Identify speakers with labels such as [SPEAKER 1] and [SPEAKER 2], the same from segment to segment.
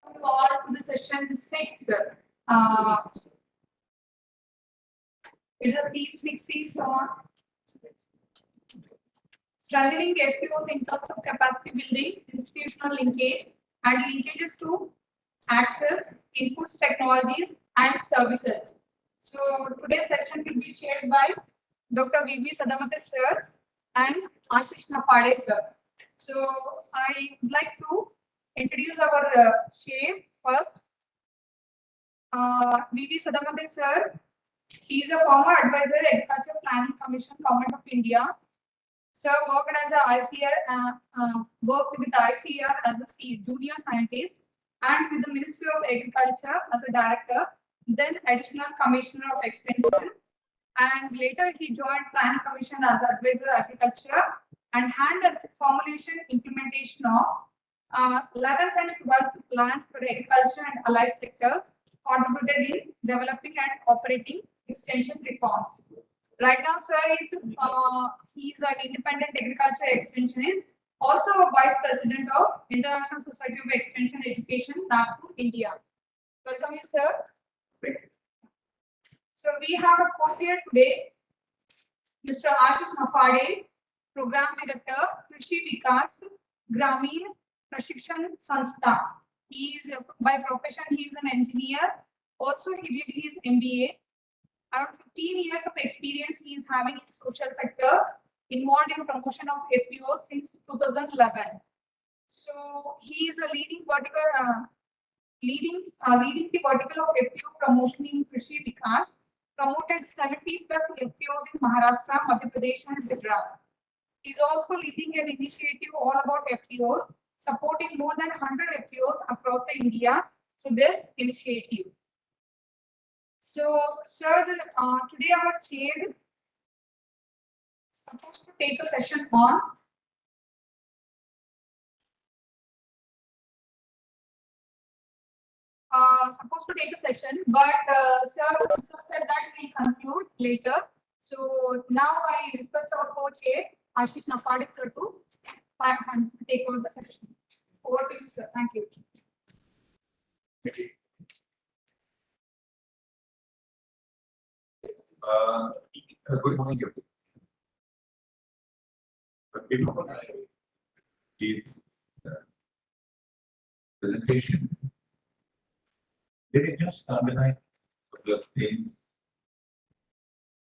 [SPEAKER 1] All to the session 6. Uh, is a theme 6 is on strengthening FPOs in terms of capacity building, institutional linkage, and linkages to access, inputs, technologies, and services. So today's session will be chaired by Dr. V.V. Sadamate sir and Ashish Napade sir. So I would like to introduce our chair first. V.V. Sadamate sir, he is a former advisor at Agriculture Planning Commission, Government of India. Sir worked as a worked with the ICR as a junior scientist and with the Ministry of Agriculture as a director, then additional commissioner of extension, and later he joined Planning Commission as advisor agriculture and handled formulation implementation of 11th and 12th plans for agriculture and allied sectors, contributed in developing and operating extension reforms. Right now, sir, he is an independent agriculture extensionist, also a vice president of International Society of Extension Education, Nagpur, India. Welcome, you, sir. So we have a co-chair today, Mr. Ashish Napade, Program Director, Krishi Vikas, Gramin Prashikshan Sanstha. He is by profession he is an engineer. Also, he did his MBA. Around 15 years of experience he is having in the social sector, involved in promotion of FPOs since 2011. So he is a leading leading the vertical of FPO promotion in Krishi Vikas, promoted 70 plus FPOs in Maharashtra, Madhya Pradesh, and Gujarat. He is also leading an initiative all about FPOs, supporting more than 100 FPOs across India through this initiative. So, sir, today our chair supposed to take a session on but sir said that we conclude later. So now I request our co-chair Ashish Napade sir to take over the session. Over to you, sir. Thank you.
[SPEAKER 2] Good morning, everyone. Before I give the presentation, let me just underline a couple of things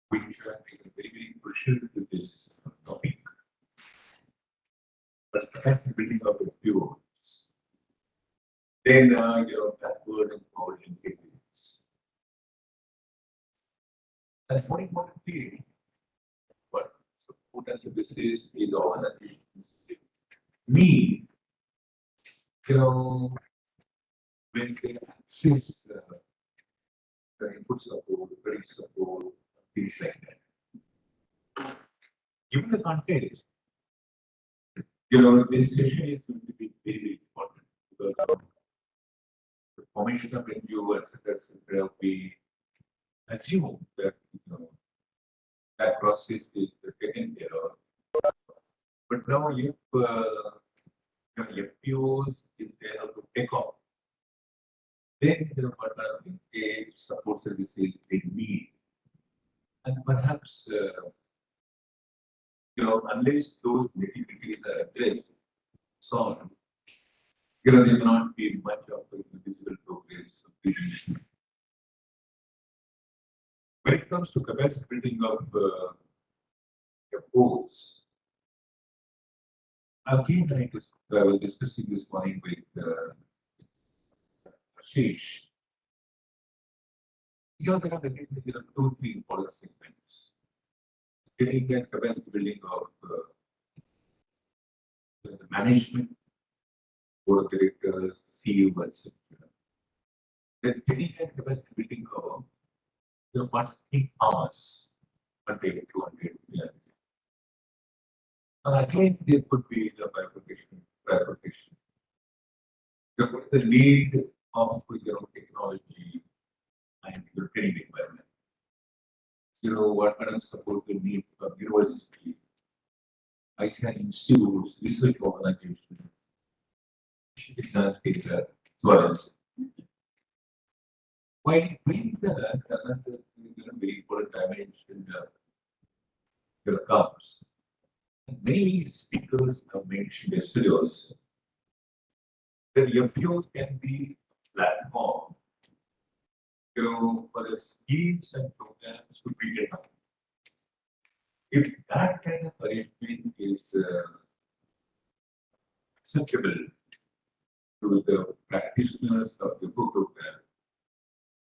[SPEAKER 2] which are very crucial to this topic. First, capacity building of the fuels. Then, backward and forward linkages. And more importantly, what support and services is organizations need, when they access the input support, credit support, things like that. Given the context, this session is going to be very important because the formation of NGO, etc., we assume that that process is taken care of. But now, if FPOs is there to take off, then what are the support services they need, and perhaps unless those nitty-gritties are addressed, solved, there may not be much of visible progress. When it comes to capacity building of FPOs, again, I was discussing this point with Ashish. There are 2-3 important segments. Getting that capacity building of the management, board of directors, CEO, etc. Then getting that capacity building of marketing hours, 100, 200. Yeah. And again, there could be the bifurcation. The need of technology and your training environment. What kind of support you need from university, ICI institutes, research organizations, data, was why bring another very important dimension comes. Many speakers have mentioned yesterday also that FPOs can be a platform, for the schemes and programs to be done. If that kind of arrangement is acceptable to the practitioners of the book program,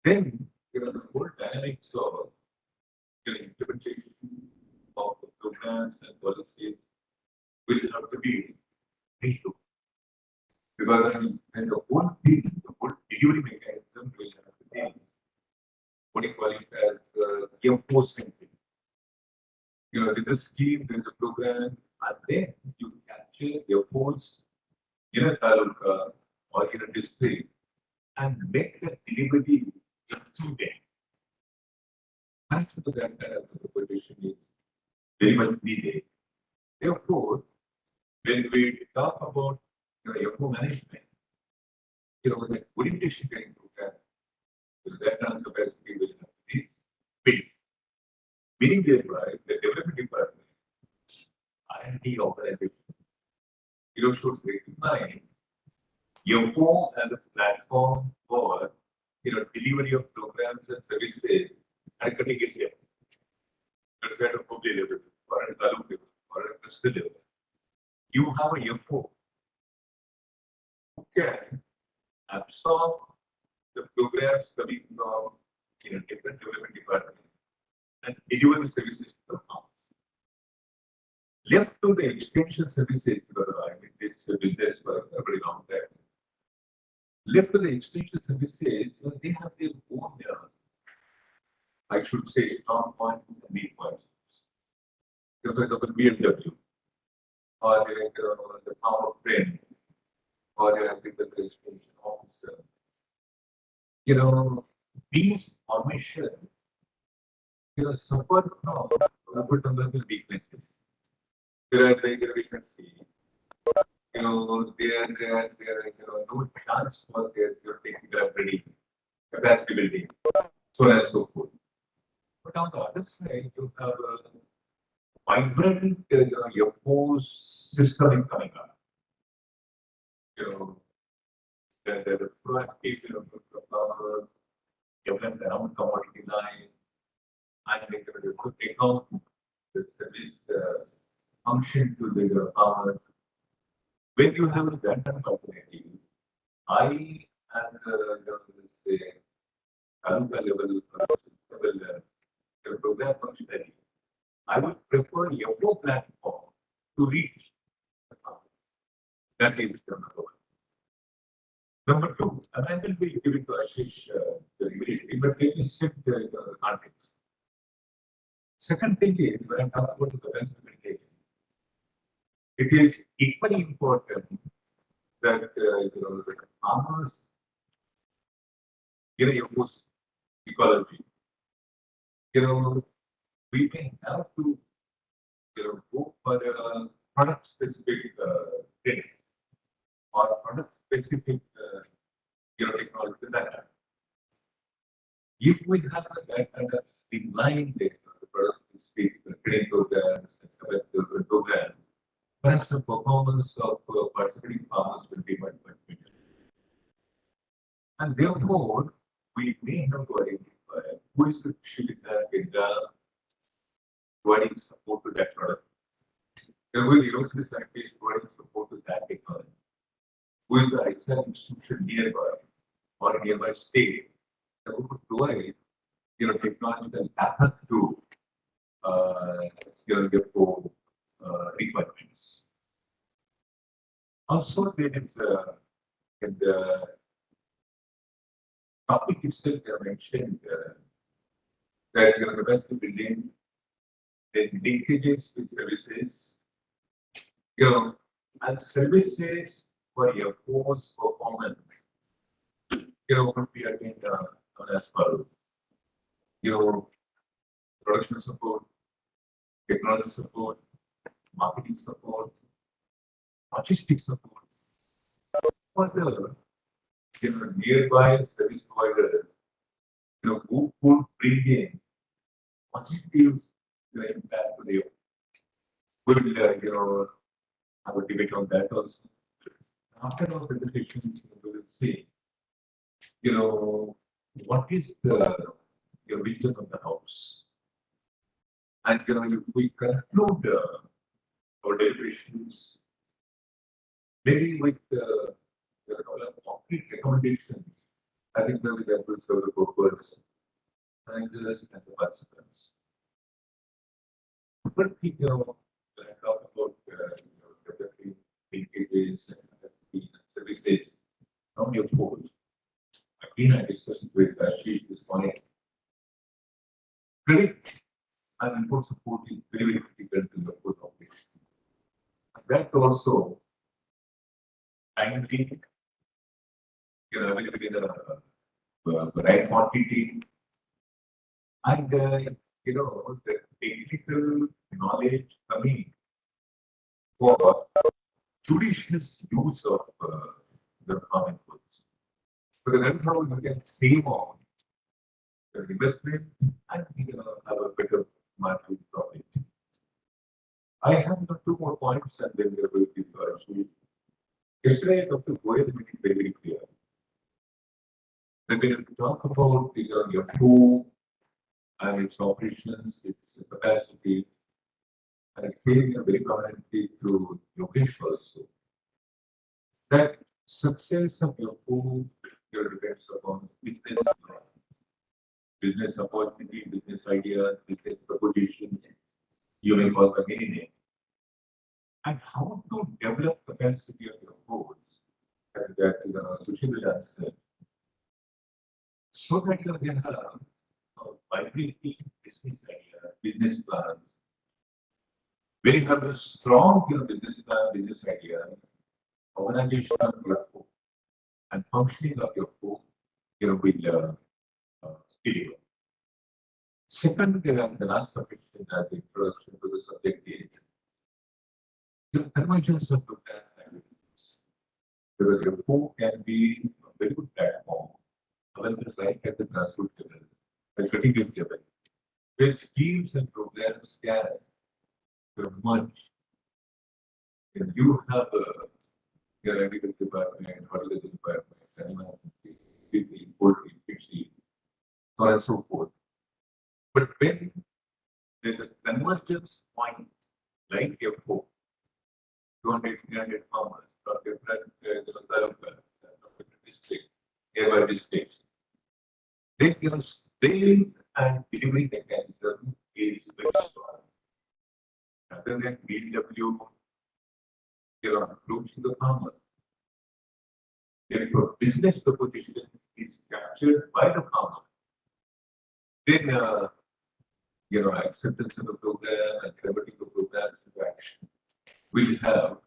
[SPEAKER 2] then the whole dynamics of implementation of the programs and policies will have to be relooked. Because and the whole thing, the whole delivery mechanism will have to be what you call it as enforcement. There's a scheme, there's a program, and then you capture the efforts in a taluka or in a district and make the delivery included. And so that kind of interpretation is very much needed. Therefore, when we talk about FO management, the orientation training program, that kind of capacity will have to be built. Meaning thereby, the development department, R&D organization, should recognize FO as a platform for delivery of programs and services at a cutting edge level. That's at a public level, or at a taluk level, or at a cluster level. You have a FO who can absorb the programs coming from different development departments and deliver the services to the farmers. Left to the extension services, because I mean this business for a very long time. Left to the extension services, they have their own, I should say, strong points and weak points. For example, BMW, or the power friend, or the agricultural extension officer. These formations, suffer from fundamental weaknesses. We can see, there are no chance for their technical ability, capacity building, so on and so forth. But on the other side, you have a vibrant FOs system coming up. The proactive farmers, develop their own commodity line, and they could take out the service function to the farmers. When you have that kind of opportunity, I, as say, taluka level, program functionality, I would prefer your platform to reach the farmers. That is number one. Number two, and I will be giving to Ashish immediately, but let me set the context. Second thing is, when I'm talking about the capacity building, it is equally important that the farmers use ecology. We may have to go for a product specific things or product specific technology that if we have that kind of streamlined the product specific training programs and semester program, perhaps the performance of participating farmers will be much better. And therefore, we may have to identify who is the providing support to that product. Who is the university scientist providing support to that technology? Who is the research institution nearby or nearby state that would provide technological backup to therefore requirements. Also, there is in the topic itself, I mentioned that capacity building, the linkages with services, as services for your course performance, would be again known as well. Production support, technology support, marketing support, logistics support. Further, nearby service providers, who could bring in positive impact to the will, have a debate on that also. After our presentation, we will see, what is the your vision of the house, and if we conclude our deliberations, maybe with concrete recommendations. I think that will serve the purpose and the participants. But when I talk about developing linkages and services from your board, again I discussed with Ashish this morning. Credit and input support is very, very critical to your full operation. And that also timely, available in the right quantity, and the technical knowledge coming for judicious use of the common goods. Because that's how you can save on the investment and have a better market profit. I have two more points and then we are going to actually. Yesterday, Dr. Goyal made it very, very clear that when you talk about your food and its operations, its capacity, and clearly very prominently through Yogesh also, that success of your food depends upon business opportunity, business idea, business proposition, you may call them any name, and how to develop capacity of your foods, and that Sushil will answer, so that you can have vibrant business idea, business plans. When you have a strong business plan, business idea, organization of your food, and functioning of your food, will deliver. Second, the last subject as the introduction to the subject is the convergence of programs and activities. Because your food can be a very good platform, available right at the grassroots level, at critical level, where schemes and programs can merge. If you have your agriculture department, horticulture department, animal, poultry, fishery, so on and so forth. But when there's a convergence point, like your food, 200, 300 farmers from different districts, nearby districts, then sale and delivery mechanism is very strong. Rather than BW, approaching the farmer. If your business proposition is captured by the farmer, then acceptance of the program and converting the programs into action will have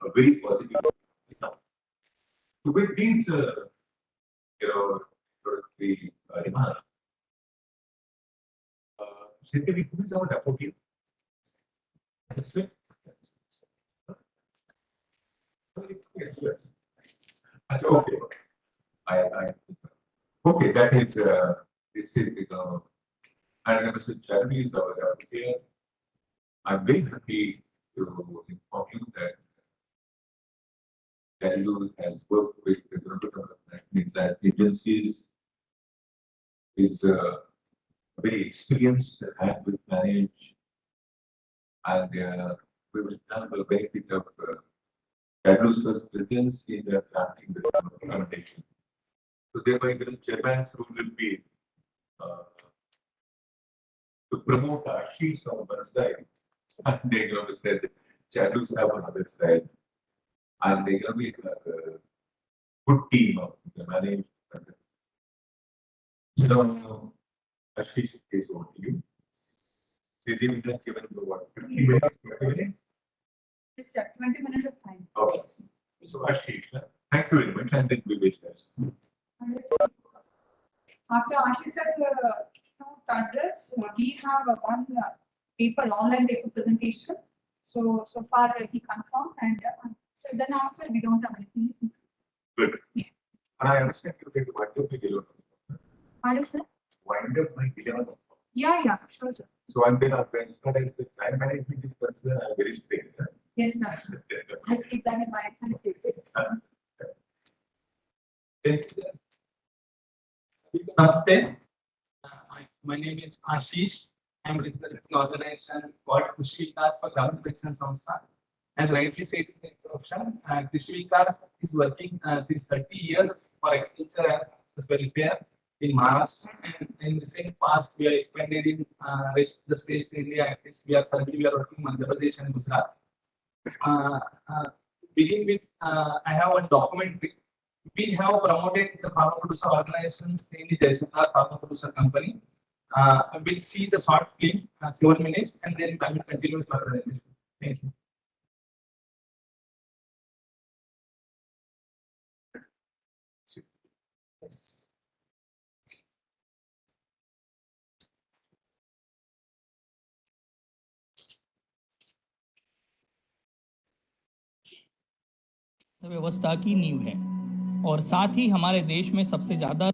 [SPEAKER 2] a very positive impact. So with these, introductory remarks, Cynthia, who is our appropriate? Yes, yes. Okay. Okay, that is this is and Mr. Charlie is our here. I'm very happy to inform you that Charlie has worked with the government agencies, is very experienced and will manage, and we will have the benefit of Carlos' presence in the drafting the recommendation. So thereby the chairman's role will be to promote Ashish on one side, and they're going to say that Charlos have on other side, and they're going to be a good team of the management. So Ashish is over to you. Did you just given the what? 50 minutes? 20 minutes?
[SPEAKER 1] Yes, sir. 20 minutes of time.
[SPEAKER 2] Okay. So Ashish, thank you very much, and then we will discuss.
[SPEAKER 1] After Ashish's address, we have one online paper presentation. So far he confirmed, and so then after we don't have anything.
[SPEAKER 2] Good. Yeah. And I understand So and then as far as the time management is concerned, I'm very strict.
[SPEAKER 1] Yes, sir. I keep that in mind. Thank you.
[SPEAKER 2] Thank you, sir.
[SPEAKER 3] Namaste. My name is Ashish. I'm representing an organization called Krishi Vikas for Government Pension Samstha. As rightly said in the introduction, Krishi Vikas is working since 30 years for agriculture and welfare in Maharashtra. And in recent past, we are expanded in rest the states in India. At least we are currently working in Madhya Pradesh and Gujarat. Begin with, I have a documentary. We have promoted the farmer producer organizations, namely Jaisandhar Farmer Producer Company. We'll see the short film, 7 minutes, and then I will continue with my presentation. Thank you. Yes.
[SPEAKER 4] व्यवस्था की नींव है और साथ ही हमारे देश में सबसे ज्यादा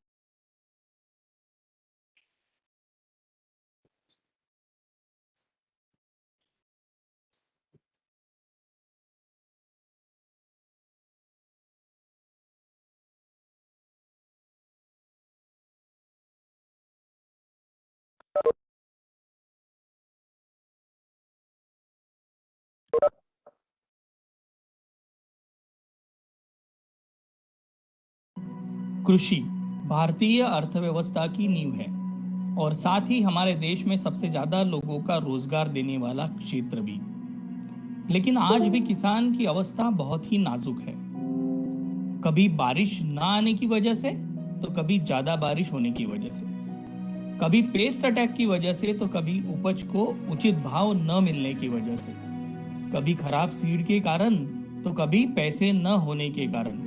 [SPEAKER 4] कृषि भारतीय अर्थव्यवस्था की नींव है और साथ ही हमारे देश में सबसे ज्यादा लोगों का रोजगार देने वाला क्षेत्र भी। लेकिन आज भी किसान की अवस्था बहुत ही नाजुक है। कभी बारिश ना आने की वजह से तो कभी ज्यादा बारिश होने की वजह से, कभी पेस्ट अटैक की वजह से तो कभी उपज को उचित भाव न मिलने की वजह से, कभी खराब सीड के कारण तो कभी पैसे न होने के कारण।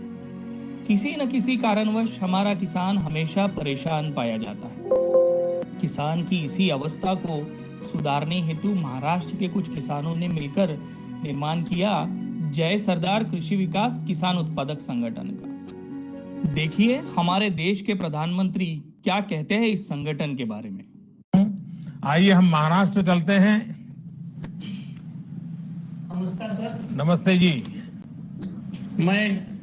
[SPEAKER 4] किसी न किसी कारणवश हमारा किसान हमेशा परेशान पाया जाता है। किसान की इसी अवस्था को सुधारने हेतु महाराष्ट्र के कुछ किसानों ने मिलकर निर्माण किया जय सरदार कृषि विकास किसान उत्पादक संगठन का। देखिए हमारे देश के प्रधानमंत्री क्या कहते हैं इस संगठन के बारे में।
[SPEAKER 5] आइए हम महाराष्ट्र चलते हैं।
[SPEAKER 6] नमस्कार सर।
[SPEAKER 5] नमस्ते जी।
[SPEAKER 6] मैं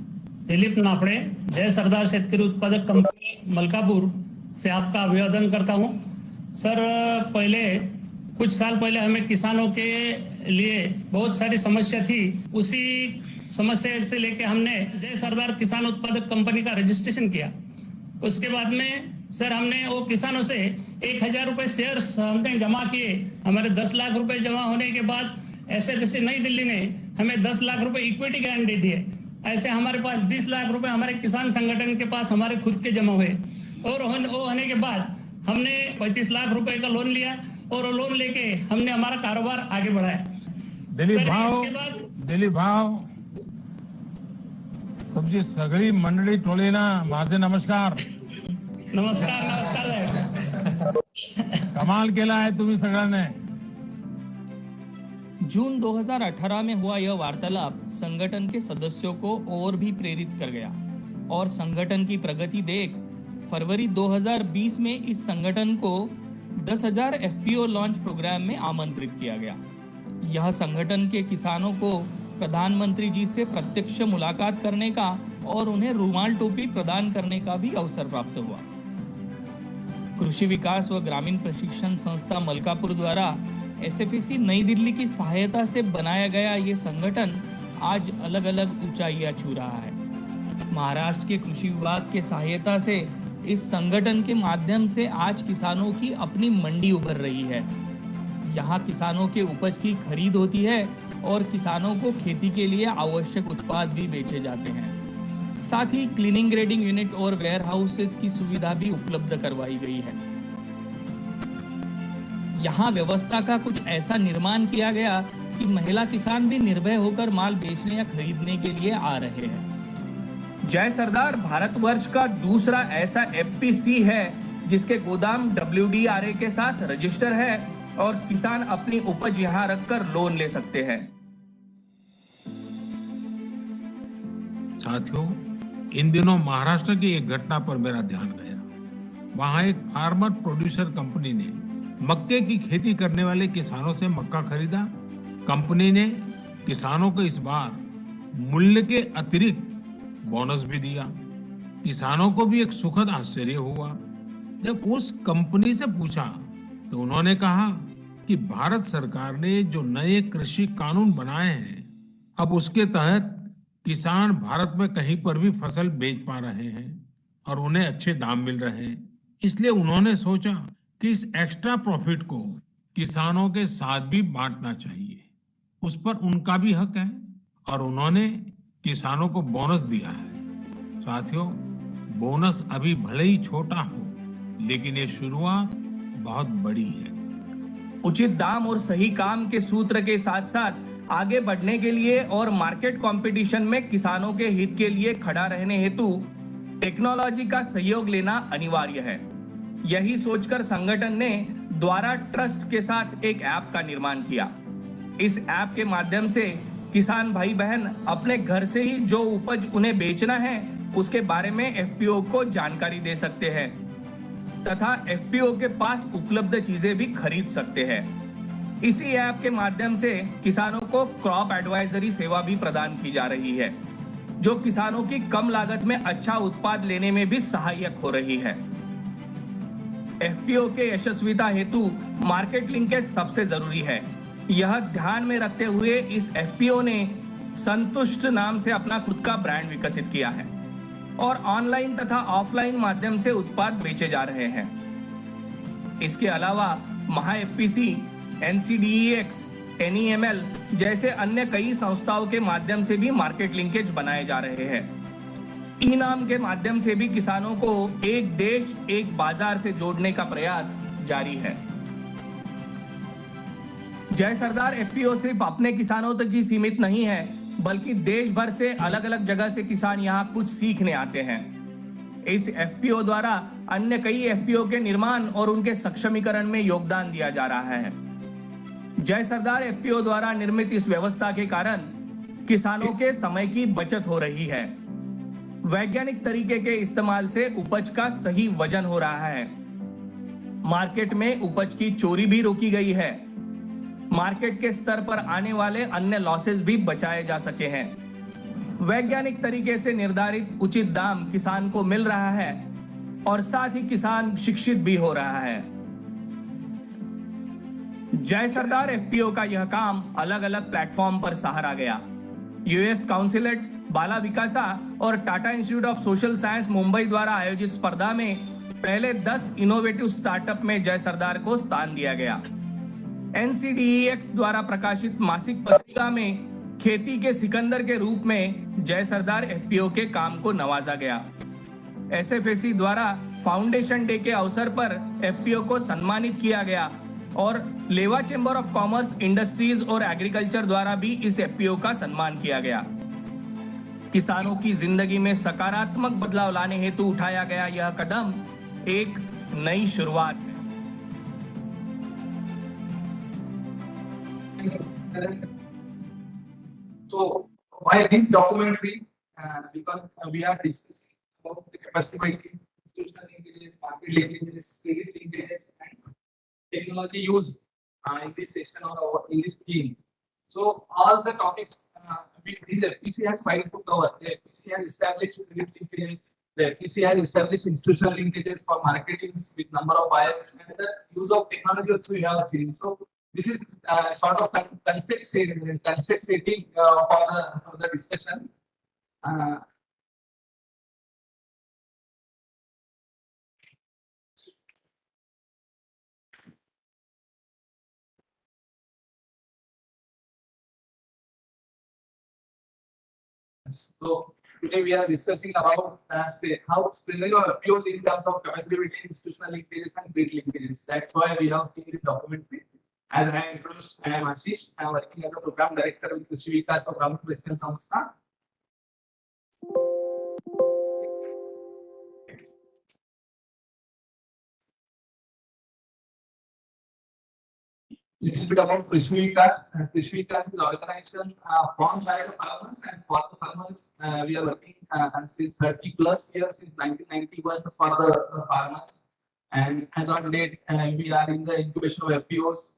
[SPEAKER 6] दिलीप नाफड़े जय सरदार शेतकरी उत्पादक कंपनी मलकापुर से आपका अभिवादन करता हूं। सर पहले कुछ साल पहले हमें किसानों के लिए बहुत सारी समस्या थी। उसी समस्या से लेके हमने जय सरदार किसान उत्पादक कंपनी का रजिस्ट्रेशन किया। उसके बाद में सर हमने वो किसानों से 1000 रुपए शेयर्स हमने जमा किए। हमारे 10 लाख रुपए जमा होने के बाद SFC नई दिल्ली ने हमें 10 लाख रुपए इक्विटी गारंटी दिए। ऐसे हमारे पास 20 लाख रुपए हमारे किसान संगठन के पास हमारे खुद के जमा हुए और वो होने के बाद हमने 35 लाख रुपए का लोन लिया और वो लोन लेके हमने हमारा कारोबार आगे बढ़ाया।
[SPEAKER 5] दिलीप भाव तुमची सगळी मंडळी टोळीना माझे नमस्कार।
[SPEAKER 6] नमस्कार।
[SPEAKER 5] कमाल केला है तुम्ही सगळ्यांनी।
[SPEAKER 4] जून 2018 में हुआ यह वार्तालाप संगठन के सदस्यों को और भी प्रेरित कर गया और संगठन की प्रगति देख फरवरी 2020 में इस संगठन को 10,000 FPO लॉन्च प्रोग्राम में आमंत्रित किया गया। यह संगठन के किसानों को प्रधानमंत्री जी से प्रत्यक्ष मुलाकात करने का और उन्हें रुमाल टोपी प्रदान करने का भी अवसर प्राप्त हुआ। कृषि विकास व ग्रामीण प्रशिक्षण संस्था मलकापुर द्वारा SFC नई दिल्ली की सहायता से बनाया गया ये संगठन आज अलग अलग ऊंचाइयां छू रहा है। महाराष्ट्र के कृषि विभाग के सहायता से इस संगठन के माध्यम से आज किसानों की अपनी मंडी उभर रही है। यहाँ किसानों के उपज की खरीद होती है और किसानों को खेती के लिए आवश्यक उत्पाद भी बेचे जाते हैं। साथ ही क्लीनिंग ग्रेडिंग यूनिट और वेयर हाउसेस की सुविधा भी उपलब्ध करवाई गई है। यहाँ व्यवस्था का कुछ ऐसा निर्माण किया गया कि महिला किसान भी निर्भय होकर माल बेचने या खरीदने के लिए आ रहे हैं।
[SPEAKER 7] जय सरदार भारतवर्ष का दूसरा ऐसा FPC है जिसके गोदाम WDRA के साथ रजिस्टर है और किसान अपनी उपज यहाँ रखकर लोन ले सकते हैं।
[SPEAKER 5] साथियों, इन दिनों महाराष्ट्र की एक घटना पर मेरा ध्यान गया। वहां एक फार्मर प्रोड्यूसर कंपनी ने मक्के की खेती करने वाले किसानों से मक्का खरीदा। कंपनी ने किसानों को इस बार मूल्य के अतिरिक्त बोनस भी दिया। किसानों को भी एक सुखद आश्चर्य हुआ। जब उस कंपनी से पूछा तो उन्होंने कहा कि भारत सरकार ने जो नए कृषि कानून बनाए हैं, अब उसके तहत किसान भारत में कहीं पर भी फसल बेच पा रहे हैं और उन्हें अच्छे दाम मिल रहे हैं। इसलिए उन्होंने सोचा कि इस एक्स्ट्रा प्रॉफिट को किसानों के साथ भी बांटना चाहिए। उस पर उनका भी हक है और उन्होंने किसानों को बोनस दिया है। साथियों, बोनस अभी भले ही छोटा हो, लेकिन ये शुरुआत बहुत बड़ी है।
[SPEAKER 7] उचित दाम और सही काम के सूत्र के साथ साथ आगे बढ़ने के लिए और मार्केट कंपटीशन में किसानों के हित के लिए खड़ा रहने हेतु टेक्नोलॉजी का सहयोग लेना अनिवार्य है। यही सोचकर संगठन ने द्वारा ट्रस्ट के साथ एक ऐप का निर्माण किया। इस ऐप के माध्यम से किसान भाई बहन अपने घर से ही जो उपज उन्हें बेचना है उसके बारे में एफपीओ को जानकारी दे सकते हैं तथा एफपीओ के पास उपलब्ध चीजें भी खरीद सकते हैं। इसी ऐप के माध्यम से किसानों को क्रॉप एडवाइजरी सेवा भी प्रदान की जा रही है, जो किसानों की कम लागत में अच्छा उत्पाद लेने में भी सहायक हो रही है। एफपीओ के यशस्विता हेतु मार्केट लिंकेज सबसे जरूरी है। यह ध्यान में रखते हुए इस एफपीओ ने संतुष्ट नाम से अपना खुद का ब्रांड विकसित किया है और ऑनलाइन तथा ऑफलाइन माध्यम से उत्पाद बेचे जा रहे हैं। इसके अलावा महा एफपीसी, एनसीडीईएक्स, एनईएमएल जैसे अन्य कई संस्थाओं के माध्यम से भी मार्केट लिंकेज बनाए जा रहे हैं। ई नाम के माध्यम से भी किसानों को एक देश एक बाजार से जोड़ने का प्रयास जारी है। जय सरदार एफपीओ सिर्फ अपने किसानों तक ही सीमित नहीं है, बल्कि देश भर से अलग अलग जगह से किसान यहाँ कुछ सीखने आते हैं। इस एफपीओ द्वारा अन्य कई एफपीओ के निर्माण और उनके सक्षमीकरण में योगदान दिया जा रहा है। जय सरदार एफपीओ द्वारा निर्मित इस व्यवस्था के कारण किसानों के समय की बचत हो रही है। वैज्ञानिक तरीके के इस्तेमाल से उपज का सही वजन हो रहा है। मार्केट में उपज की चोरी भी रोकी गई है। मार्केट के स्तर पर आने वाले अन्य लॉसेस भी बचाए जा सके हैं। वैज्ञानिक तरीके से निर्धारित उचित दाम किसान को मिल रहा है और साथ ही किसान शिक्षित भी हो रहा है। जय सरदार एफपीओ का यह काम अलग अलग प्लेटफॉर्म पर सहारा गया। यूएस काउंसिलेट, बाला विकासा और Tata institute of social science Mumbai द्वारा आयोजित स्पर्धा में पहले 10 इनोवेटिव स्टार्टअप में जय सरदार को स्थान दिया गया। एनसीडीईएक्स द्वारा प्रकाशित मासिक पत्रिका में खेती के सिकंदर के रूप में जय सरदार एफपीओ के काम को नवाजा गया। एसएफएसी द्वारा फाउंडेशन डे के अवसर पर एफपीओ को सम्मानित किया गया और लेवा चेंबर ऑफ कॉमर्स, इंडस्ट्रीज और एग्रीकल्चर द्वारा भी इस एफपीओ का सम्मान किया गया। किसानों की जिंदगी में सकारात्मक बदलाव लाने हेतु उठाया गया यह कदम एक नई शुरुआत है।
[SPEAKER 3] So why this documentary? Because we are discussing about the capacity building, institutional linkages, market linkages, spirit linkages, and technology use in this session or in this team. So all the topics these FPC has files to cover. The FPC has established spirit linkages. The FPC has established institutional linkages for marketing with number of buyers, and the use of technology also we have seen. So this is sort of concept setting for the discussion. So today we are discussing about how scenario appears in terms of capacity building, institutional linkages, and grid linkages. That's why we have seen the documentary. As I introduced, I am Ashish. I am working as a program director with the Krishi Vikas of Ram Christian Samstha. Little bit about Krishi Vikas. Krishi Vikas is an organization formed by the farmers, and for the farmers, we are working since 30 plus years, since 1991 for the farmers. And as on date, we are in the incubation of FPOs.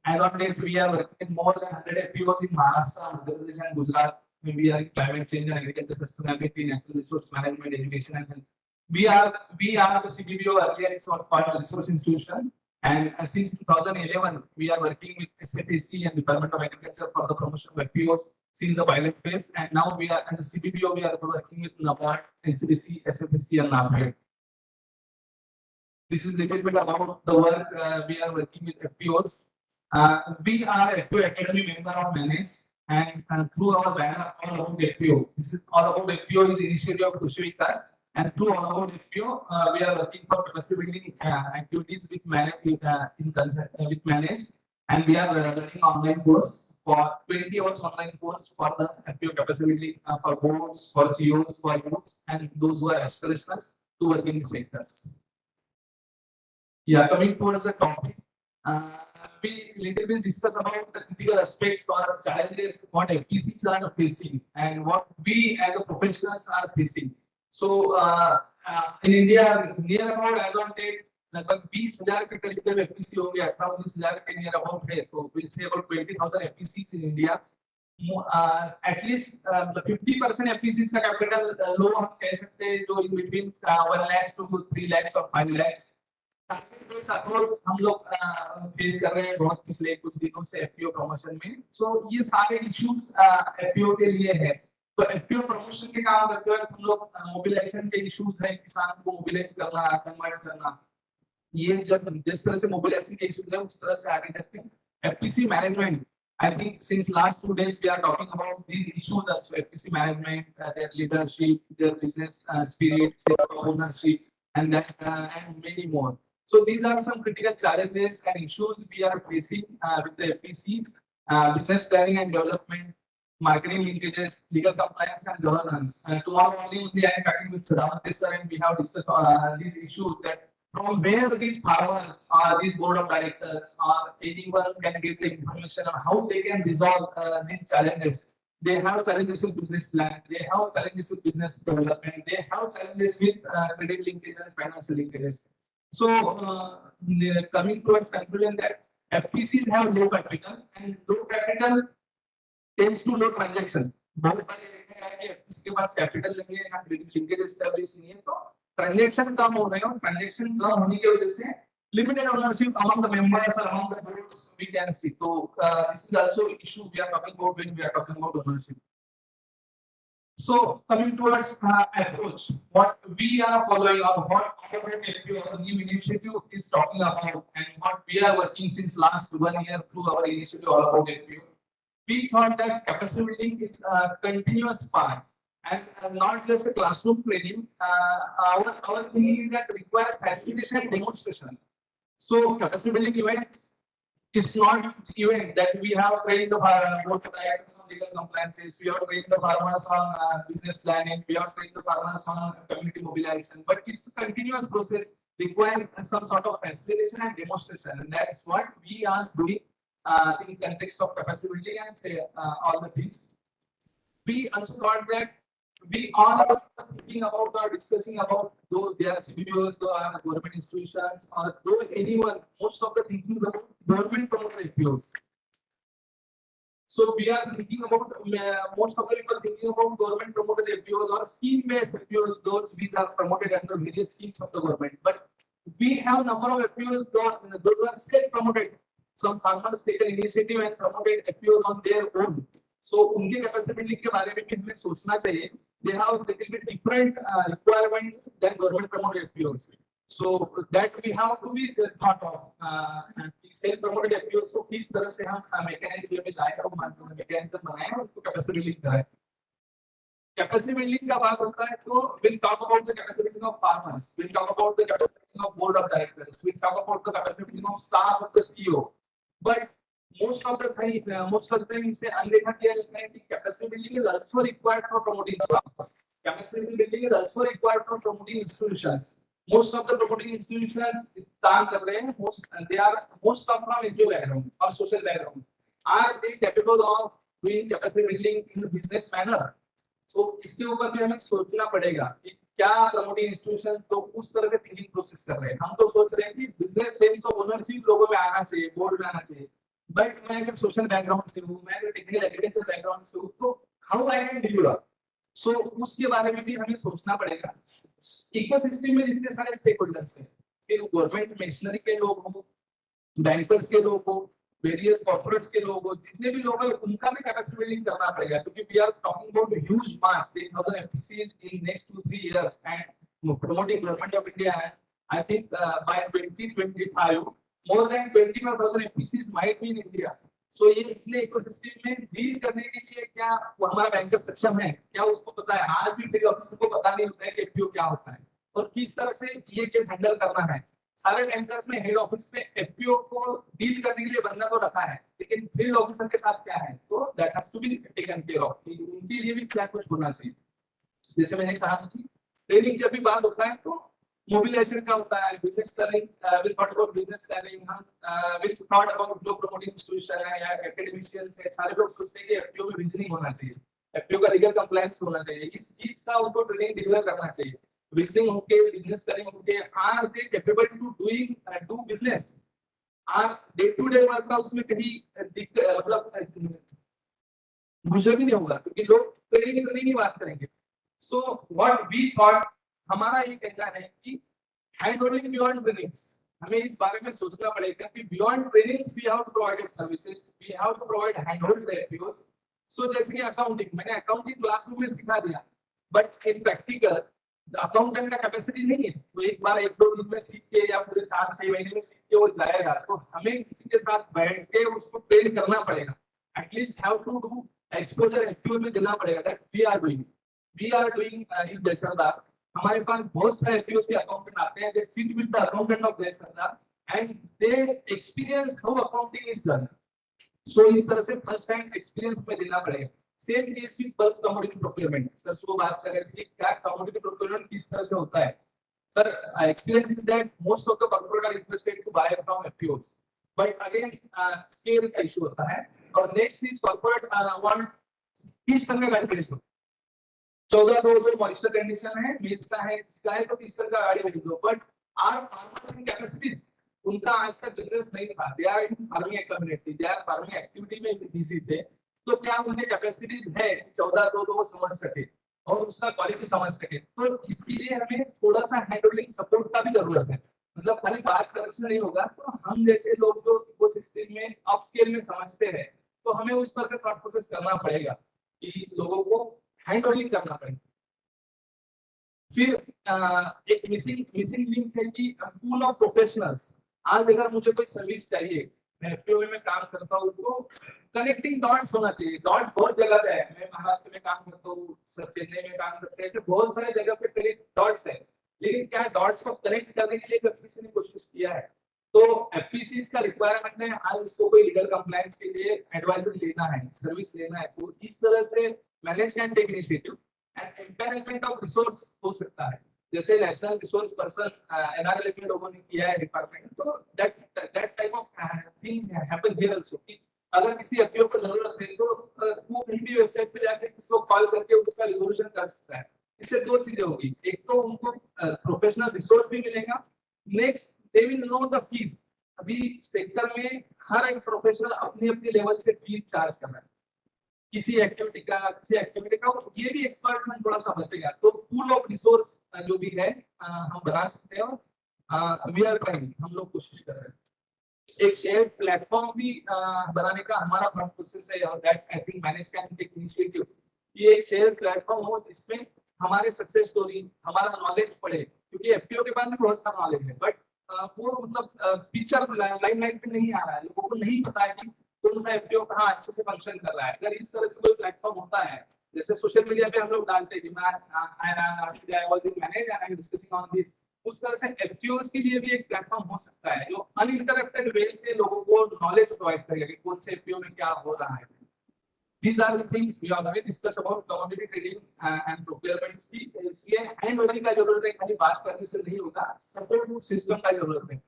[SPEAKER 3] As on date, we are working with more than 100 FPOs in Maharashtra, Madhya Pradesh, and Gujarat. We are in climate change and agriculture sustainability, natural resource management, education, and health. We are the CBBO earlier. It's not called a resource institution. And since 2011, we are working with SFAC and Department of Agriculture for the promotion of FPOs since the pilot phase. And now we are, as a CBBO, we are working with NABARD, NCDC, SFAC, and NABARD. This is a little bit about the work we are working with FPOs. We are FPO Academy member of Manage, and through our banner All About FPO. This is All About FPO is initiative of Krushi Vikas, and through All About FPO, we are working for capacity building activities with Manage with Manage, and we are running online course for 20 hours online course for the FPO capacity building for boards, for CEOs, for youths, and those who are aspirations to work in the sectors. Yeah, coming towards the topic, we little bit discuss about the critical aspects or challenges what FPCs are facing and what we as a professionals are facing. So in India, near about as on date, लगभग 20,000 के करीब FPC हो गया, 18,000 के near about है, तो we'll say about 20,000 FPCs in India. At least 50% FPCs का capital low हम कह सकते हैं, जो in between 1 lakhs to 3 lakhs or 5 lakhs. Approach हम लोग फेस कर रहे हैं बहुत पिछले कुछ दिनों से एफपीओ प्रमोशन में. सो ये सारे इश्यूज एफपीओ के लिए है. तो एफपीओ प्रमोशन के काम करते वक्त हम लोग मोबिलाइजेशन के इश्यूज है, किसान को मोबिलाइज करना, कन्वर्ट करना, ये जब जिस तरह से मोबिलाइजेशन के इश्यूज है उस तरह से आगे जाते हैं. FPC management, I think since last 2 days we are talking about these issues also, FPC management, their leadership, their business spirit, ownership, and many more. So these are some critical challenges and issues we are facing with the FPCs, business planning and development, marketing linkages, legal compliance and governance. Tomorrow only I am talking with Saramati sir and we have discussed these issues, that from where these farmers or these board of directors or anyone can get the information on how they can resolve these challenges. They have challenges with business plan, they have challenges with business development, they have challenges with credit linkages and financial linkages. So coming towards conclusion that FPCs have low capital and low capital tends to low transaction. बहुत बार देखा है कि FPC के पास capital नहीं है या credit linkage establish नहीं है, तो transaction कम हो रहे हैं, और transaction कम होने की वजह से limited ownership among the members or among the boards we can see. So this is also an issue we are talking about when we are talking about ownership. So coming towards approach, what we are following or what our FPO, new initiative is talking about, and what we are working since last 1 year through our initiative all about FPO. We thought that capacity building is a continuous part and not just a classroom training. Our thinking is that require facilitation and demonstration. So capacity building events, it's not event that we have trained the board of directors on legal compliances, we have trained the farmers on business planning, we have trained the farmers on community mobilization, but it's a continuous process requiring some sort of facilitation and demonstration, and that's what we are doing in context of capacity building and say all the things. We also thought that we all are thinking about or discussing about though they are CBOs, though are government institutions, or though anyone, most of the thinking is about government promoted FPOs. So we are thinking about most of the people thinking about government promoted FPOs or scheme based FPOs, those which are promoted under various schemes of the government. But we have number of FPOs, those are self promoted. Some farmers take an initiative and promoted FPOs on their own. So उनके capacity building के बारे में भी हमें सोचना चाहिए. They have a little bit different requirements than government promoted FPOs. So that we have to be thought of. Self promoted FPOs को किस तरह से हम mechanism में लाएं और mechanism बनाएं और उसको capacity building कराएं. Capacity building का बात होता है तो we'll talk about the capacity building of farmers. We'll talk about the capacity building of board of directors. We'll talk about the capacity building of staff of the CEO. But most of the time इसे अनदेखा किया जाता है कि capacity building is also required for promoting staff. Capacity building is also required for promoting institutions. Most of the promoting institutions काम कर रहे हैं, most of from NGO background or social background. Are they capable of doing capacity building in a business manner? So इसके ऊपर भी हमें सोचना पड़ेगा कि क्या प्रमोटिंग इंस्टीट्यूशन, तो उस तरह से थिंकिंग प्रोसेस कर रहे हैं। हम तो सोच रहे हैं कि बिजनेस सेंस ऑफ ओनरशिप लोगों में आना चाहिए, बोर्ड में आना चाहिए। बट मैं अगर सोशल बैकग्राउंड से हूँ, मैं अगर टेक्निकल एग्रीकल्चर बैकग्राउंड से हूँ, तो हाउ आई कैन डेवलप, सो उसके बारे में भी हमें सोचना पड़ेगा। इकोसिस्टम में जितने सारे स्टेक होल्डर्स हैं, फिर गवर्नमेंट मिशनरी के लोग हों, बैंकर्स के लोग हो, वेरियस कॉर्पोरेट्स के लोग हो, जितने भी लोग हैं उनका भी कैपेसिटी बिल्डिंग करना पड़ेगा, क्योंकि we are talking about huge mass 10,000 FPCs in next 2-3 years and promoting government of India है। I think by 2025 more than 25,000 FPCs might be in India. So ये इतने इकोसिस्टम में डील करने के लिए क्या वो हमारा बैंकर सक्षम है, क्या उसको पता है? आज भी मेरे ऑफिसर को पता नहीं होता है कि एफपीओ क्या होता है और किस तरह से ये केस हैंडल करना है। सारे बैंकर्स में हेड ऑफिस में एफपीओ को डील करने के लिए बंदा तो रखा है, लेकिन फील्ड ऑफिसर के साथ क्या है, तो that has to be taken care of. उनके लिए भी क्या कुछ होना चाहिए। जैसे मैंने कहा कि ट्रेनिंग जब भी बात होता है तो मोबिलाइजेशन का होता है, बिजनेस करेंगे विल थॉट अबाउट बिजनेस करेंगे, हम विल थॉट अबाउट जो प्रमोटिंग इंस्टीट्यूशन है या एकेडमिशियंस है, सारे लोग सोचते हैं कि एफपीओ में विजनिंग होना चाहिए, एफपीओ का लीगल कंप्लायंस होना चाहिए, इस चीज का उनको ट्रेनिंग डिलीवर करना चाहिए। विजनिंग होके बिजनेस करेंगे होके are they capable to doing do business, are day to day work का उसमें कहीं मतलब मुझे भी नहीं होगा, क्योंकि लोग ट्रेनिंग की बात करेंगे। सो व्हाट वी थॉट, हमारा ये कहना है कि हैंड होल्डिंग बियॉन्ड ट्रेनिंग्स, हमें इस बारे में सोचना पड़ेगा कि beyond trainings we have to provide services, we have to provide hand hold the FPOs. So जैसे कि अकाउंटिंग, मैंने अकाउंटिंग क्लासरूम में सिखा दिया, बट इन प्रैक्टिकल अकाउंटेंट का कैपेसिटी नहीं है, तो एक बार 1-2 दिन में सीख के या पूरे 4-6 महीने में सीख के वो जाएगा, तो हमें किसी के साथ बैठ के उसको ट्रेन करना पड़ेगा। At least have to do exposure FPO में देना पड़ेगा। That we are doing in Jaisardar. हमारे पास बहुत सारे एफपीओ के अकाउंटेंट आते हैं, they sit with the accountant of Jaisardar and they experience how accounting is done. So इस तरह से फर्स्ट हैंड एक्सपीरियंस में देना पड़ेगा। Same case with bulk commodity procurement. Sir को बात करें कि क्या कमोडिटी प्रोक्योरमेंट किस तरह से होता है। Sir experience is that most of the corporate are interested to buy from FPOs, but again scale का इशू होता है। और next is corporate want 30 ton का गाड़ी भेज दो, 14 मॉइस्चर कंडीशन है, बीच का है, इसका है, तो 30 टन का गाड़ी भेज दो। But our farmers in capacities, उनका आज तक बिजनेस नहीं था, they are in farming community, they are farming activity में बिजी थे, तो क्या उनके कैपेसिटीज है 14 वो समझ सके और उसका क्वालिटी समझ सके। तो इसके लिए हमें थोड़ा सा हैंडलिंग सपोर्ट का भी जरूरत है, मतलब खाली बात करने से नहीं होगा। तो हम जैसे लोग जो इकोसिस्टम में अप स्केल में समझते हैं, तो हमें उस तरह से थॉट प्रोसेस करना पड़ेगा कि लोगों को हैंडलिंग करना पड़ेगा। फिर एक मिसिंग लिंक है कि पूल ऑफ प्रोफेशनल्स। आज अगर मुझे कोई सर्विस चाहिए, मैं एफपीओ में काम करता हूँ, तो कनेक्टिंग डॉट्स होना चाहिए। डॉट्स बहुत जगह पे है, मैं महाराष्ट्र में काम करता हूँ, चेन्नई में काम करते हैं, ऐसे बहुत सारे जगह पे कनेक्ट डॉट्स है, लेकिन क्या डॉट्स को कनेक्ट करने के लिए कभी किसी ने कोशिश किया है? तो एफपीसीज का रिक्वायरमेंट है, आज उसको कोई लीगल कंप्लायंस के लिए एडवाइजर लेना है, सर्विस लेना है, तो इस तरह से manage can take initiative and empanelment of resource हो सकता है। जैसे नेशनल रिसोर्स पर्सन एनआरएल में लोगों ने किया है डिपार्टमेंट, तो that type of things happen here also कि अगर किसी एफपीओ को जरूरत है, तो वो कहीं भी वेबसाइट पे जाके किसी को कॉल करके उसका रिजोल्यूशन कर सकता है। इससे दो चीजें होगी, एक तो उनको प्रोफेशनल रिसोर्स भी मिलेगा, next they will know the fees. अभी सेक्टर में हर एक प्रोफेशनल अपनी अपनी लेवल से फीस चार्ज कर रहा है किसी एक्टिविटी का, ये भी एक्सपर्ट थोड़ा सा बचेगा। तो पूल ऑफ रिसोर्स जो भी है हम बना सकते हैं, और वी आर ट्राइंग, हम लोग कोशिश कर रहे हैं। एक शेयर प्लेटफॉर्म भी बनाने का हमारा प्रोसेस है, और that I think manage can take initiative. ये एक शेयर प्लेटफॉर्म हो जिसमें हमारे सक्सेस स्टोरी, हमारा नॉलेज पड़े, क्योंकि एफपीओ के पास भी बहुत सारा नॉलेज है, बट वो मतलब पिक्चर लाइमलाइट पे नहीं आ रहा है, लोगों को नहीं पता है कि कौन सा एफपीओ कहाँ अच्छे से फंक्शन कर रहा है। अगर इस तरह से कोई प्लेटफॉर्म होता है, जैसे सोशल मीडिया पे हम लोग डालते हैं कि I was in manage and I am discussing on this, उस तरह से एफपीओस के लिए भी एक प्लेटफॉर्म हो सकता है जो अनइंटरप्टेड वे से लोगों को नॉलेज प्रोवाइड करेगा कि कौन से एफपीओ में क्या हो रहा है। These are the things we are going to discuss about commodity trading and procurement की। इसलिए हैंड होल्डिंग का जरूरत है, खाली बात करने से नहीं होगा, सपोर्ट सिस्टम का जरूरत है।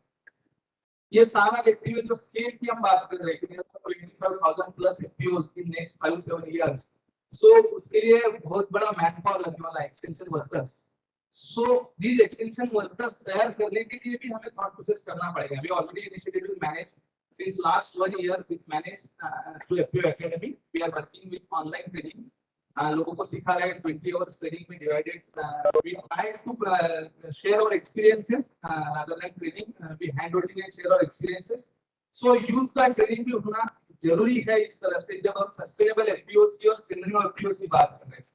[SPEAKER 3] ये सारा एक्टिविटी जो स्केल की हम बात कर रहे हैं, 25,000 प्लस एफपीओस इन नेक्स्ट 5-7 इयर्स, सो उसके लिए बहुत बड़ा मैन पावर लगने वाला है, extension workers. So these extension workers तैयार करने के लिए भी हमें थॉट प्रोसेस करना पड़ेगा. We already initiated to manage since last 1 year with manage to FPO Academy. We are working with online training. लोगों को सिखा रहे हैं 20 hours training में divided. We try to share our experiences rather than training. We hand holding and share our experiences. So youth का training भी होना जरूरी है इस तरह से जब हम sustainable FPOs की और sustainable FPOs की बात कर रहे हैं.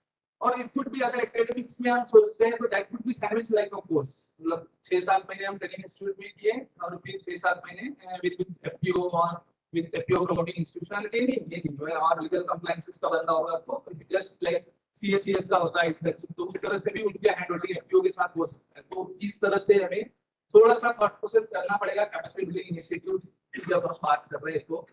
[SPEAKER 3] और इट कुड बी अगर एकेडमिक्स में हम सोचते हैं तो that could be sandwich like a course. मतलब 6-7 महीने हम ट्रेनिंग इंस्टीट्यूट में किए और फिर 6-7 महीने विद एफपीओ और with FPO promoting institution training और लीगल कंप्लायंसेस का बंदा होगा तो जस्ट लाइक सीएससीएस का होता है तो उस तरह से भी उनके हैंड होल्डिंग एफपीओ के साथ हो सकता है. तो इस तरह से हमें थोड़ा सा थॉट प्रोसेस करना पड़ेगा कैपेसिटी बिल्डिंग इनिशिएटिव जब हम बात कर रहे हैं तो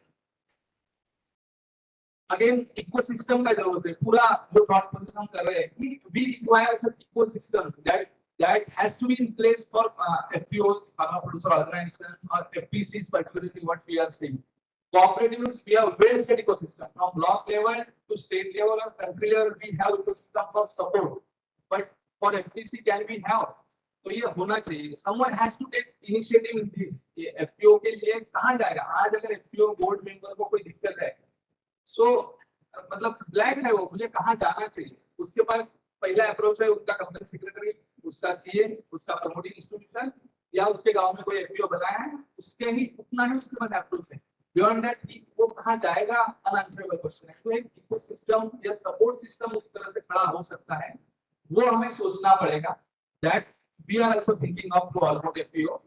[SPEAKER 3] अगेन इकोसिस्टम का जरूरत है. पूरा जो थॉट प्रोसेस हम कर रहे हैं we require such ecosystem that has to be in place for FPOs, farmer producer organizations or FPCs particularly what we are seeing. Cooperatives, we have well set ecosystem from block level to state level or country level we have ecosystem for support. But for FPC can we have? तो ये होना चाहिए. Someone has to take initiative in this. ये FPO के लिए कहाँ जाएगा? आज अगर FPO बोर्ड मेंबर को कोई दिक्कत है सो मतलब ब्लैक है वो मुझे कहाँ जाना चाहिए. उसके पास पहला अप्रोच है उनका कंपनी सेक्रेटरी, उसका सीए, उसका प्रमोटिंग इंस्टीट्यूशन या उसके गांव में कोई एफपीओ बनाया है उसके ही उतना ही उसके पास अप्रोच है. बियॉन्ड दैट वो कहाँ जाएगा अनआंसरेबल क्वेश्चन है. तो एक इकोसिस्टम या सपोर्ट सिस्टम उस तरह से खड़ा हो सकता है वो हमें सोचना पड़ेगा. That we are also thinking of to almost FPO.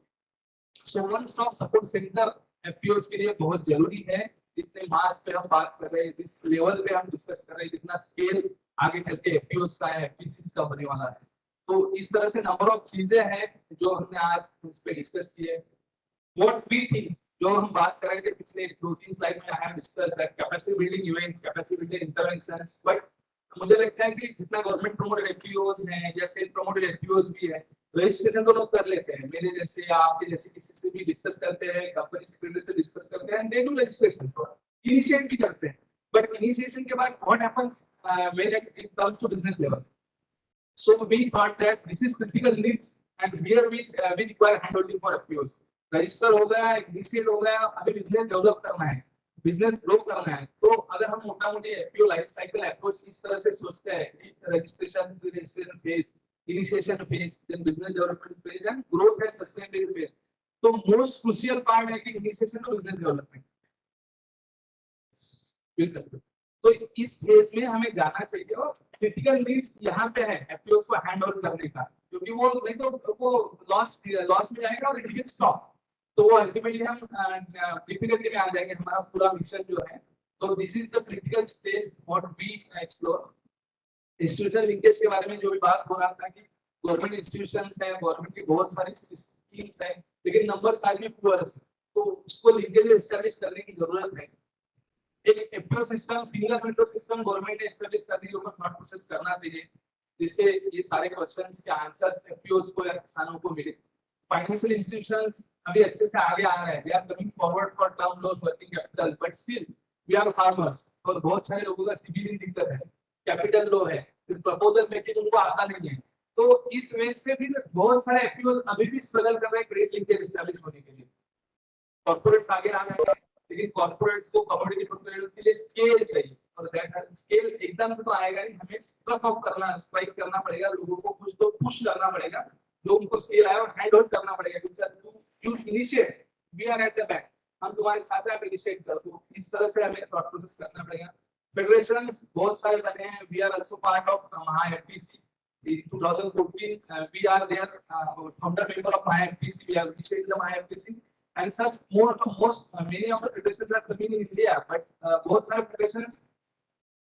[SPEAKER 3] So one stop support centre FPOs के लिए बहुत जरूरी है. जितने मास पे हम बात कर रहे हैं जिस लेवल पे हम डिस्कस कर रहे हैं जितना स्केल आगे चल के एफपीओस का है एफपीसीस का होने वाला है तो इस तरह से नंबर ऑफ चीजें हैं जो हमने आज इस पे डिस्कस किए. व्हाट वी थिंक जो हम बात कर रहे थे पिछले 2-3 स्लाइड में I have discuss that capacity building event capacity building interventions. But मुझे लगता है कि जितना गवर्नमेंट प्रमोटेड एफपीओस हैं या सेल्फ प्रमोटेड एफपीओस भी है रजिस्ट्रेशन तो लोग कर लेते हैं. मेरे जैसे या आपके जैसे किसी से भी डिस्कस करते हैं कंपनी सेक्रेटरी से डिस्कस करते हैं दे डू रजिस्ट्रेशन इनिशिएट भी करते हैं. बट इनिशिएशन के बाद what happens when it comes to business level. So we thought that this is critical needs and here we require hand holding for FPOs. Register हो गया initiate हो गया अभी बिजनेस डेवलप करना है बिजनेस ग्रो करना है. तो अगर हम मोटा मोटी एफपीओ लाइफ साइकिल अप्रोच इस तरह से सोचते हैं कि registration phase initiation phase, then business development phase and growth and sustainability phase. So most crucial part है कि initiation और business development. तो इस फेज में हमें जाना चाहिए और क्रिटिकल नीड्स यहाँ पे है एफपीओस को हैंड ओवर करने का क्योंकि वो नहीं तो वो लॉस में जाएगा और इट विल स्टॉप. तो वो अल्टीमेटली हम डिफिकल्टी में आ जाएंगे हमारा पूरा मिशन जो है. तो this is the critical stage what we explore. Institutional linkage के बारे में जो भी बात हो रहा था कि गवर्नमेंट इंस्टीट्यूशंस है गवर्नमेंट की बहुत सारी स्कीम्स है लेकिन नंबर साइज में पुअर है तो उसको लिंकेज एस्टैब्लिश करने की जरूरत है. एक FPO system single window system government ने एस्टैब्लिश करने के ऊपर थॉट प्रोसेस करना चाहिए जिससे ये सारे क्वेश्चंस के आंसर्स एफपीओस को या किसानों को मिले. फाइनेंशियल इंस्टीट्यूशंस अभी अच्छे से आगे आ रहे हैं. They are coming forward for term loan working capital but still we are farmers और बहुत सारे लोगों का सीबील दिक्कत है कैपिटल लो है फिर प्रपोजल मेकिंग उनको आता नहीं है. तो इस वजह से भी बहुत सारे एफपीओस अभी भी स्ट्रगल कर रहे हैं क्रेडिट लिंकेज एस्टैब्लिश होने के लिए. कॉर्पोरेट्स आगे आ रहे हैं लेकिन कॉर्पोरेट्स को कमोडिटी प्रोक्योरमेंट के लिए स्केल चाहिए और दैट स्केल एकदम से तो आएगा नहीं. हमें स्ट्राइक करना पड़ेगा लोगों को कुछ तो पुश करना पड़ेगा लोगों को स्केल आए और हैंड होल्ड करना पड़ेगा क्योंकि you initiate we are at the back हम तुम्हारे साथ आप इनिशिएट कर दो. इस तरह से हमें थॉट प्रोसेस करना पड़ेगा. Federations बहुत सारे बने हैं. We are also part of FPC. In 2014, we are there founder member of FPC. We have initiated the FPC and such many of the federations are coming in India. But बहुत सारे federations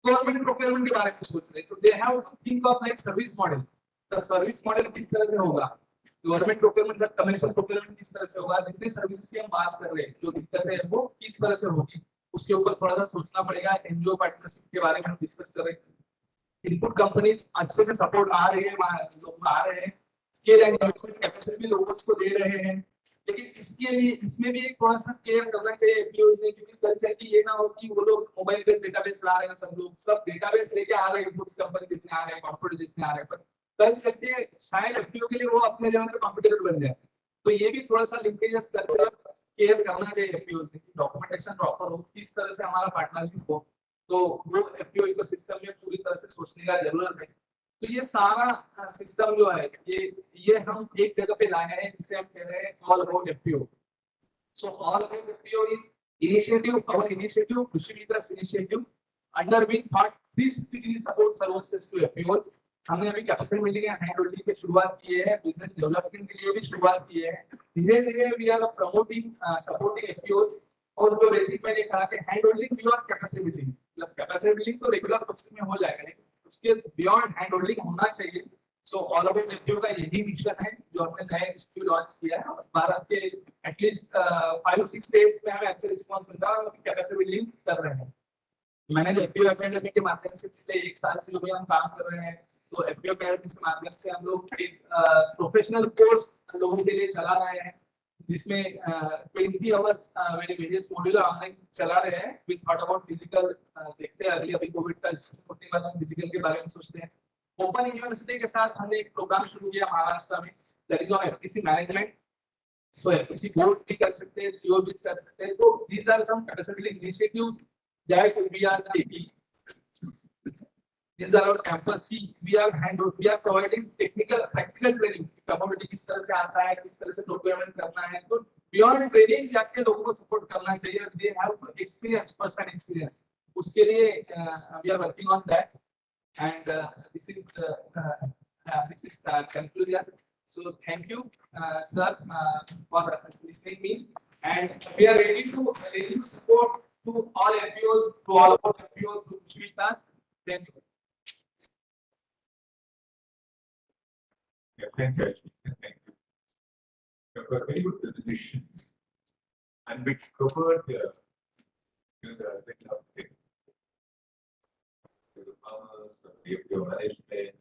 [SPEAKER 3] government procurement के बारे में सोच रहे हैं. तो they have to think of like service model. The service model किस तरह से होगा? गवर्नमेंट प्रोक्योरमेंट से कमर्शियल प्रोक्योरमेंट किस तरह से होगा? जितने सर्विसेज की हम बात कर रहे हैं जो दिक्कत है वो किस तरह से होगी उसके ऊपर थोड़ा सा सोचना पड़ेगा. एनजीओ पार्टनरशिप के बारे में हम डिस्कस कर रहे हैं. इनपुट कंपनीज अच्छे से सपोर्ट आ रही है लोग आ रहे हैं. स्केल एंड डेवलपमेंट कैपेसिटी भी लोगों को दे रहे हैं लेकिन इसके लिए इसमें भी एक थोड़ा सा केयर करना चाहिए एफपीओस ने क्योंकि कल चल के ये ना हो कि वो लोग मोबाइल पे डेटाबेस ला रहे हैं सब लोग सब डेटाबेस लेके आ रहे हैं. इनपुट कंपनी जितने आ रहे हैं कॉर्पोरेट जितने आ रहे हैं कल चलते शायद एफपीओ के लिए वो अपने लेवल पे कॉम्पिटेटिव बन जाए। तो ये भी थोड़ा सा लिंकेजेस करके केयर करना चाहिए एफपीओ से, डॉक्यूमेंटेशन प्रॉपर हो, किस तरह से हमारा पार्टनरशिप हो, तो वो एफपीओ इकोसिस्टम में पूरी तरह से सोचने का जरूरत है। तो ये सारा सिस्टम जो है ये हम एक जगह पे लाए हैं जिसे हम कह रहे हैं all about FPO. So all of FPO is initiative, our initiative, Krishi Vikas initiative, under which thought 360 support services to FPOs. हमने अभी capacity building and hand holding की शुरुआत की है, बिजनेस डेवलपमेंट के लिए भी शुरुआत की है। धीरे धीरे वी आर प्रमोटिंग सपोर्टिंग एफपीओस, और जो बेसिक मैंने कहा कि hand holding beyond capacity building, मतलब कैपेसिटी बिल्डिंग तो रेगुलर प्रोसेस में हो जाएगा, लेकिन उसके बियॉन्ड हैंड होल्डिंग होना चाहिए। सो ऑल अबाउट एफपीओ का यही मिशन है जो हमने नए इंस्टीट्यूट लॉन्च किया है। भारत के एटलीस्ट 5-6 स्टेट्स में हमें अच्छा रिस्पांस मिलता है, कैपेसिटी बिल्डिंग कर रहे हैं। मैंने एफपीओ एकेडमी के माध्यम से पिछले 1 साल से जो भी हम काम कर रहे हैं, तो एफपीओ एकेडमी के माध्यम से हम लोग एक प्रोफेशनल कोर्स लोगों के लिए चला रहे हैं, जिसमें 20 आवर्स मेरे वेरियस मॉड्यूल ऑनलाइन चला रहे हैं विद थॉट अबाउट फिजिकल। देखते हैं अभी कोविड का होने वाला, फिजिकल के बारे में सोचते हैं। ओपन यूनिवर्सिटी के साथ हमने एक प्रोग्राम शुरू किया महाराष्ट्र में, that is on FPC management. So FPC board भी कर सकते हैं, सीओ भी कर सकते हैं। तो these are some capacity initiatives that we are taking. These are our campus. See, we are providing technical, practical training. Commodity किस तरह से आता है, किस तरह से procurement करना है, तो beyond training जाके लोगों को support करना चाहिए. They have experience, first-hand experience. उसके लिए we are working on that, and this is conclusion. So thank you, sir, for listening me, and we are ready to support to all FPOs, to all of our FPOs to meet us. Thank you.
[SPEAKER 2] Yeah, thank you. Thank you. You have a very good presentation, and which covered the farmers, the FPO management,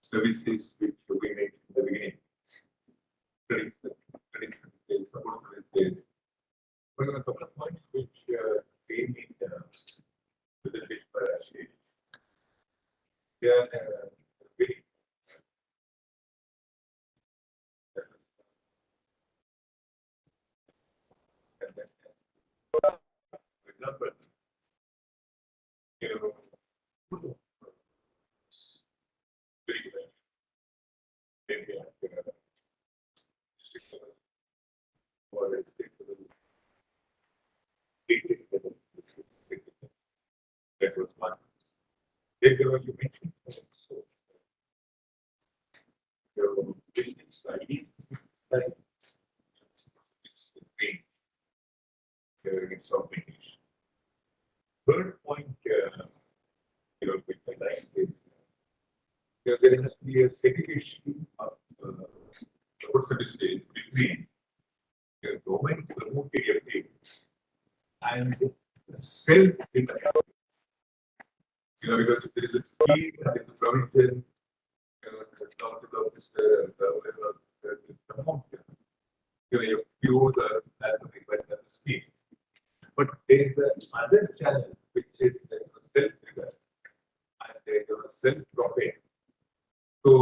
[SPEAKER 2] services which we made in the beginning. Traditional support services. But a couple of points which came in presentation by Ashish. They are very for example, very well. Maybe district level or state level, that was one. Then there was, you mentioned also your business ID, like it's green. It's something. Third point, with the line is there has to be a segregation of support services between government promoted FPOs and self-dependent. Because if there is a scheme and it's a provision, talked about this, the amount, FPOs are as a scheme. But there is another challenge which is self-driven and there is self-profit. So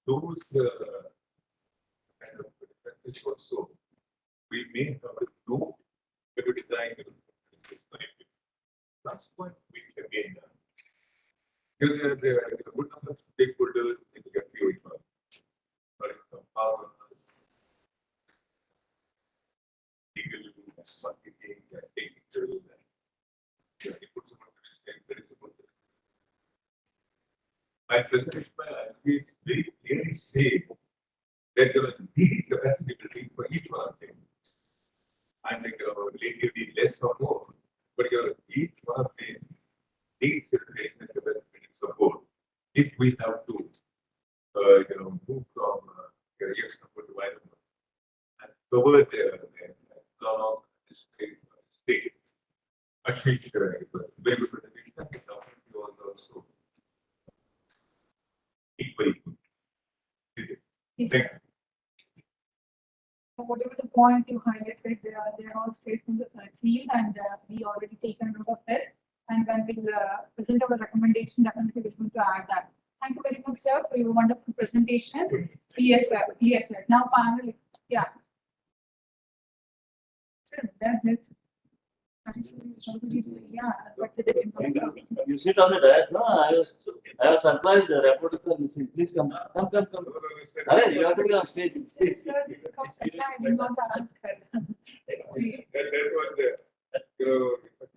[SPEAKER 2] those kind of percentage also we may have to do better design. Last point which again there are a good number of stakeholders in the FPO involved. For example, farmers, legal, marketing, technical, my presentation is very clearly say that there is need capacity building for each one of them. And relatively less or more, but each one of them needs capacity building support. If we have to, move from yes number to Y number and cover the long state. Ashish, very good presentation. You also equally good.
[SPEAKER 1] Yes.
[SPEAKER 2] Thank you.
[SPEAKER 1] Whatever the point you highlighted, they are all straight from the field, and we already taken note of it. And when we present our recommendation, definitely we're going to add that. Thank thank you very much, sir, for your wonderful presentation. Yes, sir. Yes, sir. Now, panel. Yeah. Sir, that's yeah, but
[SPEAKER 8] You sit on the dais, no? I was surprised. The reporters are missing. Please come. Come. Alright, you have to be on stage.
[SPEAKER 1] sir, I did not ask her.
[SPEAKER 2] That was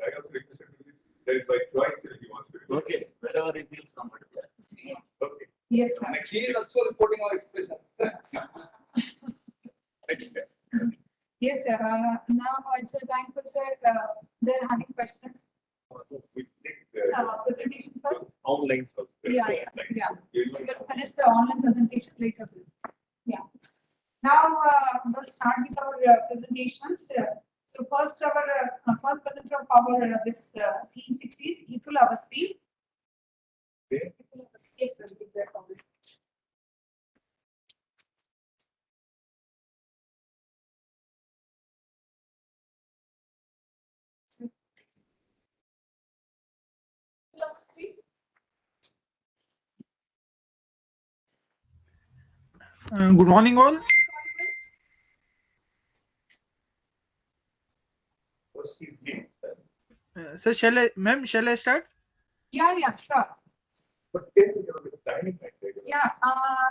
[SPEAKER 2] I also requested to this. There is like twice if you want to.
[SPEAKER 8] Okay, wherever he feels comfortable.
[SPEAKER 2] Okay.
[SPEAKER 1] Yes, sir.
[SPEAKER 3] She is also reporting our expression.
[SPEAKER 2] Next.
[SPEAKER 1] Yes, sir. Now, also thankful, sir. They're having questions.
[SPEAKER 2] We take
[SPEAKER 1] Presentation first.
[SPEAKER 2] online stuff.
[SPEAKER 1] Yeah. So we'll finish the online presentation later. Yeah. Now, we'll start with our presentations. So first, our first presenter of our this theme 6 is Hitul Avasti.
[SPEAKER 2] Okay.
[SPEAKER 1] Yes, sir. Give that forward.
[SPEAKER 9] Good morning, all.
[SPEAKER 2] What's his name?
[SPEAKER 9] Sir, shall I start?
[SPEAKER 1] Yeah, sure.
[SPEAKER 2] But tell me about the timing.
[SPEAKER 1] Yeah,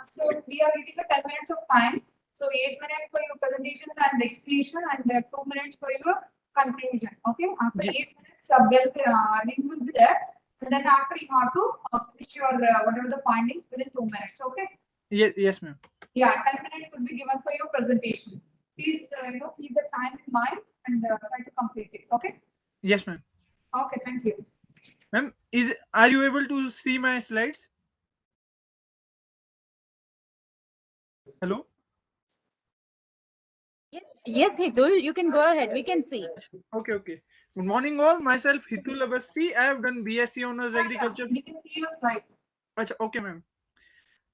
[SPEAKER 1] so we are getting a 10 minutes of time. So 8 minutes for your presentation and explanation and 2 minutes for your conclusion. Okay, after 8 minutes, link will be there. And then after you have to finish your whatever the findings within 2 minutes. Okay.
[SPEAKER 9] Yes, ma'am.
[SPEAKER 1] Yeah, 10 minutes will be given for your presentation. Please, keep the time in mind and try to complete it. Okay.
[SPEAKER 9] Yes, ma'am.
[SPEAKER 1] Okay, thank you.
[SPEAKER 9] Ma'am, are you able to see my slides? Hello.
[SPEAKER 10] Yes, Hitul, you can go ahead. We can see.
[SPEAKER 9] Okay. Good morning, all. Myself, Hitul Avasti. I have done BSc Honors Agriculture.
[SPEAKER 1] We can see your slide.
[SPEAKER 9] Okay, ma'am.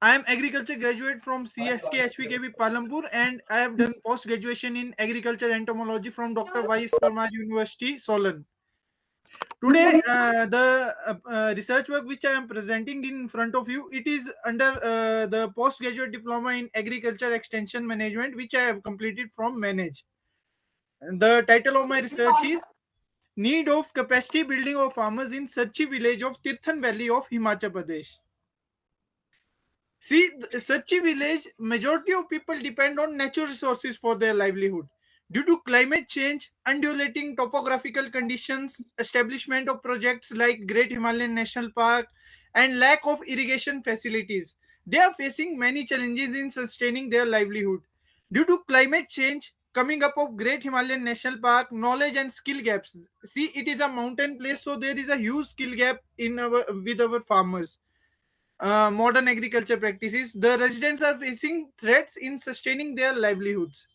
[SPEAKER 9] I am agriculture graduate from CSK HVKB Palampur, and I have done post graduation in agriculture entomology from Dr. Y. Parmar University, Solan. Today, the research work which I am presenting in front of you, it is under the postgraduate diploma in agriculture extension management, which I have completed from Manage. The title of my research is Need of Capacity Building of Farmers in Sachi village of Tirthan Valley of Himachal Pradesh. See, Sachi village, majority of people depend on natural resources for their livelihood. Due to climate change, undulating topographical conditions, establishment of projects like Great Himalayan National Park, and lack of irrigation facilities, they are facing many challenges in sustaining their livelihood. Due to climate change, coming up of Great Himalayan National Park, knowledge and skill gaps. See, it is a mountain place, so there is a huge skill gap in with our farmers. Modern agriculture practices, the residents are facing threats in sustaining their livelihoods.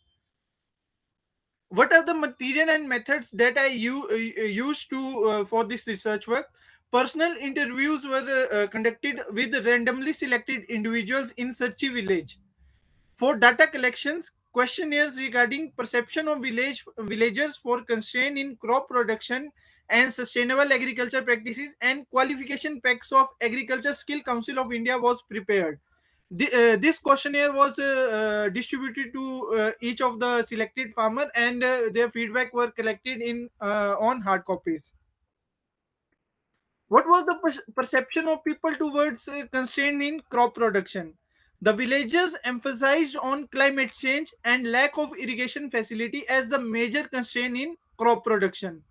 [SPEAKER 9] What are the material and methods that I used to for this research work? Personal interviews were conducted with randomly selected individuals in Sachi village. For data collections, questionnaires regarding perception of villagers for constraint in crop production and sustainable agriculture practices, and qualification packs of Agriculture Skill Council of India was prepared. This questionnaire was distributed to each of the selected farmer, and their feedback were collected in on hard copies. What was the perception of people towards constraint in crop production? The villagers emphasized on climate change and lack of irrigation facility as the major constraint in crop production.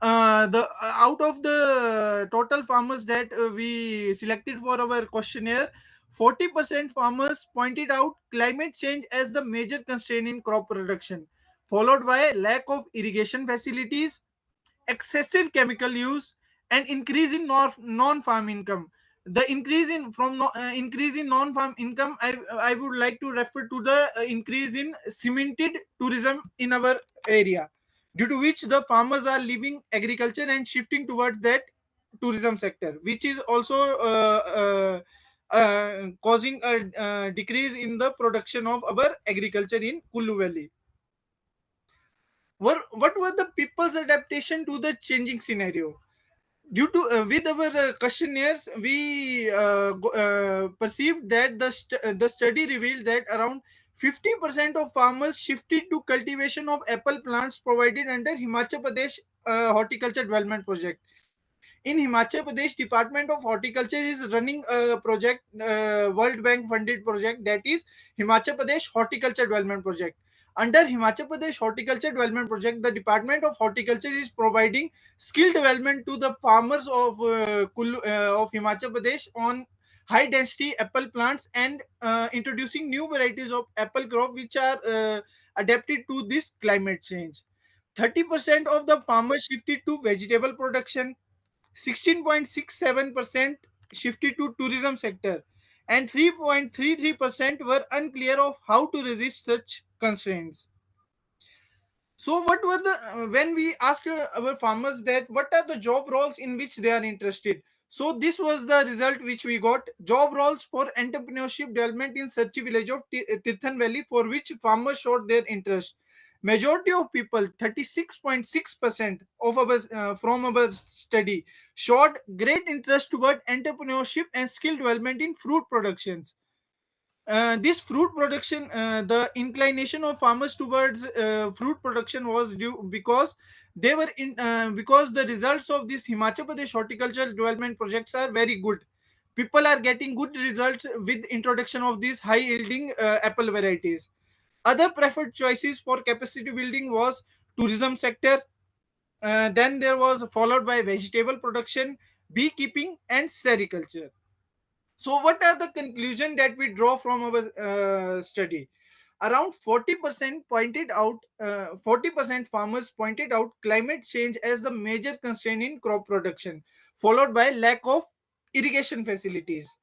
[SPEAKER 9] The out of the total farmers that we selected for our questionnaire, 40% farmers pointed out climate change as the major constraint in crop production, followed by lack of irrigation facilities, excessive chemical use, and increase in non-farm income. The increase in increase in non-farm income, I would like to refer to the increase in cemented tourism in our area, due to which the farmers are leaving agriculture and shifting towards that tourism sector, which is also causing a decrease in the production of our agriculture in Kullu Valley. What were the people's adaptation to the changing scenario? due to with our questionnaires, we perceived that the study revealed that around 50% of farmers shifted to cultivation of apple plants provided under Himachal Pradesh Horticulture Development Project. In Himachal Pradesh, Department of Horticulture is running a project, World Bank funded project, that is Himachal Pradesh Horticulture Development Project. Under Himachal Pradesh Horticulture Development Project, the Department of Horticulture is providing skill development to the farmers of of Himachal Pradesh on high density apple plants and introducing new varieties of apple crop which are adapted to this climate change. 30% of the farmers shifted to vegetable production, 16.67% shifted to tourism sector, and 3.33% were unclear of how to resist such constraints. So what were the when we asked our farmers that what are the job roles in which they are interested? So this was the result which we got: job roles for entrepreneurship development in Sarchi village of Tirthan Valley, for which farmers showed their interest. Majority of people, 36.6% of our from our study, showed great interest toward entrepreneurship and skill development in fruit productions. This fruit production, the inclination of farmers towards fruit production was due because they were in because the results of this Himachal Pradesh horticultural development projects are very good. People are getting good results with introduction of these high yielding apple varieties. Other preferred choices for capacity building was tourism sector. Then there was followed by vegetable production, beekeeping, and sericulture. So, what are the conclusion that we draw from our study? Around 40% pointed out, 40% farmers pointed out climate change as the major constraint in crop production, followed by lack of irrigation facilities.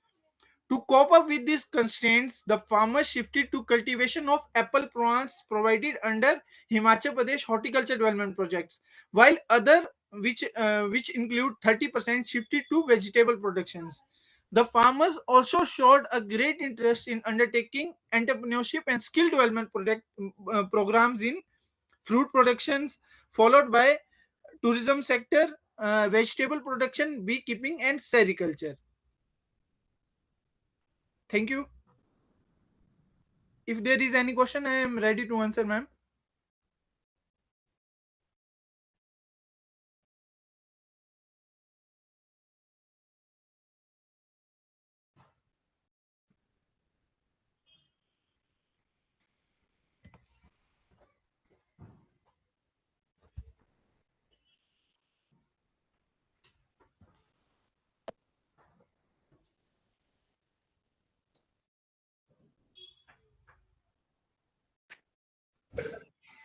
[SPEAKER 9] To cope up with these constraints, the farmers shifted to cultivation of apple plants provided under Himachal Pradesh horticulture development projects, while other which include 30% shifted to vegetable productions. The farmers also showed a great interest in undertaking entrepreneurship and skill development programs in fruit productions, followed by tourism sector, vegetable production, beekeeping, and sericulture. Thank you. If there is any question, I am ready to answer, ma'am.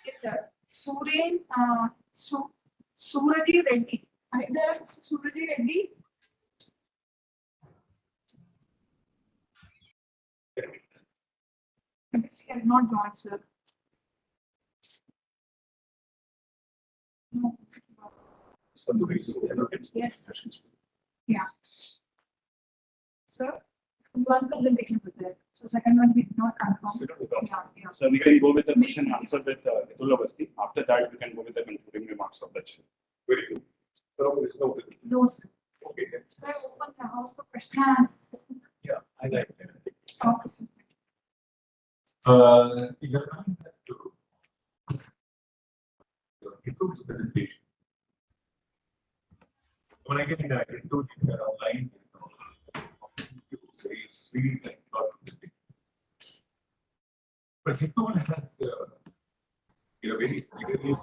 [SPEAKER 1] Yes, sir. Suraji Reddy. There Suraji Reddy. Yes, he has not joined, sir. No. Yes. Yeah. Sir, one presentation was there. So second one we did not confirm. Yeah.
[SPEAKER 11] So we can go with the question answer with Hitul Avasti. After that, we can go with the concluding remarks of the chair.
[SPEAKER 2] Very good.
[SPEAKER 1] No, sir.
[SPEAKER 2] Okay.
[SPEAKER 1] Sir, open the house for question and answers.
[SPEAKER 2] Yeah, I like that.
[SPEAKER 1] Okay, sir.
[SPEAKER 2] You are coming back to Hitul's presentation. When I get into the online, very sweet and thoughtful. But Hitul has very clearly,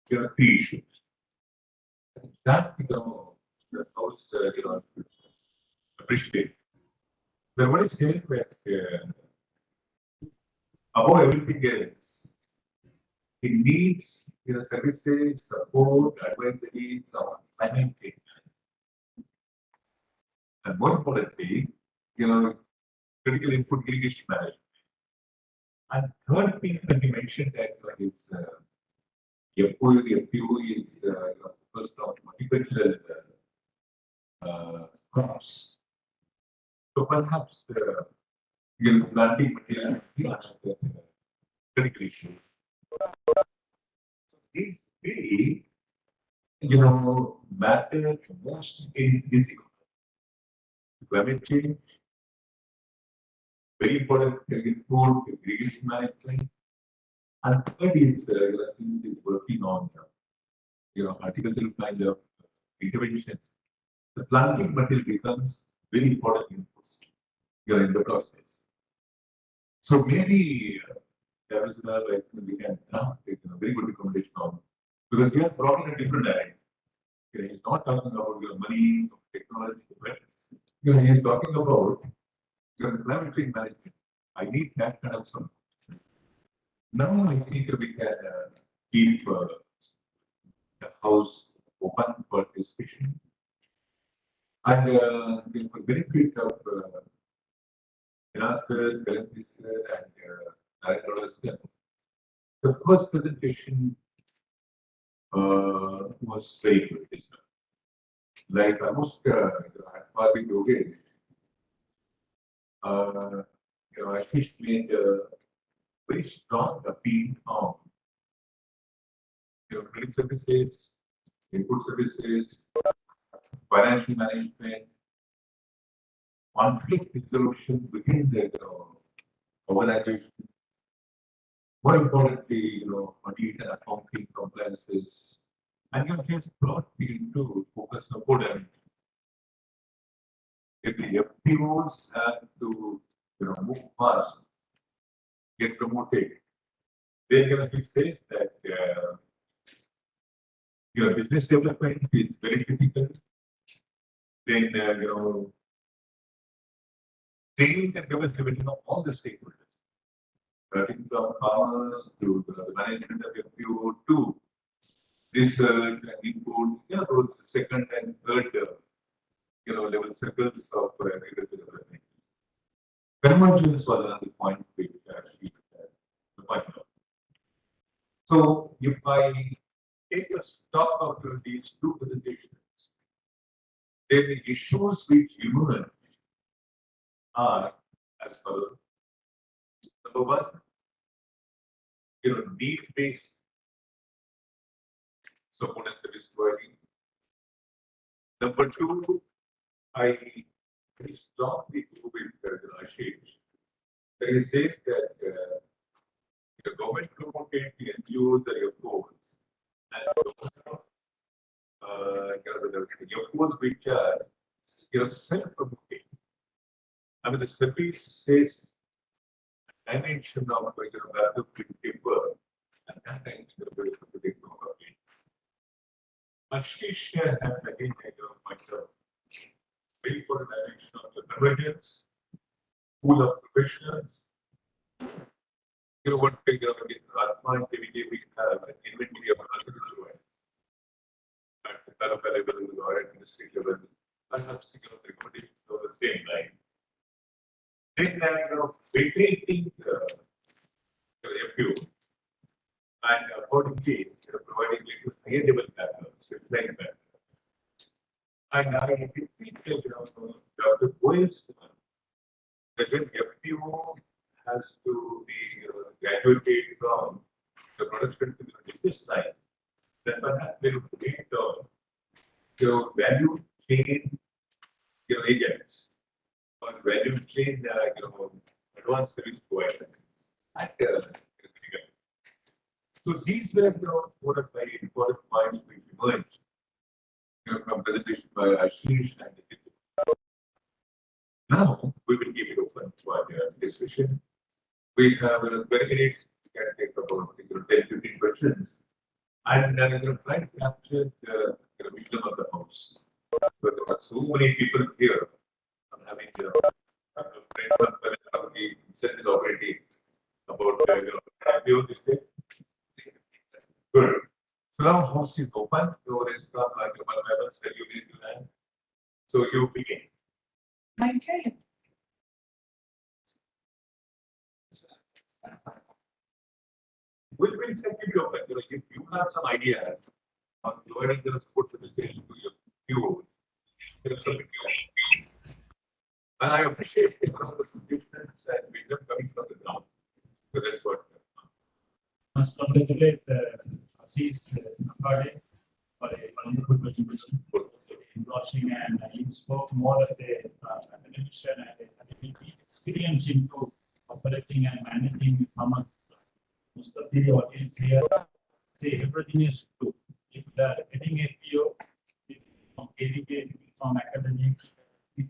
[SPEAKER 2] there are three issues. That the house appreciate. But what is saying that above everything else, it needs services, support, advisory, climate change. And more importantly, critical input irrigation management. And third piece that you mentioned that is FPO is focused on horticultural crops. So perhaps planting material critical issues. So these three matter most in this economy. Climate change, very important food, irrigation management, and third is since is working on horticultural kind of intervention. The planting material becomes very important input in the process. So maybe there is we can take a very good recommendation on, because we have brought in a different direction. He's not talking about money, technology, but he's talking about climate change management. I need that kind of something. Now I think we can keep the house open for discussion. And for benefit of Sir, Karanji sir, and Director sir, the first presentation was very good. Like almost Harvey Doge, Ashish made a very strong appeal on credit services, input services, financial management, conflict resolution within the organization. More importantly, audit and accounting compliances, and he has brought into focus on code dimension. If the FPOs have to move fast, get promoted, then he says that business development is very difficult. Then training and capacity of all the stakeholders, starting from farmers to the management of FPO to research and input, those second and third level circles of agricultural development. Convergence was another point which actually the point out. So if I take a stock of these two presentations, then the issues which emerge are as follows. Number one, need-based support and service providing. Number two, I very strongly agree with Ashish that he says that the government promoted the NGOs that your goals and your goals which are self-promoting. I mean, the service says dimension of value paper and that dimension of value paper. Ashish has again point out very important dimension of the convergence, pool of professionals. What Atma and KVK we have an inventory of considerable at the developer level or administrative level, perhaps the recommendations of the same line. Then maintaining the FPO and accordingly providing higher level patterns, reflect that. And I think the goals that when FPO has to be graduated from the production to the business line, then perhaps they will create value chain agents or value chain advanced service providers. So these were one of very important points which emerged from presentation by Ashish and now we will keep it open for discussion. We have 20 minutes, we can take about 10-15 questions and try to capture the wisdom of the house. But there are so many people here. I'm having a friend he said is already about IPO this day. Good. So now house is open. Door is not like one level, so you need to land. So you begin.
[SPEAKER 1] My chair.
[SPEAKER 2] We'll give you open. If you have some idea on providing the support services to your view, and I appreciate the suggestions and wisdom coming from the ground. So that's what.
[SPEAKER 12] Must congratulate Ashish Apade for a
[SPEAKER 11] wonderful presentation, endorsing, and he spoke more of the academician and experience into operating and managing farmer. Most of the audience here say everything is true. If they are getting a PO, from KVK, from academics,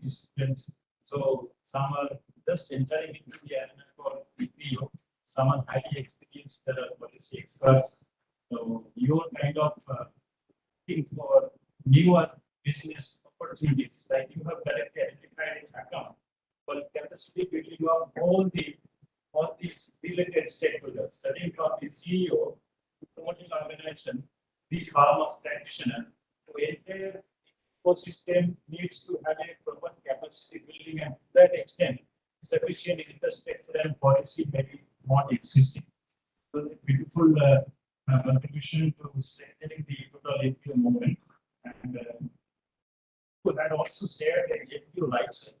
[SPEAKER 11] disciplines, so some are just entering into the arena for PO, some are highly experienced, there are policy experts. So your kind of looking for newer business opportunities, like you have correctly identified in account for capacity building of all these related stakeholders, starting from the CEO, promoting organization, the farmers practitioner, the entire ecosystem needs to have a proper capacity building, and to that extent, sufficient infrastructure and policy may be not existing. So the beautiful contribution to strengthening the total APO movement, and who had also shared the APO life cycle,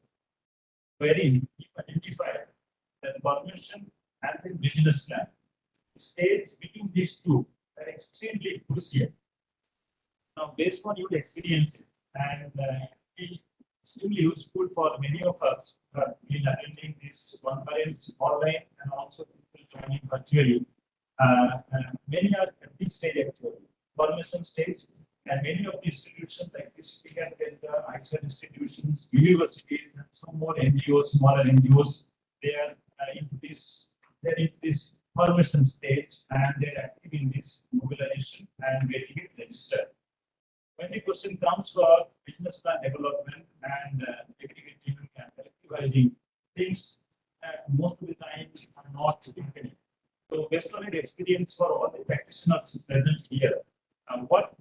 [SPEAKER 11] wherein he identified the formation and the business plan. States between these two are extremely crucial. Now, based on your experience, and it extremely useful for many of us in attending this conference online and also people joining virtually. Many are at this stage actually, formation stage, and many of the institutions like this, ISA institutions, universities, and some more NGOs, smaller NGOs, they are in this formation stage, and they're active in this mobilization and getting it registered. When the question comes for business plan development and aggregating and collectivizing, things most of the time are not happening. So based on your experience for all the practitioners present here, what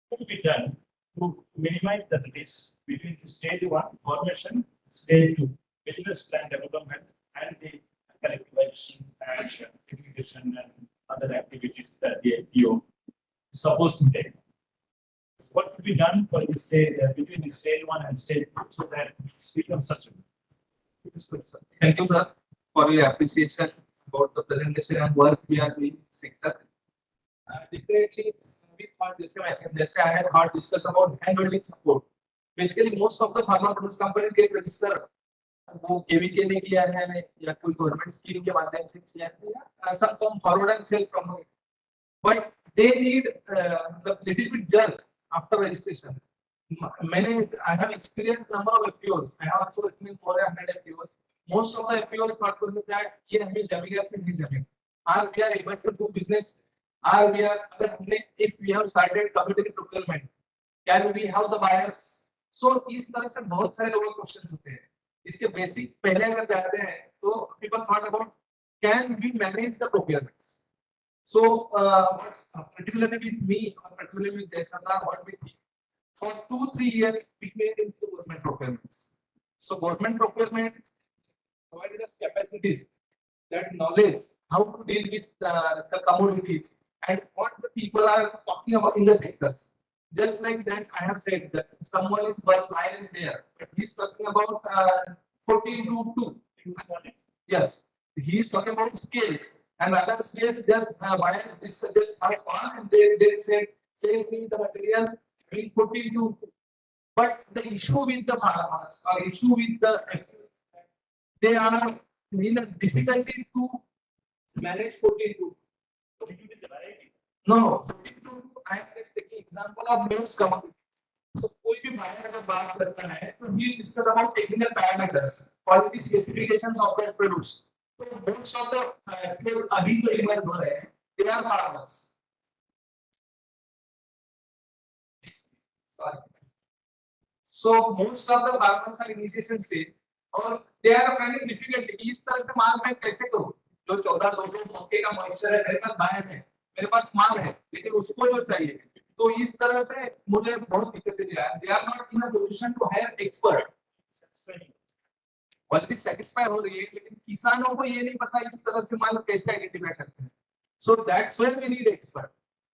[SPEAKER 11] could be done to minimize the risk between the stage 1 formation, stage 2 business plan development, and the collectivization and aggregation and other activities that the FPO is supposed to take? What could be done for the stage between the stage 1 and stage 2 so that it becomes such a
[SPEAKER 3] Thank you, sir, for your appreciation about the presentation and work we are doing in the sector. Definitely, we thought this I had heard discuss about handholding support. Basically, most of the pharma produce companies get registered. वो KVK ने किया है या कोई government scheme के माध्यम से किया है या some from forward and sell from, but they need the little bit jerk after registration. I have experienced number of FPOs. I have also written in 400 FPOs. Most of the FPOs thought that ये हमें जमेगा कि नहीं जमेगा. Are we are able to do business? Are we are if we have started commodity procurement, can we have the buyers? So इस तरह से बहुत सारे लोगों के क्वेश्चंस होते हैं. इसके बेसिक पहले अगर जाते हैं तो people thought about can we manage the procurements? So particularly with me or particularly with Jaisandar, what we think for 2-3 years we made into government procurements. So government procurement provided us capacities, that knowledge, how to deal with the commodities and what the people are talking about in the sectors. Just like that, I have said that someone is bias there, but he's talking about 14 to 2. Yes, he's talking about scales, and other scale just bias is just have one, and they say same thing the material between 14 to 2. But the issue with the farmers or issue with the they are in a difficulty to manage 14 to 2. No, 14 to 2. I am just taking example of most commodity. So कोई भी buyer अगर बात करता है तो we discuss about technical parameters, quality specifications of that produce. So most of the players अभी तो emerge हो रहे हैं, they are farmers. Sorry. So most of the farmers are initiation stage और they are finding difficult. इस तरह से माल मैं कैसे करूँ? जो 14 मौके का मॉइस्चर है, मेरे पास बायर है, मेरे पास माल है, लेकिन उसको जो चाहिए, तो इस तरह से मुझे बहुत दिक्कतें दे रहा है. They are not in a position to hire expert. Quality satisfy हो रही है, लेकिन किसानों को ये नहीं पता इस तरह से माल कैसे आइडेंटिफाई करते हैं. So that's where we need expert.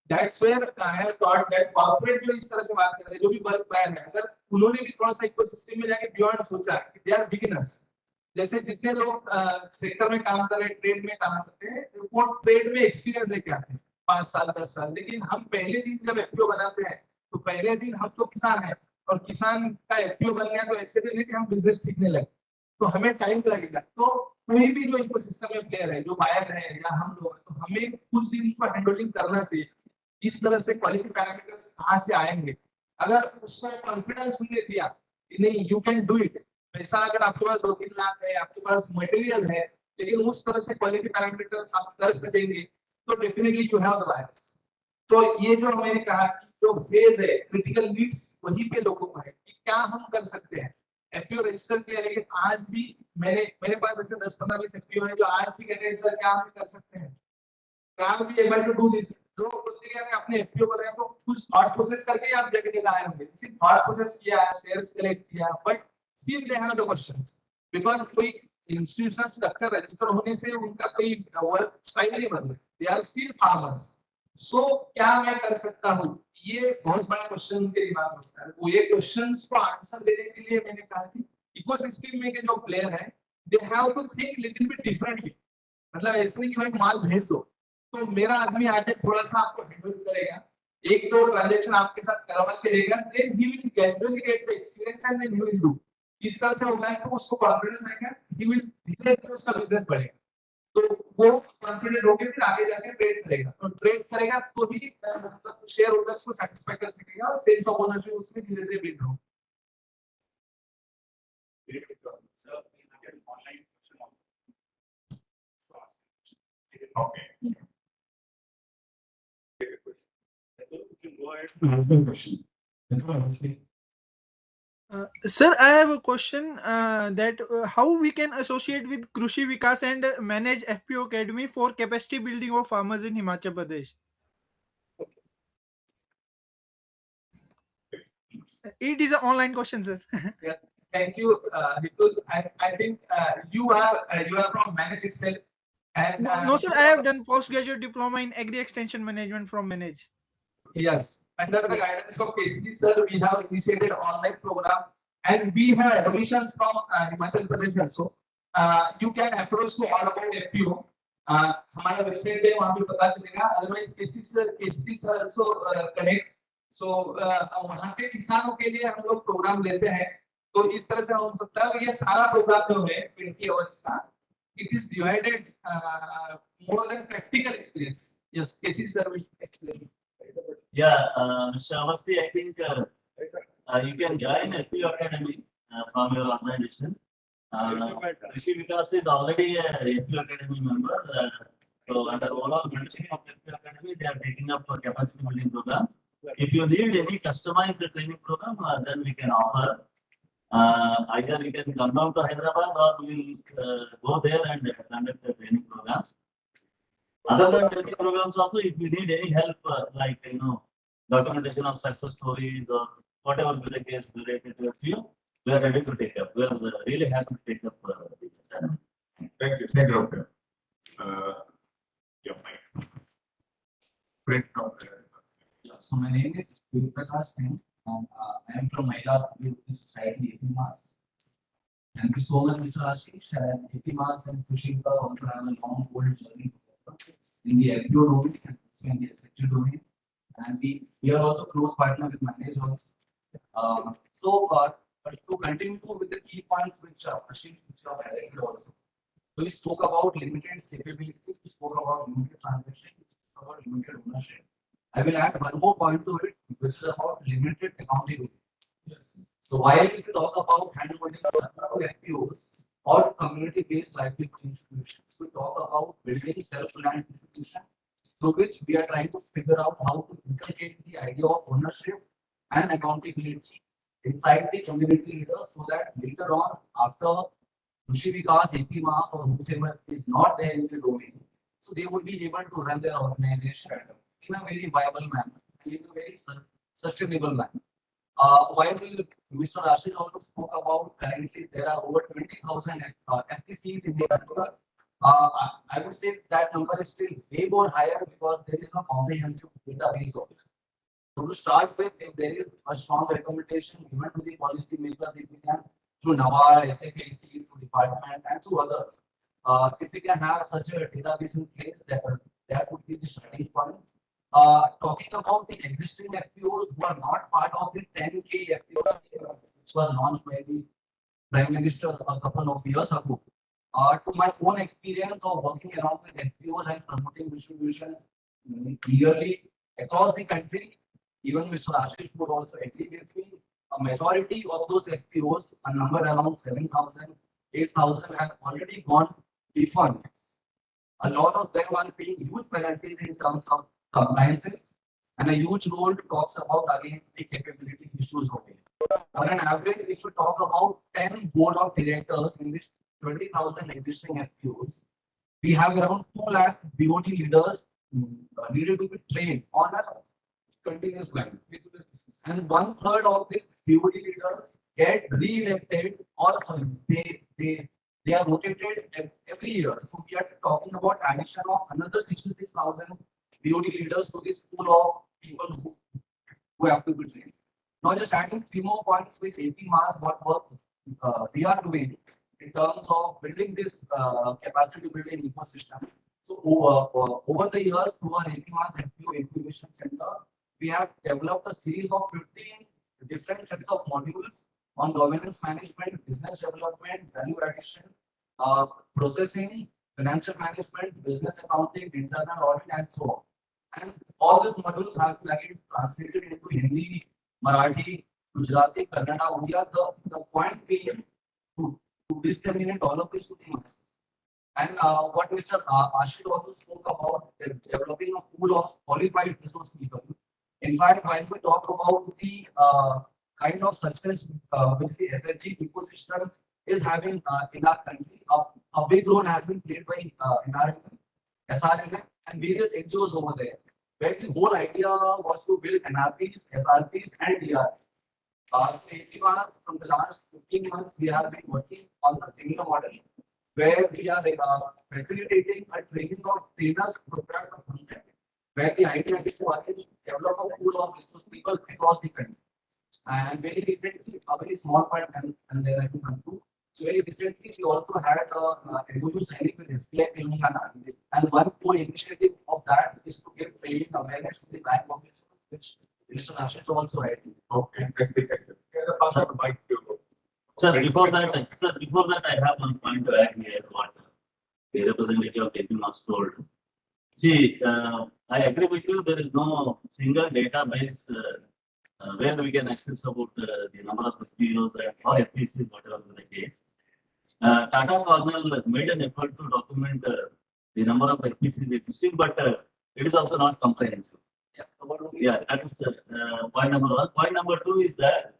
[SPEAKER 3] That's where I have thought that corporate जो इस तरह से बात कर रहे हैं, जो भी बल्क बायर है, अगर उन्होंने भी थोड़ा सा इकोसिस्टम में जाके बियॉन्ड सोचा कि they are beginners. जैसे जितने लोग सेक्टर में काम कर रहे हैं, ट्रेड में काम करते हैं, वो ट्रेड में एक्सपीरियंस लेके आते हैं 5 साल 10 साल. लेकिन हम पहले दिन जब एफपीओ बनाते हैं तो पहले दिन हम तो किसान है और किसान का एफपीओ बन गया तो ऐसे तो नहीं कि हम बिजनेस सीखने लगे, तो हमें टाइम लगेगा। तो कोई भी जो इकोसिस्टम में प्लेयर है, जो बायर है या हम लोग, तो हमें कुछ दिन को हैंडलिंग करना चाहिए। इस तरह से क्वालिटी पैरामीटर्स कहाँ से आएंगे? अगर उसको कॉन्फिडेंस ने दिया कि नहीं यू कैन डू इट, पैसा अगर आपके पास 2-3 लाख है, आपके पास मटेरियल है, लेकिन उस तरह से क्वालिटी पैरामीटर्स आप कर सकेंगे, तो definitely you have the buyers. तो ये जो मैंने कहा कि जो फेज है क्रिटिकल नीड्स वहीं पे लोगों को है कि क्या हम कर सकते हैं। एफपीओ रजिस्टर किया, लेकिन आज भी मेरे पास ऐसे 10-15-20 एफपीओ है जो आज भी कहते हैं सर क्या हम कर सकते हैं, क्या भी एबल टू डू दिस। जो बोलते हैं अपने एफपीओ बनाया तो कुछ थॉट प्रोसेस करके आप जगह आए होंगे, थॉट प्रोसेस किया, शेयर्स कलेक्ट किया, but still they have the questions because कोई इंस्टीट्यूशनल स्ट्रक्चर रजिस्टर होने से उनका कोई वर्क स्टाइल नहीं बदला, दे आर स्टिल फार्मर्स। सो क्या मैं कर सकता हूँ, ये बहुत बड़ा क्वेश्चन उनके दिमाग में होता है। वो ये क्वेश्चंस को आंसर देने के लिए मैंने कहा कि इकोसिस्टम में के जो प्लेयर है they have to think little bit differently. मतलब ऐसे नहीं कि भाई माल भेज दो तो मेरा आदमी आके थोड़ा सा आपको हैंडल करेगा, 1-2 ट्रांजैक्शन आपके साथ करवा के देगा, then he will gradually get the experience and then he will do. इस तरह से होगा तो उसको कॉन्फिडेंस आएगा, ही विल धीरे धीरे उसका बिजनेस बढ़ेगा, तो वो कॉन्फिडेंट होकर फिर आगे जाके ट्रेड करेगा, तो ट्रेड करेगा तो ही मतलब शेयर होल्डर्स को सेटिस्फाई कर सकेगा और सेल्स ऑफ ओनरशिप उसमें धीरे धीरे बिल्ड होगा।
[SPEAKER 2] Okay.
[SPEAKER 9] Sir, I have a question that how we can associate with Krushi Vikas and manage FPO Academy for capacity building of farmers in Himachal Pradesh. It is an online question, sir.
[SPEAKER 3] Yes, thank you, Hitul. I think you are from Manage itself. And,
[SPEAKER 9] No, sir, I have done postgraduate diploma in Agri Extension Management from Manage.
[SPEAKER 3] Yes, under the guidance of KC sir, we have initiated online program and we have admissions from Himachal Pradesh also. You can approach to all about FPO. हमारा website है, वहाँ पे पता चलेगा। Otherwise KC sir also connect. So वहाँ पे किसानों के लिए हम लोग प्रोग्राम लेते हैं, तो इस तरह से हो सकता है ये सारा प्रोग्राम जो है 20 hours का, it is divided more than practical experience. Yes, KC sir will explain.
[SPEAKER 8] Yeah, Mr. Avasti, I think you can join FPO Academy from your organization. Rishi Vikas is already a FPO Academy member. So under overall mentoring of FPO Academy, they are taking up for capacity building program. If you need any customized training program, then we can offer. Either you can come down to Hyderabad or we will go there and conduct the training programs. Other than training programs also, if you need any help, like, documentation of success stories or whatever be the case related to FPO, we are ready to take up. We are really happy to take up this.
[SPEAKER 2] Thank you, doctor. Yeah, Mike. Great doctor.
[SPEAKER 12] So my name is Prakash Singh, and I am from Mahila Youth Society, FPOs. Thank you so much, Mr. Ashish. And FPOs and Krushi Vikas also have a long old journey in the FPO domain and also in the sector domain. And we are also close partner with Manage also. But to continue with the key points which Ashish highlighted also. So we spoke about limited capabilities, we spoke about limited transactions, we spoke about limited ownership. I will add one more point to it, which is about limited accountability. Yes. So while we talk about handholding FPOs or community-based livelihood institutions, we talk about building self-reliant institutions through which we are trying to figure out how to inculcate the idea of ownership and accountability inside the community leaders, so that later on, after Krushi Vikas, FPOs, or whoever is not there in the domain, so they would be able to run their organization in a very viable manner, and in a very sustainable manner. While Mr. Ashish also spoke about currently there are over 20,000 FTCs in the country, I would say that number is still way more higher because there is no comprehensive database of this. So to start with, if there is a strong recommendation given to the policy makers, if we can through NAVAR, SFAC, through department and through others, if we can have such a database in place, that would be the starting point. talking about the existing FPOs who are not part of the 10K FPOs, which was launched by the Prime Minister a couple of years ago. To my own experience of working around with FPOs and promoting distribution clearly across the country, even Mr. Ashish would also agree with me, a majority of those FPOs, a number around 7,000, 8,000 have already gone defunct. A lot of them are paying huge penalties in terms of compliances, and a huge role talks about again the capability issues of it. On an average, if you talk about 10 board of directors in this 20,000 existing FPOs, we have around 2 lakh BOD leaders needed to be trained on a continuous plan. And 1/3 of these BOD leaders get re-elected or sorry, they are rotated every year. So we are talking about addition of another 66,000 BOD leaders to this pool of people who have to be trained. Now just adding few more points which AP Mass what work we are doing in terms of building this capacity building ecosystem. So over the years through our AP Mass FPO Incubation Center, we have developed a series of 15 different sets of modules on governance management, business development, value addition, processing, financial management, business accounting, internal audit, and so on. And all these modules have been again translated into Hindi, Marathi, Gujarati, Kannada, Odia. The point being to disseminate all of this to the masses. And what Mr. Ashish also spoke about developing a pool of qualified resource people. In fact, when we talk about the kind of success which the SHG ecosystem is having in our country, a big role has been played by NRMA, SRMA, and various NGOs over there, where the whole idea was to build NRPs, SRPs, and DRPs. From the last 15 months, we have been working on a similar model where we are facilitating a training of trainers program of concept, where the idea is to again develop a pool of resource people across the country. And very recently, a very small part, and then I can conclude. So very recently, we also had a MOU signing with SBI Telangana, and one core initiative of that is to give training awareness to the bank officers, which Mr. Ashish also had.
[SPEAKER 2] Okay,
[SPEAKER 8] Sir, before that, I have one point to add here. What the representative of AP Mass told. See, I agree with you. There is no single database where we can access about the number of FPOs or FPCs, whatever the case. Tata Cornell made an effort to document the number of FPCs existing, but it is also not comprehensive. Yeah, that is point number one. Point number two is that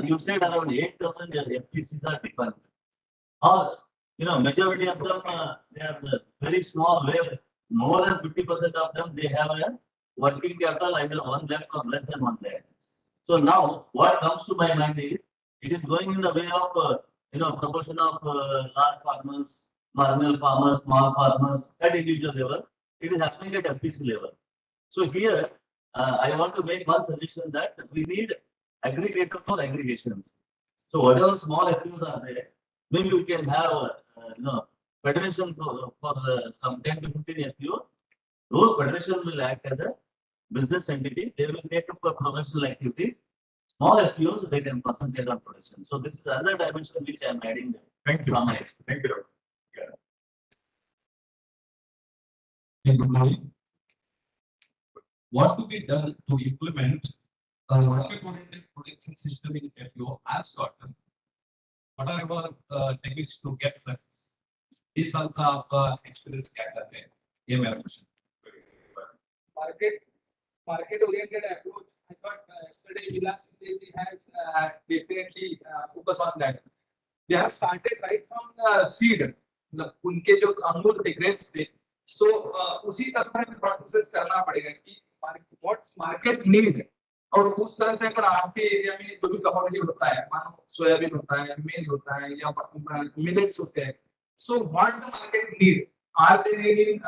[SPEAKER 8] you said around 8,000 FPCs are defunct. Or, majority of them, they are very small, where more than 50% of them, they have a working capital either 1 lakh or less than 1 lakh. So now, what comes to my mind is, it is going in the way of, proportion of large farmers, marginal farmers, small farmers, at individual level. It is happening at FPC level. So here, I want to make one suggestion that we need aggregator for aggregations. So whatever small FPOs are there, maybe we can have, federation for some 10 to 15 FPOs. Those federations will act as a business entity. They will take up professional activities. Small FPOs, they can concentrate on production. So this is another dimension which I am adding.
[SPEAKER 2] Thank you.
[SPEAKER 8] From my experience.
[SPEAKER 2] Thank you.
[SPEAKER 13] Good morning. What to be done to implement a market-oriented production system in FPO as certain? What are our techniques to get success? इस साल का आपका experience क्या करते हैं? ये मेरा question.
[SPEAKER 3] Market oriented approach. I thought yesterday Vilas has definitely focus on that. They have started right from the seed. उनके जो अंगूर थे grapes थे, so उसी तरह से प्रोसेस करना पड़ेगा कि what's market need और उस तरह से अगर आपके एरिया में जो भी कमोडिटी होता है, मानो सोयाबीन होता है, मेज होता है या मिलेट्स होते हैं, so what the market need? Are they needing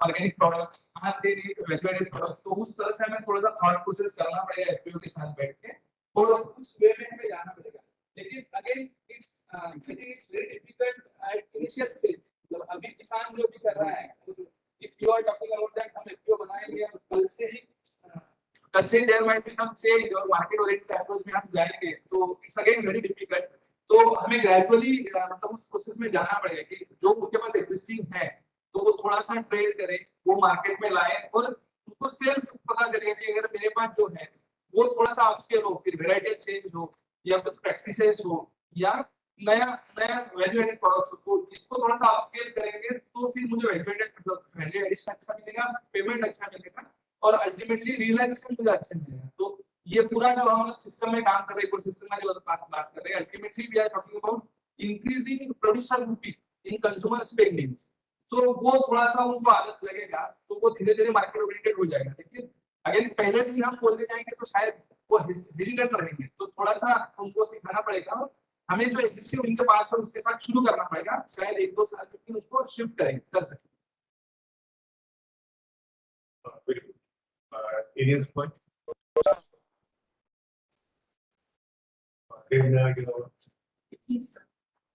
[SPEAKER 3] organic products? Are they need value-added products? तो उस तरह से हमें थोड़ा सा thought process करना पड़ेगा FPO के साथ बैठ के और उस वे में हमें जाना पड़ेगा. लेकिन again it's very difficult at initial stage. अभी किसान जो भी कर रहा है, if you are talking about that हम FPO बनाएंगे, let's say there might be some change or market oriented approach में हम जाएंगे तो it's again very difficult. तो हमें gradually मतलब उस प्रोसेस में जाना पड़ेगा कि जो उनके पास existing है तो वो थोड़ा सा ट्रेड करें, वो मार्केट में लाएं और उनको सेल्फ पता चलेगा कि अगर मेरे पास जो है वो थोड़ा सा अपस्केल हो, फिर वैरायटी चेंज हो या कुछ प्रैक्टिसेस हो या नया नया वैल्यू एडेड प्रोडक्ट्स हो, तो इसको थोड़ा सा अपस्केल करेंगे तो फिर मुझे वैल्यू एडिशन अच्छा मिलेगा, पेमेंट अच्छा मिलेगा और अल्टीमेटली रियलाइजेशन मुझे अच्छा मिलेगा. तो ये पूरा जो हम सिस्टम में काम कर रहे हैं, इकोसिस्टम में जो बात कर रहे हैं, ultimately we are talking about increasing producer in consumer spendings. तो वो थोड़ा सा उनको आदत लगेगा तो वो धीरे धीरे मार्केट ओरिएंटेड हो जाएगा. लेकिन अगर पहले भी हम बोलते जाएंगे तो शायद वो हेजिटेट रहेंगे, तो थोड़ा सा उनको सिखाना पड़ेगा. हमें जो एग्जिस्टिंग उनके पास है उसके साथ शुरू करना पड़ेगा, शायद 1-2 साल में उसको शिफ्ट करेंगे कर सकते.
[SPEAKER 2] Any other point? Then,
[SPEAKER 1] Yes.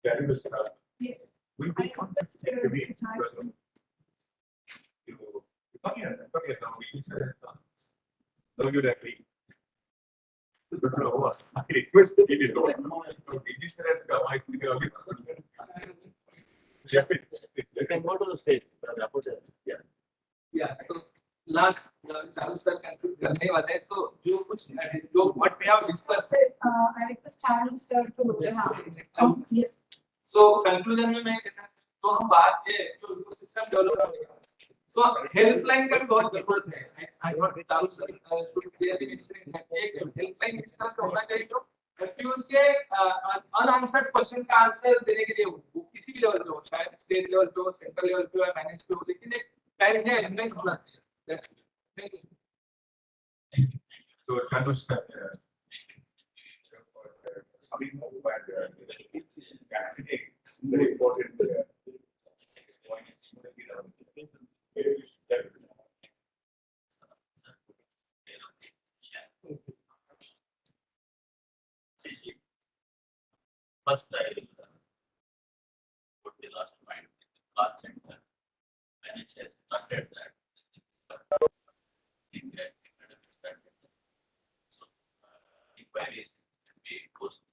[SPEAKER 2] can you start?
[SPEAKER 1] Yes.
[SPEAKER 2] We
[SPEAKER 1] I understood
[SPEAKER 2] maybe
[SPEAKER 1] the time.
[SPEAKER 2] now we said, no, you agree. I request you to go. We just said, I see
[SPEAKER 8] You can go to the stage. Yeah.
[SPEAKER 3] Yeah. So last चालू sir conclude करने वाले हैं, तो जो कुछ जो what we have discussed.
[SPEAKER 1] I request Charu sir to yes.
[SPEAKER 3] So conclusion में मैं कहता हूँ तो हम बात है जो सिस्टम डेवलप करेगा. So हेल्पलाइन का बहुत जरूरत है. I got it. चालू सर should clearly mention एक हेल्पलाइन इस तरह से होना चाहिए जो FPOs के unanswered क्वेश्चन का आंसर देने के लिए हो, किसी भी लेवल पे हो, चाहे स्टेट लेवल पे हो, सेंट्रल लेवल पे हो या मैनेज पे हो, लेकिन एक टाइम है इनमें होना चाहिए. That's it. Thank you.
[SPEAKER 2] So, can you start? Something more about very important point is
[SPEAKER 8] First, I put the last point, call center. NHS started that. So, inquiries can be posted.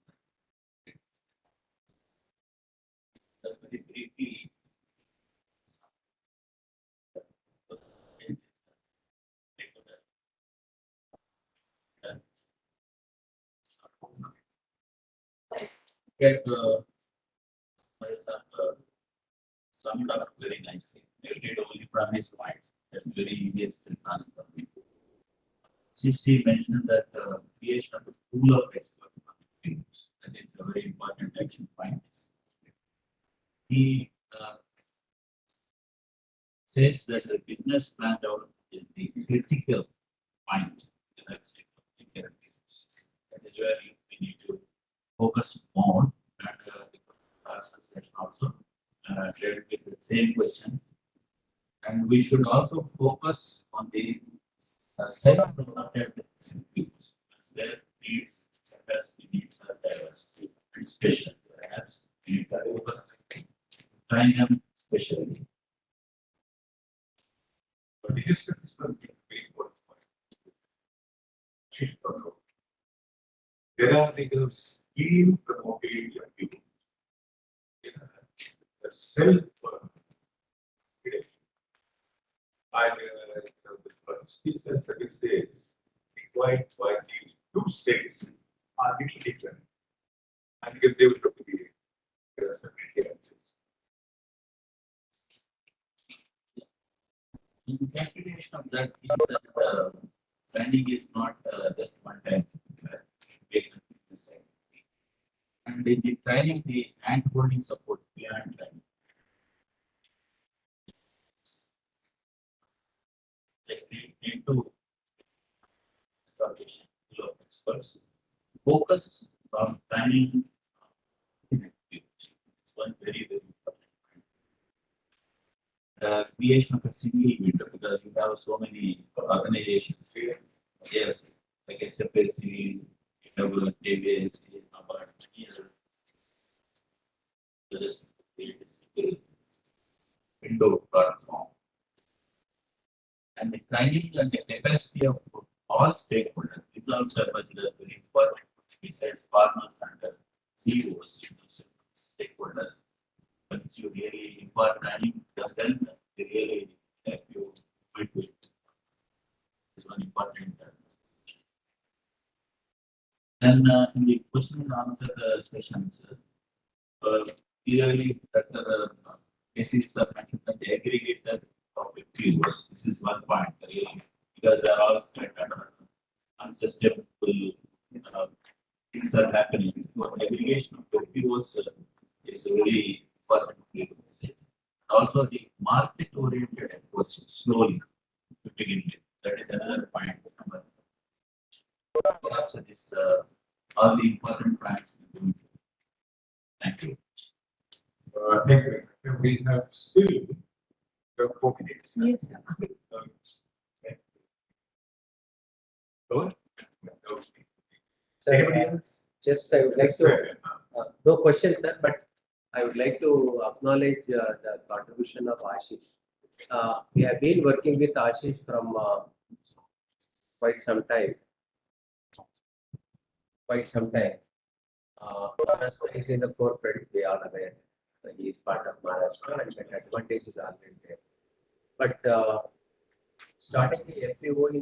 [SPEAKER 8] Very briefly. Get summed up very nicely. You did only from his points. That's very easiest to transfer. She mentioned that creation of a pool of expert. That is a very important action point. He says that the business plan development is the critical point in the business. That is where we need to focus more. And the session also related with the same question. And we should also focus on the self-promoted peoples. Their needs, capacity needs are diverse and special. Perhaps we need to focus, try them specially.
[SPEAKER 2] but the distance is going to be very important. There are the skill promoting young people. The self the skills and second stage required by the two states are little different. And they will have to be
[SPEAKER 8] In continuation of that, is that branding is not just one time. And in the training, the hand-holding support beyond training. Like we need to establish experts, focus on training. It's one very, very important. Creation of a single window, because we have so many organizations here. Yes, like SFSC, AWS, just create a single window platform. And the training and the capacity of all stakeholders. People also are considered very important, besides farmers and CEOs, stakeholders. But you really important, then they really have you fight with. It's one important. And in the question and answer sessions, clearly that cases are mentioned that the aggregator of FPOs. This is one point, really, because there are all scattered unsustainable things are happening. So aggregation of FPOs is very important. Also, the market-oriented approach slowly to begin with. That is another point. Also, this all the important points. Thank you.
[SPEAKER 2] Thank you. We have still 4 minutes.
[SPEAKER 1] Yes.
[SPEAKER 2] Go on.
[SPEAKER 14] Sir,
[SPEAKER 2] Anybody else?
[SPEAKER 14] just I would like
[SPEAKER 2] Yes,
[SPEAKER 14] to,
[SPEAKER 2] sir.
[SPEAKER 14] no question, sir, but I would like to acknowledge the contribution of Ashish. We have been working with Ashish from quite some time. Maharashtra is in the forefront, we are aware. He is part of Maharashtra and that advantage is already there. But starting the FPO in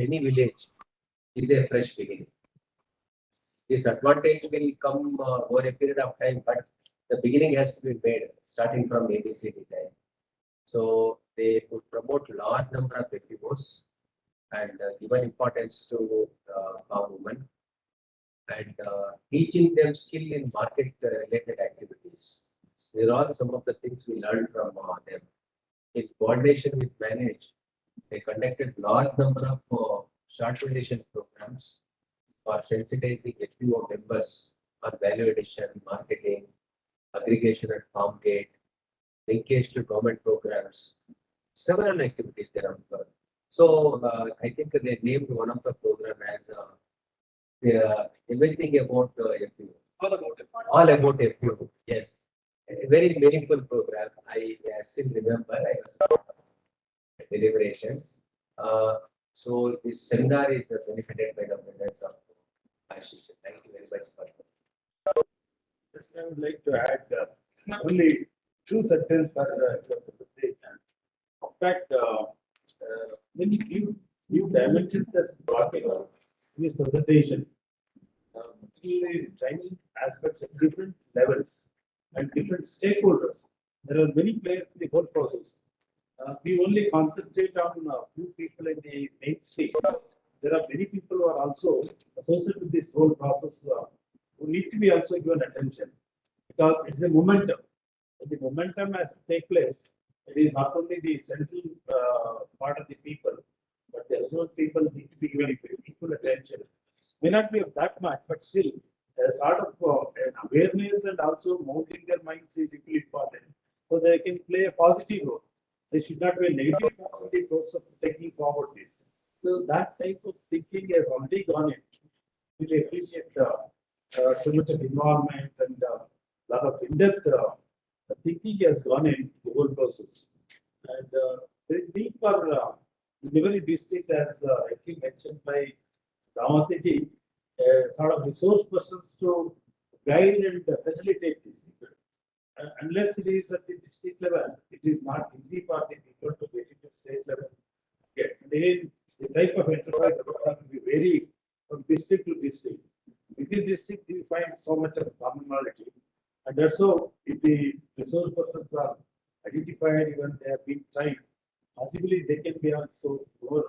[SPEAKER 14] any village is a fresh beginning. This advantage will come over a period of time, but the beginning has to be made starting from ABCD time. So they would promote large number of FPOs and given importance to farm women and teaching them skill in market related activities. These are all some of the things we learned from them. In coordination with Manage, they conducted large number of short duration programs for sensitizing FPO members on value addition, marketing, aggregation at farm gate, linkage to government programs, several activities there are. So I think they named one of the program as everything about FPO. All about FPO. Yes, a very meaningful program. I still remember I was deliberations. So this seminar is benefited by the members of Ashish. Thank you very much for that.
[SPEAKER 11] Just I would like to add, it's not only two sentences for the presentation. In fact, when you give dimensions as talking about in this presentation, particularly training aspects at different levels and different stakeholders. There are many players in the whole process. We only concentrate on a few people in the mainstream. There are many people who are also associated with this whole process who need to be also given attention because it's a momentum. When the momentum has to take place, it is not only the central part of the people, but the associate people need to be given equal attention. May not be of that much, but still, a sort of an awareness and also molding their minds is equally important. So they can play a positive role. There should not be a negative positive process of taking forward this. So that type of thinking has already gone in. We appreciate so much of involvement and a lot of in-depth thinking has gone in the whole process. And there is need for in every district, as I think mentioned by Damatiji, sort of resource persons to guide and facilitate these people. Unless it is at the district level, it is not easy for the people to get into state level. Again, the type of enterprise will be vary from district to district. Within district, you find so much of commonality. And also, if the resource persons are identified, even they have been trained, possibly they can be also more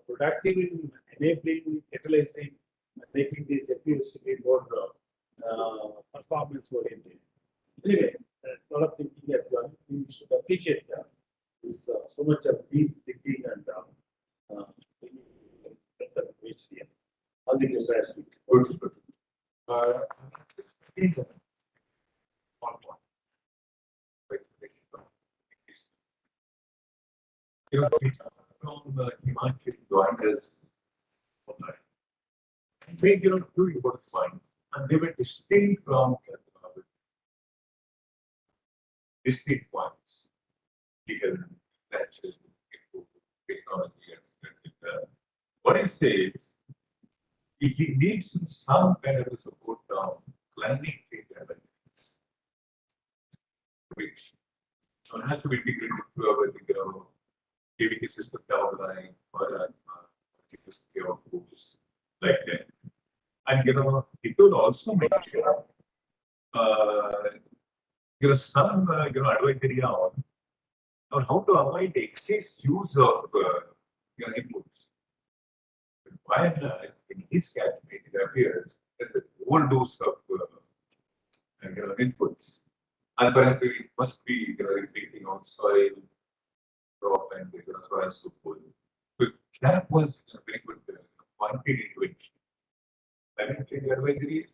[SPEAKER 11] productive in enabling, catalyzing, and making these FPOs to be more performance oriented. Anyway, a lot of thinking has done. We should appreciate this so much of deep thinking and all the good.
[SPEAKER 2] You know, it's from Himachal joined us online. They do you what is fine, and they were distinct from distinct points. Legal, natural, technology, and what he says, he needs some kind of a support of planning capabilities, which has to be integrated to our KVK system down the line or tools like that. And it will also make sure some advisory on how to avoid excess use of inputs. While in his catchment, it appears that the overdose of inputs, and perhaps it must be repeating on soil, crop, and so on and so forth. So that was a very good quantity intervention. Climate change advisories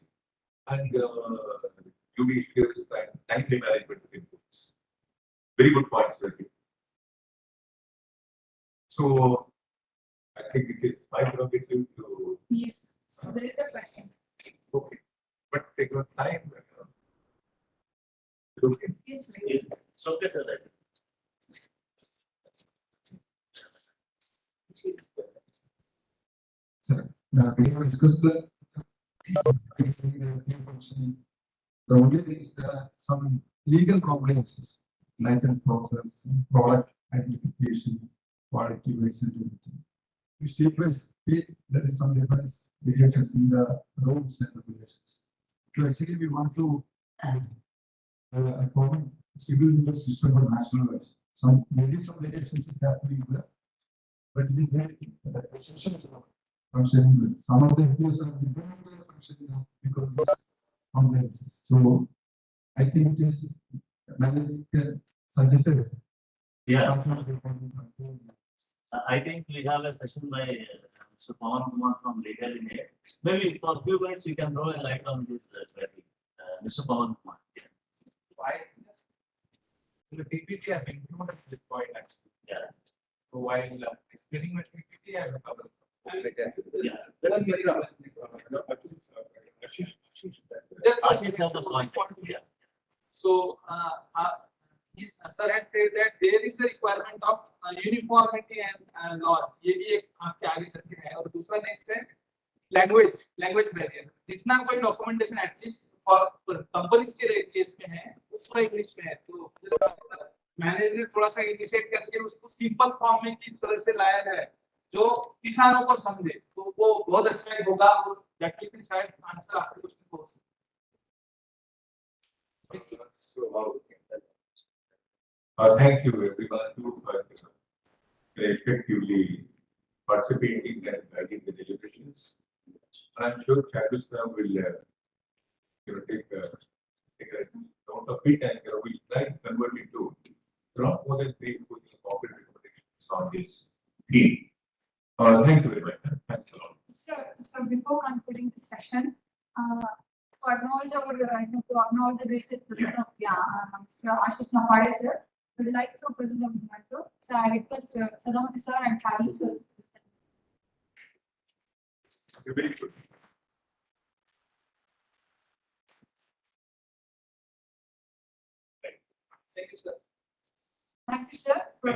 [SPEAKER 2] and judicious and timely management of inputs. Very good points, really. So I think it is my prerogative to.
[SPEAKER 1] Yes. So there is a question.
[SPEAKER 2] Okay, but take your time. Okay.
[SPEAKER 1] Yes.
[SPEAKER 8] Yes. So, okay, sir.
[SPEAKER 15] Sir, we have discussed the only thing is some legal compliances, license process, product identification, quality based. Step by step, there is some difference variations in the rules and regulations. So actually, we want to a common civil legal system for national wise. Some maybe some variations that we will, but it is very essential functions. Some of the FPOs are different functions because of this compliances. So I think it is management suggested.
[SPEAKER 8] Yeah. I think we have a session by Mr. Pawan Kumar from Legal in here. Maybe for a few minutes you can throw a light on this query. Mr. Pawan Kumar.
[SPEAKER 16] Why? The PPT have included this point actually.
[SPEAKER 8] Yeah.
[SPEAKER 16] So while explaining my PPT, I will cover.
[SPEAKER 8] Yeah.
[SPEAKER 3] Just
[SPEAKER 8] Ashish has the point. Yeah.
[SPEAKER 3] So, his sir had said that there is a requirement of uniformity and law. ये भी एक आपके आगे चल के है और दूसरा नेक्स्ट है लैंग्वेज बैरियर. जितना कोई डॉक्यूमेंटेशन एटलीस्ट फॉर कंपनीज के केस में है उसका इंग्लिश में है तो मैनेजर ने थोड़ा सा इनिशिएट करके उसको सिंपल फॉर्म में किस तरह से लाया जाए जो किसानों को समझे तो वो बहुत अच्छा ही होगा और डेफिनेटली शायद आंसर आपके क्वेश्चन को हो सकता
[SPEAKER 2] Thank you everyone for effectively participating and guiding the deliberations. I'm sure Chandusna will take a note of it and we'll try to convert it to not more than 3 corporate recommendations on this theme. Thank you very much. Thanks a lot.
[SPEAKER 1] So before concluding the session, to acknowledge the basic president of Mr. Ashish Mapade sir, we would like to present the memento. So I request Sadamati sir and Charlie sir.
[SPEAKER 2] Very good.
[SPEAKER 3] Thank you, sir.
[SPEAKER 1] Thank you, sir, for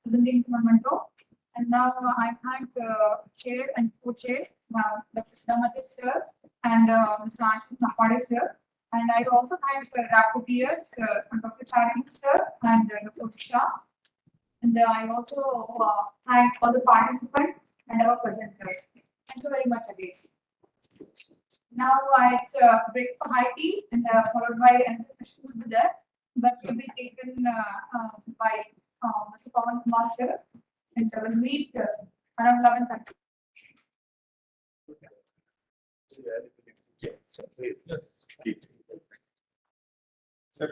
[SPEAKER 1] presenting the memento. And now I thank Chair and Co-Chair, Dr. Sadamati sir and Mr. Ashish Mapade sir. And I also thank the rapporteurs, Dr. Charlie sir and Dr. Shah. And I also thank all the participants and our presenters. Thank you very much again. Now it's a break for high tea and followed by another session will be there. That will be taken by Mr. Pawan Kumar sir. And we'll meet around 11:30.
[SPEAKER 2] Yes. Sir,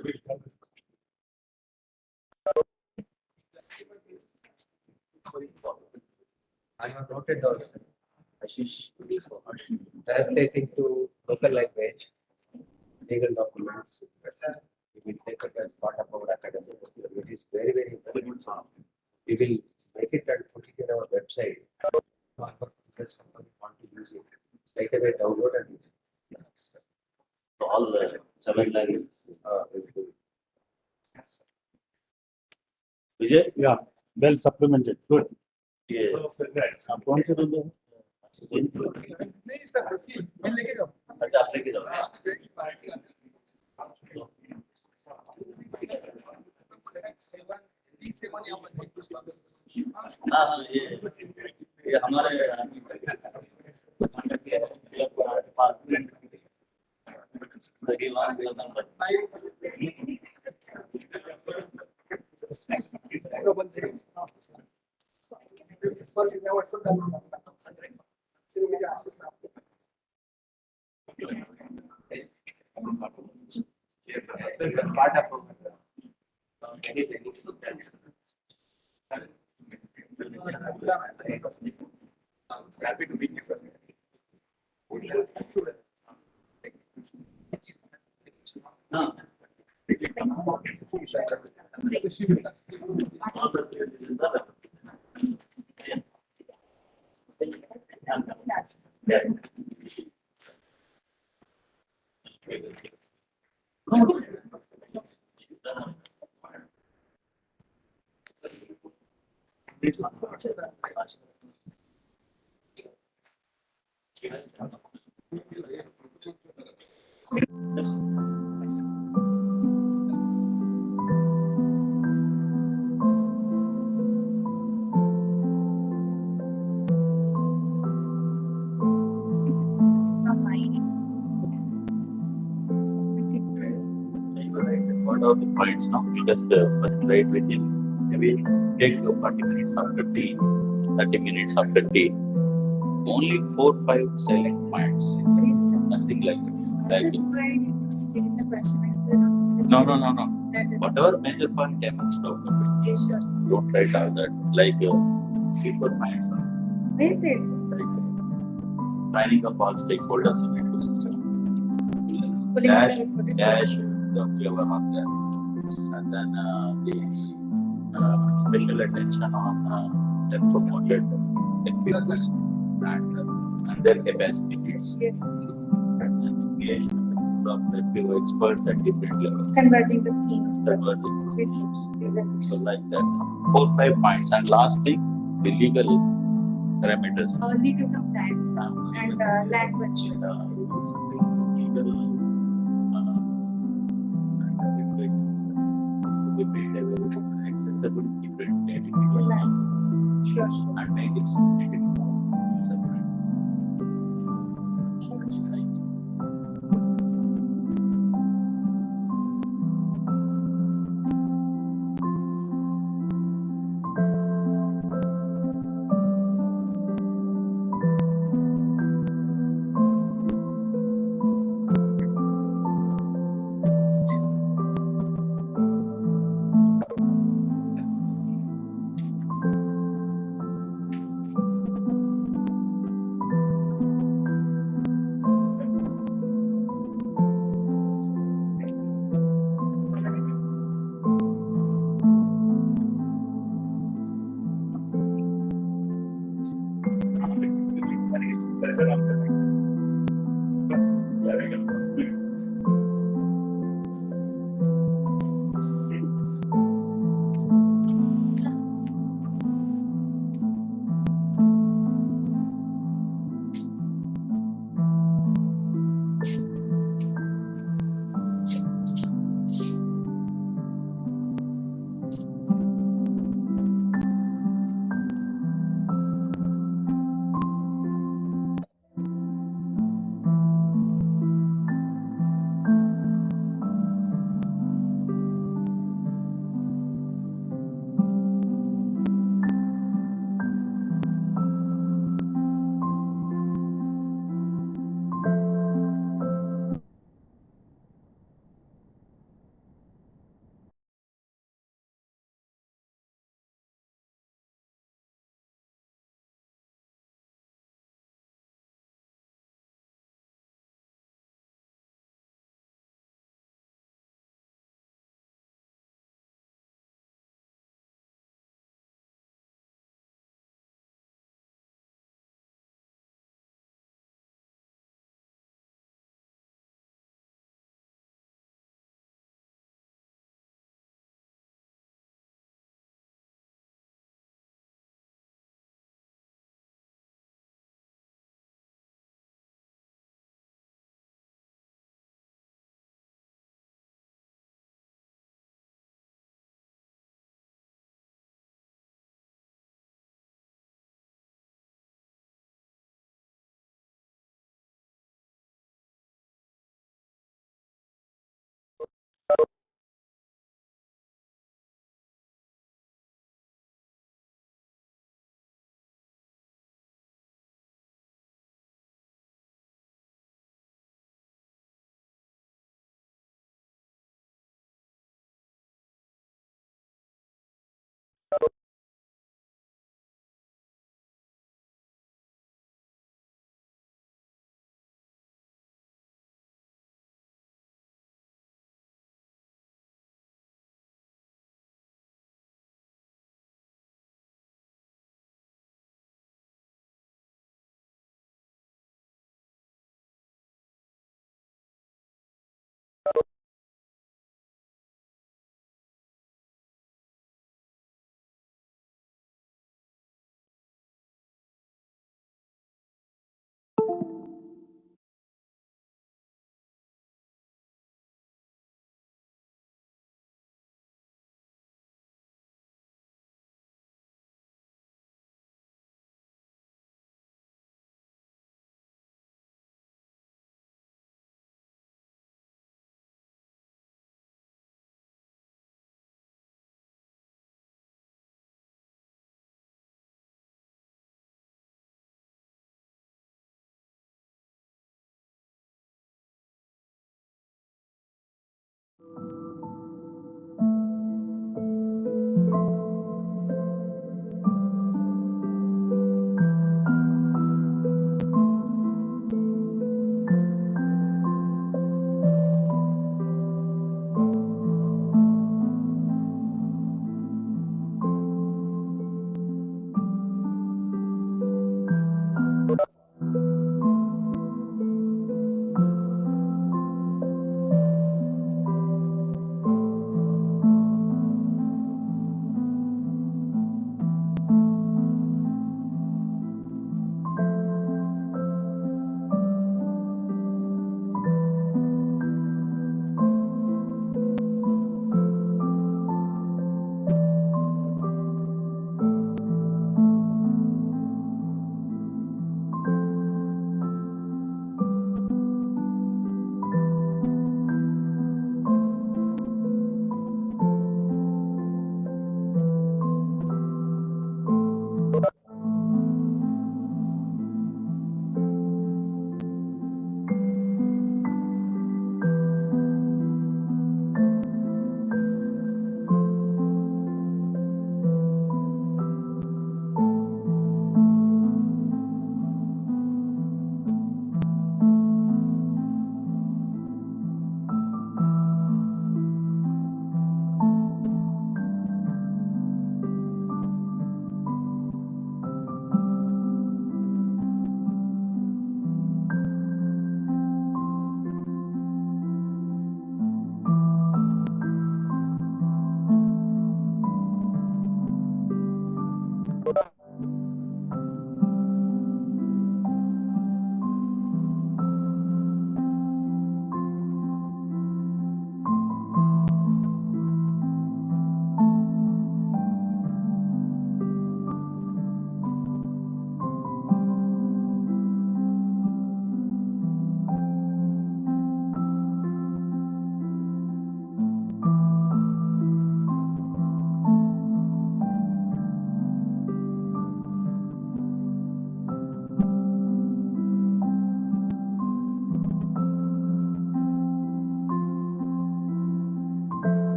[SPEAKER 14] I have noted down, sir. Ashish, translating to local language, legal documents. We will take it as part of our academic. It is very, very important. We will make it and put it in our website. Somebody want to use it. Right away, download and use it.
[SPEAKER 8] All the 7 languages. Vijay?
[SPEAKER 11] Yeah, well supplemented. Good.
[SPEAKER 8] ये आप कौन से बंदे हैं?
[SPEAKER 3] नहीं sir, मैं लेके जाऊँ।
[SPEAKER 8] अच्छा आप लेके जाओ। हाँ हाँ ये हमारे
[SPEAKER 3] Happy to meet you.
[SPEAKER 8] हाँ What are the points now? We just first write with him. Maybe take 40 minutes or 50, 30 minutes or 50. Only 4-5 salient points. Nothing like that. No. Whatever major point came and stop the page. Don't write all that. Like 3-4 points. Signing up all stakeholders in the ecosystem. Dash, whoever on there. And then the special attention on self-promoted FPOs and their capacity needs.
[SPEAKER 10] Yes.
[SPEAKER 8] And engagement of FPO experts at different levels.
[SPEAKER 10] Converging the schemes.
[SPEAKER 8] Converging the schemes. So like that, 4-5 points. And last thing, the legal parameters.
[SPEAKER 10] Legal compliance and language.
[SPEAKER 8] Legal to be made available and accessible to different entities.
[SPEAKER 10] Sure.
[SPEAKER 8] And make it more user-friendly.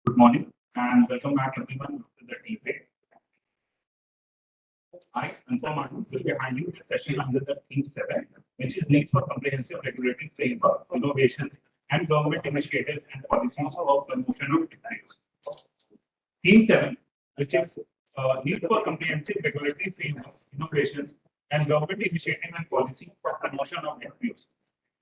[SPEAKER 11] Good morning and welcome back everyone to the debate. I, Anupam Martins, will be handling this session under the theme 7, which is need for comprehensive regulatory framework, innovations, and government initiatives and policies for promotion of FPOs. Theme 7, which is need for comprehensive regulatory framework, innovations, and government initiatives and policy for promotion of FPOs.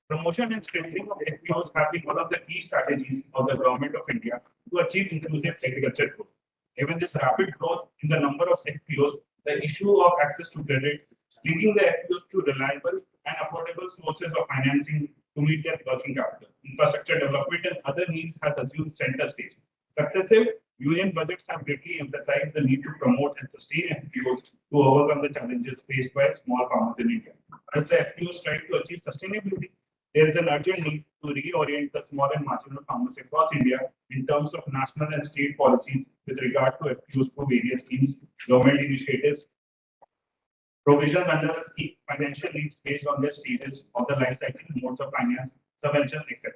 [SPEAKER 11] Promotion and strengthening of FPOs have been one of the key strategies of the government of India to achieve inclusive agriculture growth. Given this rapid growth in the number of FPOs, the issue of access to credit, linking the FPOs to reliable and affordable sources of financing to meet their working capital, infrastructure development, and other needs has assumed center stage. Successive union budgets have greatly emphasized the need to promote and sustain FPOs to overcome the challenges faced by small farmers in India. As the FPOs strive to achieve sustainability, there is an urgent need to reorient the small and marginal farmers across India in terms of national and state policies with regard to FPOs through various schemes, government initiatives, provisions under the scheme, financial needs based on their stages of the life cycle, modes of finance, subvention, etc.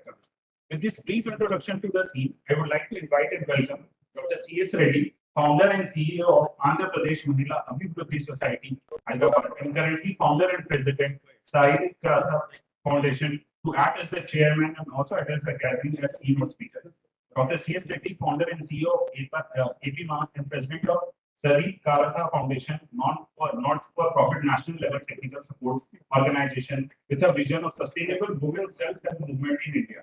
[SPEAKER 11] With this brief introduction to the theme, I would like to invite and welcome Dr. C.S. Reddy, founder and CEO of Andhra Pradesh Mahila Abhivrudhi Society, Hyderabad, and currently founder and president, Sai Karatha Foundation, to act as the chairman and also address the gathering as keynote speaker. Dr. C.S. Reddy, founder and CEO of APMA and president of Sai Karatha Foundation, not-for-profit national level technical support organization with a vision of sustainable women self-help movement in India.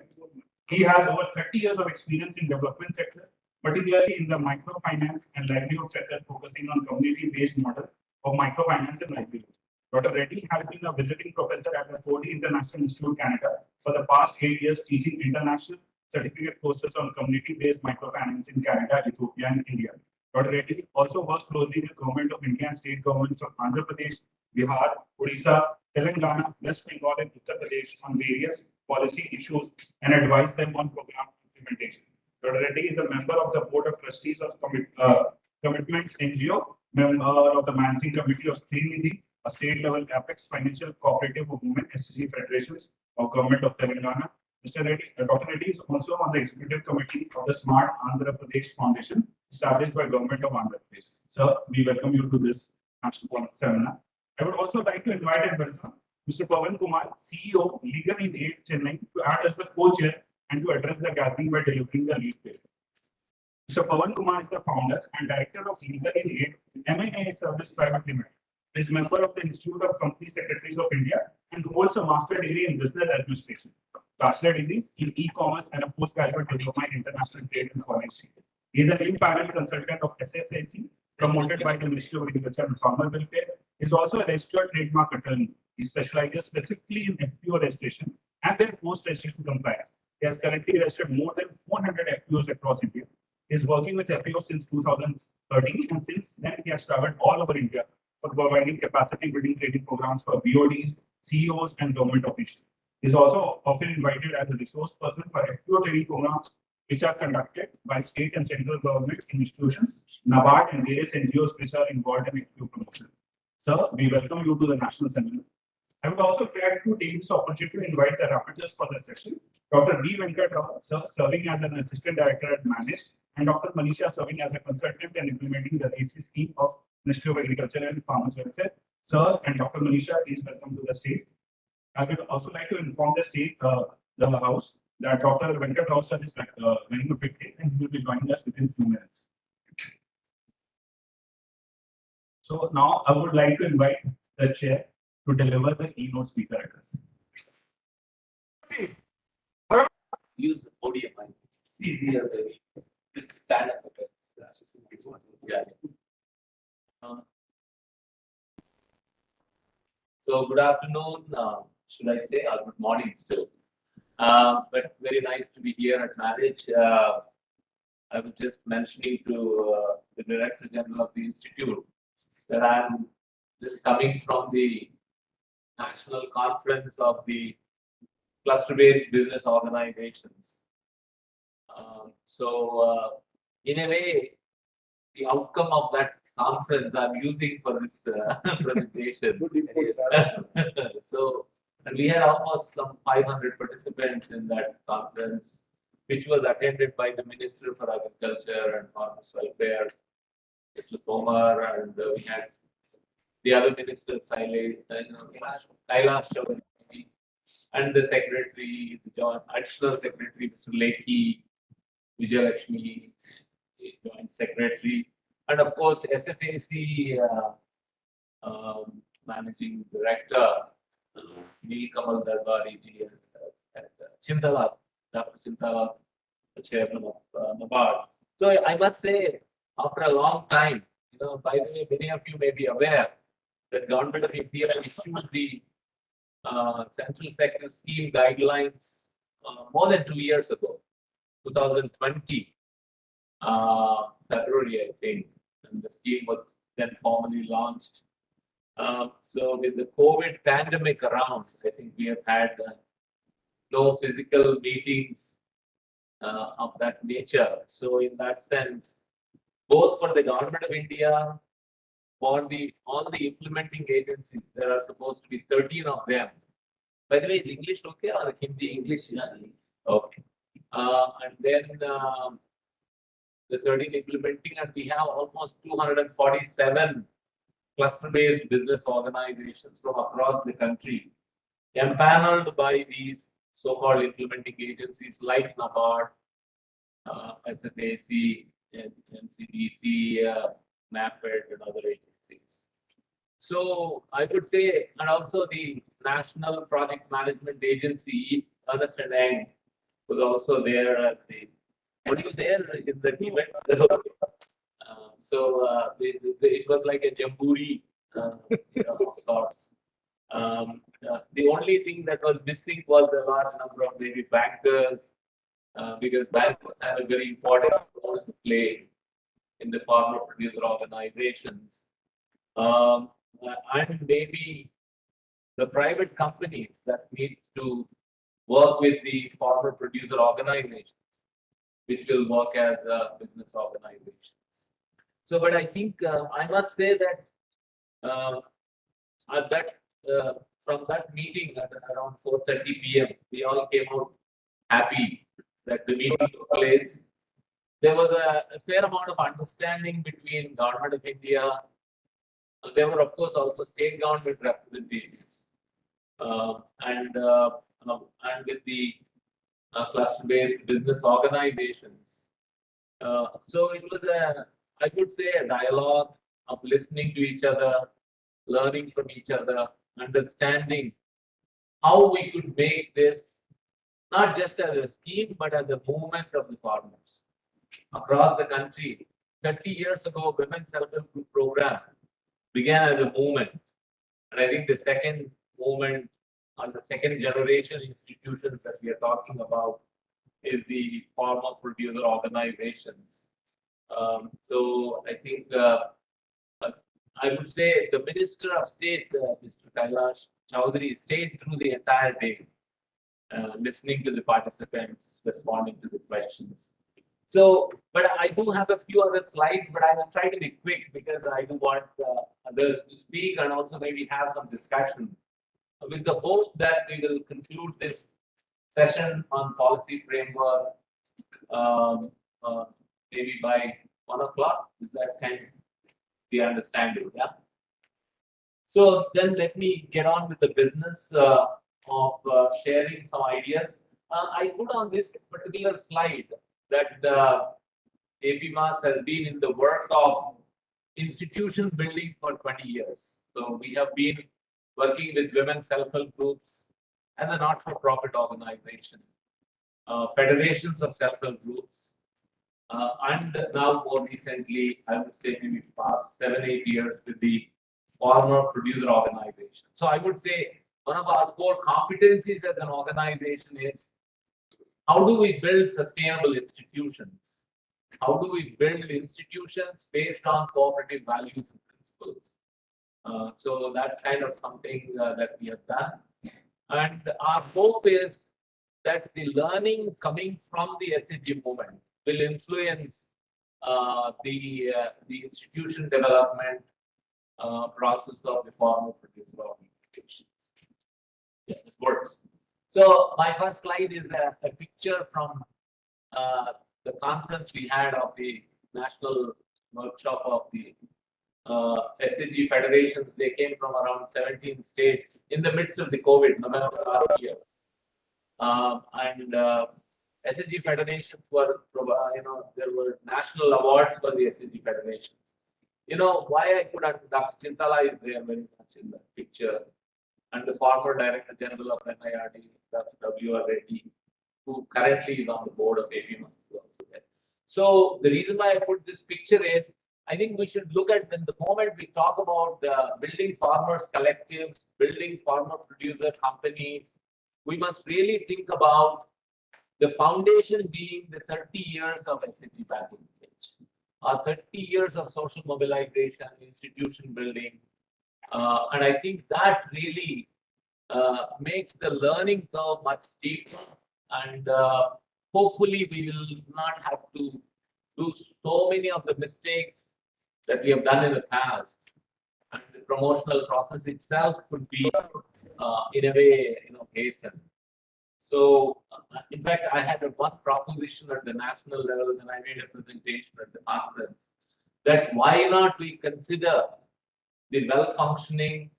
[SPEAKER 11] He has over 30 years of experience in development sector, particularly in the microfinance and livelihood sector, focusing on community-based model of microfinance and livelihood. Dr. Reddy has been a visiting professor at the 40 International Institute, Canada, for the past 8 years, teaching international certificate courses on community-based microfinance in Canada, Ethiopia, and India. Dr. Reddy also works closely with Government of India and state governments of Andhra Pradesh, Bihar, Odisha, Telangana, West Bengal, and Uttar Pradesh on various policy issues and advise them on program implementation. Dr. Reddy is a member of the Board of Trustees of Commitment NGO, member of the Managing Committee of Srinidhi, a state-level Apex Financial Cooperative of Women SCG Federations of Government of Telangana. Dr. Reddy is also on the Executive Committee of the Smart Andhra Pradesh Foundation, established by Government of Andhra Pradesh. Sir, we welcome you to this national seminar. I would also like to invite and welcome Mr. Pawan Kumar, CEO, Legal in Aid, Chennai, to act as the co-chair and to address the gathering by delivering the lead paper. Mr. Pawan Kumar is the founder and director of Legal in Aid, M&A Service Private Limited. He is member of the Institute of Company Secretaries of India and holds a master degree in business administration, bachelor degrees in e-commerce, and a postgraduate diploma in international trade and policy. He is an in-panel consultant of SFAC, promoted by the Ministry of Agriculture and Farmer Welfare. He is also a registered trademark attorney. He specializes specifically in FPO registration and their post-registration compliance. He has currently registered more than 400 FPOs across India. He is working with FPOs since 2013, and since then he has traveled all over India for providing capacity building training programs for BODs, CEOs, and government officials. He is also often invited as a resource person for FPO training programs which are conducted by state and central government institutions, NABARD, and various NGOs which are involved in FPO promotion. Sir, we welcome you to the national seminar. I would also like to take this opportunity to invite the rapporteurs for the session. Dr. V. Venkat Rao, sir, serving as an assistant director at Manage, and Dr. Manisha, serving as a consultant and implementing the AC scheme of Ministry of Agriculture and Farmers Welfare. Sir and Dr. Manisha, please welcome to the stage. I would also like to inform the state, the House, that Dr. Venkat Rao sir is running a big day and he will be joining us within 2 minutes. So now I would like to invite the chair to deliver the keynote speaker address.
[SPEAKER 13] Use the podium. It's easier than just stand up. Yeah. So good afternoon, should I say, or good morning still. But very nice to be here at Manage. I was just mentioning to the Director General of the Institute that I'm just coming from the national conference of the cluster-based business organizations. In a way, the outcome of that conference I'm using for this presentation. So, and we had almost some 500 participants in that conference. which was attended by the Minister for Agriculture and Farmers Welfare, Mr. Tomar, and we had the other minister, Kailash Chaudhary, and the secretary, the additional secretary, Mr. Lekhi, Vijayalakshmi, joint secretary, and of course SFAC managing director, Neil Kamal Darbari ji, and Chindala, Dr. Chindala, the chairman of NABARD. So I must say, after a long time, by the way, many of you may be aware that Government of India issued the Central Sector Scheme guidelines more than 2 years ago, 2020, February, I think, and the scheme was then formally launched. So with the COVID pandemic around, I think we have had no physical meetings of that nature. So in that sense, both for the Government of India, for all the implementing agencies, there are supposed to be 13 of them. By the way, is English okay or Hindi? English, yeah. Okay. And then the 13 implementing, and we have almost 247 cluster-based business organizations from across the country, empaneled by these so-called implementing agencies like NABARD, SFAC, NCDC, NAFED, and other agencies. So I would say, and also the National Project Management Agency, Ernst & Young, was also there as the. Were you there in the event? It was like a jamboree of sorts. The only thing that was missing was a large number of maybe bankers, because bankers have a very important role to play in the farmer producer organizations. And maybe the private companies that need to work with the farmer producer organizations, which will work as business organizations. So, but I think I must say that from that meeting at around 4:30 p.m., we all came out happy that the meeting took place. There was a fair amount of understanding between Government of India. There were, of course, also state government representatives, and with the cluster-based business organizations. So it was I would say, a dialogue of listening to each other, learning from each other, understanding how we could make this not just as a scheme, but as a movement of the farmers across the country. 30 years ago, Women's Self-Help Group Program began as a movement. And I think the second movement, or the second generation institutions that we are talking about, is the farmer producer organizations. So I think I would say the Minister of State, Mr. Kailash Chaudhary, stayed through the entire day, listening to the participants, responding to the questions. So, but I do have a few other slides, but I will try to be quick because I do want others to speak and also maybe have some discussion, with the hope that we will conclude this session on policy framework maybe by 1 o'clock. Is that kind of the understanding? Yeah. So then let me get on with the business of sharing some ideas. I put on this particular slide that APMAS has been in the work of institution building for 20 years. So we have been working with women self-help groups and the not-for-profit organization, federations of self-help groups, and now more recently, I would say maybe past 7-8 years with the farmer producer organization. So I would say one of our core competencies as an organization is how do we build sustainable institutions? How do we build institutions based on cooperative values and principles? So that's kind of something that we have done. And our hope is that the learning coming from the SHG movement will influence the institution development process of the farmer producer organizations. Yeah, it works. So my first slide is a picture from the conference we had of the national workshop of the SAG federations. They came from around 17 states in the midst of the COVID, November last year. And SAG federations were, there were national awards for the SAG federations. You know, why I put Dr. Chintala is there very much in the picture, and the former Director General of NIRD, Dr. W.R. Reddy, who currently is on the board of FPOs also there. So the reason why I put this picture is, I think we should look at when the moment we talk about building farmers collectives, building farmer producer companies, we must really think about the foundation being the 30 years of SAG banking, 30 years of social mobilization, institution building. And I think that really makes the learning curve much steeper. And hopefully we will not have to do so many of the mistakes that we have done in the past. And the promotional process itself could be, in a way, hastened. So, in fact, I had one proposition at the national level when I made a presentation at the conference, that why not we consider the well-functioning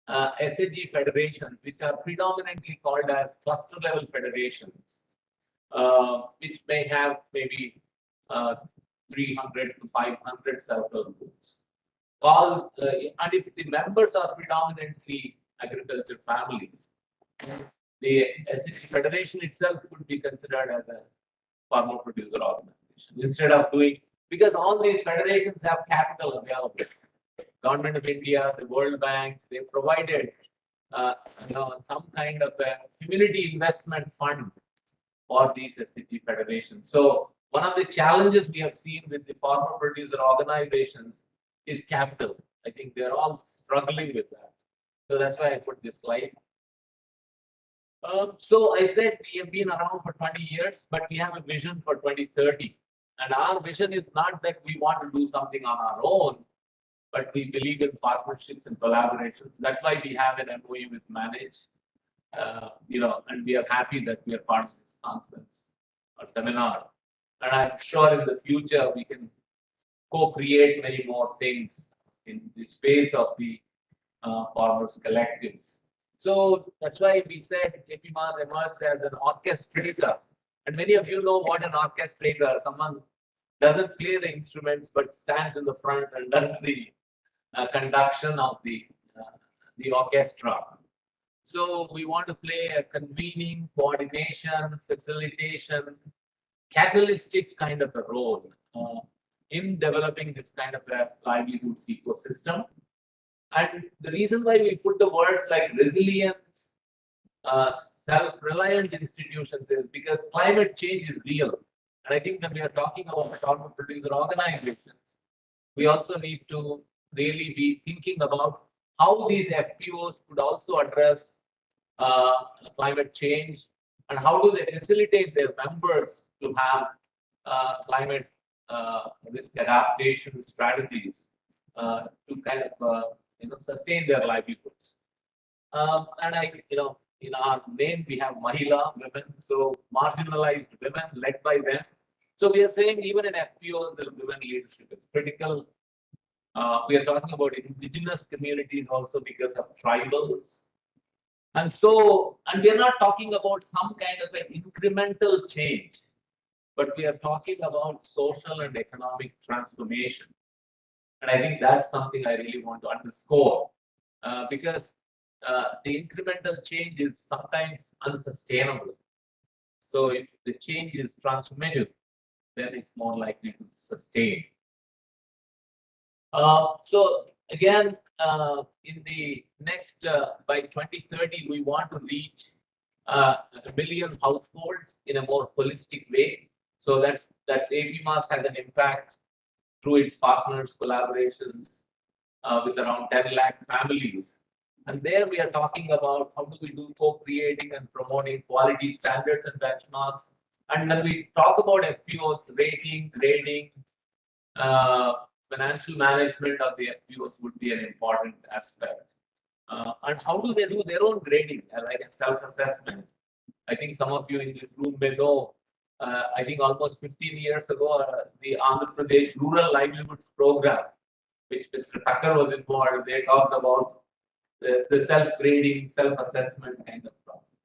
[SPEAKER 13] SAG federations, which are predominantly called as cluster level federations, which may have maybe 300 to 500 circle groups. And if the members are predominantly agriculture families, the SAG federation itself could be considered as a farmer producer organization instead of doing, because all these federations have capital available. Government of India, the World Bank, they provided some kind of a community investment fund for these SAG federations. So one of the challenges we have seen with the farmer producer organizations is capital. I think they're all struggling with that. So that's why I put this slide. So I said we have been around for 20 years, but we have a vision for 2030. And our vision is not that we want to do something on our own, but we believe in partnerships and collaborations. That's why we have an MOU with Manage, and we are happy that we are part of this conference or seminar. And I'm sure in the future we can co-create many more things in the space of the farmers collectives. So that's why we said FPOs emerged as an orchestrator. And many of you know what an orchestrator, someone doesn't play the instruments but stands in the front and does the conduction of the orchestra. So we want to play a convening, coordination, facilitation, catalytic kind of a role in developing this kind of a livelihoods ecosystem. And the reason why we put the words like resilience, self-reliant institutions is because climate change is real. And I think when we are talking about farmer producer organizations, we also need to really be thinking about how these FPOs could also address climate change and how do they facilitate their members to have climate risk adaptation strategies to kind of sustain their livelihoods. And in our name we have Mahila, women, so marginalized women led by them. So we are saying even in FPOs, the women leadership is critical. We are talking about indigenous communities also because of tribals. And we are not talking about some kind of an incremental change, but we are talking about social and economic transformation. And I think that's something I really want to underscore because the incremental change is sometimes unsustainable. So if the change is transformative, then it's more likely to sustain. So again, in the next, by 2030, we want to reach 1 billion households in a more holistic way. So that's FPOs has an impact through its partners, collaborations with around 10 lakh families. And there we are talking about how do we do co-creating and promoting quality standards and benchmarks. And when we talk about FPOs, rating, grading, financial management of the FPOs would be an important aspect. And how do they do their own grading, like a self-assessment? I think some of you in this room may know
[SPEAKER 17] I think almost 15 years ago, the Andhra Pradesh Rural Livelihoods Program, which Mr. Tucker was involved, they talked about the self-grading, self-assessment kind of process.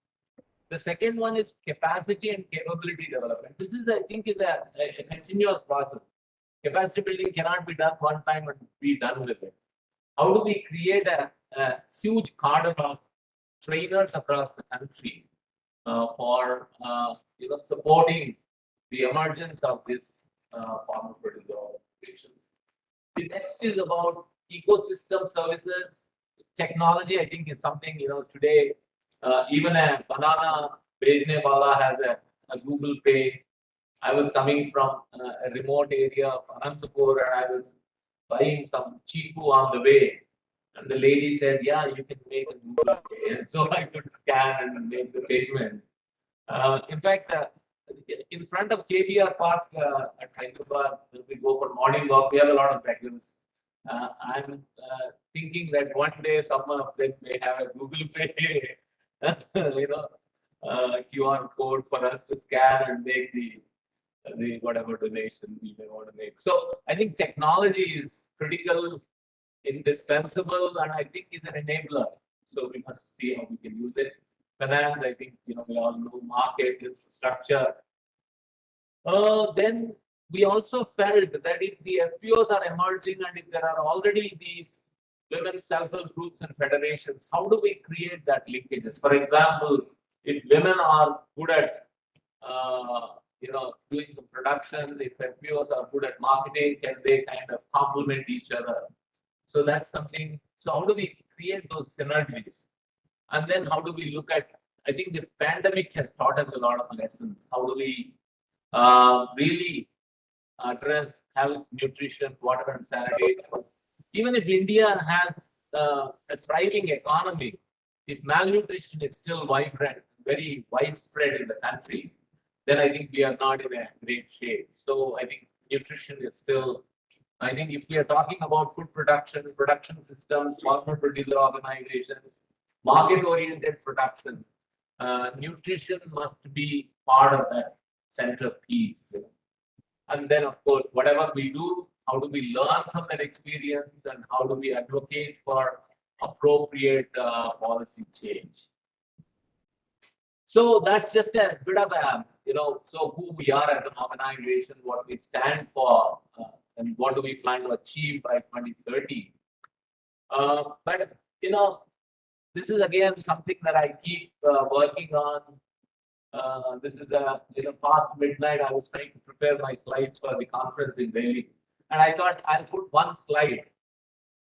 [SPEAKER 17] The second one is capacity and capability development. This is, I think, is a continuous process. Capacity building cannot be done one time and be done with it. How do we create a huge cadre of trainers across the country for supporting the emergence of this farmer producer organizations? The next is about ecosystem services. Technology, I think, is something today. Even a banana bejne wala has a Google Pay. I was coming from a remote area of Anantapur and I was buying some chiku on the way. And the lady said, yeah, you can make a Google Pay. And so I could scan and make the payment. In fact, in front of KBR Park at Hyderabad, when we go for morning walk, we have a lot of beggars. I'm thinking that one day some of them may have a Google Pay, QR code for us to scan and make the whatever donation we may want to make. So I think technology is critical, indispensable, and I think is an enabler. So we must see how we can use it. Finance, I think we all know, market infrastructure. Then we also felt that if the FPOs are emerging and if there are already these women self-help groups and federations, how do we create that linkages? For example, if women are good at doing some production, if FPOs are good at marketing, can they kind of complement each other? So that's something. So how do we create those synergies? And then how do we look at, I think the pandemic has taught us a lot of lessons. How do we really address health, nutrition, water and sanitation? Even if India has a thriving economy, if malnutrition is still vibrant, very widespread in the country, then I think we are not in a great shape. So I think nutrition is still, I think if we are talking about food production, production systems, farmer producer organizations, market-oriented production, nutrition must be part of that centerpiece. And then, of course, whatever we do, how do we learn from that experience and how do we advocate for appropriate policy change? So that's just a bit of a, so who we are as an organization, what we stand for, and what do we plan to achieve by 2030. But, this is again something that I keep working on. This is past midnight. I was trying to prepare my slides for the conference in Delhi, and I thought I'll put one slide.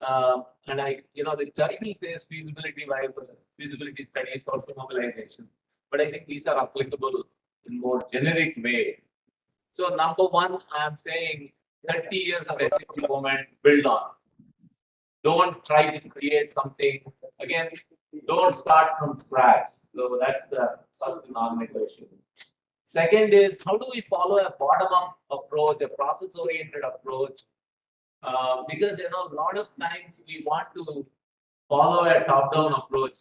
[SPEAKER 17] And the title says feasibility studies, social mobilization, but I think these are applicable in more generic way. So number one, I'm saying 30 years of SAP movement, build on. Don't try to create something again. Don't start from scratch. So that's the first non-negotiable. Second is, how do we follow a bottom-up approach, a process-oriented approach? Because a lot of times we want to follow a top-down approach.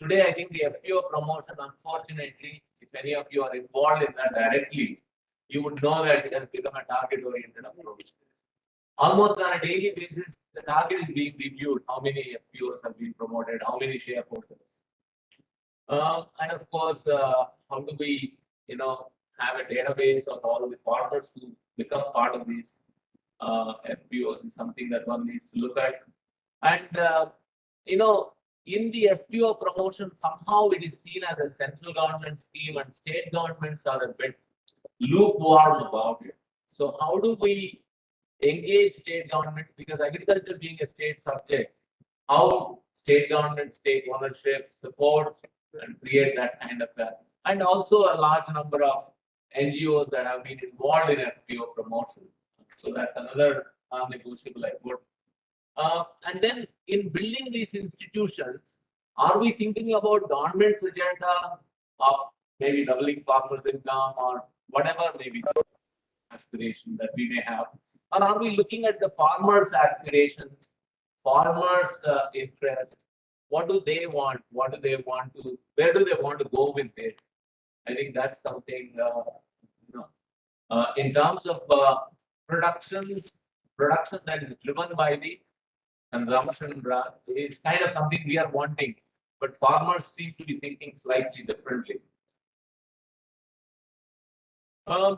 [SPEAKER 17] Today, I think the FPO promotion, unfortunately, if any of you are involved in that directly, you would know that it has become a target-oriented approach. Almost on a daily basis, the target is being reviewed. How many FPOs have been promoted? How many shareholders? And of course, how do we, have a database of all the farmers who become part of these FPOs is something that one needs to look at. And in the FPO promotion, somehow it is seen as a central government scheme, and state governments are a bit lukewarm about it. So how do we engage state government, because agriculture being a state subject, how state governments take ownership, support, and create that kind of and also a large number of NGOs that have been involved in FPO promotion. So that's another non-negotiable effort. And then in building these institutions, are we thinking about government's agenda of maybe doubling farmers' income or whatever maybe aspiration that we may have? Or are we looking at the farmers' aspirations, farmers' interest? What do they want? What do they want to? Where do they want to go with it? I think that's something In terms of production that is driven by the consumption is kind of something we are wanting, but farmers seem to be thinking slightly differently.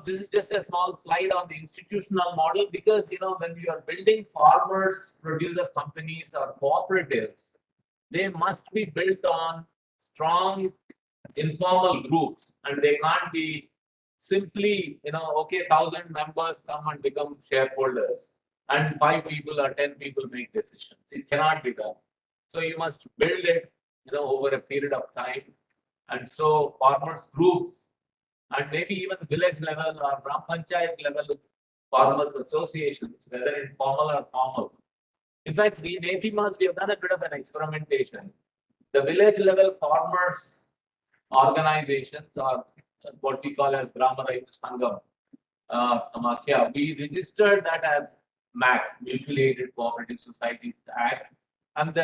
[SPEAKER 17] This is just a small slide on the institutional model because when you are building farmers, producer companies or cooperatives, they must be built on strong informal groups, and they can't be simply okay, 1,000 members come and become shareholders and 5 people or 10 people make decisions. It cannot be done. So you must build it over a period of time, and so farmers groups and maybe even village level or Gram Panchayat level farmers associations, whether informal or formal. In fact, we in APMAS, we have done a bit of an experimentation. The village level farmers organizations are what we call as Grama Raitu Sangam, Samakhya. We registered that as MAX, Mutually Aided Cooperative Societies Act, and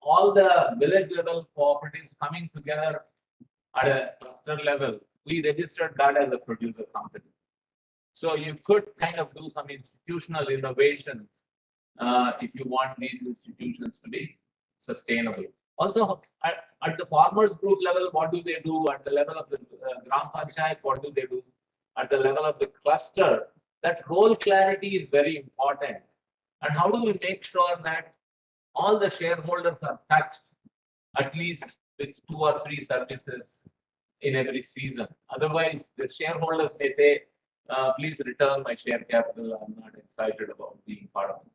[SPEAKER 17] all the village level cooperatives coming together at a cluster level, we registered that as a producer company. So you could kind of do some institutional innovations if you want these institutions to be sustainable. Also, at the farmers group level, what do they do? At the level of the Gram Panchayat, what do they do? At the level of the cluster, that role clarity is very important. And how do we make sure that all the shareholders are touched at least with 2 or 3 services in every season? Otherwise, the shareholders may say, please return my share capital. I'm not excited about being part of it.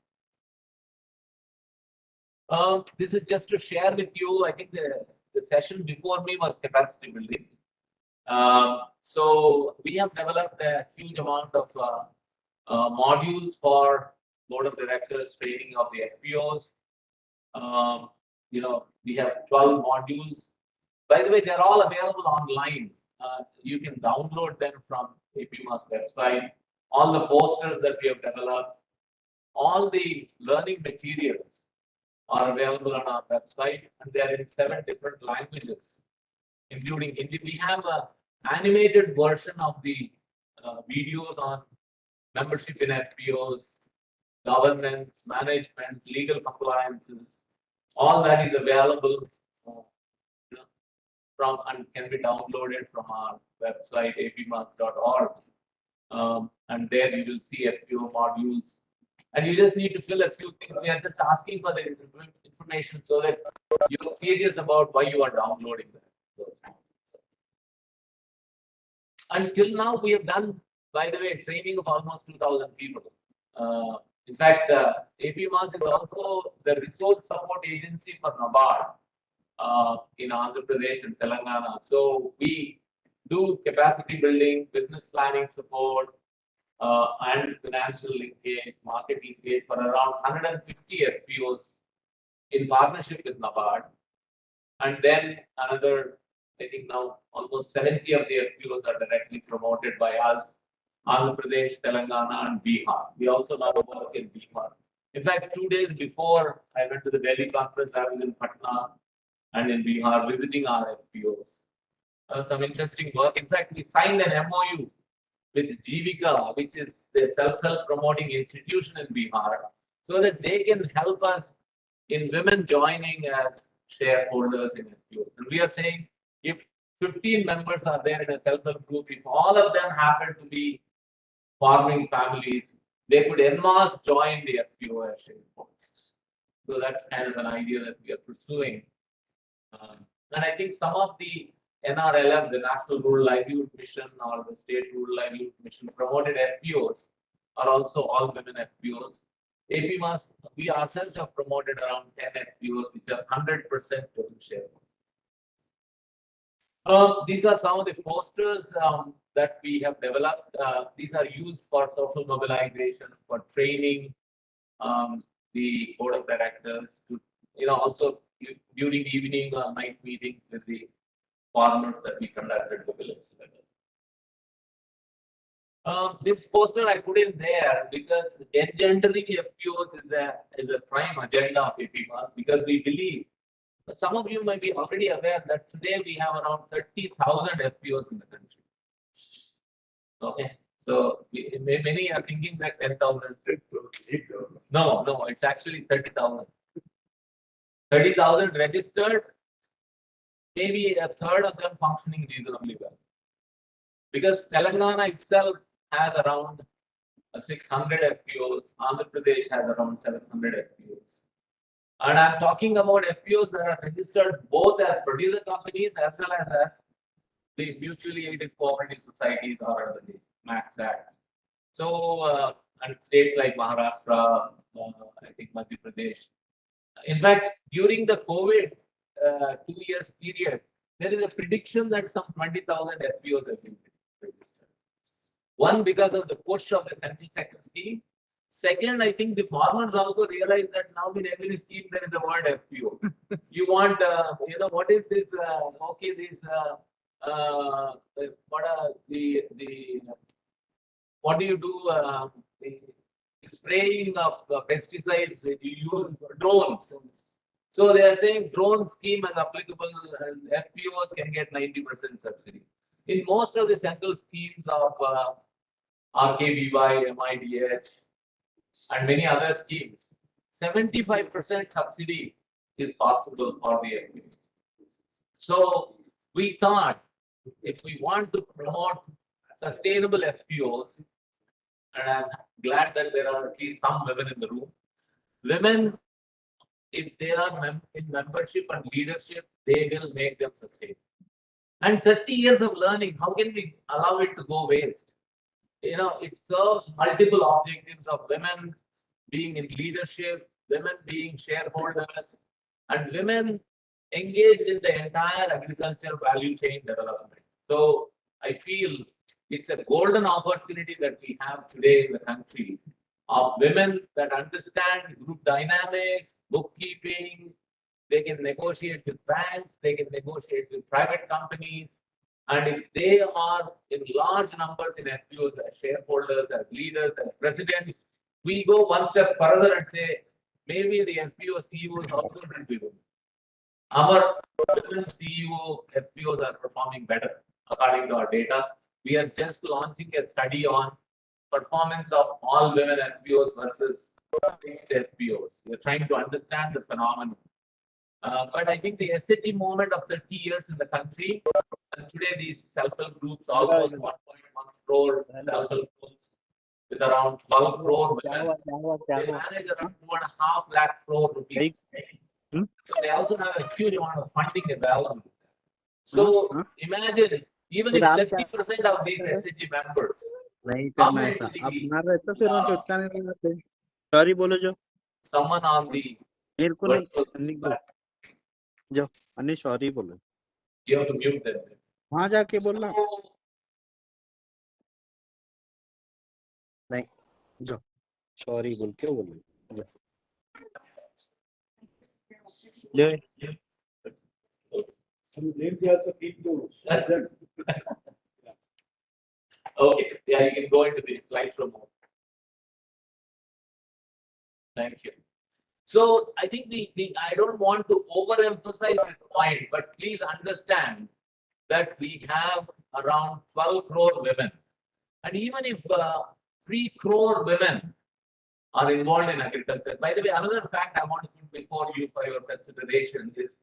[SPEAKER 17] This is just to share with you. I think the session before me was capacity building. So we have developed a huge amount of modules for board of directors training of the FPOs. We have 12 modules. By the way, they're all available online. You can download them from APMA's website. All the posters that we have developed, all the learning materials are available on our website, and they are in 7 different languages, including Hindi. We have an animated version of the videos on membership in FPOs, governance, management, legal compliances. All that is available from and can be downloaded from our website apmas.org. And there you will see FPO modules. And you just need to fill a few things. We are just asking for the information so that you are serious about why you are downloading those. Until now, we have done, by the way, training of almost 2,000 people. In fact, APMAS is also the resource support agency for NABARD in Andhra Pradesh and Telangana. So we do capacity building, business planning support, and financial linkage, market linkage for around 150 FPOs in partnership with NABARD. And then another, I think now almost 70 of the FPOs are directly promoted by us, Andhra Pradesh, Telangana, and Bihar. We also now work in Bihar. In fact, 2 days before I went to the Delhi conference, I was in Patna and in Bihar visiting our FPOs. Some interesting work. In fact, we signed an MOU with Jivika, which is the self-help promoting institution in Bihar, so that they can help us in women joining as shareholders in FPOs. And we are saying if 15 members are there in a self-help group, if all of them happen to be farming families, they could en masse join the FPO as shareholders. So that's kind of an idea that we are pursuing. And I think some of the NRLM, the National Rural Livelihood Mission, or the State Rural Livelihood Mission promoted FPOs are also all women FPOs. APMAS, we ourselves have promoted around 10 FPOs, which are 100% total shareholders. These are some of the posters that we have developed. These are used for social mobilization, for training the board of directors, to also during evening or night meetings with the farmers that we conducted the village level. This poster I put in there because engendering FPOs is a prime agenda of APMAS, because we believe, but some of you might be already aware that today we have around 30,000 FPOs in the country. Okay, So many are thinking that 10,000. No, it's actually 30,000. 30,000 registered, maybe a third of them functioning reasonably well. Because Telangana itself has around 600 FPOs, Andhra Pradesh has around 700 FPOs. And I'm talking about FPOs that are registered both as producer companies as well as the mutually aided cooperative societies or under the Max Act. So, and states like Maharashtra, I think Madhya Pradesh. In fact, during the COVID 2 years period, there is a prediction that some 20,000 FPOs have been registered. One, because of the push of the central sector scheme. Second, I think the farmers also realize that now in every scheme there is a word FPO. You want, what is this? Okay, this. What do you do? The spraying of pesticides. You use drones. So they are saying drone scheme is applicable, and FPOs can get 90% subsidy. In most of the central schemes of RKBY, MIDH, and many other schemes, 75% subsidy is possible for the FPOs. So we thought if we want to promote sustainable FPOs, and I'm glad that there are at least some women in the room. Women, if they are in membership and leadership, they will make them sustainable. And 30 years of learning, how can we allow it to go waste? It serves multiple objectives of women being in leadership, women being shareholders, and women engaged in the entire agriculture value chain development. So I feel it's a golden opportunity that we have today in the country of women that understand group dynamics, bookkeeping. They can negotiate with banks, they can negotiate with private companies. And if they are in large numbers in FPOs as shareholders, as leaders, as presidents, we go one step further and say, maybe the FPO CEOs also should be women. Our women CEO FPOs are performing better according to our data. We are just launching a study on performance of all women FPOs versus mixed FPOs. We are trying to understand the phenomenon. But I think the SHG movement of 30 years in the country, and today these self-help groups, almost 1.1 crore self-help groups with around 12 crore women, they manage around 2.5 lakh crore rupees. So they also have a huge amount of funding available. So imagine, even if 30% of these SHG members come into the
[SPEAKER 18] sorry बोलो जो
[SPEAKER 17] someone on the
[SPEAKER 18] मेरे को नहीं
[SPEAKER 17] virtual
[SPEAKER 18] जो अन्य sorry बोलो
[SPEAKER 17] you have to mute them.
[SPEAKER 18] वहां जाके बोलना नहीं जो सॉरी बोल क्यों बोलो जो
[SPEAKER 17] Okay, yeah, you can go into the slides from home. Thank you. So I think I don't want to overemphasize this point, but please understand that we have around 12 crore women. And even if 3 crore women are involved in agriculture, by the way, another fact I want to put before you for your consideration is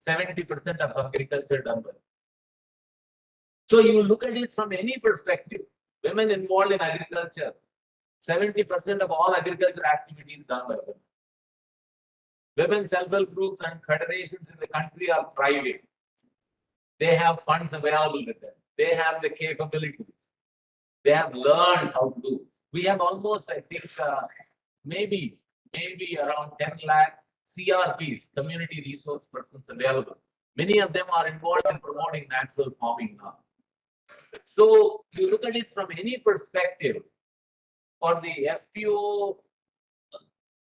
[SPEAKER 17] 70% of agriculture done well. So you look at it from any perspective, women involved in agriculture, 70% of all agriculture activities done by women. Women self-help groups and federations in the country are thriving. They have funds available with them. They have the capabilities. They have learned how to do. We have almost, I think, maybe around 10 lakh CRPs, community resource persons available. Many of them are involved in promoting natural farming now. So you look at it from any perspective, for the FPO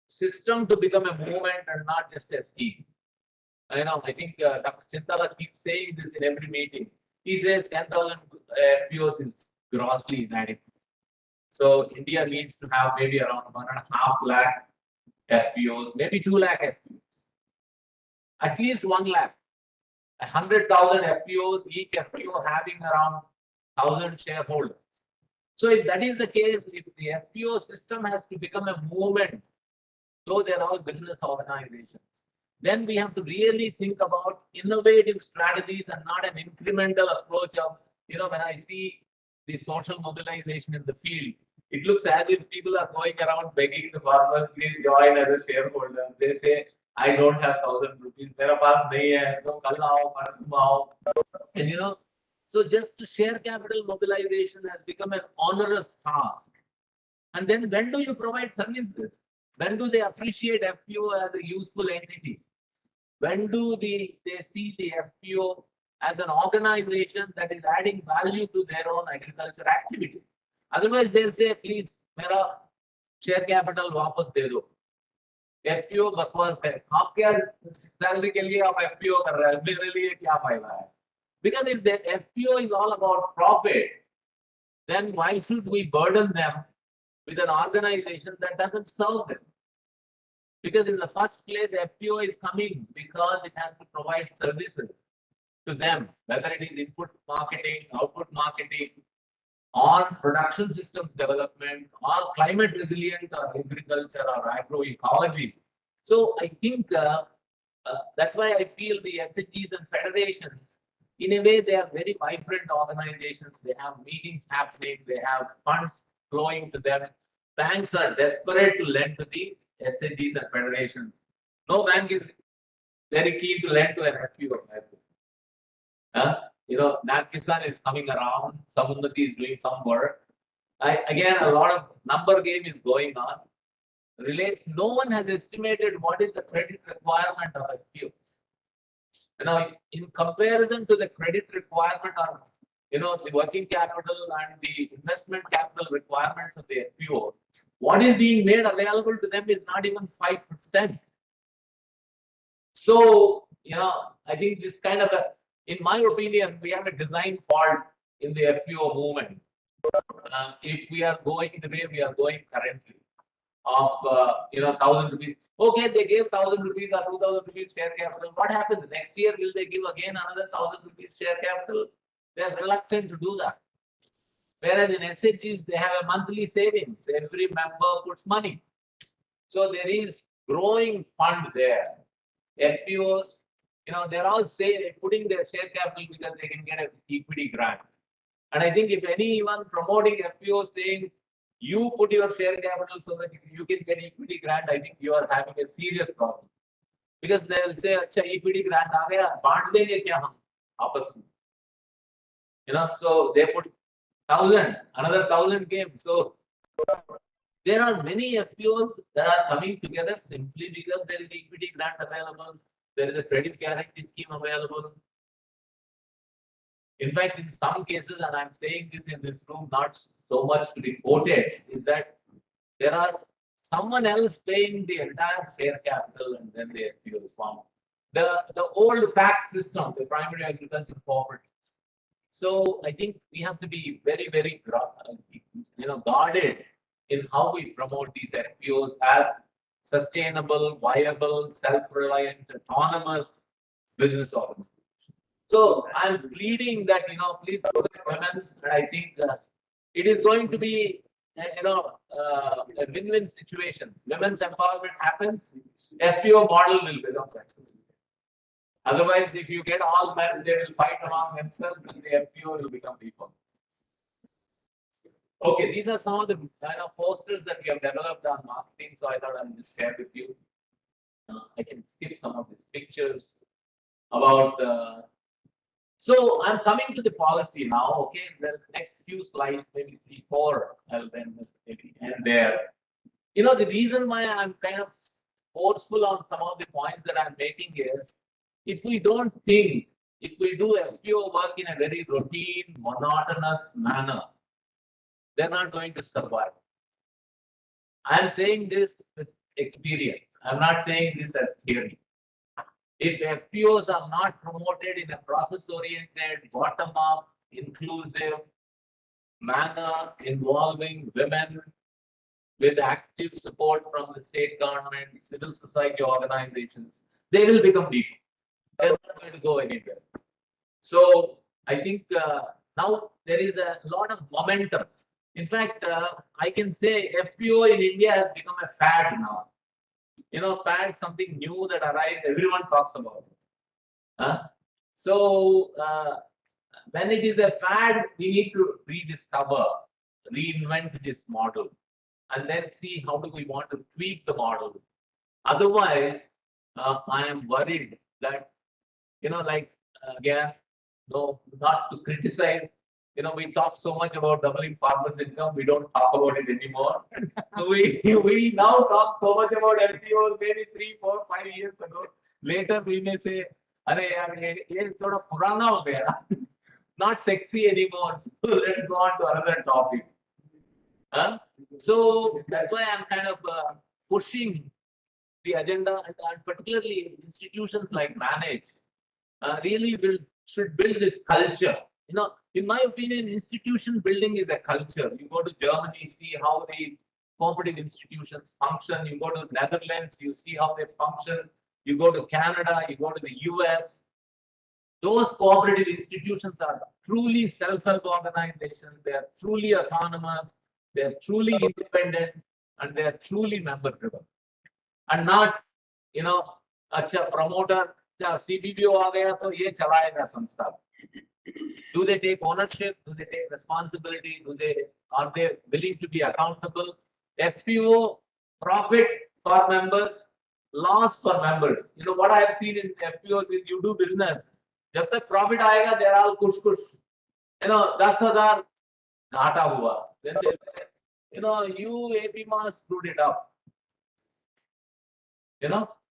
[SPEAKER 17] system to become a movement and not just a scheme. I think Dr. Chintala keeps saying this in every meeting. He says 10,000 FPOs is grossly inadequate. So India needs to have maybe around 1.5 lakh FPOs, maybe 2 lakh FPOs. At least 1 lakh. 100,000 FPOs, each FPO having around 1,000 shareholders. So if that is the case, if the FPO system has to become a movement, though they're all business organizations, then we have to really think about innovative strategies and not an incremental approach of, when I see the social mobilization in the field, it looks as if people are going around begging the farmers, please join as a shareholder. They say, I don't have 1,000 rupees. मेरा पास नहीं है, तो कल आओ, परसों आओ. And so just share capital mobilization has become an onerous task. And then when do you provide services? When do they appreciate FPO as a useful entity? When do they see the FPO as an organization that is adding value to their own agriculture activity? Otherwise, they'll say, please, मेरा share capital वापस दे दो. FPO बकवास है. आप क्या salary के लिए आप FPO कर रहे हैं? मेरे लिए क्या फायदा है? Because if the FPO is all about profit, then why should we burden them with an organization that doesn't serve them? Because in the first place, FPO is coming because it has to provide services to them, whether it is input marketing, output marketing, or production systems development, or climate resilient or agriculture or agroecology. So I think that's why I feel the SHGs and federations, in a way, they are very vibrant organizations. They have meetings happening, they have funds flowing to them. Banks are desperate to lend to the SHGs and federations. No bank is very keen to lend to an FPO. NAPKISAN is coming around, Samunnati is doing some work. Again, a lot of number game is going on. No one has estimated what is the credit requirement of FPOs. Now, in comparison to the credit requirement of the working capital and the investment capital requirements of the FPO, what is being made available to them is not even 5%. So, I think this kind of in my opinion, we have a design fault in the FPO movement. If we are going the way we are going currently, of 1,000 rupees. Okay, they gave 1,000 rupees or 2,000 rupees share capital. What happens next year? Will they give again another 1,000 rupees share capital? They are reluctant to do that. Whereas in SHGs, they have a monthly savings. Every member puts money. So there is growing fund there. FPOs, they're all putting their share capital because they can get an equity grant. And I think if anyone promoting FPOs saying, you put your share capital so that you can get equity grant, I think you are having a serious problem. Because they will say, अच्छा equity grant आ गया, बांट देंगे क्या हम आपस में? So they put 1,000, another 1,000 came. So there are many FPOs that are coming together simply because there is equity grant available, there is a credit guarantee scheme available. In fact, in some cases, and I'm saying this in this room, not so much to be quoted, is that there are someone else paying the entire share capital and then the FPO is formed. The old PAC system, the primary agriculture cooperatives. So I think we have to be very, very guarded in how we promote these FPOs as sustainable, viable, self-reliant, autonomous business organizations. So I'm pleading that, please look at women's, and I think it is going to be, a win-win situation. Women's empowerment happens, FPO model will become successful. Otherwise, if you get all men, they will fight among themselves and the FPO will become deformed. Okay, these are some of the kind of posters that we have developed on marketing, so I thought I'll just share with you. I can skip some of these pictures about so I'm coming to the policy now. Okay, the next few slides, maybe 3, 4, I'll then maybe end there. The reason why I'm kind of forceful on some of the points that I'm making is, if we don't think, if we do FPO work in a very routine, monotonous manner, they're not going to survive. I'm saying this with experience. I'm not saying this as theory. If FPOs are not promoted in a process-oriented, bottom-up, inclusive manner involving women with active support from the state government, civil society organizations, they will become weak. They're not going to go anywhere. So I think now there is a lot of momentum. In fact, I can say FPO in India has become a fad now. Fad, something new that arrives, everyone talks about it. So when it is a fad, we need to rediscover, reinvent this model, and then see how do we want to tweak the model. Otherwise, I am worried that, like, again, no, not to criticize. We talk so much about doubling farmers' income, we don't talk about it anymore. we now talk so much about FPOs maybe 3, 4, 5 years ago. Later we may say, "Arey yaar, ye thoda purana ho gaya," not sexy anymore. So let's go on to another topic. So that's why I'm kind of pushing the agenda, and particularly institutions like Manage really should build this culture. In my opinion, institution building is a culture. You go to Germany, see how the cooperative institutions function. You go to Netherlands, you see how they function. You go to Canada, you go to the US. Those cooperative institutions are truly self-help organizations. They are truly autonomous. They are truly independent, and they are truly member-driven. And not, अच्छा promoter, अच्छा CBBO आ गया तो ये चलाएगा संस्था. Do they take ownership? Do they take responsibility? Are they willing to be accountable? FPO, profit for members, loss for members. What I have seen in FPOs is you do business. जब तक profit आएगा, they're all kush kush. 10,000 घाटा हुआ. Then they say, you AP screwed it up.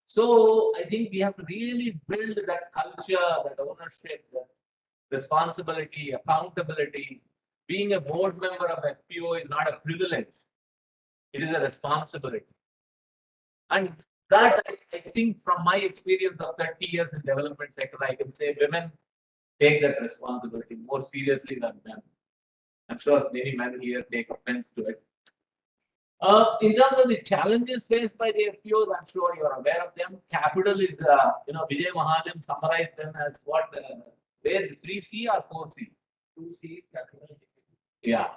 [SPEAKER 17] So I think we have to really build that culture, that ownership, that responsibility, accountability. Being a board member of FPO is not a privilege. It is a responsibility. And that, I think, from my experience of 30 years in development sector, I can say women take that responsibility more seriously than men. I'm sure many men here take offense to it. In terms of the challenges faced by the FPOs, I'm sure you're aware of them. Capital is, Vijay Mahajan summarized them as what, where 3C or 4C? 2C is capital. Yeah.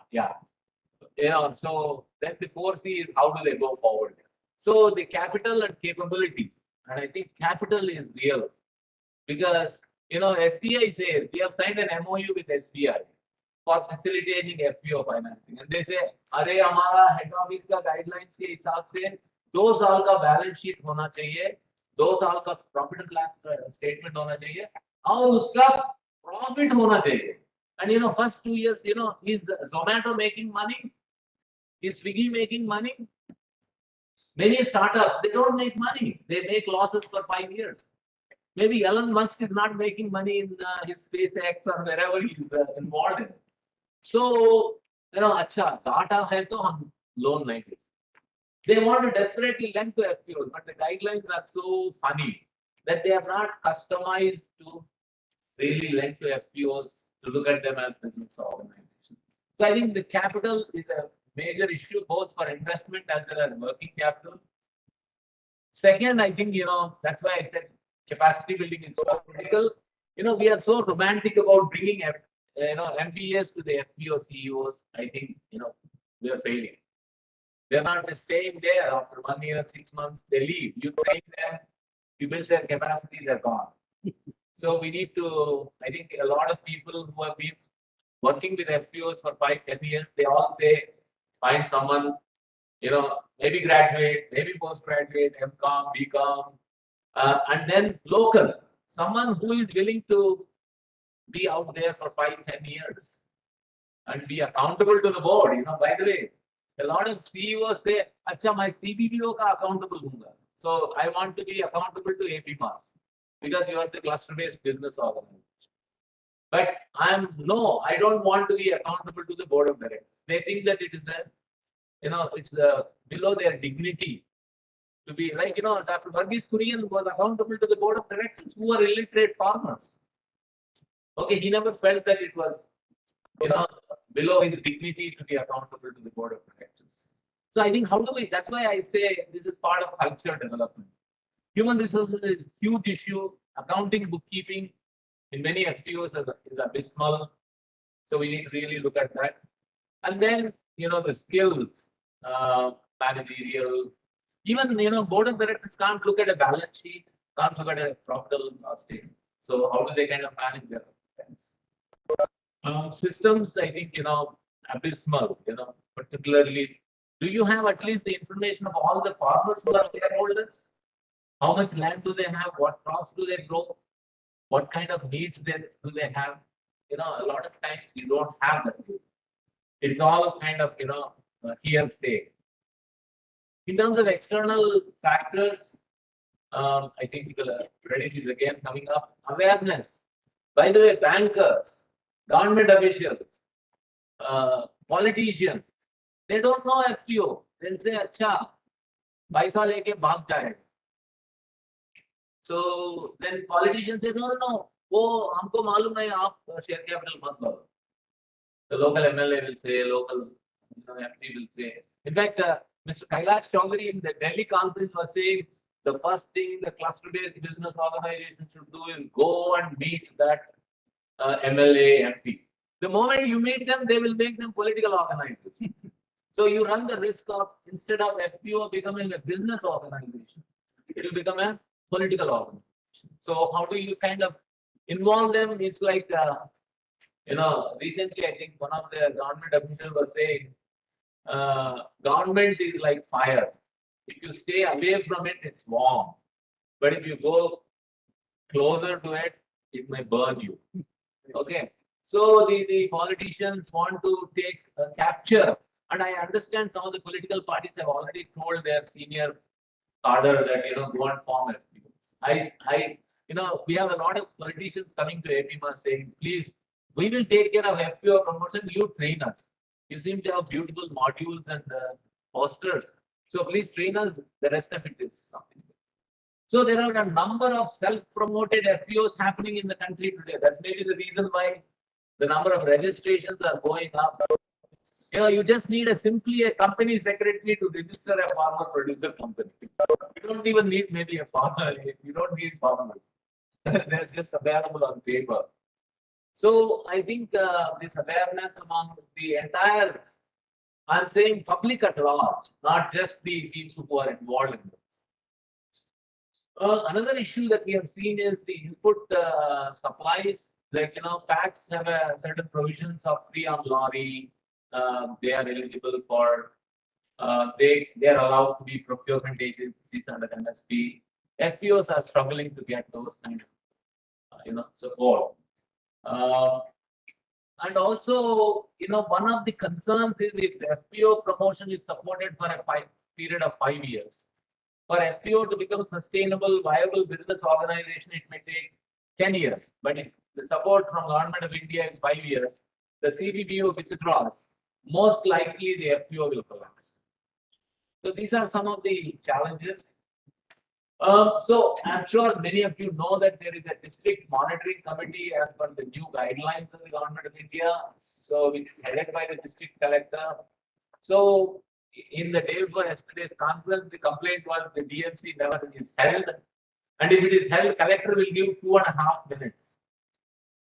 [SPEAKER 17] So then the 4C is how do they go forward? So the capital and capability, and I think capital is real because, SBI says we have signed an MOU with SBI for facilitating FPO financing, and they say, "अरे हमारा head office का guidelines के हिसाब से 2 साल का balance sheet होना चाहिए, 2 साल का profit and loss statement होना चाहिए, और उसका profit होना चाहिए." And first 2 years, is Zomato making money? Is Swiggy making money? Many startups, they don't make money. They make losses for 5 years. Maybe Elon Musk is not making money in his SpaceX or wherever he's involved in. So, अच्छा data है तो हम loan नहीं दे सकते. They want to desperately lend to FPOs, but the guidelines are so funny that they are not customized to really lend to FPOs, to look at them as business organizations. So I think the capital is a major issue both for investment as well as working capital. Second, I think, that's why I said capacity building is so critical. We are so romantic about bringing MBAs to the FPO CEOs. I think, we are failing. They're not just staying there after 1 year, 6 months, they leave. You train them, you build their capacity, they're gone. So we need to, I think a lot of people who have been working with FPOs for 5, 10 years, they all say, find someone, maybe graduate, maybe postgraduate, MCOM, BCom, and then local, someone who is willing to be out there for 5, 10 years and be accountable to the board. By the way, a lot of CEOs say, "Acha, my CBBO ka accountable hoonga." So I want to be accountable to AP Mass because you are the cluster-based business organization. But I don't want to be accountable to the board of directors. They think that it is it's below their dignity to be like, Dr. Varghese Kurian was accountable to the board of directors who are illiterate farmers. Okay, he never felt that it was, below his dignity to be accountable to the board of directors. So I think that's why I say this is part of culture development. Human resources is a huge issue. Accounting, bookkeeping in many FPOs is abysmal. So we need to really look at that. And then the skills, managerial, even, board of directors can't look at a balance sheet, can't look at a profit and loss statement. So how do they kind of manage their expense? Systems, I think, abysmal, particularly, do you have at least the information of all the farmers who are shareholders? How much land do they have? What crops do they grow? What kind of needs do they have? A lot of times you don't have that. It's all kind of, hearsay. In terms of external factors, I think credit is again coming up. Awareness. By the way, bankers, government officials, politicians, they don't know FPO. They'll say, "Acha, paisa leke bhag jayega." So then politicians say, "No, no, no. वो हमको मालूम है आप share capital मत लो." The local MLA will say, local MP will say. In fact, Mr. Kailash Chaudhary in the Delhi conference was saying the first thing the cluster-based business organization should do is go and meet that MLA, MP. The moment you meet them, they will make them political organizations. So you run the risk of, instead of FPO becoming a business organization, it will become a political organization. So how do you kind of involve them? It's like, recently I think one of the government officials was saying, government is like fire. If you stay away from it, it's warm. But if you go closer to it, it may burn you. Okay. So the politicians want to take capture. And I understand some of the political parties have already told their senior cadre that, go and form FPOs. We have a lot of politicians coming to APMA saying, please, we will take care of FPO promotion, you train us. You seem to have beautiful modules and posters. So please train us, the rest of it is something. So there are a number of self-promoted FPOs happening in the country today. That's maybe the reason why the number of registrations are going up. You just need simply a company secretary to register a farmer producer company. You don't even need maybe a farmer. You don't need farmers. They're just available on paper. So I think this awareness among the entire, I'm saying public at large, not just the people who are involved in this. Another issue that we have seen is the input supplies. Like, packs have a certain provisions of free on lorry. They are eligible for, they are allowed to be procurement agencies under MSP. FPOs are struggling to get those kind of, support. And also, one of the concerns is if FPO promotion is supported for a period of 5 years. For FPO to become sustainable, viable business organization, it may take 10 years. But if the support from Government of India is 5 years, the CBBO withdraws, most likely the FPO will collapse. So these are some of the challenges. So I'm sure many of you know that there is a district monitoring committee as per the new guidelines of the Government of India. So which is headed by the district collector. So in the day before yesterday's conference, the complaint was the DMC never is held. And if it is held, collector will give 2.5 minutes.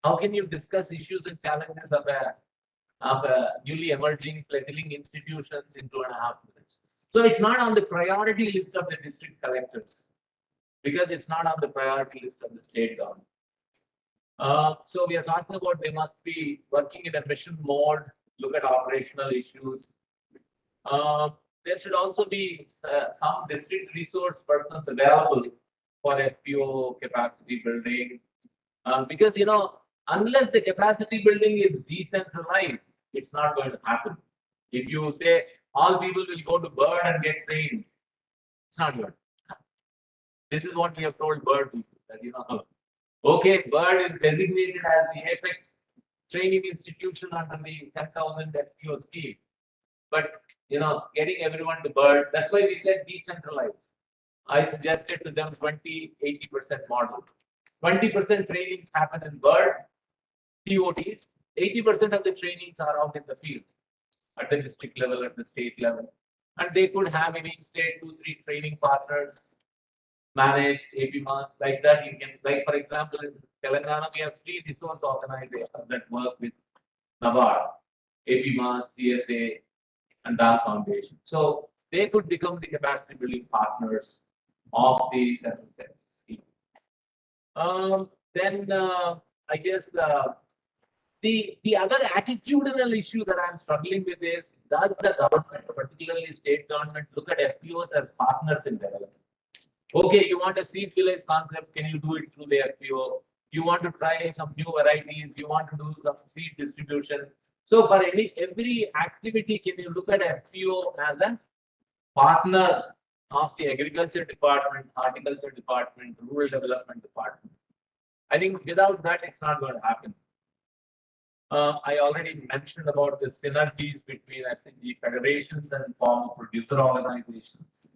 [SPEAKER 17] How can you discuss issues and challenges of a newly emerging fledgling institutions in 2.5 minutes? So it's not on the priority list of the district collectors, because it's not on the priority list of the state government. So we are talking about they must be working in a mission mode, look at operational issues. There should also be some district resource persons available for FPO capacity building. Because, unless the capacity building is decentralized, it's not going to happen. If you say all people will go to Bird and get trained, it's not good. This is what we have told Bird people that, okay, Bird is designated as the apex training institution under the 10,000 FPO scheme. But, getting everyone to Bird, that's why we said decentralized. I suggested to them 20-80% model. 20% trainings happen in Bird, TOTs. 80% of the trainings are out in the field, at the district level, at the state level. And they could have in each state 2-3 training partners, manage APMAs, like that. You can, like for example, in Telangana, we have 3 resource organizations that work with NABARD, APMAs, CSA, and Dal Foundation. So they could become the capacity building partners of the central sector scheme. Then I guess the other attitudinal issue that I'm struggling with is, does the government, particularly state government, look at FPOs as partners in development? Okay, you want a seed village concept, can you do it through the FPO? You want to try some new varieties, you want to do some seed distribution. So for every activity, can you look at FPO as a partner of the agriculture department, horticulture department, rural development department? I think without that, it's not going to happen. I already mentioned about the synergies between SNG federations and farmer producer organizations.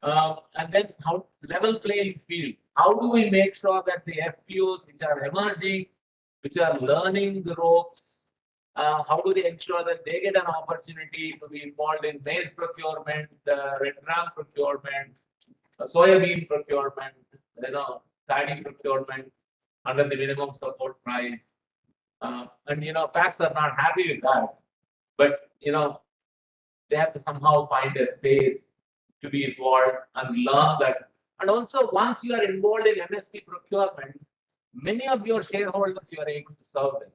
[SPEAKER 17] And then how level playing field. How do we make sure that the FPOs which are emerging, which are learning the ropes, how do they ensure that they get an opportunity to be involved in maize procurement, red gram procurement, soybean procurement, paddy procurement under the minimum support price? And PACs are not happy with that, but they have to somehow find a space to be involved and learn that. And also, once you are involved in MSP procurement, many of your shareholders you are able to serve them.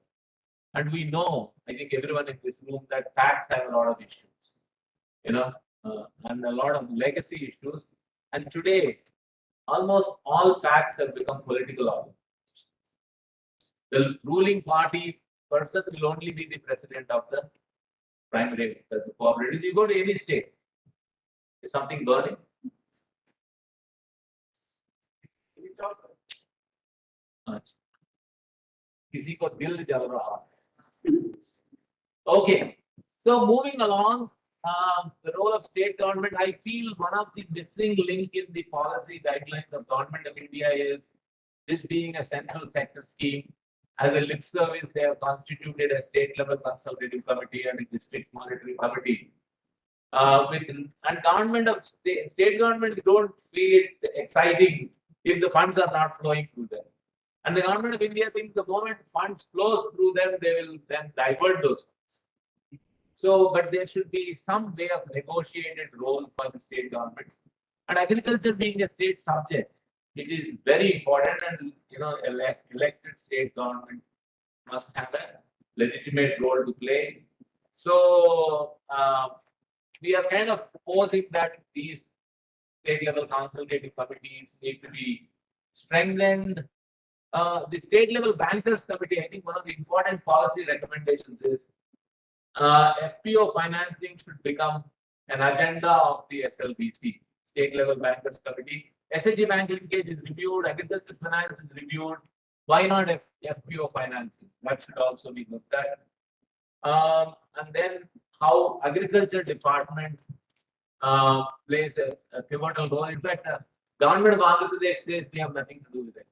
[SPEAKER 17] And we know, I think everyone in this room, that PACs have a lot of issues, and a lot of legacy issues. And today, almost all PACs have become political organizations. The ruling party person will only be the president of the primary cooperatives. You go to any state, is something burning? किसी को दिल जल रहा है. Okay, so moving along, the role of state government, I feel one of the missing link in the policy guidelines of Government of India is this being a central sector scheme. As a lip service, they have constituted a state level consultative committee and a district monitoring committee. And government of state governments don't feel it exciting if the funds are not flowing through them. And the Government of India thinks the moment funds flow through them, they will then divert those funds. So, but there should be some way of negotiated role for the state governments. And agriculture being a state subject, it is very important, and elected state government must have a legitimate role to play. So we are kind of proposing that these state level consultative committees need to be strengthened. The state level bankers committee, I think one of the important policy recommendations is FPO financing should become an agenda of the SLBC, state level bankers committee. SHG bank linkage is reviewed, agriculture finance is reviewed. Why not FPO financing? That should also be looked at. And then how agriculture department plays a pivotal role. In fact, government of Andhra Pradesh says we have nothing to do with it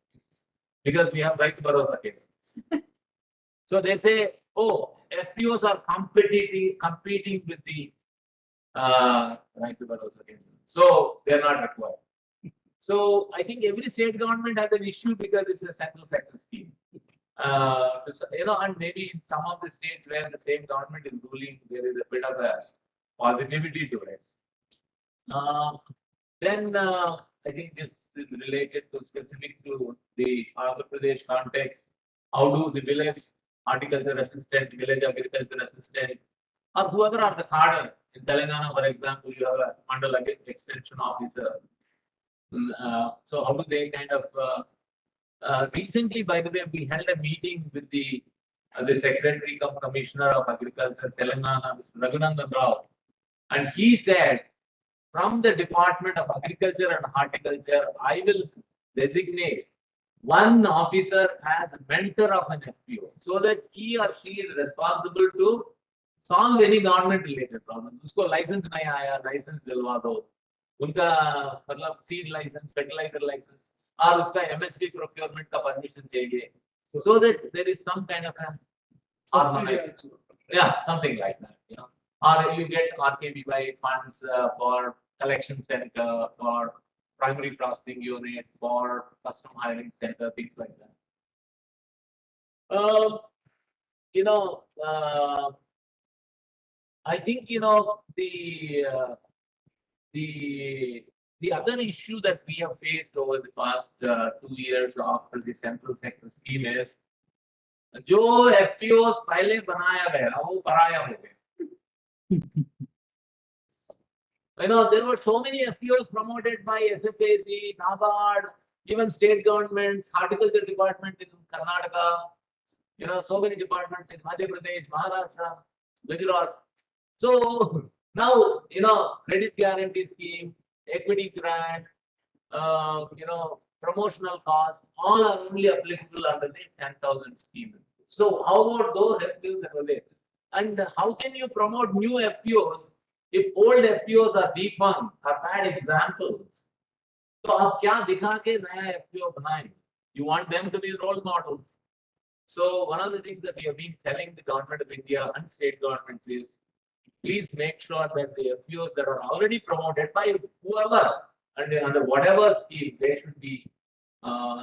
[SPEAKER 17] because we have right to Bharosa cases. So they say, oh, FPOs are competing with the right to Bharosa cases, so they are not required. So I think every state government has an issue because it's a central sector scheme. And maybe in some of the states where the same government is ruling, there is a bit of a positivity to it. Then I think this is related to specific to the Andhra Pradesh context. How do the village horticulture assistant, village agriculture assistant, or whoever are the cadre in Telangana, for example, you have a mandal extension officer. So how do they kind of recently, by the way, we held a meeting with the Secretary cum Commissioner of Agriculture, Telangana, Mr. Raghunandan Rao, and he said, from the Department of Agriculture and Horticulture, I will designate one officer as mentor of an FPO, so that he or she is responsible to solve any government-related problem. उसको license नहीं आया, license दिलवा दो. उनका मतलब seed license, fertilizer license, और उसका MSP procurement का permission चाहिए, so that there is some kind of a organization. Yeah, something like that, or you get RKBY funds for collection center, for primary processing unit, for custom hiring center, things like that. I think the other issue that we have faced over the past 2 years after the central sector scheme is जो FPOs पहले बनाया गया वो पराया हो गया. There were so many FPOs promoted by SFAC, NABARD, even state governments, horticulture department in Karnataka, so many departments in Madhya Pradesh, Maharashtra, Gujarat. So now, credit guarantee scheme, equity grant, promotional costs, all are only applicable under the 10,000 scheme. So how about those FPOs that were there? And how can you promote new FPOs if old FPOs are defunct, are bad examples? So आप क्या दिखा के नया FPO बनाएं? You want them to be role models. So one of the things that we have been telling the government of India and state governments is, please make sure that the FPOs that are already promoted by whoever and under whatever scheme, they should be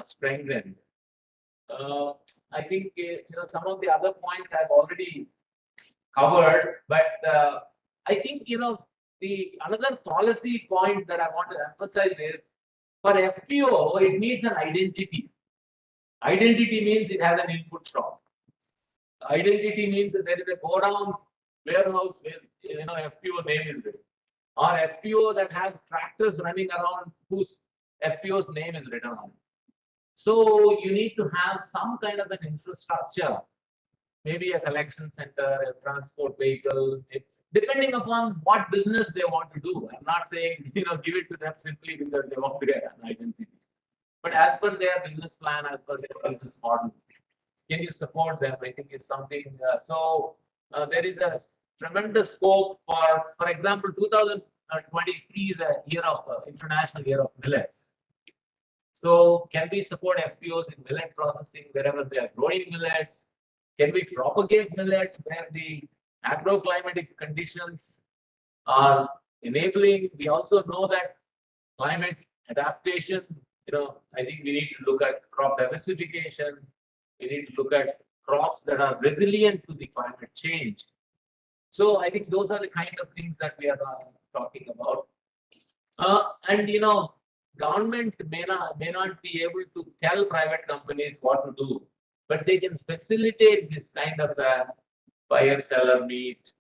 [SPEAKER 17] strengthened. I think some of the other points I've already covered, but I think the another policy point that I want to emphasize is for FPO it needs an identity. Identity means it has an input shop. Identity means that there is a go-down warehouse where FPO name is written, or FPO that has tractors running around whose FPO's name is written on it. So you need to have some kind of an infrastructure, maybe a collection center, a transport vehicle, depending upon what business they want to do. I'm not saying give it to them simply because they want to get an identity, but as per their business plan, as per their business model. Can you support them? I think is something. There is a tremendous scope for example, 2023 is a year of international year of millets. So can we support FPOs in millet processing wherever they are growing millets? Can we propagate millets where the agroclimatic conditions are enabling? We also know that climate adaptation, I think we need to look at crop diversification. We need to look at crops that are resilient to the climate change. So I think those are the kind of things that we are talking about. And government may not be able to tell private companies what to do, but they can facilitate this kind of buyer seller meet,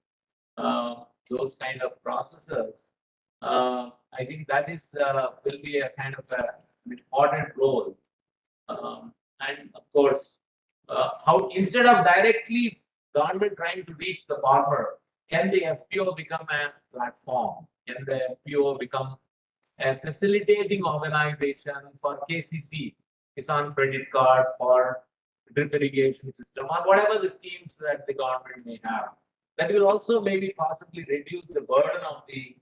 [SPEAKER 17] those kind of processes. I think that is will be a kind of an important role. And of course, how instead of directly government trying to reach the farmer, can the FPO become a platform? Can the FPO become a facilitating organization for KCC, Kisan Credit Card, for drip irrigation system, or whatever the schemes that the government may have? That will also maybe possibly reduce the burden of the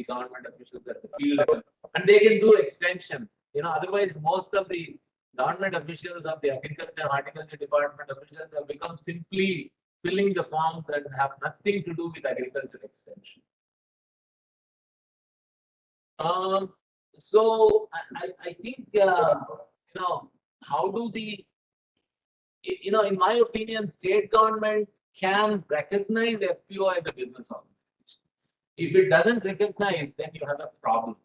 [SPEAKER 17] government officials at the field level, and they can do extension. Otherwise, most of the government officials of the agriculture, horticulture department officials have become simply filling the forms that have nothing to do with agriculture extension. So I think how do in my opinion, state government can recognize FPO as a business organization. If it doesn't recognize, then you have a problem.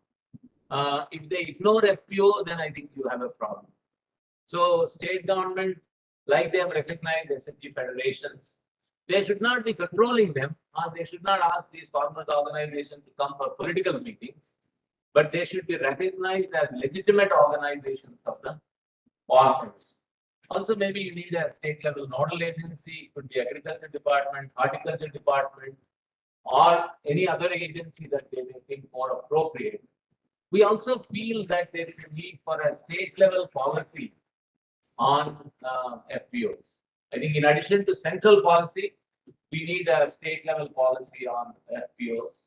[SPEAKER 17] If they ignore FPO, then I think you have a problem. So state government, like they have recognized SFG federations, they should not be controlling them, or they should not ask these farmers organizations to come for political meetings, but they should be recognized as legitimate organizations of the farmers. Also, maybe you need a state level nodal agency, it could be agriculture department, horticulture department, or any other agency that they may think more appropriate. We also feel that there is a need for a state level policy on FPOs. I think in addition to central policy, we need a state level policy on FPOs.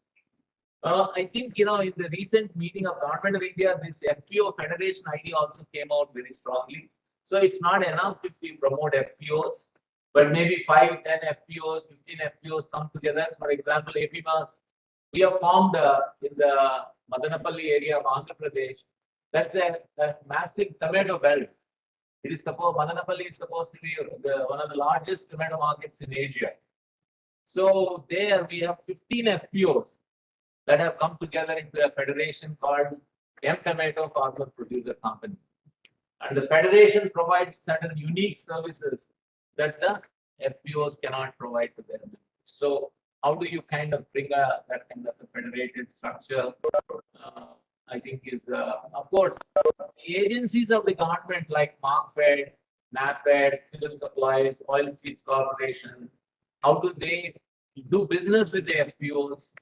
[SPEAKER 17] I think, in the recent meeting of Government of India, this FPO federation idea also came out very strongly. So it's not enough if we promote FPOs, but maybe 5, 10 FPOs, 15 FPOs come together. For example, APMAS, we have formed in the Madanapalli area of Andhra Pradesh. That's a massive tomato belt. It is supposed Madanapalli is supposed to be one of the largest tomato markets in Asia. So there we have 15 FPOs that have come together into a federation called M Tomato Farmer Producer Company. And the federation provides certain unique services that the FPOs cannot provide to their members. So how do you kind of bring that kind of a federated structure? I think is, of course, the agencies of the government like MarkFed, NAFED, Civil Supplies, Oilseeds Corporation, how do they do business with the FPOs?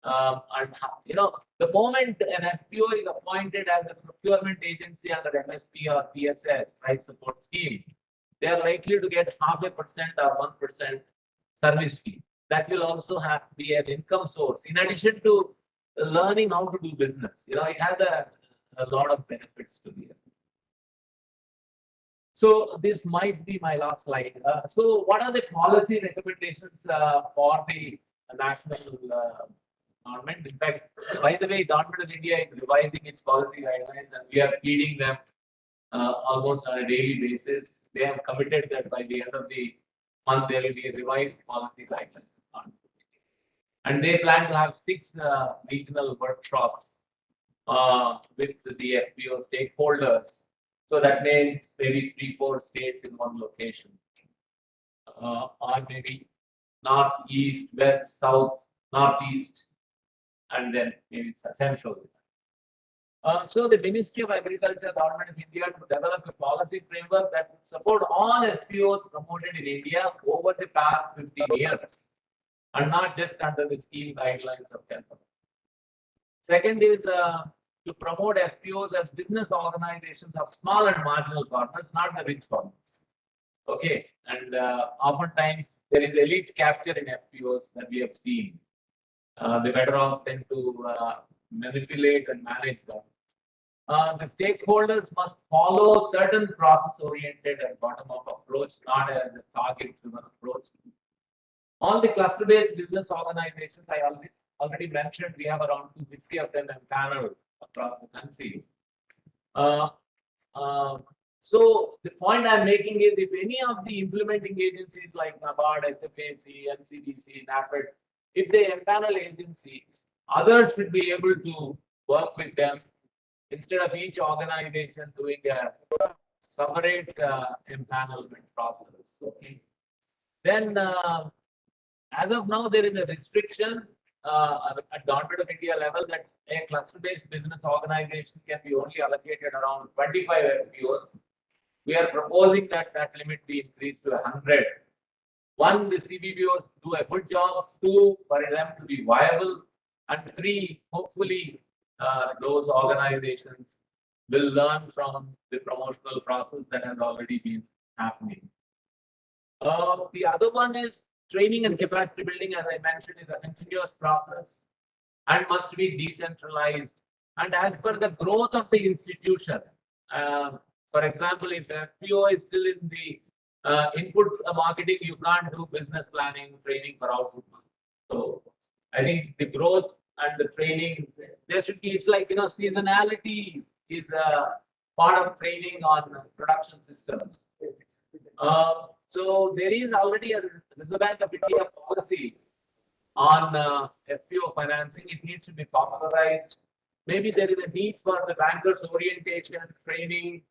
[SPEAKER 17] The moment an FPO is appointed as a procurement agency under MSP or PSS, price support scheme, they are likely to get 0.5% or 1% service fee. That will also have to be an income source in addition to learning how to do business. It has a lot of benefits to the. So this might be my last slide. So what are the policy recommendations for the national government? In fact, by the way, Government of India is revising its policy guidelines, and we are feeding them almost on a daily basis. They have committed that by the end of the month there will be revised policy guidelines. And they plan to have 6 regional workshops with the FPO stakeholders. So that means maybe 3-4 states in one location, or maybe north, east, west, south, northeast, and then maybe central. So the Ministry of Agriculture, Government of India, to develop a policy framework that would support all FPOs promoted in India over the past 15 years, and not just under the scheme guidelines of 10. Second is to promote FPOs as business organizations of small and marginal farmers, not the rich farmers. Okay, and oftentimes there is elite capture in FPOs that we have seen. The better off tend to manipulate and manage them. The stakeholders must follow certain process-oriented and bottom-up approach, not a target-driven approach. All the cluster-based business organizations I already mentioned, we have around 250 of them empaneled across the country. So the point I'm making is, if any of the implementing agencies like NABARD, SFAC, NCDC, NAFED, if they empanel agencies, others should be able to work with them instead of each organization doing a separate empanelment process. Okay. Then, as of now, there is a restriction at Government of India level that a cluster-based business organization can be only allocated around 25 FPOs. We are proposing that that limit be increased to 100. 1, the CBBOs do a good job. 2, for them to be viable. And 3, hopefully, those organizations will learn from the promotional process that has already been happening. The other one is training and capacity building, as I mentioned, is a continuous process and must be decentralized and as per the growth of the institution. For example, if FPO is still in the input marketing, you can't do business planning, training for output. So I think the growth and the training, there should be, it's like, seasonality is a part of training on production systems. So there is already a Reserve Bank of India policy on FPO financing. It needs to be popularized. Maybe there is a need for the bankers' orientation, training,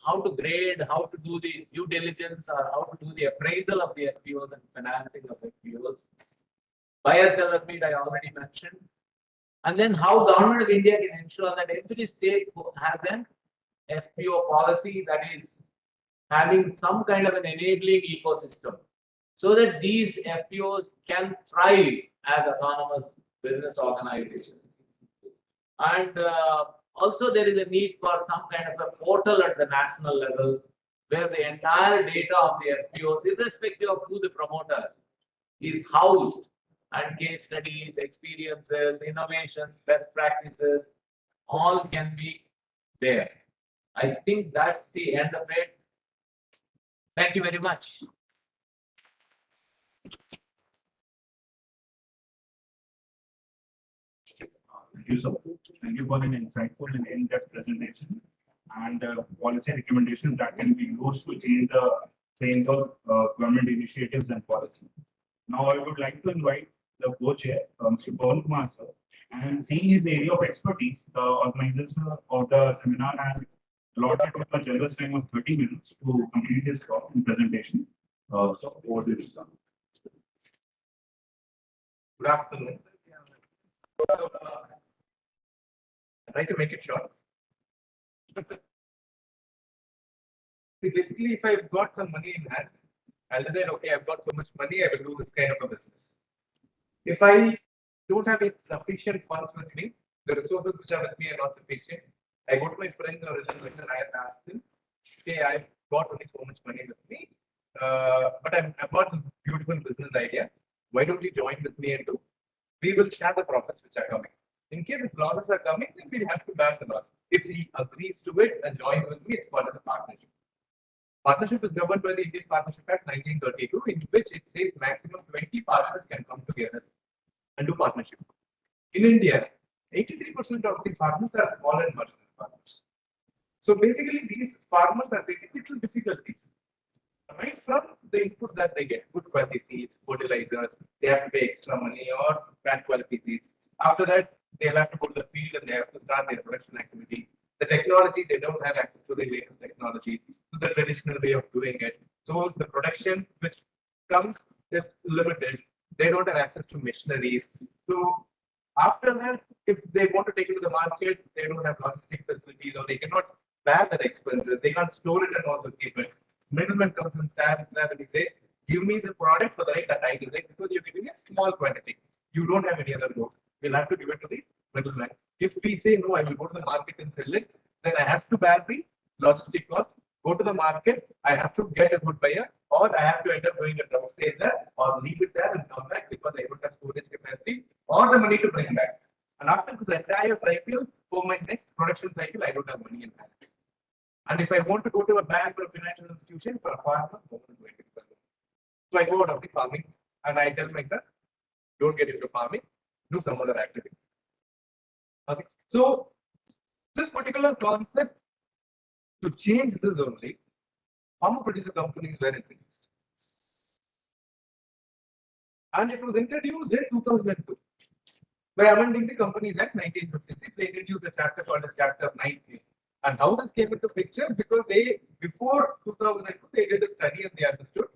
[SPEAKER 17] how to grade, how to do the due diligence, or how to do the appraisal of the FPOs and financing of FPOs. Buyer seller meet I already mentioned. And then how Government of India can ensure that every state has an FPO policy that is having some kind of an enabling ecosystem, so that these FPOs can thrive as autonomous business organizations. And also there is a need for some kind of a portal at the national level where the entire data of the FPOs, irrespective of who the promoter is housed, and case studies, experiences, innovations, best practices, all can be there. I think that's the end of it. Thank you very much.
[SPEAKER 11] Thank you, sir. Thank you for an insightful and in-depth presentation and policy recommendations that can be used to change the they involve government initiatives and policy. Now, I would like to invite the co-chair, Mr. Paul Kumar sir, and seeing his area of expertise, the organizer of the seminar has allotted a generous time of 30 minutes to complete his talk and presentation. So, over to you, sir.
[SPEAKER 16] Good afternoon. I'd like to make it short. See, basically, if I've got some money in hand, I'll decide, okay, I've got so much money, I will do this kind of a business. If I don't have sufficient funds with me, the resources which are with me are not sufficient, I go to my friends or relatives and I ask them, okay, I've got only so much money with me, but I've got this beautiful business idea. Why don't you join with me and do? We will share the profits which are coming. In case if losses are coming, then we'll have to bear the loss. If he agrees to it and joins with me, it's called as a partnership. Partnership is governed by the Indian Partnership Act 1932, in which it says maximum 20 partners can come together and do partnership. In India, 83% of the partners are small and marginal partners. So basically, these farmers are facing little difficulties. Right from the input that they get, good quality seeds, fertilizers, they have to pay extra money or bad quality seeds. After that, they'll have to go to the field and they have to start their production activity. The technology, they don't have access to the latest technology, to the traditional way of doing it. So the production which comes is limited. They don't have access to machineries. So after that, if they want to take it to the market, they don't have logistic facilities or they cannot bear that expenses. They can't store it and also keep it. Middleman comes and stands there and he says, give me the product for the rate that I design because you're giving a small quantity. You don't have any other road. We'll have to give it to the middleman. If we say no, I will go to the market and sell it, then I have to bear the logistic cost, go to the market, I have to get a good buyer, or I have to end up doing a drop sale there or leave it there and come back because I don't have storage capacity or the money to bring back. And after this entire cycle, for my next production cycle, I don't have money in hand. And if I want to go to a bank or a financial institution for a farmer, no one is going to give me. So I go out of the farming and I tell myself, don't get into farming, do some other activity. Okay. So this particular concept, to change this only, farmer producer companies were introduced. And it was introduced in 2002. By amending the Companies Act 1956, they introduced a chapter called as Chapter 19. And how this came into picture? Because they, before 2002, they did a study and they understood,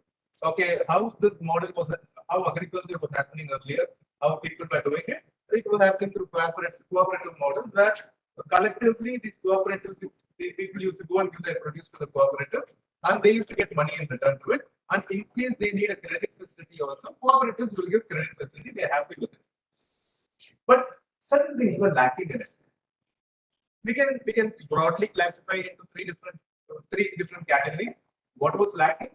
[SPEAKER 16] okay, how this model was, how agriculture was happening earlier, how people were doing it. It was happening through cooperative models where collectively these cooperative people used to go and give their produce to the cooperative and they used to get money in return to it. And in case they need a credit facility also, cooperatives will give credit facility, they're happy with it. But certain things were lacking in it. We can broadly classify it into three different categories. What was lacking?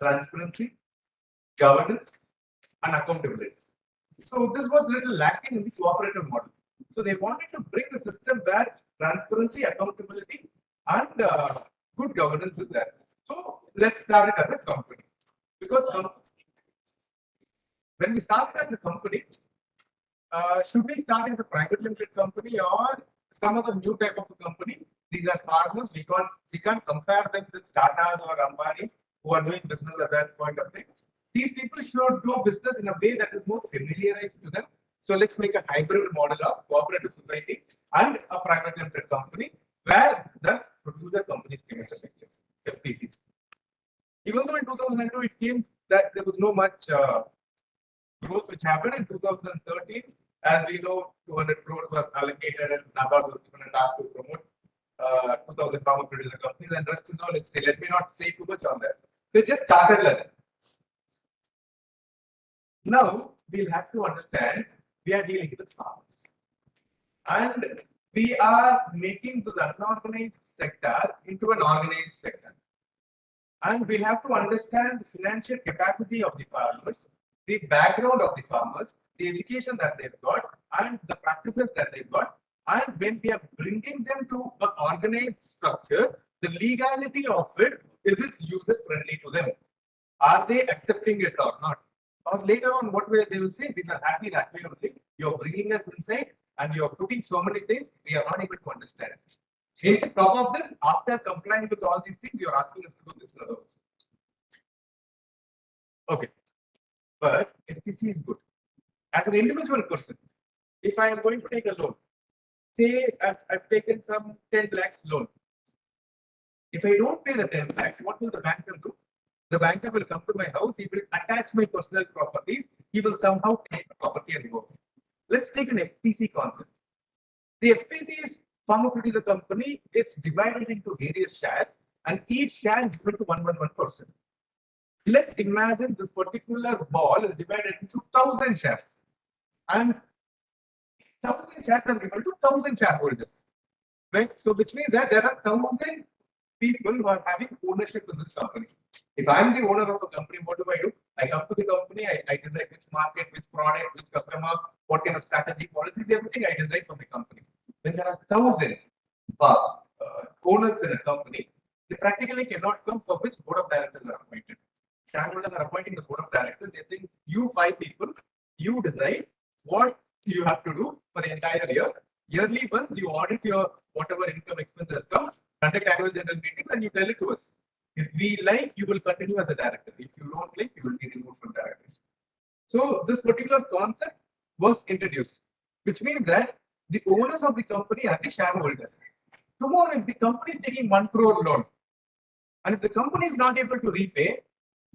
[SPEAKER 16] Transparency, governance, and accountability. So this was little lacking in the cooperative model. So they wanted to bring the system where transparency, accountability, and good governance is there. So let's start it as a company. Because when we start as a company, should we start as a private limited company or some other new type of a company? These are farmers. We can't compare them with Tatas or Ambani who are doing business at that point of time. These people should do business in a way that is more familiarized to them. So let's make a hybrid model of cooperative society and a private limited company where the producer companies came into the pictures, FPCs. Even though in 2002 it came that there was no much growth which happened in 2013, as we know, 200 crores were allocated and NABARD was given a task to promote 2,000 farmer producer companies, and rest is all history. Let me not say too much on that. So it just started like that. Now we'll have to understand we are dealing with farmers, and we are making the unorganized sector into an organized sector. And we'll have to understand the financial capacity of the farmers, the background of the farmers, the education that they've got, and the practices that they've got. And when we are bringing them to an organized structure, the legality of it, is it user friendly to them? Are they accepting it or not? Or later on, what way they will say, we are happy that way only. You're bringing us inside and you're putting so many things, we are not able to understand. On top of this, after complying with all these things, you're asking us to do this. is another person. Okay, but FPC is good. As an individual person, if I am going to take a loan, say I've taken some 10 lakhs loan. If I don't pay the 10 lakhs, what will the banker do? The banker will come to my house, he will attach my personal properties, he will somehow take the property and go. Let's take an FPC concept. The FPC is farmer producer company, it's divided into various shares and each share is equal to 111%. Let's imagine this particular ball is divided into 1,000 shares and 1,000 shares are equal to 1,000 shareholders. Right? So which means that there are 1,000 people who are having ownership in this company. If I'm the owner of a company, what do? I come to the company, I decide which market, which product, which customer, what kind of strategy, policies, everything I decide for the company. When there are 1,000 owners in a company, they practically cannot come for which board of directors are appointed. Shareholders are appointing the board of directors. They think you 5 people, you decide what you have to do for the entire year. Yearly once you audit your whatever income expenses come, conduct annual general meetings and you tell it to us. If we like, you will continue as a director. If you don't like, you will be removed from directors. So this particular concept was introduced, which means that the owners of the company are the shareholders. Tomorrow, if the company is taking 1 crore loan, and if the company is not able to repay,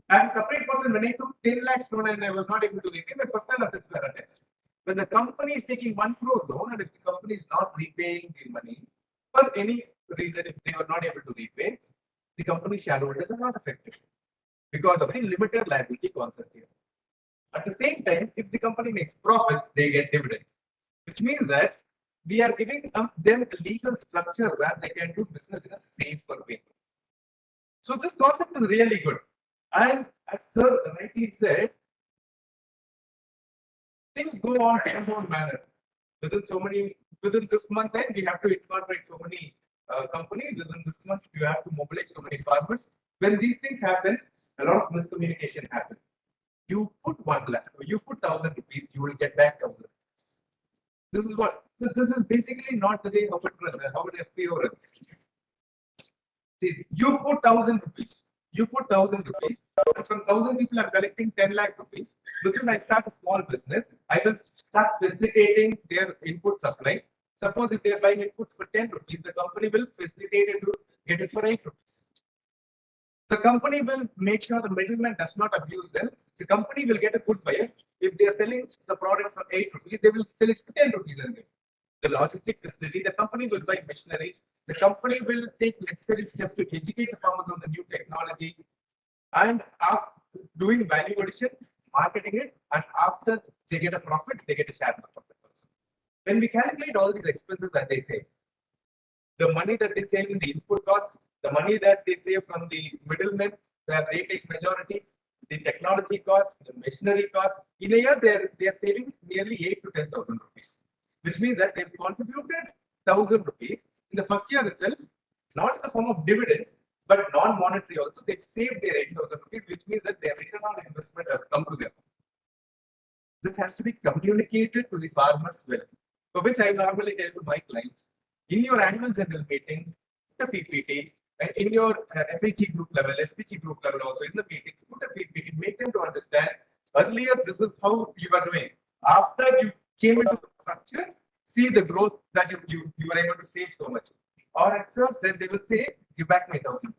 [SPEAKER 16] as a separate person, when I took 10 lakhs loan and I was not able to repay, my personal assets were attached. When the company is taking 1 crore loan and if the company is not repaying the money, for any reason, if they were not able to repay, the company shareholders are not affected because of the limited liability concept here. At the same time, if the company makes profits, they get dividend, which means that we are giving them a legal structure where they can do business in a safer way. So this concept is really good. And as Sir rightly said, things go on in a own manner. Within this month end, we have to incorporate so many companies. Within this month, you have to mobilize so many farmers. When these things happen, a lot of miscommunication happens. You put 1 lakh, you put 1,000 rupees, you will get back 1,000 rupees. This is what. So this is basically not the way how an FPO runs. See, you put 1,000 rupees. You put 1,000 rupees. And from 1,000 people, I'm collecting 10 lakh rupees. Because I start a small business, I will start facilitating their input supply. Suppose if they are buying inputs for 10 rupees, the company will facilitate it to get it for 8 rupees. The company will make sure the middleman does not abuse them. The company will get a good buyer. If they are selling the product for 8 rupees, they will sell it for 10 rupees only. The logistic facility, the company will buy machineries. The company will take necessary steps to educate the farmers on the new technology. And after doing value addition, marketing it, and after they get a profit, they get a share of the profit also. When we calculate all these expenses that they save, the money that they save in the input cost, the money that they save from the middlemen, where they take majority, the technology cost, the machinery cost, in a year they are saving nearly 8 to 10,000 rupees, which means that they've contributed 1,000 rupees in the first year itself, not in the form of dividend, but non-monetary also. They've saved their 8,000 rupees, which means that their return on investment has come to them. This has to be communicated to the farmers well, for which I normally tell to my clients, in your annual general meeting, the PPT, in your FHE group level, SPG group level also, in the meetings, put a PPT, make them to understand, earlier this is how you are doing. After you came into the structure, see the growth that you were able to save so much. Or as Sir said, they will say, give back my 1,000.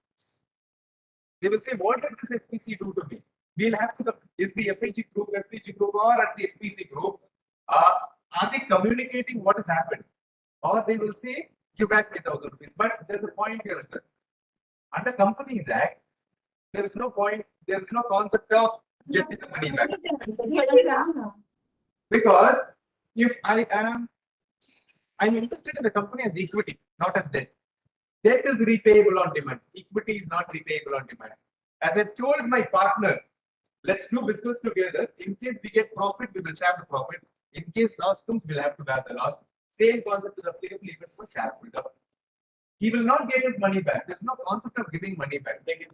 [SPEAKER 16] They will say, what did this FPC do to me? We'll have to, is the FPG group or at the FPC group, are they communicating what has happened? Or they will say, give back my 1,000 rupees. But there's a point here, sir. Under Companies Act, there is no point, there is no concept of getting the money back. Because if I'm invested in the company as equity, not as debt. Debt is repayable on demand. Equity is not repayable on demand. As I've told my partner, let's do business together. In case we get profit, we will share the profit. In case loss comes, we'll have to bear the loss. Same concept is applicable even for shareholder. He will not get his money back. There's no concept of giving money back. They can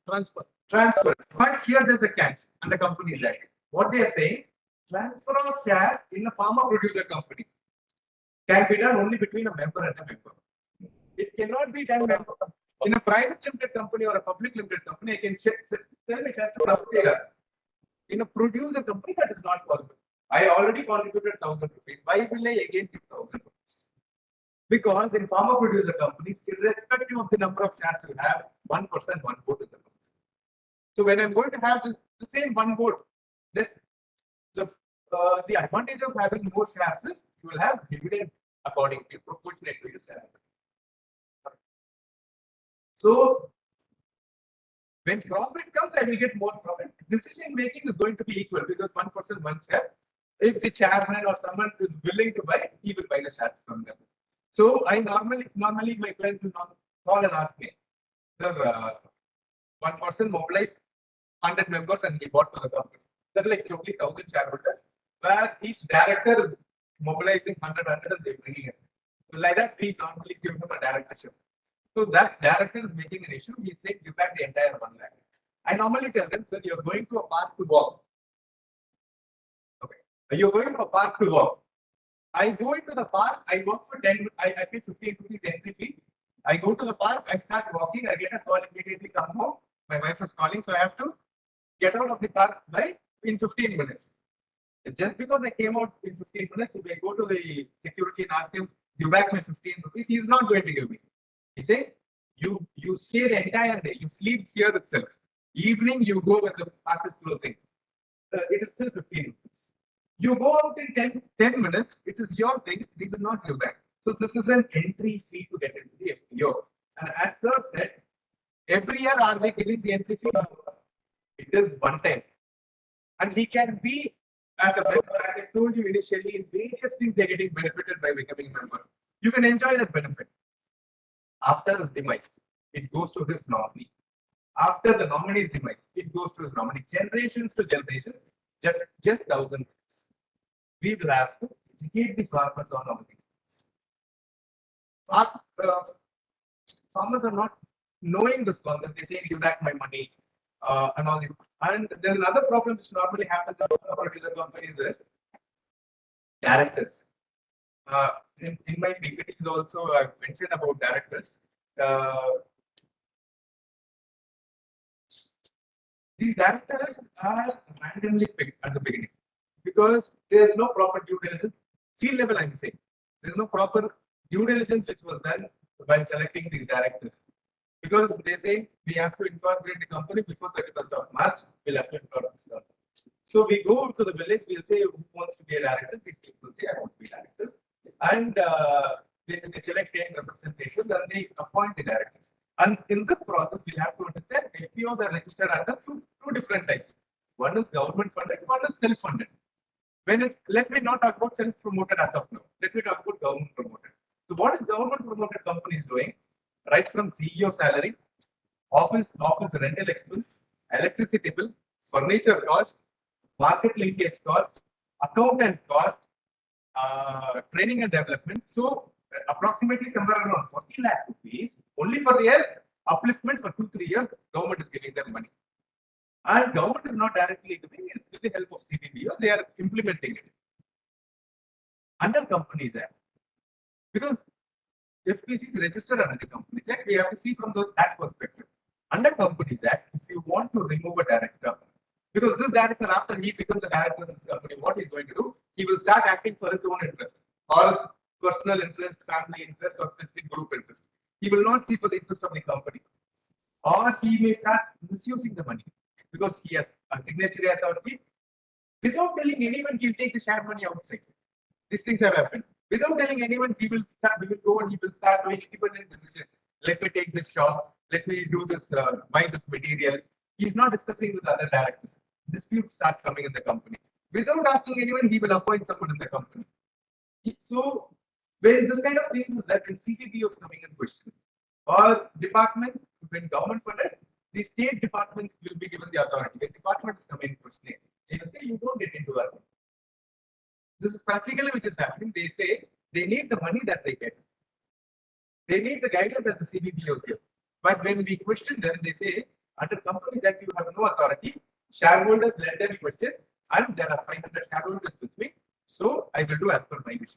[SPEAKER 16] transfer. But here there's a catch under Companies Act. What they are saying, transfer of shares in a farmer producer company can be done only between a member and a member. It cannot be done In a private limited company or a public limited company, I can tell my shares to transfer. In a producer company, that is not possible. I already contributed 1,000 rupees. Why will I again give 1,000 rupees? Because in farmer producer companies, irrespective of the number of shares you have, 1%, one vote is a concern. So when I'm going to have the same one vote, then the advantage of having more shares is you will have dividend accordingly, proportionate to your salary. So when profit comes, I will get more profit. Decision making is going to be equal because 1%, one share. If the chairman or someone is willing to buy, he will buy the shares from them. So I normally my clients will call and ask me, sir, one person mobilized 100 members and he bought for the company. There are like only 1,000 shareholders, where each director is mobilizing 100 and they're bringing it. So like that, we normally give him a directorship. So that director is making an issue. He said, give back the entire 1 lakh. I normally tell them, sir, you're going to a park to walk. Okay. You're going to a park to walk. I go into the park, I walk for 10 minutes, I pay 15 rupees entry fee. I go to the park, I start walking, I get a call immediately, come home. My wife is calling, so I have to get out of the park in 15 minutes. Just because I came out in 15 minutes, if I go to the security and ask him, give back my 15 rupees, he is not going to give me. He say, you stay the entire day, you sleep here itself. Evening, you go when the park is closing. It is still 15 rupees. You go out in 10 minutes, it is your thing, we will not give back. So this is an entry fee to get into the FPO. And as sir said, every year are they giving the entry fee? It is one time. And he can be, as a member, as I told you initially, in various things they're getting benefited by becoming a member. You can enjoy that benefit. After his demise, it goes to his nominee. After the nominee's demise, it goes to his nominee. Generations to generations, just 1,000 rupees. We will have to educate the farmers on all these things. Farmers are not knowing this concept. They say, give back my money and all this. And there's another problem which normally happens in particular companies is directors. In my PPTs also, I've mentioned about directors. These directors are randomly picked at the beginning because there's no proper due diligence. Field level, I'm saying. There's no proper due diligence which was done by selecting these directors. Because they say we have to incorporate the company before 31st of March, we'll have to incorporate this company. So we go to the village, we'll say who wants to be a director, these people say I want to be a director. And they select 10 representations and they appoint the directors. And in this process, we'll have to understand FPOs are registered under two different types. One is government funded, one is self-funded. Let me not talk about self-promoted as of now. Let me talk about government promoted. So what is government promoted companies doing? Right from CEO salary, office rental expense, electricity bill, furniture cost, market linkage cost, accountant cost, training and development. So approximately somewhere around 40 lakh rupees only for their upliftment for 2-3 years, government is giving them money. And government is not directly giving it with the help of CBPOs, they are implementing it under Companies Act. Because FPC is registered under the Companies Act, we have to see from that perspective. Under Companies Act, if you want to remove a director, because this director, after he becomes a director in this company, what he's going to do, he will start acting for his own interest, or his personal interest, family interest, or specific group interest. He will not see for the interest of the company. Or he may start misusing the money because he has a signatory authority. Without telling anyone, he'll take the share money outside. These things have happened. Without telling anyone, he will go and he will start doing independent decisions. Let me take this shop. Let me do this, buy this material. He's not discussing with other directors. Disputes start coming in the company. Without asking anyone, he will appoint someone in the company. So when this kind of things is that when CPPO is coming in question, or department, when government funded, the state departments will be given the authority. When department is coming in question, they will say you don't get into that. This is practically which is happening. They say they need the money that they get. They need the guidance that the CBPOs give. But when we question them, they say under Companies Act you have no authority. Shareholders let them question, and there are 500 shareholders with me. So I will do as per my wish.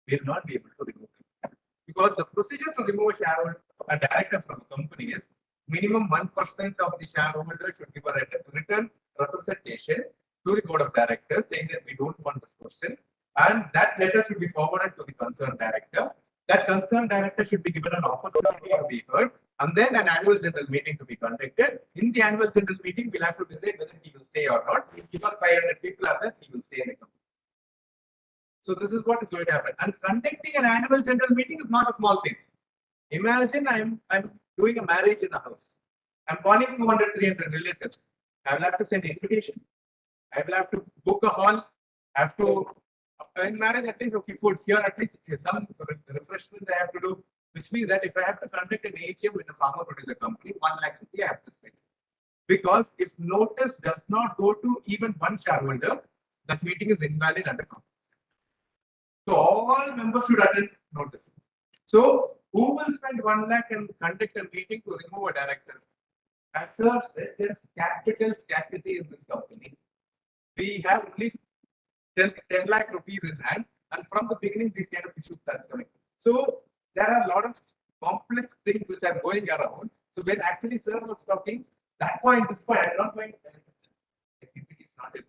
[SPEAKER 16] We will not be able to remove them because the procedure to remove a shareholder a director from a company is minimum 1% of the shareholders should give a written representation to the board of directors saying that we don't want this person, and that letter should be forwarded to the concerned director. That concerned director should be given an opportunity to be heard, and then an annual general meeting to be conducted. In the annual general meeting, we'll have to decide whether he will stay or not. If 500 people are there, he will stay in the company. So this is what is going to happen. And conducting an annual general meeting is not a small thing. Imagine I'm doing a marriage in a house. I'm calling 200, 300 relatives. I will have to send invitation. I will have to book a hall. I have to, in marriage, at least, okay, food here, at least some refreshments I have to do, which means that if I have to conduct an AGM with a farmer producer company, 1 lakh rupees I have to spend. Because if notice does not go to even one shareholder, that meeting is invalid under company. So all members should attend notice. So who will spend 1 lakh and conduct a meeting to remove a director? At first, there is capital scarcity in this company. We have only 10 lakh rupees in hand, and from the beginning, these kind of issues are coming. So there are a lot of complex things which are going around. So when actually sir was talking, that point, this point, I'm not going. It's not it.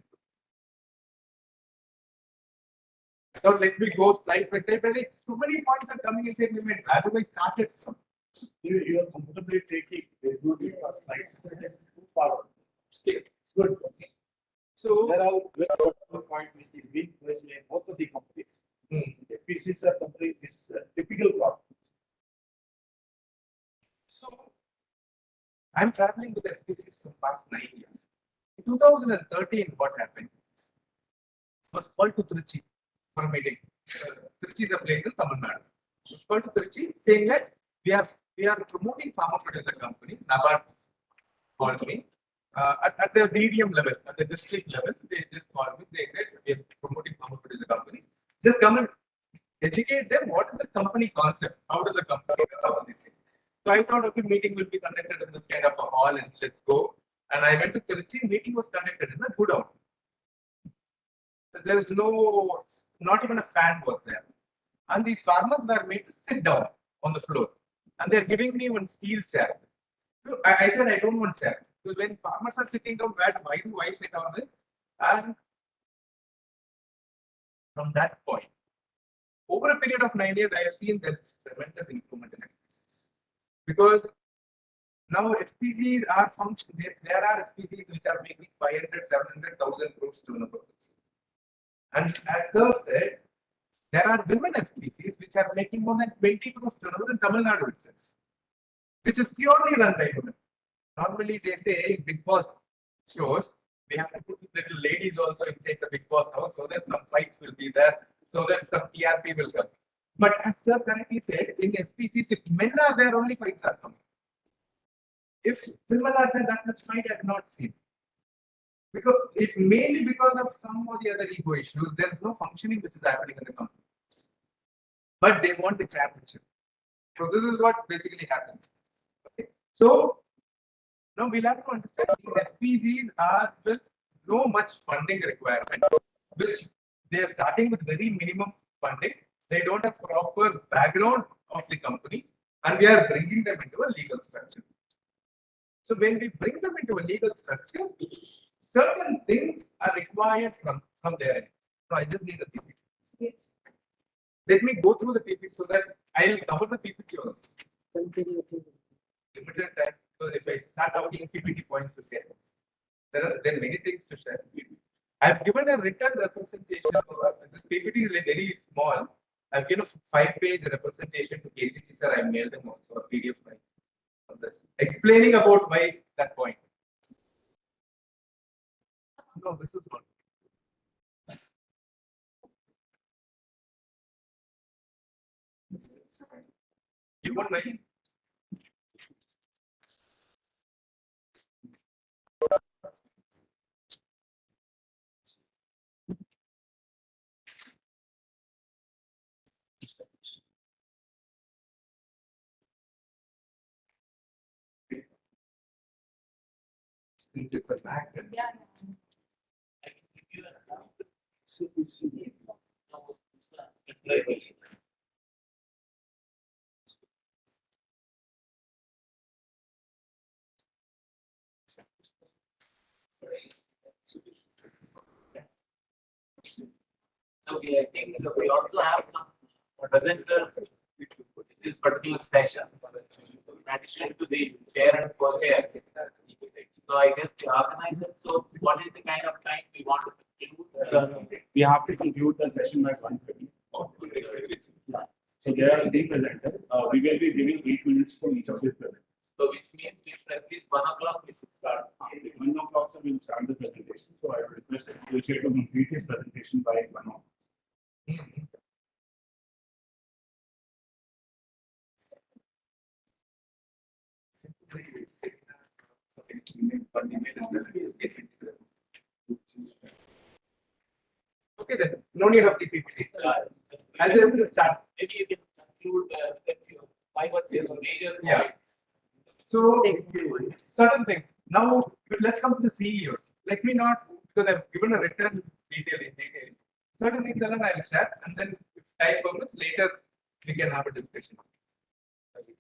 [SPEAKER 16] So let me go slide by slide. Too many points are coming and saying, where do I start it from?
[SPEAKER 11] You are comfortably taking the beauty of slides too far.
[SPEAKER 16] Still,
[SPEAKER 11] Good.
[SPEAKER 16] So
[SPEAKER 11] there are one point which is being placed in both of the companies. FPCs are company is typical problem.
[SPEAKER 16] So I'm traveling with FPCs for past 9 years. In 2013, what happened? I was called to Trichy for a meeting. Trichy is a place in Tamil Nadu. I was called to Trichy saying that we are promoting farmer producer companies. NABARD called me at the DDM level, at the district level. They just called me. They said we are promoting farmer producer companies. Just come and educate them. What is the company concept? How does the company all these things? So I thought, okay, meeting will be conducted in this kind of a hall, and let's go. And I went to Trichy. Meeting was conducted in a good hall. There is not even a fan was there. And these farmers were made to sit down on the floor. And they're giving me one steel chair. I said, I don't want chair. Because when farmers are sitting down, why do I sit on this? And from that point, over a period of 9 years, I have seen there is tremendous improvement in FPCs. Because now FPCs are functioning. There are FPCs which are making 500, 700,000 crores turnover. And as sir said, there are women FPCs which are making more than 20 crores turnover in Tamil Nadu itself, which is purely run by women. Normally, they say Big Boss shows we have to put little ladies also inside the Big Boss house so that some fights will be there, so that some TRP will come. But as sir correctly said, in FPCs, if men are there, only fights are coming. If women are there, that much fight I have not seen. Because it's mainly because of some or the other ego issues. There is no functioning which is happening in the company. But they want the championship. So this is what basically happens. Okay. So now we'll have to understand these FPCs are with no much funding requirement, which they are starting with very minimum funding. They don't have proper background of the companies, and we are bringing them into a legal structure. So when we bring them into a legal structure, certain things are required from their end. So I just need a PPT. Yes. Let me go through the PPT so that I will cover the PPT also. Limited time, because if I start talking PPT points to say, there are many things to share. I've given a written representation. This PPT is very small. I've given a 5-page representation to KCG sir. I mailed them also a PDF file on this, explaining about why that point. No, this is not. You want my? It's a fact. Yeah.
[SPEAKER 17] So I think we also have some presenters in this particular session, in addition to the chair and co-chair. So I guess the organizer, so what is the kind of time we want to conclude?
[SPEAKER 11] We have to conclude the session by 1:30. Yeah. So there are three presenters. We will be giving 8 minutes for each of these presenters.
[SPEAKER 17] So which means at least 1 o'clock we should start.
[SPEAKER 11] 1 o'clock, so we'll start the presentation. So I would request the chair to complete his presentation by 1 o'clock.
[SPEAKER 16] Okay then, no need of the PPT. I'll just start.
[SPEAKER 17] Maybe you can conclude 5 or 6 major
[SPEAKER 16] Yeah.
[SPEAKER 17] points.
[SPEAKER 16] So certain things. Now let's come to the CEOs. Let me not, because I've given a written detail in detail. Certain things Alan, I'll share, and then if time permits later we can have a discussion.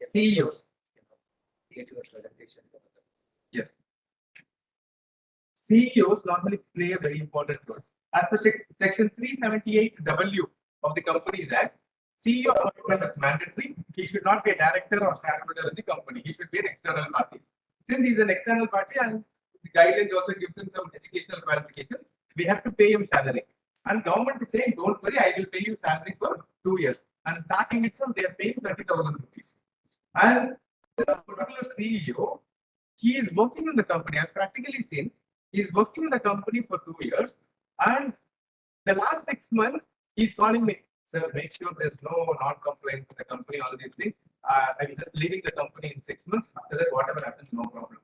[SPEAKER 16] CEOs. Yes. CEOs normally play a very important role. As per section 378W of the Companies Act, CEO appointment is mandatory. He should not be a director or shareholder in the company. He should be an external party. Since he's an external party and the guidelines also gives him some educational qualification, we have to pay him salary. And government is saying, don't worry, I will pay you salary for 2 years. And starting itself, they are paying 30,000 rupees. And this particular CEO, he is working in the company. I've practically seen he's working in the company for 2 years. And the last 6 months, he's calling me, sir, make sure there's no non-compliance with the company, all these things. I'm just leaving the company in 6 months. After that, whatever happens, no problem.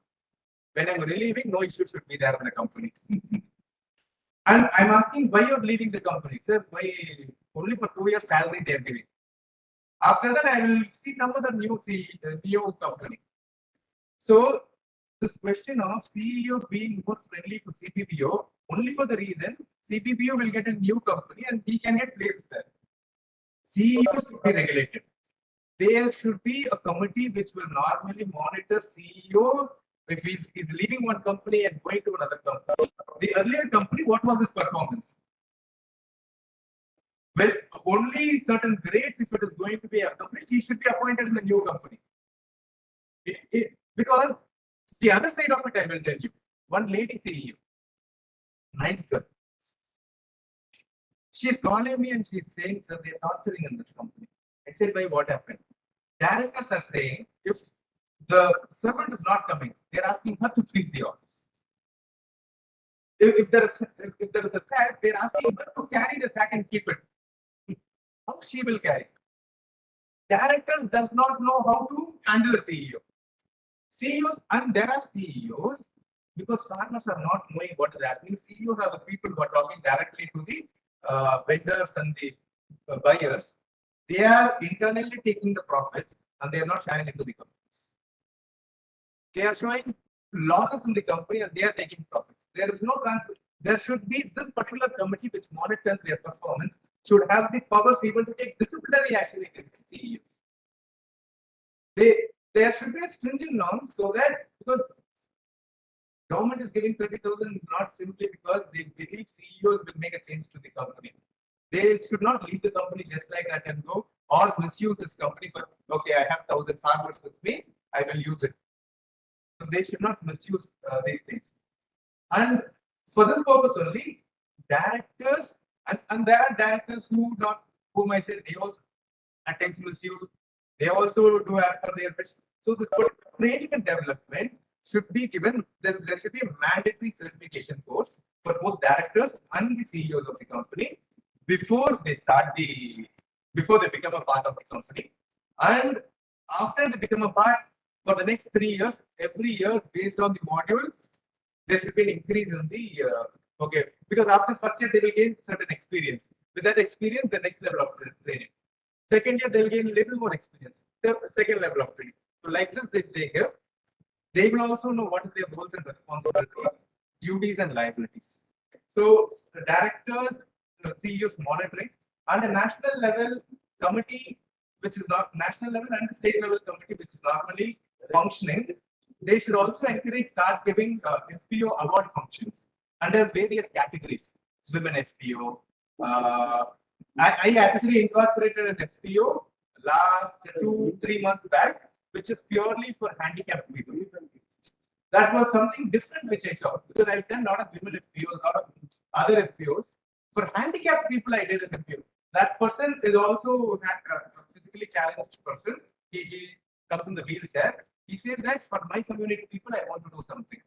[SPEAKER 16] When I'm relieving, no issue should be there in the company. And I'm asking why you're leaving the company, sir. Why only for 2 years salary they're giving. After that, I will see some other new company. So this question of CEO being more friendly to CPPO only for the reason CPPO will get a new company and he can get placed there. CEO should be regulated. There should be a committee which will normally monitor CEO if he's leaving one company and going to another company. The earlier company, what was his performance? Well, only certain grades, if it is going to be accomplished, he should be appointed in the new company. Because the other side of it, I will tell you, one lady CEO, nice girl. She's calling me and she's saying, sir, they're torturing in this company. I said, by what happened? Directors are saying, if the servant is not coming, they're asking her to sweep the office. If there is a sack, they're asking her to carry the sack and keep it. How she will carry? Directors does not know how to handle a CEO. CEOs, and there are CEOs, because farmers are not knowing what is happening. CEOs are the people who are talking directly to the vendors and the buyers. They are internally taking the profits and they are not sharing it to the companies. They are showing losses in the company and they are taking profits. There is no transfer. There should be this particular committee which monitors their performance should have the powers even to take disciplinary action against the CEOs. There should be a stringent norm so that, because government is giving 30,000 not simply because they believe CEOs will make a change to the company. They should not leave the company just like that and go, or misuse this company for, okay, I have 1,000 farmers with me, I will use it. So they should not misuse these things. And for this purpose only, directors, and there are directors whom I said they also attempt misuse. They also do as per their wish. So this training and development should be given. There should be a mandatory certification course for both directors and the CEOs of the company before they become a part of the company. And after they become a part, for the next 3 years, every year based on the module, there should be an increase in the because after first year they will gain certain experience. With that experience, the next level of training. Second year they'll gain a little more experience. The second level of training. So like this, if they have, they will also know what is their roles and responsibilities, duties and liabilities. So the directors, CEOs monitoring, and a national level committee, which is not national level, and the state level committee, which is normally functioning, they should also encourage, start giving FPO award functions under various categories. Women FPO. I actually incorporated an FPO last 2-3 months back, which is purely for handicapped people. That was something different which I saw, because I've done a lot of women FPOs, a lot of other FPOs. For handicapped people, I did an FPO. That person is also a physically challenged person. He comes in the wheelchair. He says that for my community people, I want to do something.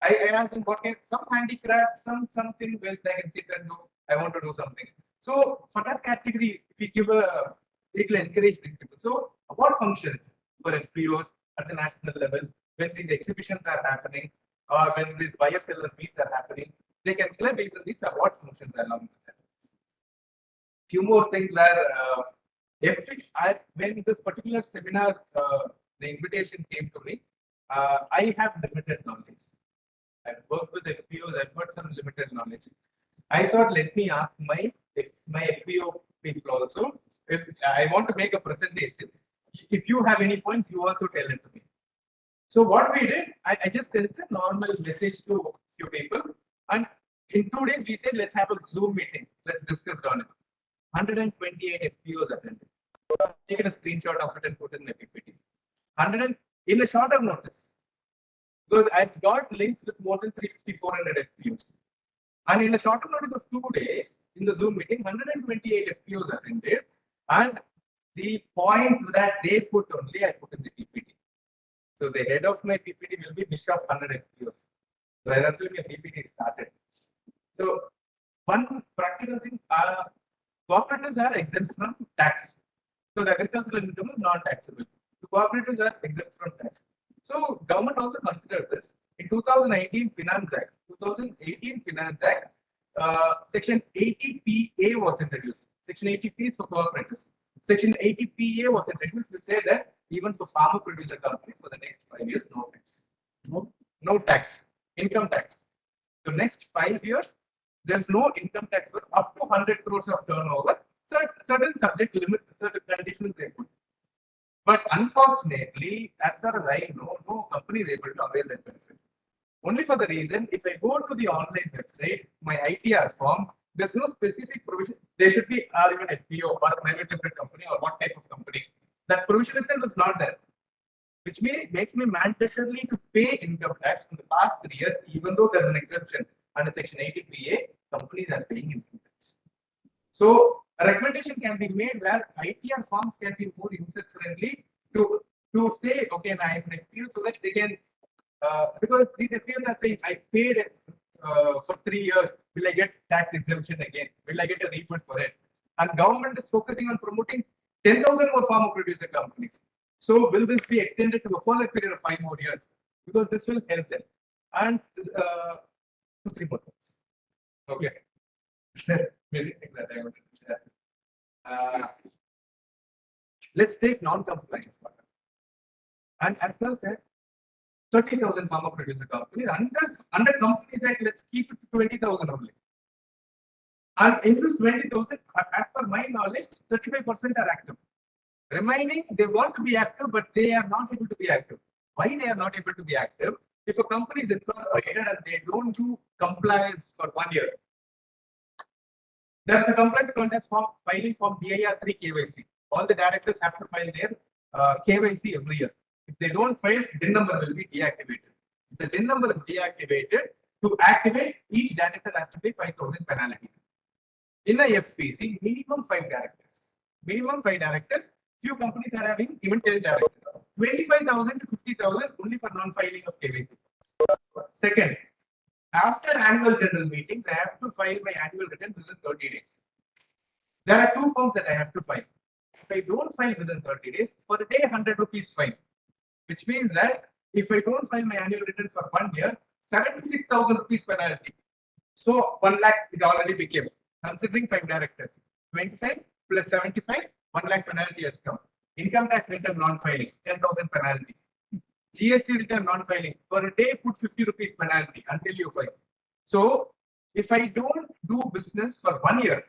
[SPEAKER 16] I asked him what kind, some handicraft, something where I can sit and do. I want to do something. So for that category, we give a, it will encourage these people. So award functions for FPOs at the national level, when these exhibitions are happening, or when these buyer seller meets are happening, they can claim even these award functions along with them. Few more things where when this particular seminar, the invitation came to me, I have limited knowledge. I've worked with FPOs, I've got some limited knowledge. I thought, let me ask my FPO people also. If I want to make a presentation, if you have any points, you also tell it to me. So what we did, I just sent a normal message to few people, and in 2 days we said, let's have a Zoom meeting. Let's discuss on it. 128 FPOs attended. Taken a screenshot of it and put it in the PPT. 100 in a shorter notice. Because I've got links with more than 350-400 FPOs. And in a shorter notice of 2 days, in the Zoom meeting, 128 FPOs attended. And the points that they put only, I put in the PPT. So the head of my PPT will be Bishop 100 FPOs. So that will be a PPT started. So one practical thing, cooperatives are exempt from tax. So the agricultural income is non-taxable. The cooperatives are exempt from tax. So government also considered this. In 2018 Finance Act, Section 80PA was introduced. Section 80P is for cooperatives. Section 80PA was introduced, which said that even for farmer producer companies for the next 5 years, no tax. No tax, income tax. So next 5 years, there's no income tax for up to 100 crores of turnover. Certain subject limit, certain conditions they put. But unfortunately, as far as I know, no company is able to avail that benefit. Only for the reason, if I go to the online website, my ITR form, there's no specific provision. There should be even FPO or a private limited company or what type of company. That provision itself is not there, which makes me mandatorily to pay income tax from the past 3 years, even though there's an exception under Section 80PA, companies are paying income tax. So a recommendation can be made where ITR forms can be more user friendly to say, okay, now I'm an FPO, so that they can, because these FPOs are saying, I paid for 3 years, will I get tax exemption again? Will I get a refund for it? And government is focusing on promoting 10,000 more farmer producer companies. So will this be extended to a further period of 5 more years? Because this will help them. And 2-3 more things. Okay. Maybe take that I wanted to share. Let's take non-compliance. And as I said, 30,000 farmer producer companies. Under Companies Act, let's keep it to 20,000 only. And in this 20,000, as per my knowledge, 35% are active. Remaining, they want to be active, but they are not able to be active. Why they are not able to be active? If a company is incorporated and they don't do compliance for 1 year, there is a compliance contest for filing from DIR3 KYC. All the directors have to file their KYC every year. If they don't file, DIN number will be deactivated. If the DIN number is deactivated, to activate, each director has to pay 5,000 penalty. In a FPC, minimum 5 directors. Minimum 5 directors. Few companies are having even 10 directors. 25,000 to 50,000 only for non-filing of KYC. Second, after annual general meetings, I have to file my annual return within 30 days. There are 2 forms that I have to file. If I don't file within 30 days, per day 100 rupees fine. Which means that if I don't file my annual return for 1 year, 76,000 rupees penalty. So 1 lakh it already became. Considering 5 directors, 25 plus 75, 1 lakh penalty has come. Income tax return non-filing, 10,000 penalty. GST return non-filing, per day put 50 rupees penalty until you file. So if I don't do business for 1 year,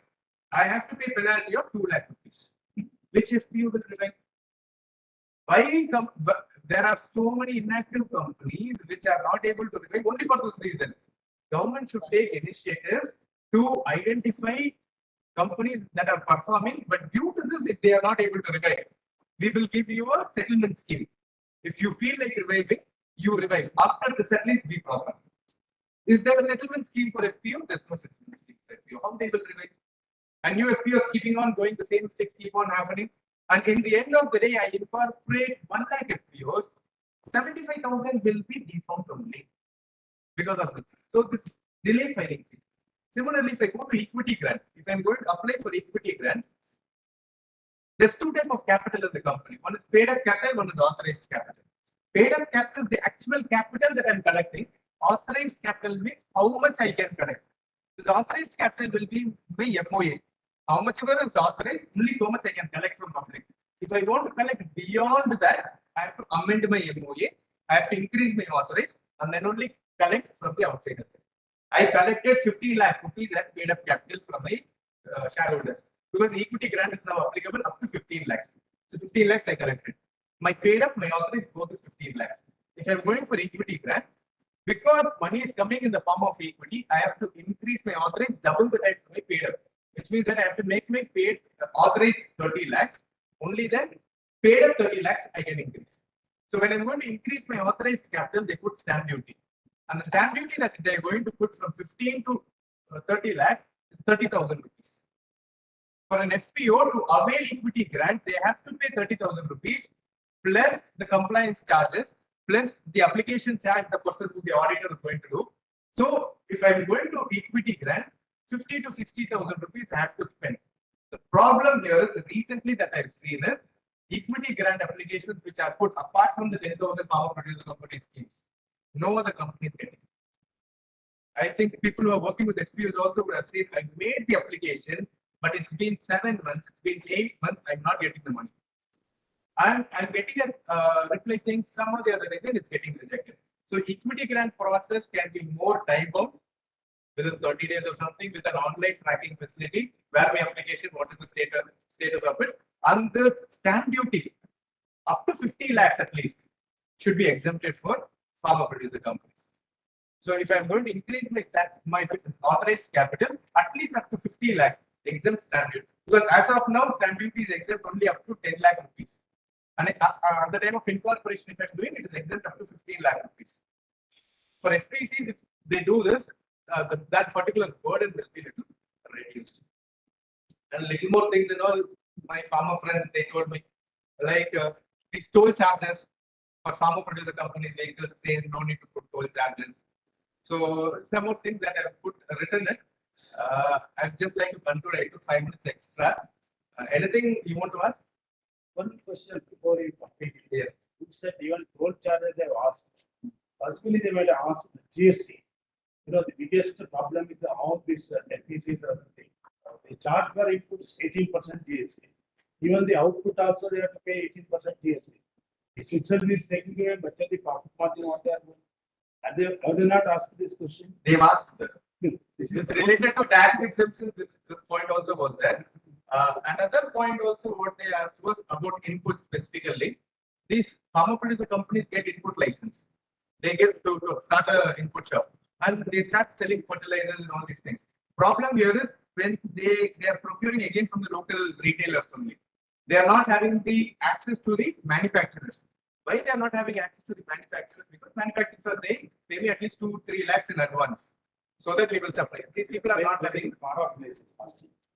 [SPEAKER 16] I have to pay penalty of 2 lakh rupees. Which FPO will remain? there are so many inactive companies which are not able to revive only for those reasons. Government should take initiatives to identify companies that are performing, but due to this, if they are not able to revive, we will give you a settlement scheme. If you feel like reviving, you revive. After the settlement be proper. Is there a settlement scheme for FPO? There's no settlement scheme for FPO. How they will revive? And new FPOs keeping on going, the same mistakes keep on happening. And in the end of the day, I incorporate 1 lakh FPOs, 75,000 will be defunct only because of this. So this delay filing. Similarly, if I go to equity grant, if I'm going to apply for equity grant, there's two types of capital in the company. One is paid up capital, one is authorized capital. Paid up capital is the actual capital that I'm collecting. Authorized capital means how much I can collect. This authorized capital will be my MOA. How much ever is authorized, only so much I can collect from public. If I want to collect beyond that, I have to amend my MOA. I have to increase my authorized and then only collect from the outside. I collected 50 lakh rupees as paid up capital from my shareholders because equity grant is now applicable up to 15 lakhs. So 15 lakhs I collected. My paid up, my authorized both is 15 lakhs. If I'm going for equity grant, because money is coming in the form of equity, I have to increase my authorized double the type of my paid up, which means that I have to make my paid authorized 30 lakhs. Only then paid up 30 lakhs I can increase. So when I'm going to increase my authorized capital, they put stamp duty. And the stamp duty that they're going to put from 15 to 30 lakhs is 30,000 rupees. For an FPO to avail equity grant, they have to pay 30,000 rupees plus the compliance charges, plus the application charge the person who the auditor is going to do. So if I'm going to equity grant, 50 to 60,000 rupees I have to spend. The problem here is recently that I've seen is equity grant applications which are put apart from the 10,000 farmer producer company schemes. No other companies getting. I think people who are working with FPOs also would have seen I made the application, but it's been 7 months, it's been 8 months, I'm not getting the money. I'm getting a reply saying some of the other reason it's getting rejected. So equity grant process can be more time bound within 30 days or something with an online tracking facility where my application, what is the status of it, and the stamp duty up to 50 lakhs at least should be exempted for farmer producer companies. So if I'm going to increase my authorized capital, at least up to 50 lakhs exempt stamp duty. Because as of now, stamp duty is exempt only up to 10 lakh rupees. And at the time of incorporation, if I'm doing it is exempt up to 15 lakh rupees. For FPCs, if they do this, that particular burden will be little reduced. And little more things and all, my farmer friends, they told me, like these toll charges for farmer producer companies, vehicles, say no need to put toll charges. So some more things that I've written it. I'd just like to conclude. I took 5 minutes extra. Anything you want to ask?
[SPEAKER 11] One question before you complete it.
[SPEAKER 16] Yes.
[SPEAKER 11] You said even toll charges they have asked. Possibly they might ask the GST. You know, the biggest problem with all this FPC thing. They charge for inputs 18% GST. Even the output also they have to pay 18% GST. This itself is taking away much of the profit margin what they are doing. And they not asked this question.
[SPEAKER 16] They've asked, sir. This is related to tax exemption. This point also was there. Another point also what they asked was about input specifically. These farmer producer companies get input license. They get to start an input shop and they start selling fertilizers and all these things. Problem here is when they are procuring again from the local retailers only. They are not having the access to these manufacturers. Why they are not having access to the manufacturers? Because manufacturers are saying pay me at least 2-3 lakhs in advance so that we will supply. These people are not having
[SPEAKER 11] far off places.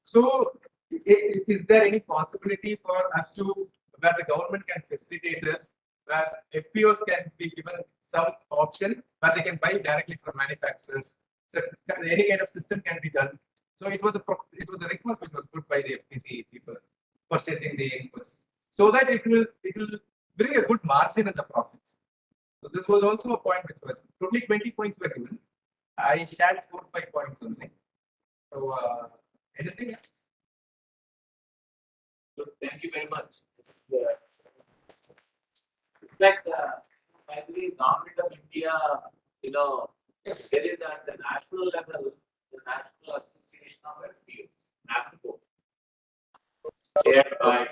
[SPEAKER 16] So is there any possibility for us to where the government can facilitate this, where FPOs can be given some option where they can buy directly from manufacturers? So any kind of system can be done. So it was a request which was put by the FPC people purchasing the inputs, so that it will bring a good margin in the profits. So this was also a point which was totally 20 points were given. I shared 4-5 points only. So anything else?
[SPEAKER 17] So thank you very much. In fact, I believe government of India, you know, there is at the national level, the National Association of FPOs, NAFPO, chaired by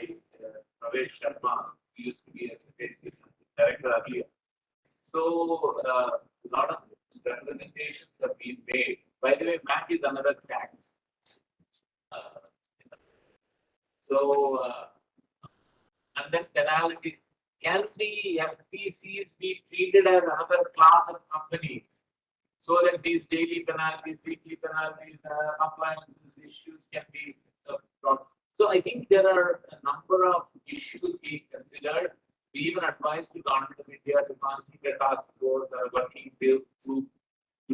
[SPEAKER 17] Pravesh Sharma, who used to be SFAC director earlier. So a lot of representations have been made. By the way, MAT is another tax. So and then penalties. Can the FPCs be treated as another class of companies so that these daily penalties, weekly penalties, compliance issues can be brought? So I think there are a number of issues being considered. We even advise the government of India to constitute a task force or a working group to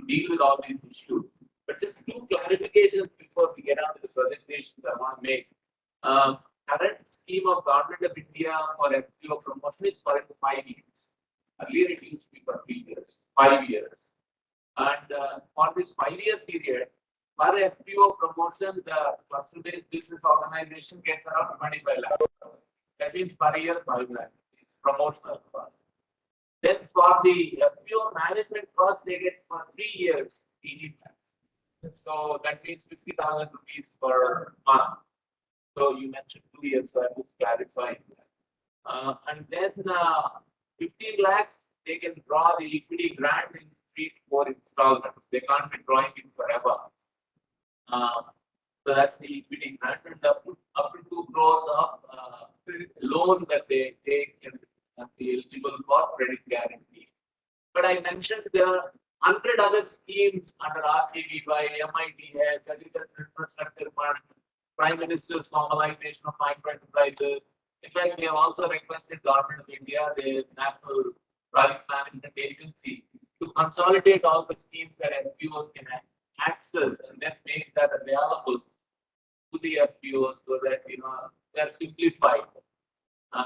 [SPEAKER 17] deal with all these issues. But just two clarifications before we get on to the presentations I want to make. Current scheme of government of India for FPO promotion is for 5 years. Earlier it used to be for 3 years, 5 years. And for this 5-year period, for FPO promotion, the cluster-based business organization gets around 25 lakhs. That means per year 5 lakhs. It's promotional cost. Then for the FPO management cost, they get for 3 years 18 lakhs. So that means 50,000 rupees per month. So you mentioned 2 years, so I'm just clarifying that. And then 15 lakhs, they can draw the equity grant in 3 to 4 installments. They can't be drawing it forever. So that's the equity grant, and up to 2 crores of loan that they take and be eligible for credit guarantee. But I mentioned there are 100 other schemes under RTVY, MIDH, Agricultural Infrastructure Fund, Prime Minister's formalization of microenterprises. In fact, we have also requested Government of India, the National Project Management Agency, to consolidate all the schemes that FPOs can access and then make that available to the FPOs so that they are simplified.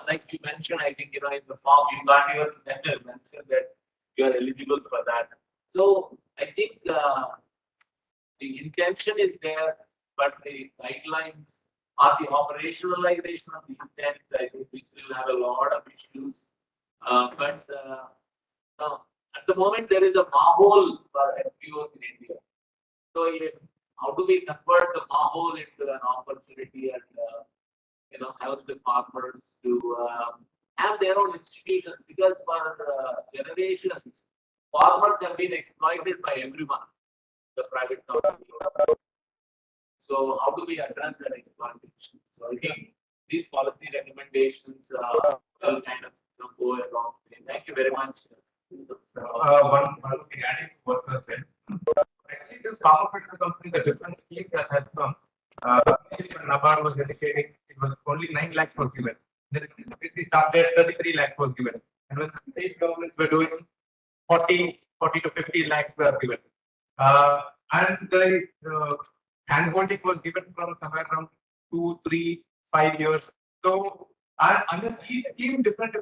[SPEAKER 17] Like you mentioned, I think in the form you got yours mentioned that you are eligible for that. So I think the intention is there, but the guidelines or the operationalization of the intent, I think we still have a lot of issues. But at the moment, there is a mahol for FPOs in India. So how do we convert the mahol into an opportunity and help the farmers to have their own institutions? Because for generations, farmers have been exploited by everyone, the private company. So how do we address that exploitation? So I think these policy recommendations will kind of go along. Thank you very much.
[SPEAKER 16] One thing adding to what was said. Actually, this pharmaceutical company, the different schemes that has come, Nabar was indicating it was only 9 lakhs was given. Then CPC started 33 lakhs was given. And when the state governments were doing 40 to 50 lakhs were given. And the handholding was given from somewhere around 2, 3, 5 years. So, and under each scheme, different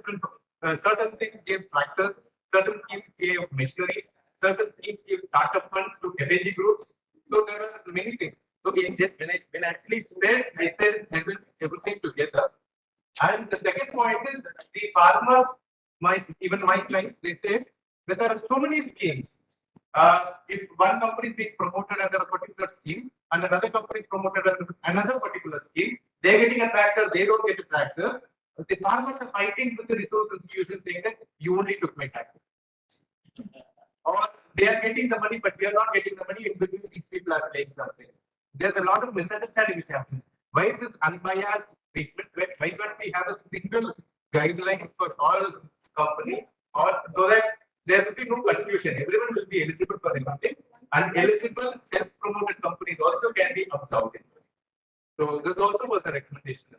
[SPEAKER 16] certain things gave tractors, certain schemes gave machineries, certain schemes gave startup funds to FAG groups. So there are many things. So when I actually said, I said everything together. And the second point is the farmers, even my clients, they say that there are so many schemes. If one company is being promoted under a particular scheme and another company is promoted under another particular scheme, they're getting a tractor, they don't get a tractor. The farmers are fighting with the resource institution saying that you only took my tractor. Or they are getting the money, but we are not getting the money. In between, these people are playing something. There's a lot of misunderstanding which happens. Why is this unbiased treatment? Why can't we have a single guideline for all companies, or so that there will be no confusion? Everyone will be eligible for everything, and eligible self-promoted companies also can be absorbed. So this also was a recommendation.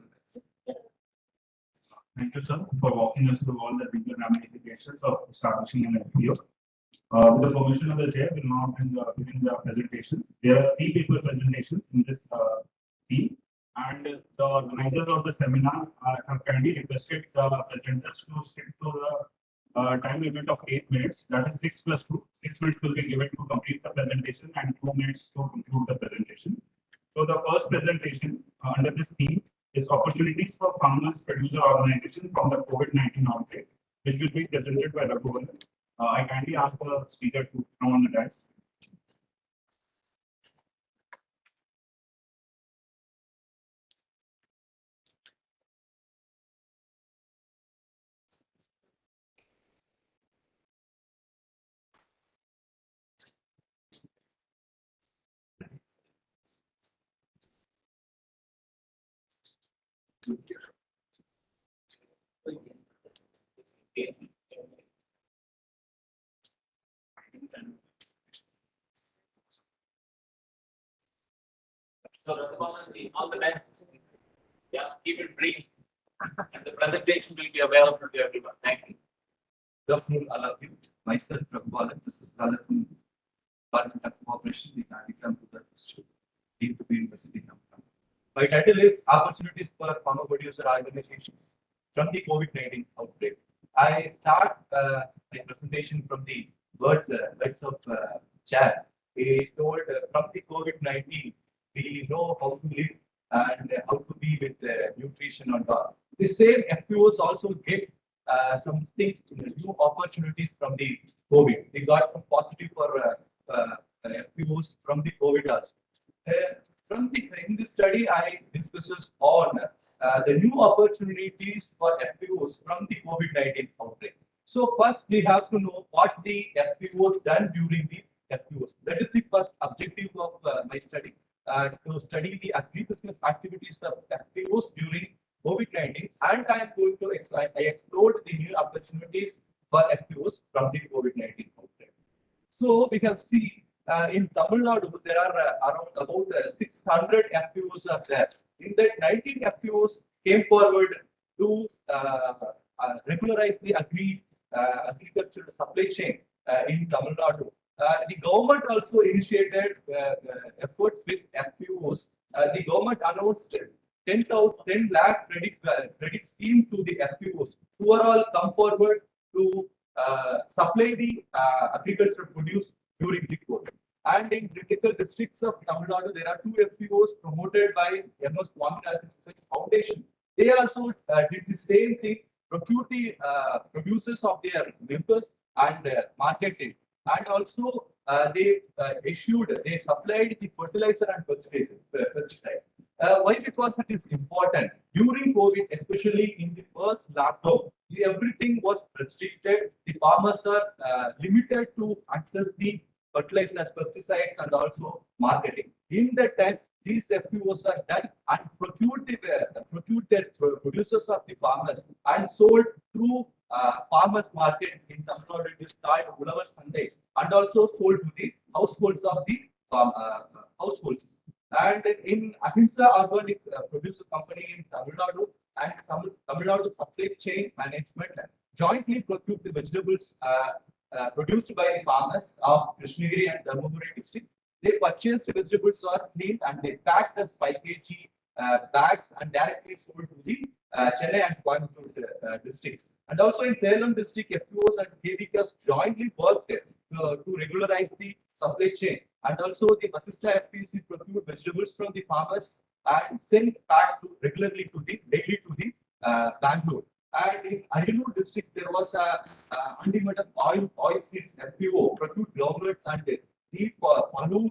[SPEAKER 11] Thank you, sir, for walking us through all the legal ramifications of establishing an FPO. With the permission of the chair, we will now begin the presentation. There are 3 paper presentations in this theme, and the organizers of the seminar have kindly requested the presenters to stick to the time limit of 8 minutes. That is 6 plus 2. 6 minutes will be given to complete the presentation and 2 minutes to conclude the presentation. So the first presentation under this theme is opportunities for farmers producer organization from the COVID-19 outbreak, which will be presented by Raghuvan. I kindly ask the speaker to come on the dais.
[SPEAKER 17] So, Rathabalan, all the best. Yeah, keep it brief. And the presentation will be available to everyone. Thank you.
[SPEAKER 19] Good afternoon, all of you. Myself, Rathabalan, this is Salatin, Department of Cooperation, the Nandikam to the Institute, deemed to be University. My title is Opportunities for Farmer Producer Organizations from the COVID-19 outbreak. I start my presentation from the words of Chad. He told from the COVID-19, we know how to live and how to be with nutrition and all. The same FPOs also get some things, new opportunities from the COVID. We got some positive for FPOs from the COVID also. In this study, I discusses on the new opportunities for FPOs from the COVID-19 outbreak. So first, we have to know what the FPOs done during the FPOs. That is the first objective of my study, to study the agribusiness activities of FPOs during COVID-19, and I am going to explain. I explored the new opportunities for FPOs from the COVID-19 outbreak. So we have seen in Tamil Nadu, there are around about 600 FPOs are there. In that, 19 FPOs came forward to regularize the agricultural supply chain in Tamil Nadu. The government also initiated efforts with FPOs. The government announced 10 lakh credit scheme to the FPOs who are all come forward to supply the agricultural produce during the COVID. And in critical districts of Tamil Nadu, there are 2 FPOs promoted by MS Swaminathan Research Foundation. They also did the same thing, procure the producers of their members and marketed. And also they supplied the fertilizer and pesticides. Why? Because it is important. During COVID, especially in the first lockdown, everything was restricted. The farmers are limited to access the fertilizer, pesticides, and also marketing. In that time, these FPOs are done and procured their producers of the farmers and sold through farmers markets in Tamil Nadu. It is called Ulavar Sunday, and also sold to the households of the households. And in Ahimsa Organic Producer Company in Tamil Nadu and Tamil Nadu Supply Chain Management jointly procured the vegetables produced by the farmers of Krishnagiri and Dharmaburi district. They purchased the vegetables are cleaned and they packed as 5 kg bags and directly sold to the Chennai and Coimbatore districts. And also in Salem district, FPOs and KVKs jointly worked to regularize the supply chain. And also the Vasista FPC procured vegetables from the farmers and sent packs regularly to the Bangalore. And in Ariyur district, there was a Andimadam oil seeds FPO procured groundnuts and the Palur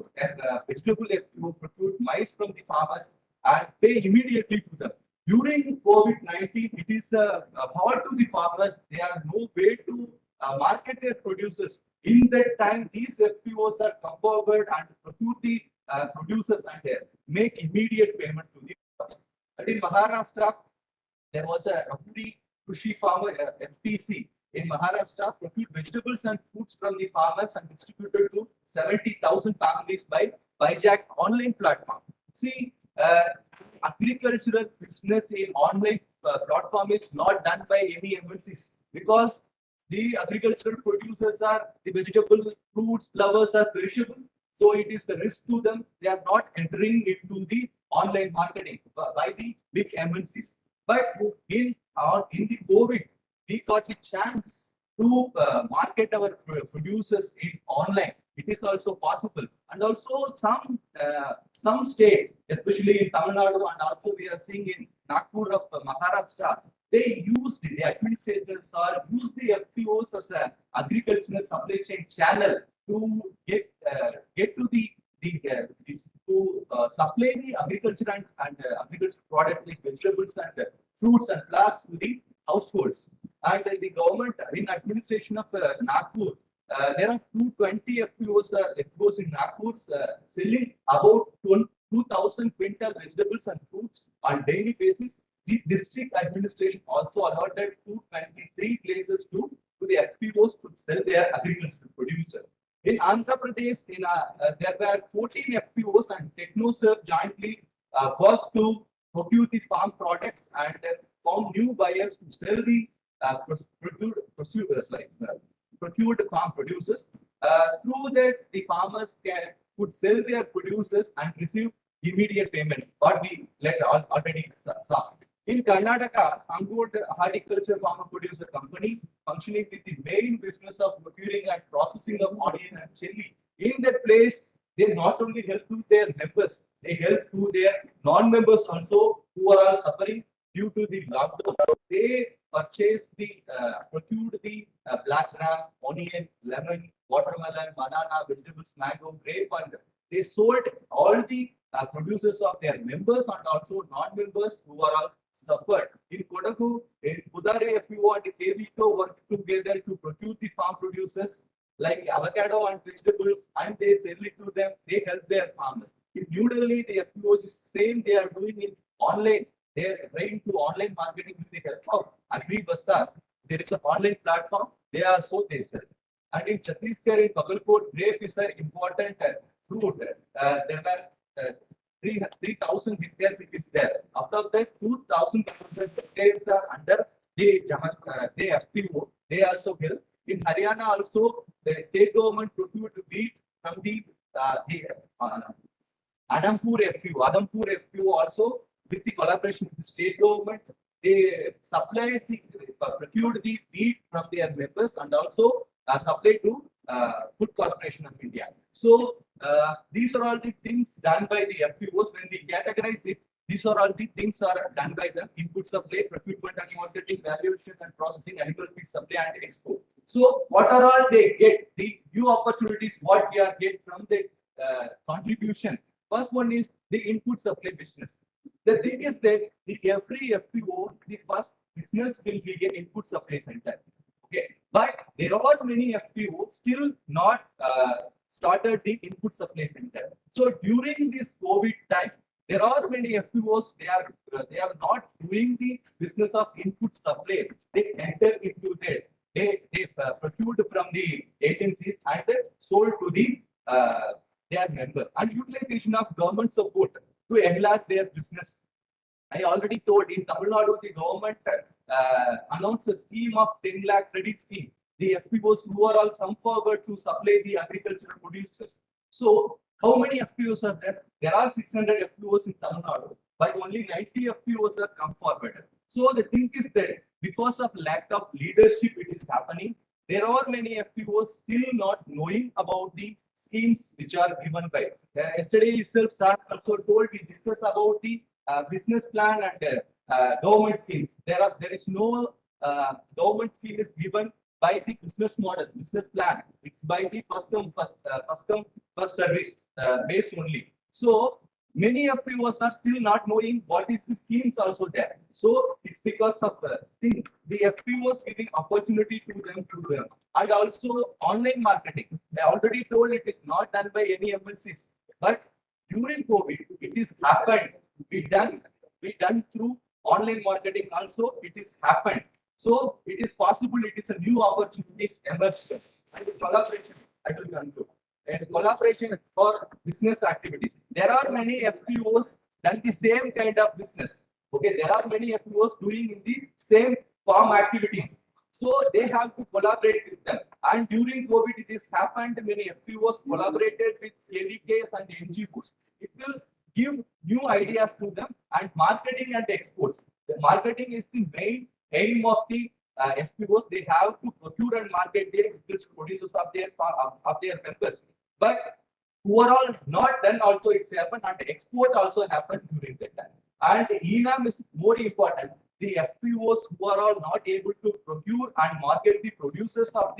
[SPEAKER 19] vegetable FPO procured maize from the farmers and pay immediately to them. During COVID-19, it is hard to the farmers. They have no way to market their producers. In that time, these FPOs are come forward and procure the producers and make immediate payment to the farmers. And in Maharashtra, there was a Rahuri Krushi Farmer FPC in Maharashtra procured vegetables and fruits from the farmers and distributed to 70,000 families by Bijak online platform. See, agricultural business in online platform is not done by any MNCs because the agricultural producers are the vegetable, fruits, flowers are perishable. So it is a risk to them. They are not entering into the online marketing by the big MNCs. But in the COVID, we got the chance to market our producers in online. It is also possible, and also some states, especially in Tamil Nadu, and also we are seeing in Nagpur of Maharashtra, they use the administrators or use the FPOs as an agricultural supply chain channel to get to the supply the agriculture and agricultural products like vegetables and fruits and flowers to the households. And the government in administration of Nagpur, there are 220 FPOs in Nagpur selling about 2,000 quintal vegetables and fruits on daily basis. the district administration also allotted 223 places to the FPOs to sell their agricultural produces. In Andhra Pradesh, there were 14 FPOs and TechnoServe jointly worked to procure the farm products and found new buyers to sell the procured farm produces. Through that, the farmers could sell their produces and receive immediate payment, what we already saw. In Karnataka, Angod Horticulture Farmer Producer Company, functioning with the main business of procuring and processing of onion and chili. In that place, they not only help to their members, they help to their non-members also, who are all suffering due to the lockdown. They procured the black gram, onion, lemon, watermelon, banana, vegetables, mango, grape, and they sold all the producers of their members and also non-members who are all suffered. In Kodagu, in Kudare FPO and KVCO worked together to procure the farm producers like avocado and vegetables, and they sell it to them. They help their farmers. In New Delhi, the FPOs is same. They are doing it online. They are trying to online marketing with the help of Agri Bazaar. There is an online platform. They sell. And in Chhattisgarh, in Bagalkot, grape is an important fruit. There were 3,000 hectares it is there. Out of that, 2,000 hectares are under the FPO. They also help. In Haryana also, the state government procured wheat from the Adampur FPO. Adampur FPO also, with the collaboration with the state government, they procured the wheat from their members and also supplied to Food Corporation of India. So these are all the things done by the FPOs. When we categorize it, these are all the things are done by them: input supply, procurement and marketing, valuation and processing, animal feed supply and export. So what are all they get? The new opportunities what we are get from the contribution. First one is the input supply business. The thing is that every FPO, the first business will be an input supply center. Okay, but there are many FPOs still not started the input supply center. So during this COVID time, there are many FPOs. They are not doing the business of input supply. They enter into that. They procured from the agencies and sold to the their members, and utilization of government support to enlarge their business. I already told in Tamil Nadu, the government announced a scheme of 10 lakh credit scheme. The FPOs who are all come forward to supply the agricultural producers. So how many FPOs are there? There are 600 FPOs in Tamil Nadu, but only 90 FPOs are come forward. So the thing is that because of lack of leadership, it is happening. There are many FPOs still not knowing about the schemes which are given by. Yesterday itself, sir also told we discuss about the business plan and government schemes. There is no government scheme is given by the business model, business plan. It's by the first come first service base only. So many FPOs are still not knowing what is the schemes also there. So it's because of the FPOs giving opportunity to them, and also online marketing. I already told it is not done by any MNCs, but during COVID it is happened. We done through online marketing also. It is happened. So it is possible. It is a new opportunities emerged and collaboration. I will conclude. And collaboration for business activities. There are many FPOs done the same kind of business. Okay, there are many FPOs doing in the same farm activities. So they have to collaborate with them. And during COVID, it has happened. Many FPOs collaborated with AVKs and NGOs. It will give new ideas to them, and marketing and exports. The marketing is the main aim of the FPOs. They have to procure and market their producers of their members. But overall, not done also it's happened, and export also happened during that time. And ENAM is more important. The FPOs who are all not able to procure and market the producers of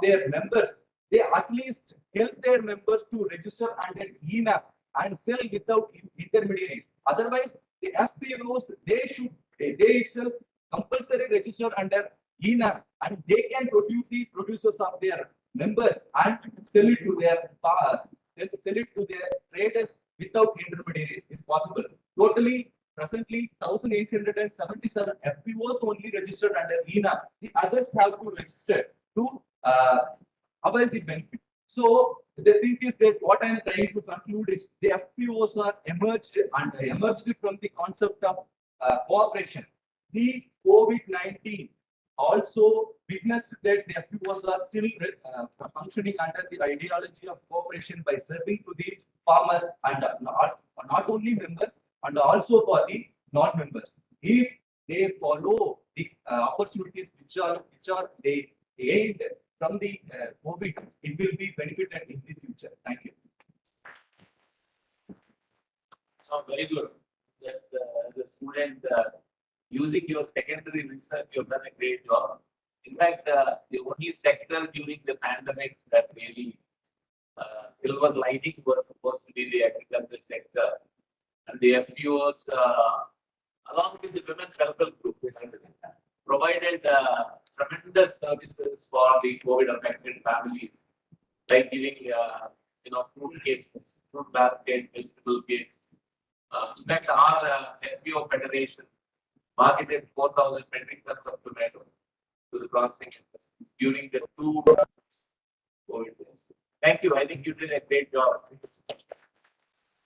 [SPEAKER 19] their members, they at least help their members to register under ENAM and sell without intermediaries. Otherwise, the FPOs they itself compulsory register under ENAM, and they can produce the producers of their members and sell it to their traders without intermediaries is possible. Totally presently 1,877 FPOs only registered under ENA. The others have to register to avail the benefit. So the thing is that what I am trying to conclude is the FPOs are emerged from the concept of cooperation. The COVID-19 also witnessed that the FPOs are still functioning under the ideology of cooperation by serving to the farmers and not only members and also for the non-members. If they follow the opportunities which are they gained from the COVID, it will be benefited in the future. Thank you.
[SPEAKER 17] So very good. That's the student using your secondary research, you've done a great job. In fact, the only sector during the pandemic that really silver lining was supposed to be the agriculture sector, and the FPOs, along with the women's self-help group, provided tremendous services for the COVID-affected families, like giving fruit kits, fruit basket, vegetable kits. In fact, our FPO federation marketed 4,000 metric tons of tomato to the processing industries during the 2 COVID days. Thank you. I think you did a great job.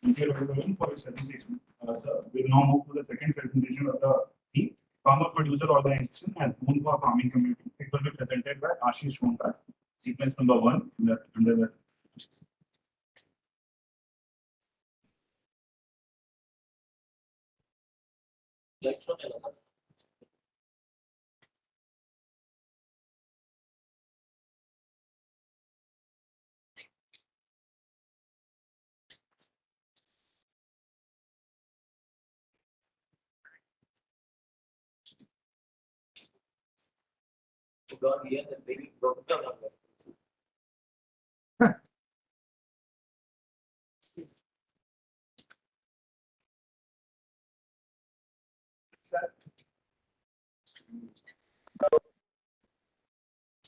[SPEAKER 11] Thank you everyone for your presentation. Sir, we'll now move to the second presentation of the theme, Farmer Producer Organization as Boon for Farming Community. It will be presented by Ashish Shonda, sequence number 1 under the
[SPEAKER 17] God, here the very doctor.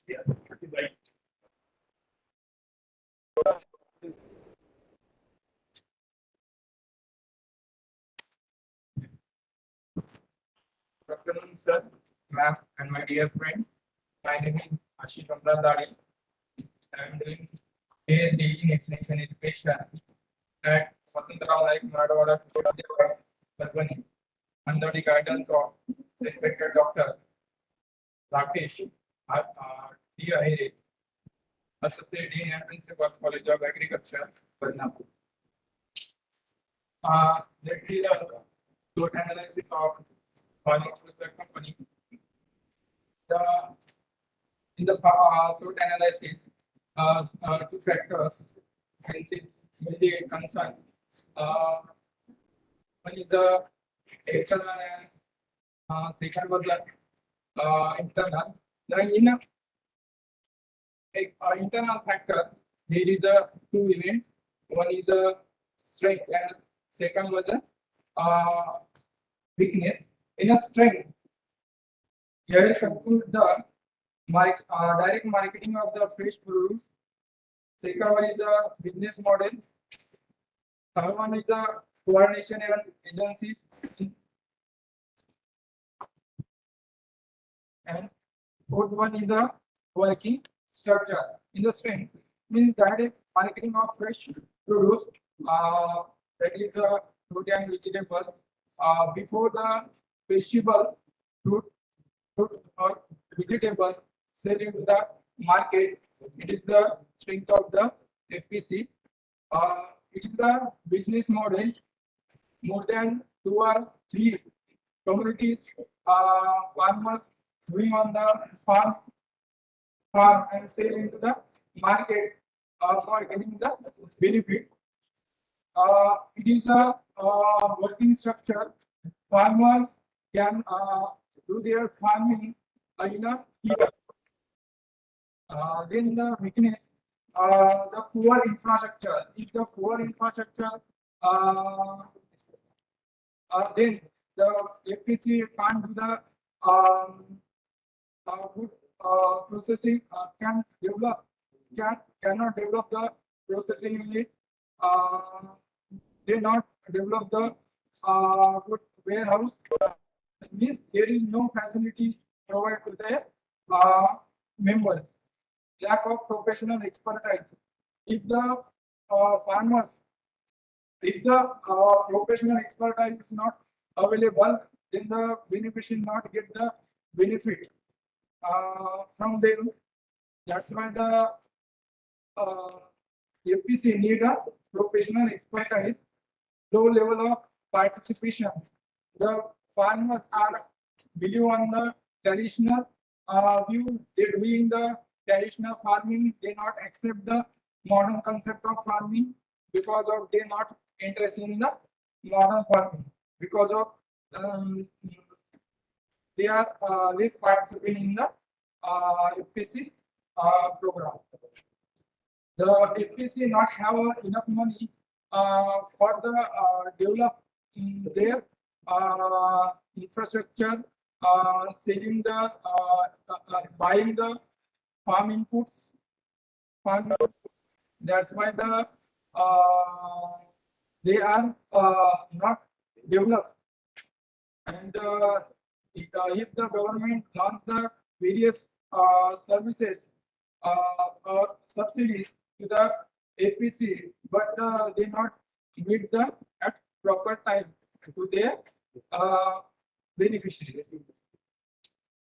[SPEAKER 11] Yeah, right.
[SPEAKER 3] Good afternoon, sir, ma'am, and my dear friend. My name is Ashish Shonda. I am doing PhD in extension education at Swatantrao Naik Marathwada Vidyalaya, under the guidance of respected Dr. Rakesh T. Ahire, Associate Dean and Principal, College of Agriculture, Badnapur. Let's see the SWOT analysis of farming producer company. In the SWOT analysis, 2 factors mainly concern. One is the external and second was the internal. In internal factor, there is a 2 events. One is the strength and second was the weakness. In a strength, here is conclude the direct marketing of the fresh produce. Second one is the business model. Third one is the coordination and agencies. And fourth one is the working structure. In the strength means direct marketing of fresh produce. That is the fruit and vegetable. Before the perishable fruit or vegetable sell into the market, it is the strength of the FPC. It is the business model. More than 2 or 3 communities, farmers doing on the farm and sell into the market for getting the benefit. It is a working structure. Farmers can do their farming in a year. Then the weakness, the poor infrastructure. If the poor infrastructure, then the FPC can't do the good processing, cannot develop the processing unit. They not develop the good
[SPEAKER 15] warehouse means there is no facility provided to the members. Lack of professional expertise. If the farmers, if the professional expertise is not available, then the beneficiary not get the benefit from them. That's why the FPC need a professional expertise, low level of participation. The farmers are believe on the traditional view. They doing the traditional farming. They not accept the modern concept of farming because of they not interested in the modern farming because of they are less participating in the FPC program. The FPC not have enough money for the develop their infrastructure, selling the buying the farm inputs. That's why the they are not developed. And if the government launch the various services or subsidies to the APC, but they not meet the at proper time to their beneficiaries.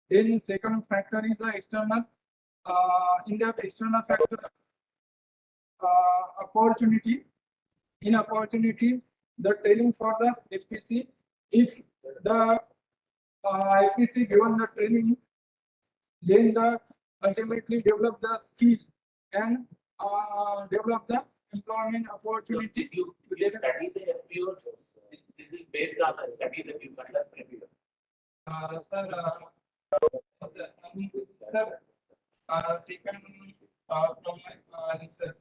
[SPEAKER 15] Then second factor is the external, in the external factor, opportunity. In opportunity, the training for the FPC, if the FPC given the training, then the ultimately develop the skill and develop the employment opportunity.
[SPEAKER 17] You study the FPOs. This is based on a study that you conduct.
[SPEAKER 15] Sir, taken from my research.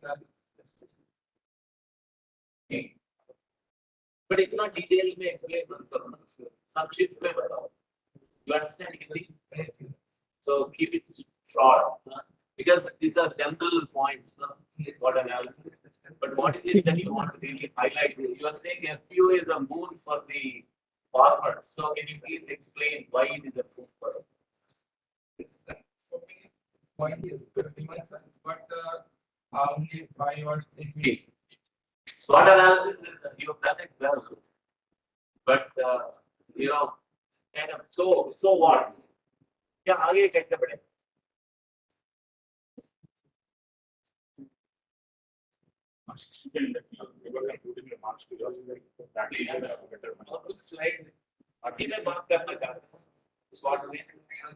[SPEAKER 17] Okay. But इतना detail में explain मत करो ना, संक्षिप्त में बताओ. You understand Hindi? So keep it short, because these are general points. What analysis? But what is it that you want to really highlight? You are saying FPO is a boon for the farmers. So can you please explain why it is a boon for them?
[SPEAKER 15] So many points is but only by your
[SPEAKER 17] Okay. SWOT analysis, you have done it well, but you know, kind of so what? क्या आगे कैसे बढ़े? कुछ slide अभी मैं बात करना चाहता हूँ SWOT में.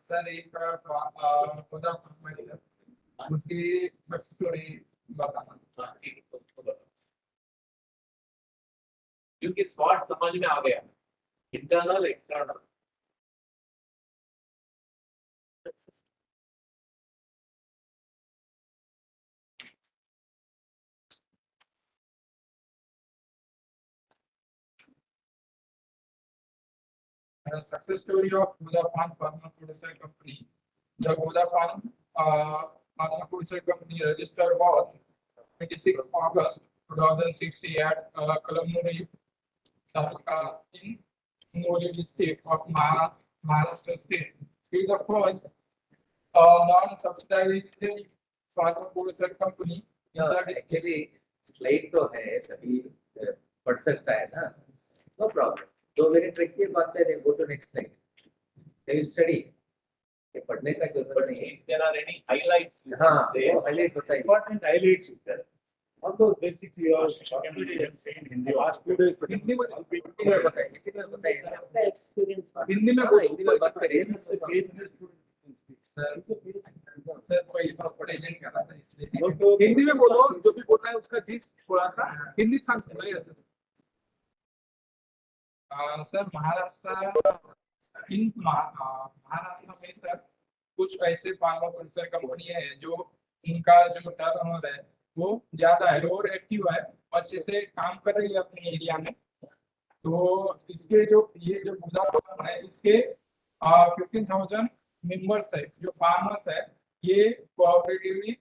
[SPEAKER 15] सर एक खुदा उसकी सक्सेस स्टोरी बताना.
[SPEAKER 17] क्योंकि SWOT समझ में आ गया, internal external.
[SPEAKER 15] Success story of Vodafone Pharma Producer Company. The Vodafone Pharma Producer Company registered was 26 August 2060 at Kalamuri in Moli district of Maharashtra state. It is the first non-subsidized pharma producer company.
[SPEAKER 14] Actually slide तो है, सभी पढ़ सकता है ना, no problem. 2 minute रखिए, बात करें. Go to next slide. Can study. ये पढ़ने का जरूरत नहीं है.
[SPEAKER 17] There are any highlights?
[SPEAKER 14] हाँ, वो हाईलाइट होता है.
[SPEAKER 11] Important highlights is there. All those basics you are already saying in Hindi. Last 2 days.
[SPEAKER 15] Hindi में
[SPEAKER 14] बताइए. अपना एक्सपीरियंस
[SPEAKER 15] हिंदी में
[SPEAKER 14] हिंदी में बात करिए.
[SPEAKER 15] सर कोई सब प्रेजेंट कर रहा था इसलिए हिंदी में बोलो. जो भी बोलना है उसका जिस थोड़ा सा हिंदी सांगतो नाही. सर महाराष्ट्र में सर कुछ ऐसे फार्मा प्रोड्यूसर कंपनी है जो इनका जो टर्नओवर है वो ज्यादा है और एक्टिव है, अच्छे से काम कर रही है अपने एरिया में. तो इसके जो ये जो Vodafone है इसके 15,000 मेंबर्स है जो फार्मर्स है. ये कोऑपरेटिवली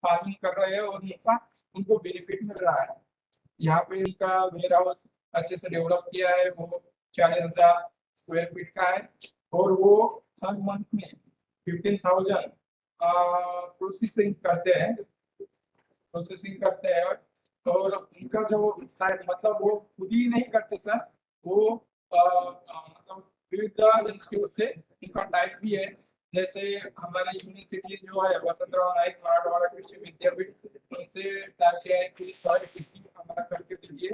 [SPEAKER 15] फार्मिंग कर रहे हैं और उनको बेनिफिट मिल रहा है. यहाँ पे इनका वेयर हाउस अच्छे से डेवलप किया है. वो
[SPEAKER 20] 40,000 स्क्वायर फीट का है और वो हर मंथ में 15,000 प्रोसेसिंग करते हैं और उनका जो मतलब वो खुद ही नहीं करते सर, वो मतलब विविध इंस्टीट्यूट से उनका टाइप भी है। जैसे हमारे यूनिवर्सिटी जो है वसंतराव नायक मराठवाड़ा कृषि विद्यापीठ, उनसे टाइप किया है कि हमारा करके दीजिए।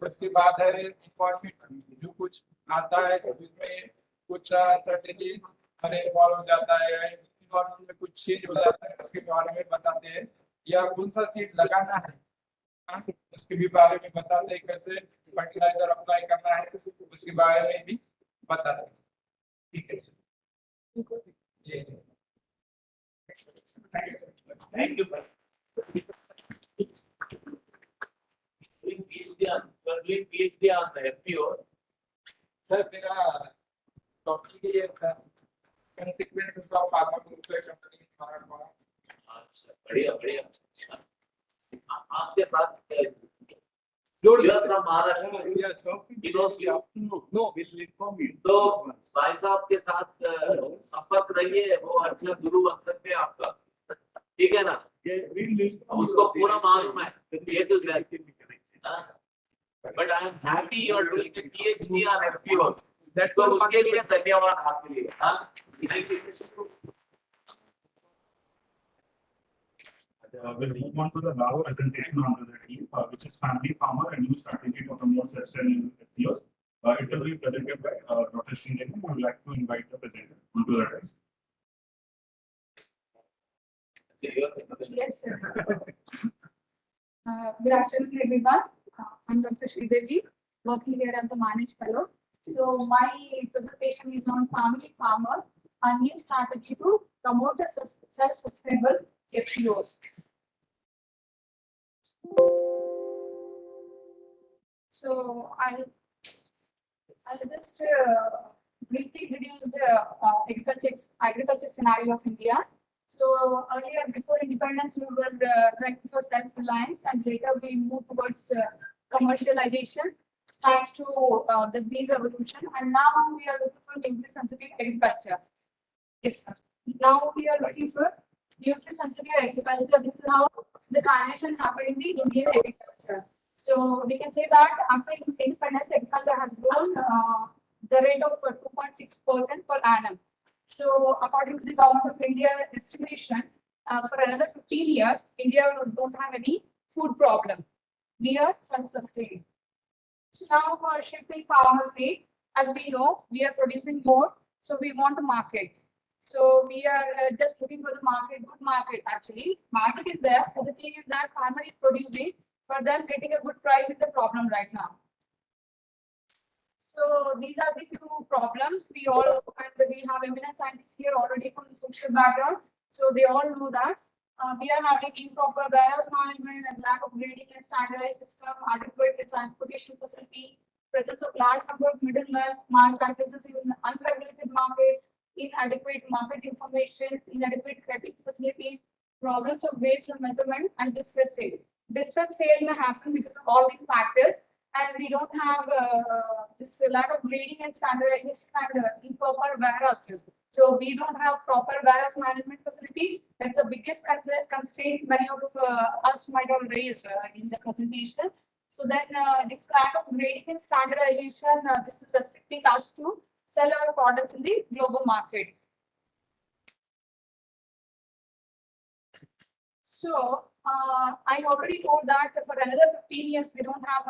[SPEAKER 20] उसके बाद है इन्फॉर्मेशन जो कुछ आता है जिसमें कुछ अनसर्टेनिटी इन्वॉल्व हो जाता है, इन्वायरमेंट में कुछ चेंज हो जाता है, उसके बारे में बताते हैं, या कौन सा सीड लगाना है उसके भी बारे में बताते हैं, कैसे फर्टिलाइजर अप्लाई करना है उसके बारे में भी बताते हैं। ठीक है sir,
[SPEAKER 17] Thank you. Doing PhD on, you are doing PhD on the FPOs.
[SPEAKER 20] Sir मेरा टॉपिक ये था consequences of pharmaceutical company in Marathwada.
[SPEAKER 17] अच्छा, बढ़िया बढ़िया। आपके साथ जो from Maharashtra,
[SPEAKER 20] Yes, sir.
[SPEAKER 17] he knows you.
[SPEAKER 20] No, we'll inform you.
[SPEAKER 17] तो भाई साहब के साथ संपर्क रहिए, वो अच्छा गुरु बन सकते हैं आपका, ठीक है ना? उसको पूरा मालूम है A to Z. But I am happy you are doing a PhD on FPOs. That's why उसके लिए धन्यवाद आपके लिए। Thank you.
[SPEAKER 11] We'll move on to the last presentation on the team, which is family farmer and new strategy to promote sustainable FPOs. It will be presented by Dr. Srinivas. I would like to invite the presenter onto the desk.
[SPEAKER 1] Yes, sir. Good afternoon, everyone. I'm Dr. Sridevi, working here as a managed fellow. So my presentation is on family farmer, a new strategy to promote a self-sustainable FPOs. So I'll just briefly introduce the agriculture scenario of India. So earlier, before independence, we were trying for self-reliance, and later we moved towards commercialization, thanks to the green revolution. And now we are looking for nutrient-sensitive agriculture. Yes, sir. Now we are looking for nutrient-sensitive agriculture. This is how the transition happened in the Indian agriculture. So we can say that after independence, agriculture has grown the rate of 2.6% per annum. So according to the government of India estimation, for another 15 years, India don't have any food problem. We are self-sustained. So now for shifting farmers need, as we know, we are producing more, so we want to market. So we are just looking for the market, good market actually. Market is there, but the thing is that farmer is producing, for them getting a good price is the problem right now. So these are the few problems we all, and we have eminent scientists here already from the social background. So they all know that we are having improper warehouse management and lack of grading and standardized system, adequate transportation facility, presence of large number of middlemen, market practices in unregulated markets, inadequate market information, inadequate credit facilities, problems of weights and measurement, and distress sale. Distress sale may happen because of all these factors, and we don't have this lack of grading and standardization and improper warehouses. So we don't have proper warehouse management facility. That's the biggest constraint many of us might have raised in the presentation. So then this lack of grading and standardization, this is restricting us to sell our products in the global market. So I already told that for another 15 years, we don't have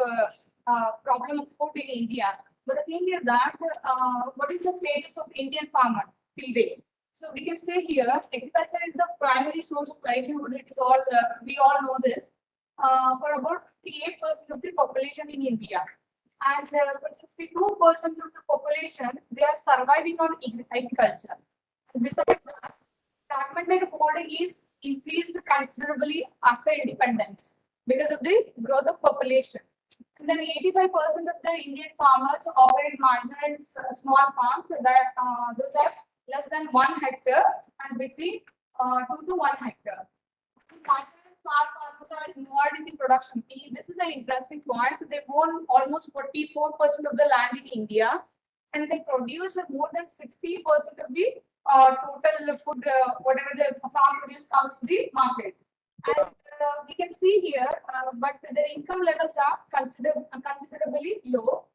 [SPEAKER 1] a problem of food in India. But the thing is that what is the status of Indian farmer till date? So we can say here, agriculture is the primary source of livelihood. It is all, we all know this, for about 58% of the population in India. And for 62% of the population, they are surviving on agriculture. Besides that, fragmented holding is increased considerably after independence because of the growth of population. And then 85% of the Indian farmers operate marginal and small farms that those are less than 1 hectare and between 2 to 1 hectare. Marginal small farmers are involved in the production. This is an interesting point. So they own almost 44% of the land in India, and they produce more than 60% of the total food, whatever the farm produce comes to the market. And we can see here, but their income levels are considerably low.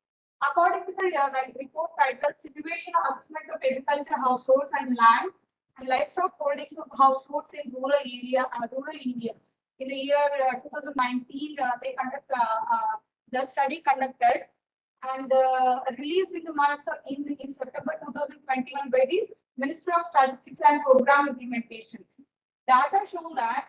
[SPEAKER 1] According to the report titled Situation Assessment of Agriculture Households and Land and Livestock Holdings of Households in Rural India. In the year 2019, they conduct the study conducted and released in the month in September 2021 by the Ministry of Statistics and Program Implementation. Data show that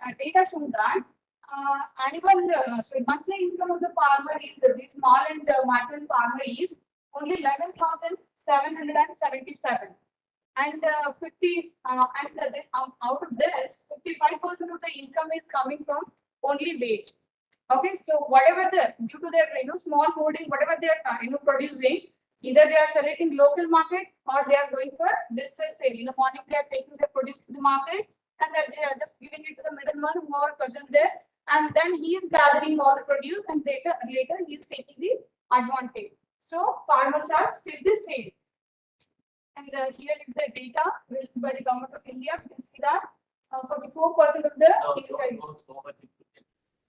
[SPEAKER 1] so monthly income of the farmer is the small and marginal farmer is only 11,777, and out of this 55% of the income is coming from only wage. Okay, so whatever due to their small holding, whatever they are producing, either they are selecting local market or they are going for distress sale. In the morning they are taking their produce to the market and then they are just giving it to the middleman who are present there, and then he is gathering all the produce and later he is taking the advantage. So farmers are still the same. And here is the data released by the Government of India. We can see that 44% of the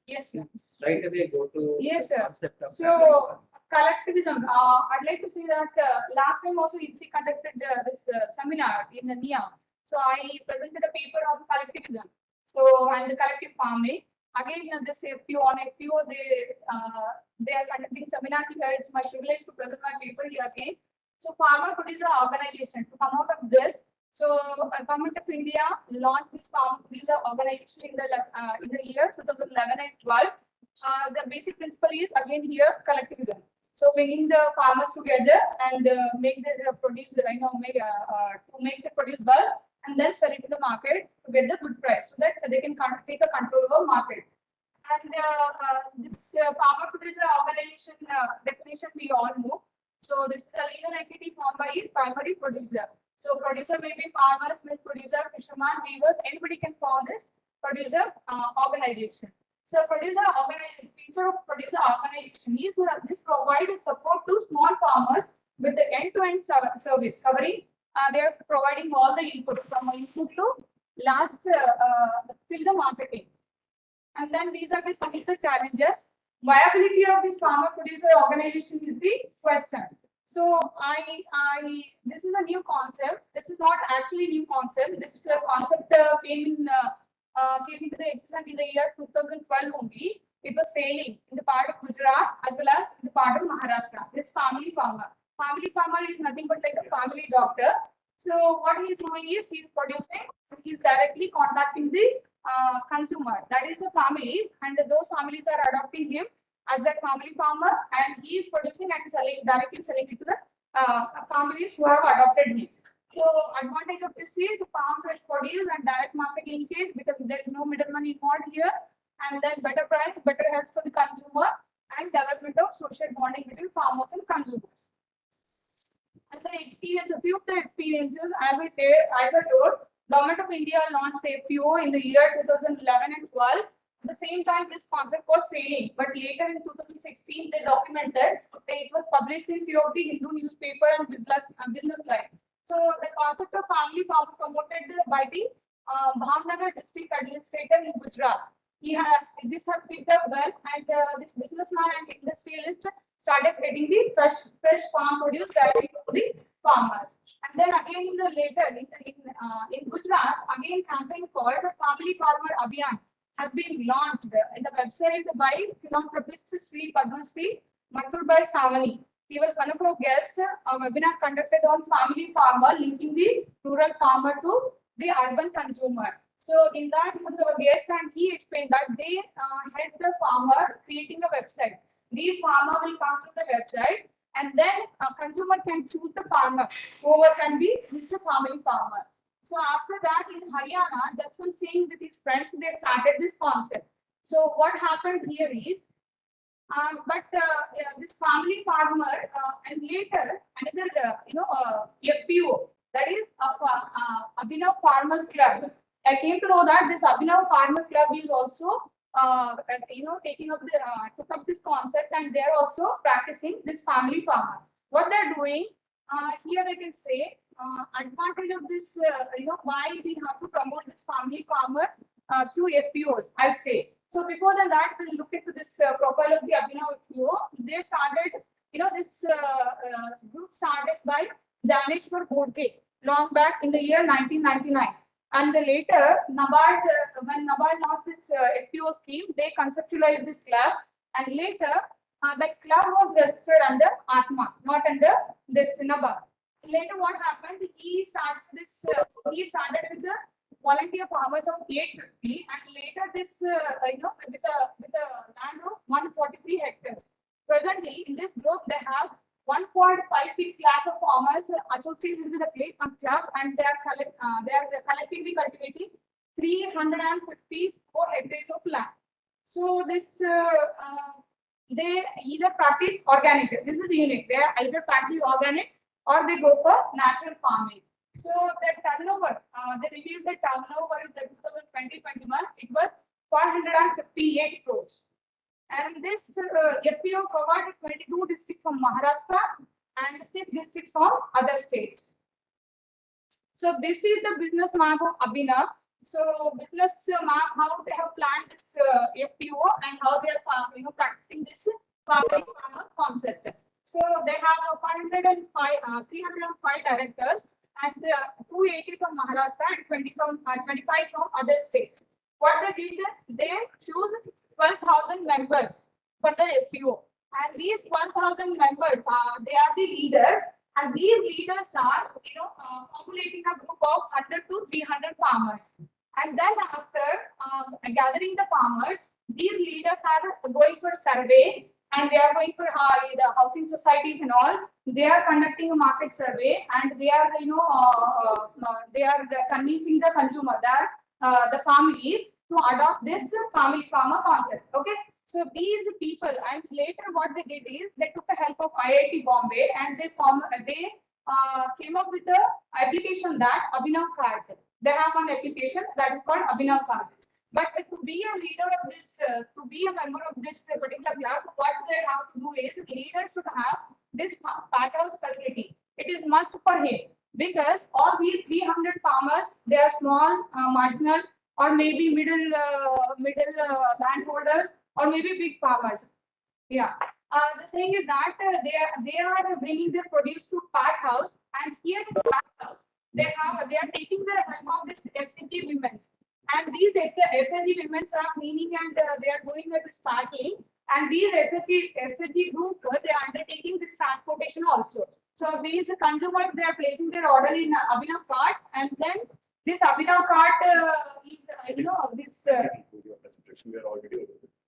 [SPEAKER 1] yes, sir.
[SPEAKER 14] Right away go to
[SPEAKER 1] Yes,
[SPEAKER 14] the
[SPEAKER 1] sir.
[SPEAKER 14] concept of
[SPEAKER 1] So collectivism. I'd like to say that last time also INSEE conducted this seminar in NIA. So I presented a paper on collectivism. So and the collective farming. Again, this FPO on FPO, they are conducting seminar here. It's my privilege to present my paper here again. So farmer producer organization to come out of this. So Government of India launched this farmer producer organization in the year 2011 and 12. The basic principle is again here collectivism. So bringing the farmers together and make the produce, to make the produce bulk and then sell it to the market to get the good price, so that they can take a control over market. And this farmer producer organization definition we all know. So this is a legal entity formed by a primary producer. So producer may be farmers, milk producer, fisherman, weavers, anybody can form this producer organization. So producer organization, feature of producer organization is this provides support to small farmers with the end-to-end service covering. They are providing all the input from input to last till the marketing. And then these are some of the challenges. Viability of this farmer producer organization is the question. So this is a new concept. This is not actually new concept. This concept came into the existence in the year 2012 only. It was sailing in the part of Gujarat as well as in the part of Maharashtra. This family farmer. Family farmer is nothing but like a family doctor. So what he is doing is he is producing. He is directly contacting the consumer. That is the families, and those families are adopting him as their family farmer, and he is producing and directly selling it to the families who have adopted him. So advantage of this is farm fresh produce and direct market linkage because there is no middleman involved here, and then better price, better health for the consumer, and development of social bonding between farmers and consumers. And the experience, a few of the experiences, as I told, Government of India launched FPO in the year 2011 and 12. At the same time, this concept was sailing, but later in 2016, they documented. It was published in few of the Hindu newspaper and business line. So the concept of family farm promoted by the Bhavnagar district administrator in Gujarat. This has picked up well, and this businessman and industrialist started getting the fresh farm produce directly to the farmers. And then again in the later in Gujarat, again campaign called the Family Farmer Abhiyan has been launched in the website by philanthropist Sri Padma Sri Mathurbai Savani. He was one of our guests. A webinar conducted on family farmer linking the rural farmer to the urban consumer. So in that, he was our guest, and he explained that they help the farmer creating a website. These farmer will come to the website, and then a consumer can choose the farmer whoever can be which a family farmer. So after that, in Haryana, just from seeing with his friends, they started this concept. So what happened here is, this family farmer and later another FPO, that is Abhinav Farmers Club. I came to know that this Abhinav Farmer Club is also took up this concept, and they're also practicing this family farmer. What they're doing here, I can say advantage of this, why we have to promote this family farmer through FPOs, I'll say. So before that, we'll look into this profile of the Abhinav FPO. They started, this group started by Daneshwar Godke long back in the year 1999. And later, NABARD, when NABARD launched this FPO scheme, they conceptualized this club. And later, that club was registered under Atma, not under this NABARD. Later, what happened? He started this. He started with the volunteer farmers of 850, and later this, with a land of 143 hectares. Presently, in this group, they have 1.56 lakhs of farmers associated with the club, and they are collectively cultivating 354 hectares of land. So this they either practice organic. This is unique. They are either practice organic or they go for natural farming. So their turnover, they revealed the turnover in the 2020-21. It was 458 crores. And this FPO covered 22 districts from Maharashtra and 6 districts from other states. So this is the business map of Abhinav. So business map, how they have planned this FPO and how they are practicing this family farmer concept. So they have 305 directors and 280 from Maharashtra and 25 from other states. What they did, they choose 12,000 members for the FPO. And these 12,000 members, they are the leaders. And these leaders are, formulating a group of 100 to 300 farmers. And then after gathering the farmers, these leaders are going for survey, and they are going for the housing societies and all. They are conducting a market survey, and they are, they are convincing the consumer, that the families, to adopt this family farmer concept. Okay. So these people, and later what they did is they took the help of IIT Bombay, and they came up with the application, that Abhinav card. They have an application that is called Abhinav card. But to be a leader of this, to be a member of this particular club, what they have to do is leaders should have this pack house facility. It is must for him, because all these 300 farmers, they are small, marginal, or maybe middle landholders, or maybe big farmers. Yeah. The thing is that they are bringing their produce to pack house, and here in pack house they are taking the help of this SNG women, and these SNG women are cleaning, and they are doing this packing, and these SNG group, they are undertaking this transportation also. So these consumers, they are placing their order in Abhinav cart, and then this Abhinav cart is this.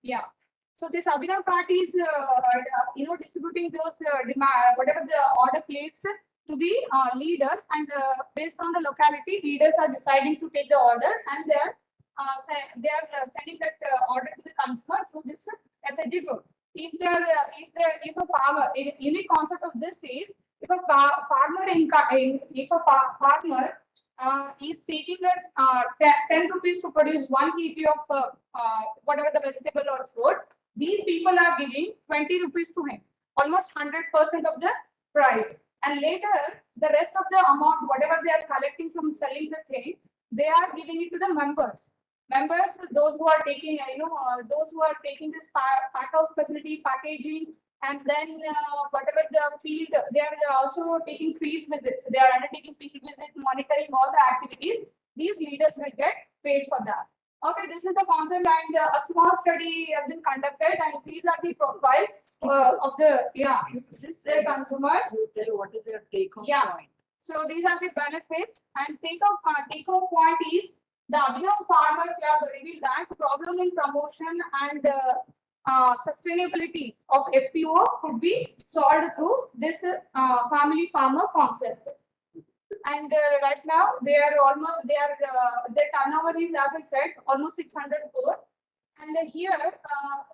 [SPEAKER 1] Yeah. So this Abhinav cart is distributing those whatever the order placed to the leaders, and based on the locality, leaders are deciding to take the orders, and they are sending that order to the consumer through this SNG group. If a farmer, a unique concept of this is, if a farmer is taking 10 rupees to produce 1 kg of whatever the vegetable or fruit, these people are giving 20 rupees to him, almost 100% of the price. And later, the rest of the amount, whatever they are collecting from selling the thing, they are giving it to the members. Members, those who are taking, those who are taking this pack house facility, packaging, and then whatever the field, they are also taking field visits. They are undertaking field visits, monitoring all the activities. These leaders will get paid for that. Okay, this is the concept, and a small study has been conducted, and these are the profiles of the consumers.
[SPEAKER 19] What is your take-home point?
[SPEAKER 1] So these are the benefits, and take-home point is the Abhinav Farmer Club revealed that problem in promotion and sustainability of FPO could be solved through this family farmer concept. And right now they are almost their turnover is, as I said, almost 600 crore. And here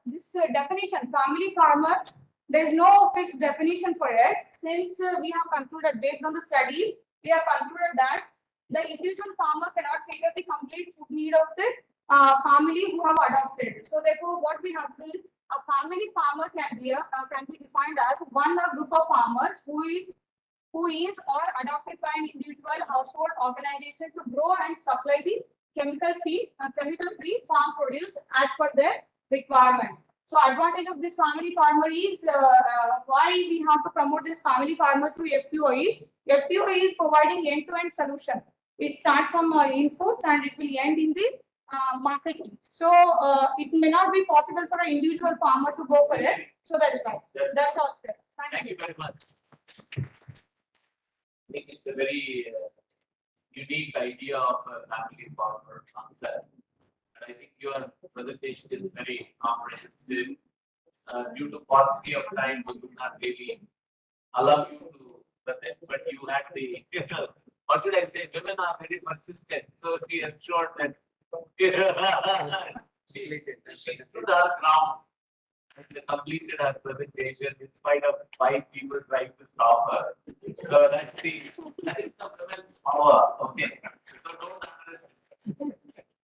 [SPEAKER 1] this definition, family farmer, there is no fixed definition for it. Since we have concluded, based on the studies, we have concluded that the individual farmer cannot cater the complete food need of the family who have adopted. So therefore, what we have to do, a family farmer can be defined as one group of farmers who is or adopted by an individual household organization to grow and supply the chemical-free farm produce as per their requirement. So advantage of this family farmer is why we have to promote this family farmer through FPOE. FPOE is providing end-to-end solution. It starts from inputs and it will end in the marketing. So it may not be possible for an individual farmer to go for it. So that's why. That's all, sir.
[SPEAKER 17] Thank you very much. I think it's a very unique idea of a family farmer concept. And I think your presentation is very comprehensive. Due to paucity of time, we could not really allow you to present, but you had the, what should I say, women are very persistent. So she ensured that she stood her ground and completed her presentation in spite of 5 people trying to stop her. So that is the women's power. Okay. So don't underestimate.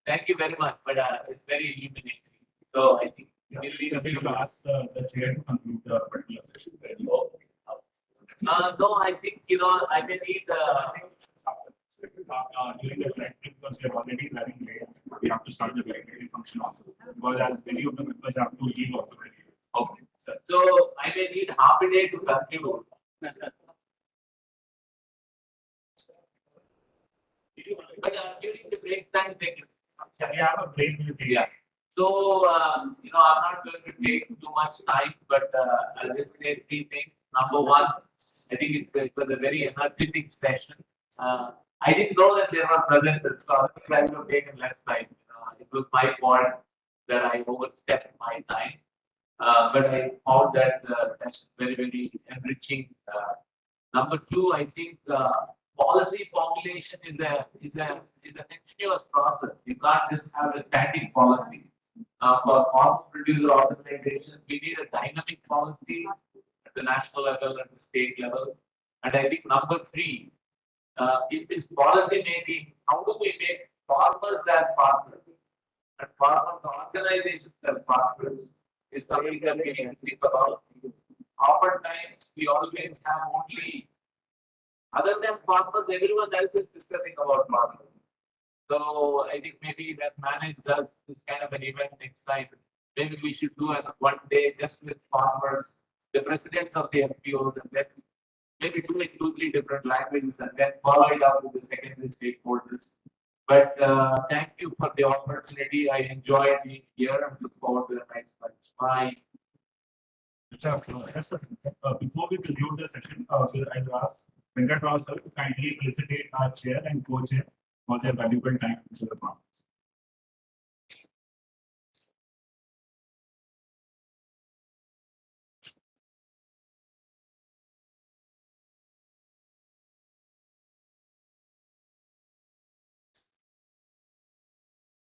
[SPEAKER 17] Thank you very much, but it's very illuminating. So I think we'll leave a few
[SPEAKER 11] ask the chair to conclude the particular session.
[SPEAKER 17] No, I think, I may need
[SPEAKER 11] during the plenary, because we are already running late, we have to start the plenary function also. Because as many of the members have to leave also.
[SPEAKER 17] Okay. So I may need half a day to conclude. But during the break time, they can.
[SPEAKER 11] We have a break.
[SPEAKER 17] Yeah. So, I'm not going to take too much time, but I'll just say 3 things. Number one, I think it was a very energetic session. I didn't know that they were present, so I think I would have taken less time. It was my fault that I overstepped my time. But I found that that's very, very enriching. Number two, I think policy formulation is a continuous process. You can't just have a static policy. For farm producer organizations, we need a dynamic policy at the national level and the state level. And I think number three, in this policy making, how do we make farmers as partners and farmers organizations as partners is something that we need to think about. Oftentimes, we always have only, other than farmers, everyone else is discussing about farmers. So I think maybe that manage does this kind of an event next time. Maybe we should do one day just with farmers, the presidents of the FPOs, and then maybe do it 2-3 different languages and then follow it up with the secondary stakeholders. But thank you for the opportunity. I enjoyed being here and look forward to the next lunch. Bye.
[SPEAKER 11] Before we conclude the session, I will ask Venkat Rao sir to kindly felicitate our chair and co-chair for their valuable time to the conference.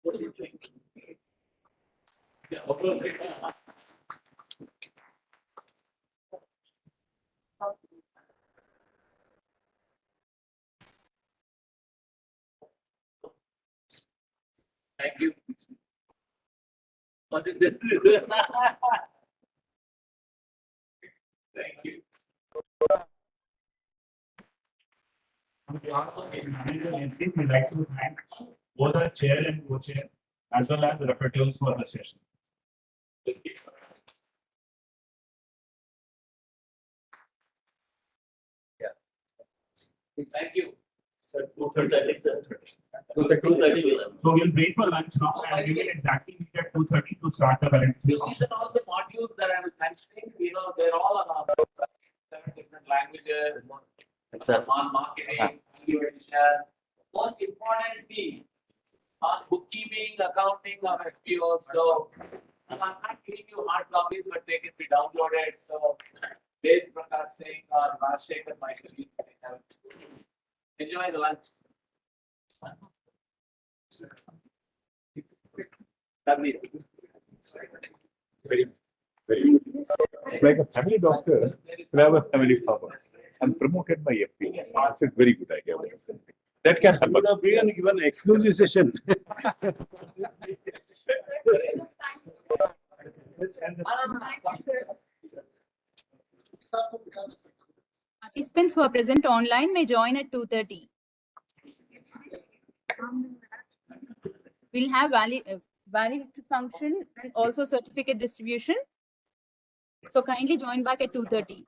[SPEAKER 17] What do you think? Yeah, okay. Thank you. What is it? Thank you.
[SPEAKER 11] On behalf of the manager agency, we'd like to thank both our chair and co-chair as well as the rapporteurs for the session.
[SPEAKER 17] Thank you.
[SPEAKER 8] Sir, 2:30, sir. 2:30.
[SPEAKER 11] So we'll break for lunch now and we will exactly meet at 2:30 to start the current.
[SPEAKER 17] So these are all the modules that I was mentioning, they're all on our website, 7 different languages, on marketing, distribution. Most importantly, on bookkeeping, accounting of FPOs. So I'm not giving you hard copies, but they can be downloaded. So Dave Prakash Singh or Rajshekhar, my colleague, they have it. Enjoy the lunch.
[SPEAKER 2] Very it's like a family doctor who have a family farmer and promoted by FPO. That's a very good idea. That can happen.
[SPEAKER 18] Would have been given exclusive session.
[SPEAKER 10] Participants who are present online may join at 2:30. We'll have valid function and also certificate distribution. So kindly join back at 2:30.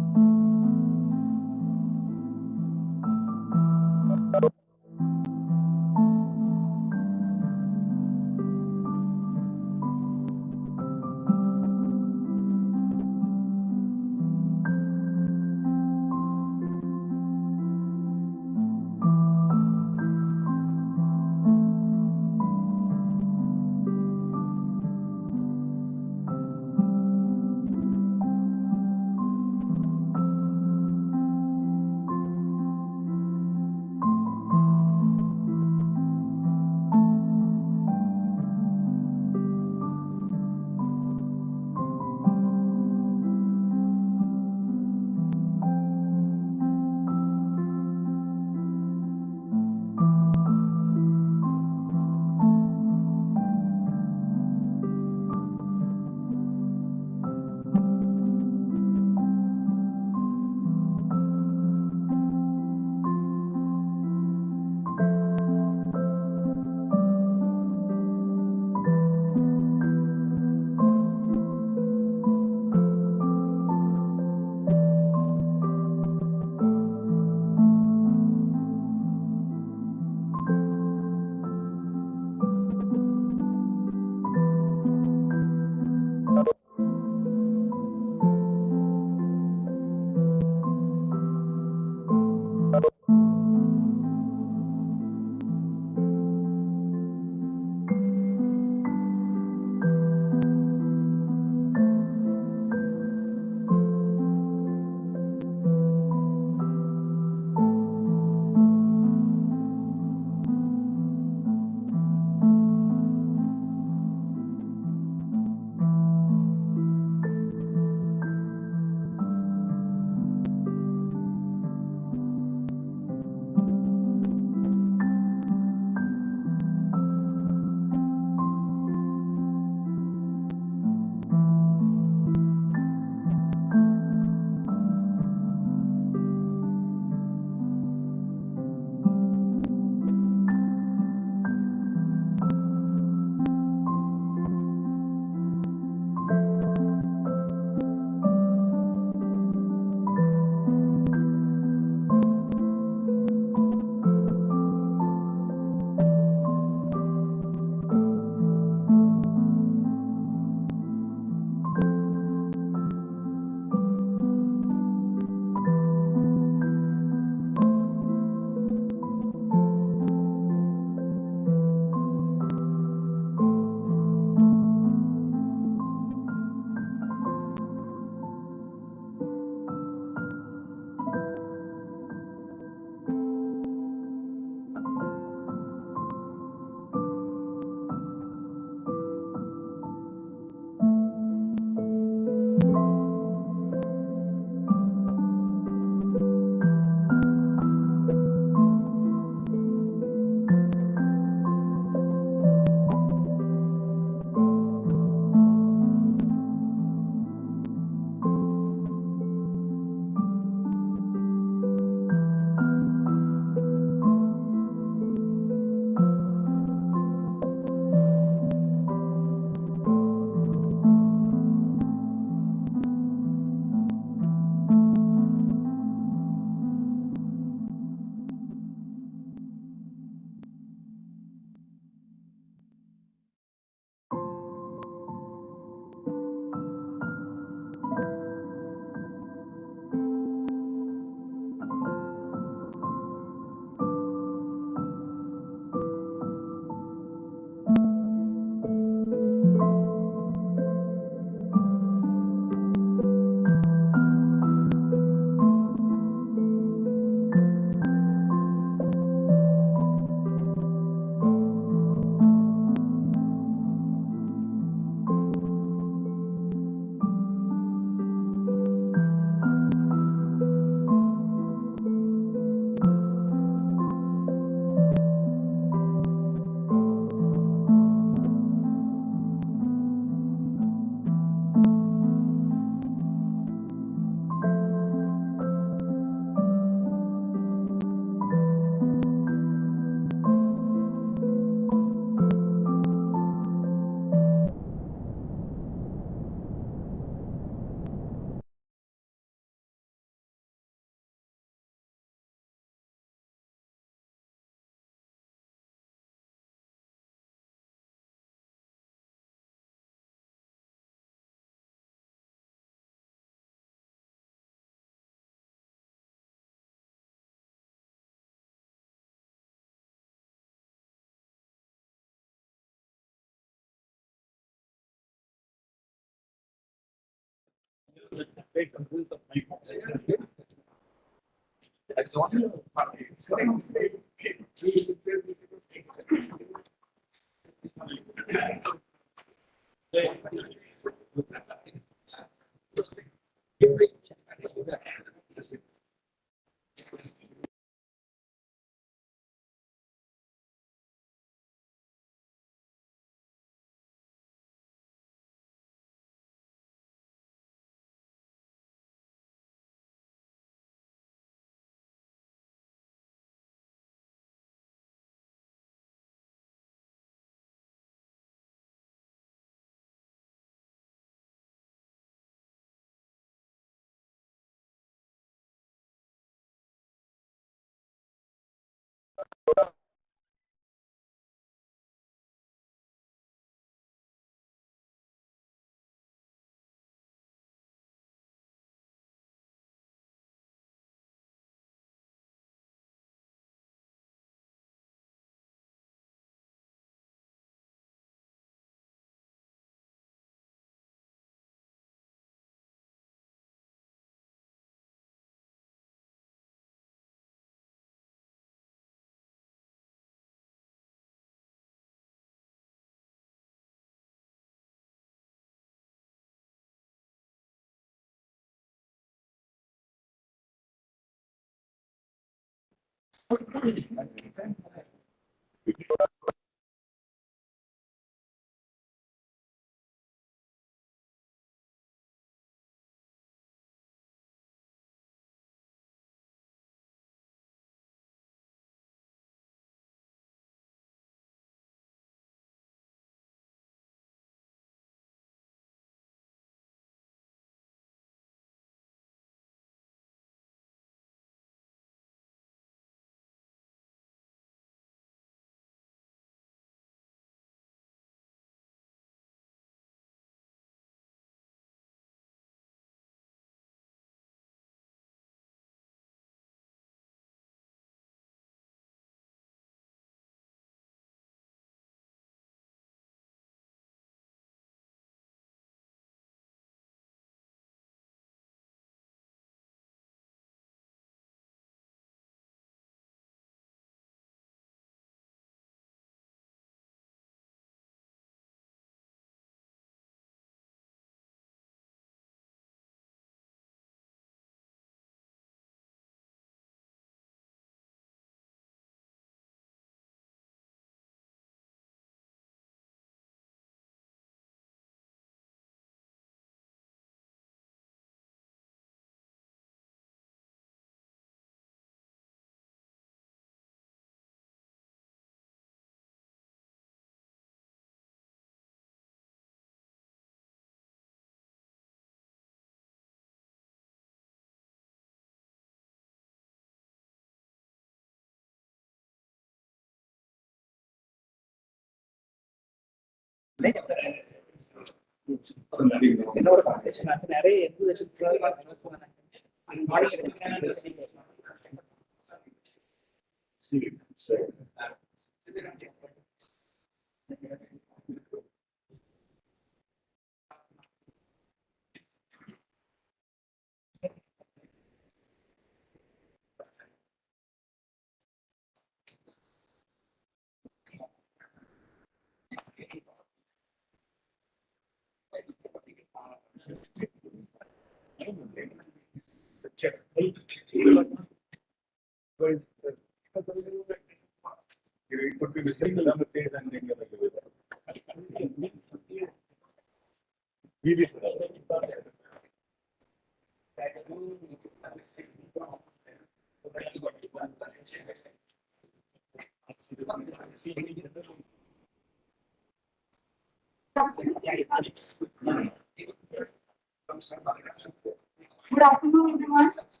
[SPEAKER 1] Good afternoon, everyone. Those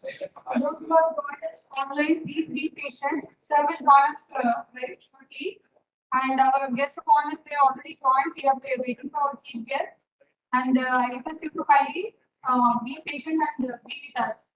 [SPEAKER 1] who have joined us online, please be patient. Sir will join us very shortly. And our guest of honor, they already joined. We are waiting for our chief guest. And I request you to kindly be patient and be with us.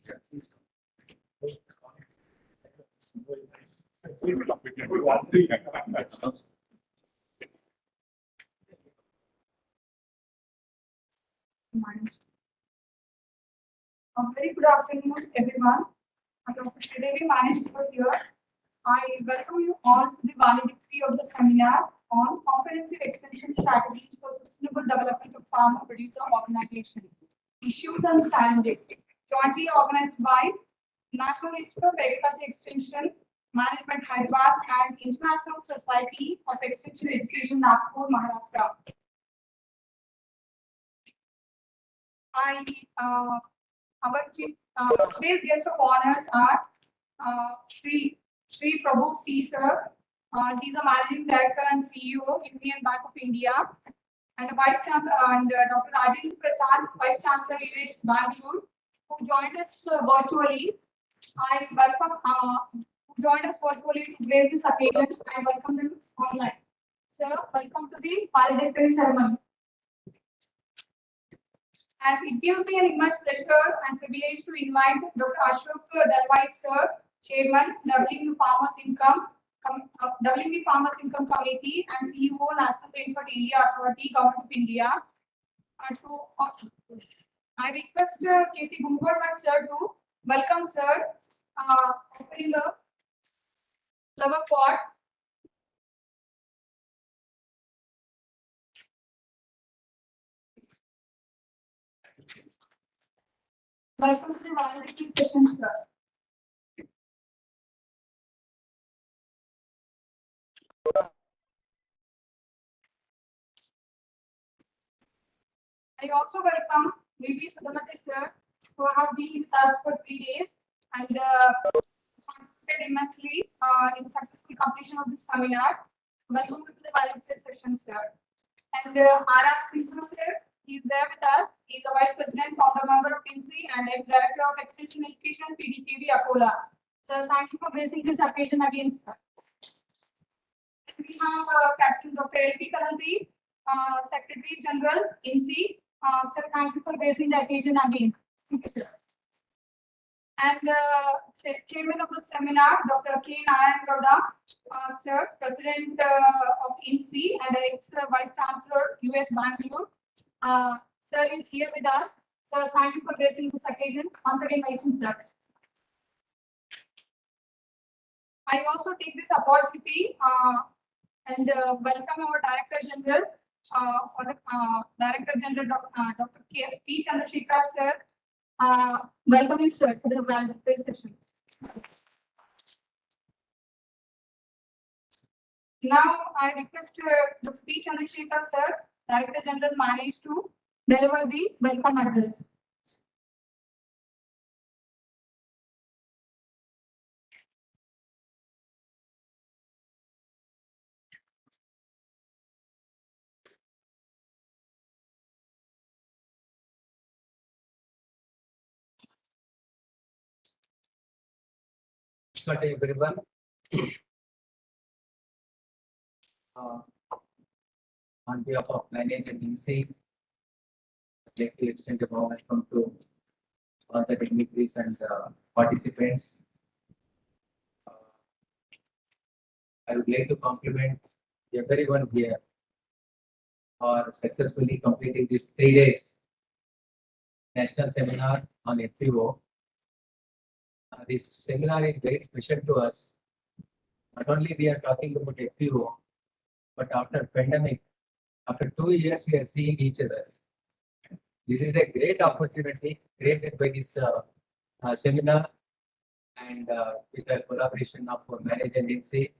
[SPEAKER 1] Very good afternoon, everyone. Dr. Sridevi Management here. I welcome you all to the valedictory of the seminar on comprehensive extension strategies for sustainable development of farmer producer organization, issues and challenges, jointly organized by National Institute of Agriculture Extension Management Hyderabad and International Society of Extension Education Nagpur, Maharashtra. Today's guest of honors are Sri Prabhu C. Sir. He's a managing director and CEO, Union Bank of India, and Vice Chancellor, and Dr. Rajendra Prasad, Vice Chancellor, UH Bangalore, who joined us virtually. I welcome who joined us virtually to grace this occasion. I welcome them online. Sir, welcome to the valedictory ceremony. And it gives me an immense pleasure and privilege to invite Dr. Ashok Dalwai Sir, Chairman, Doubling the Farmers Income Committee and CEO, National Rainford Area Authority, Government of India. I request K.C. Gungorwar Sir to welcome Sir, opening the flower pot. Welcome to the valedictory session, sir. I also welcome V.V. Sudhamati sir, who have been with us for 3 days and contributed immensely in successful completion of this seminar. Welcome to the valedictory session, sir. And R.S. Singh sir, he's there with us. He's a vice president, founder member of INSEE and ex-director of Extension Education, PDKV, Akola. So thank you for gracing this occasion again, sir. We have Captain Dr. L.P. Kalanji, Secretary General, INSEE. Sir, thank you for gracing the occasion again. Thank you, sir. And Chairman of the seminar, Dr. K. Narayan Gowda, Sir, President of INSEE and ex-Vice Chancellor, US Bangalore. Sir is here with us. Sir, thank you for gracing this occasion. Once again, welcome, sir. I also take this opportunity and welcome our Director General, Director General Dr. P. Chandrasekhar sir. Welcome you, sir, to the valedictory session. Now I request Dr. P. Chandrasekhar sir, Director General, manage to deliver the welcome address.
[SPEAKER 14] Good everyone. On behalf of management INSEE, I'd like to extend a warm welcome to all the dignitaries and participants. I would like to compliment everyone here for successfully completing this 3 days national seminar on FPO. This seminar is very special to us. Not only we are talking about FPO, but after pandemic, after 2 years, we are seeing each other. This is a great opportunity created by this seminar and with the collaboration of management INSEE.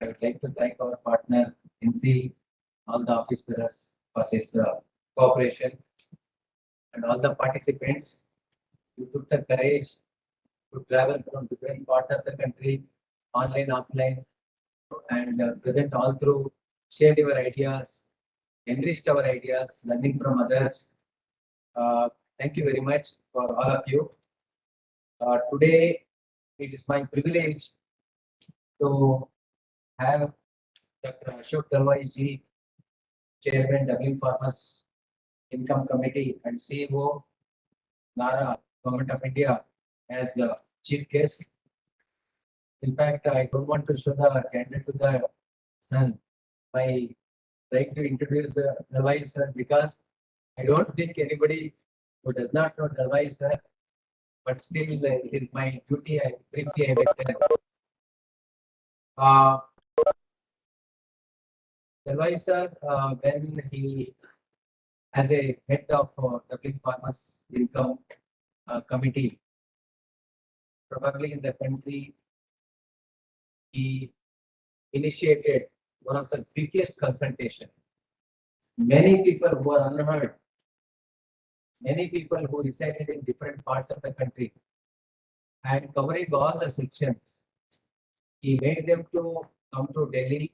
[SPEAKER 14] I would like to thank our partner INSEE, all the office bearers for this cooperation, and all the participants. You took the courage to travel from different parts of the country, online, offline, and present all through, shared your ideas, enriched our ideas, learning from others. Thank you very much for all of you. Today, it is my privilege to have Dr. Ashok Dalwai ji, Chairman, Doubling Farmers Income Committee and CEO, NARA, Government of India, as the chief guest. In fact, I don't want to show the candle to the sun by trying to introduce Dalwai sir because I don't think anybody who does not know Dalwai sir, but still it is my duty. I briefly I will tell. Dalwai sir, when he as a head of Dublin Farmers Income Committee, probably in the country, he initiated one of the biggest consultation. Many people who are unheard, many people who resided in different parts of the country, and covering all the sections, he made them to come to Delhi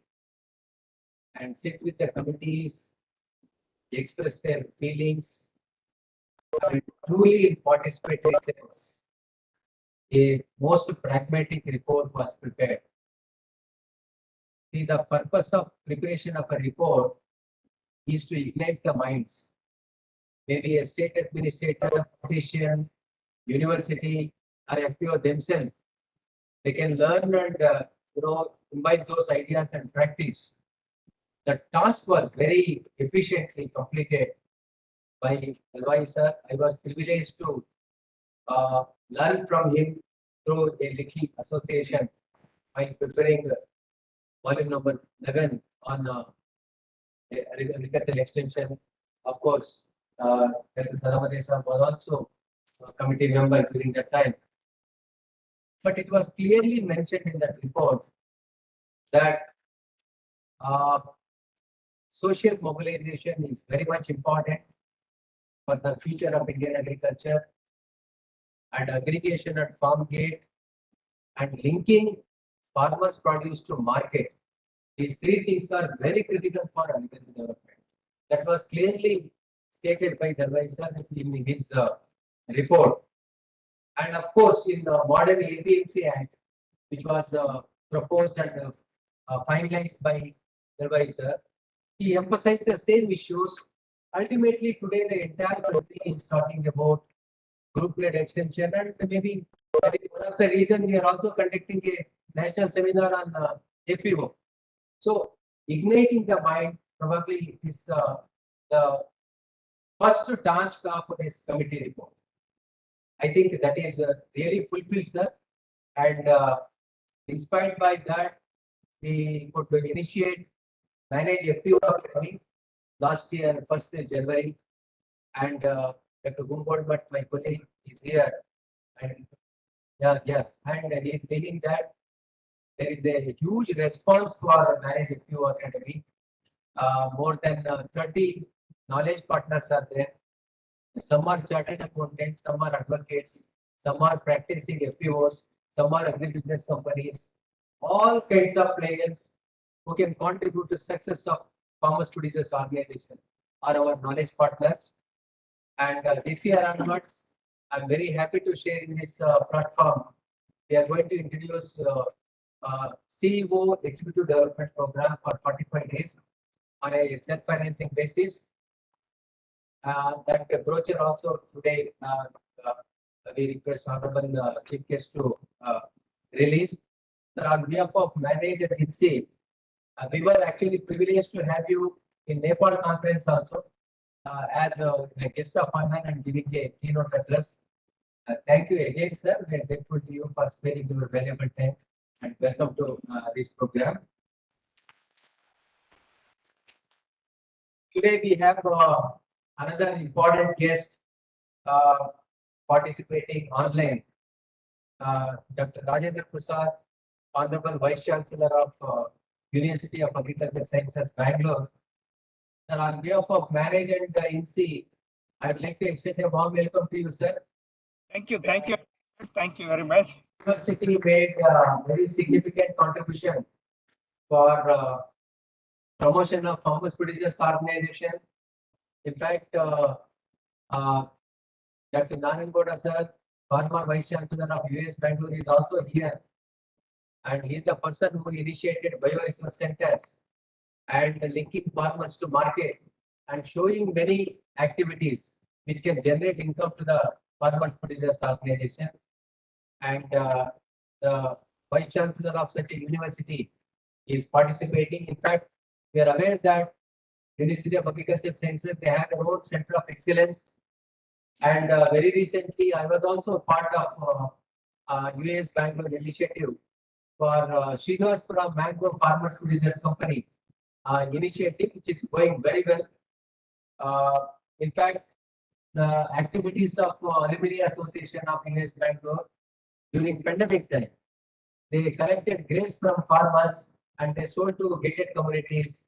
[SPEAKER 14] and sit with the committees, express their feelings, and truly in participatory sense. A most pragmatic report was prepared. See, the purpose of preparation of a report is to ignite the minds. Maybe a state administrator, politician, university, or FPO themselves, they can learn and imbibe those ideas and practice. The task was very efficiently completed by Dalwai sir. I was privileged to learn from him through a little association by preparing volume number 11 on agricultural extension. Of course, Salamadesa was also a committee member during that time. But it was clearly mentioned in that report that social mobilization is very much important for the future of Indian agriculture, and aggregation at farm gate and linking farmers' produce to market. These three things are very critical for agricultural development. That was clearly stated by Dalwai sir in his report. And of course, in the modern APMC Act, which was proposed and finalized by Dalwai sir, he emphasized the same issues. Ultimately, today the entire country is talking about group-led extension, and maybe that is one of the reasons we are also conducting a national seminar on FPO. So, igniting the mind probably is the first task of this committee report. I think that is really fulfilled, sir, and inspired by that, we could initiate, manage FPO academy last year, 1st January, and Dr. Gumbod, but my colleague is here, and and he is feeling that there is a huge response for Manage FPO Academy. More than 30 knowledge partners are there. Some are chartered accountants, some are advocates, some are practicing FPOs, some are agribusiness companies, all kinds of players who can contribute to success of farmers producers organization are our knowledge partners. And this year onwards, I'm very happy to share in this platform. We are going to introduce CEO Executive Development Program for 45 days on a self-financing basis. That brochure also today we request Honorable Chief Guest to release. On behalf of Manage and INSEE, we were actually privileged to have you in Nepal conference also as a guest of honor and giving a keynote address. Thank you again, sir. We are grateful to you for sparing your valuable time, and welcome to this program. Today we have another important guest participating online, Dr. Rajendra Prasad, Honorable Vice Chancellor of University of Agricultural Sciences, Bangalore. And on behalf of Manage and INSEE, I would like to extend a warm welcome to you, sir.
[SPEAKER 20] Thank you very much.
[SPEAKER 14] University made very significant contribution for promotion of farmers producers organization. In fact, Dr. Nanangoda sir, former Vice Chancellor of US Bangalore, is also here, and he is the person who initiated bioresource centers and linking farmers to market and showing many activities which can generate income to the farmers producers organization. and the vice chancellor of such a university is participating. In fact, we are aware that University of Agricultural Sciences, they have their own center of excellence. And very recently, I was also part of US Bangalore initiative for Srinivaspuram Mango Farmers Producers Company initiative, which is going very well. In fact, the activities of Alumni Association of US Bangalore during pandemic time, they collected grapes from farmers and they sold to gated communities.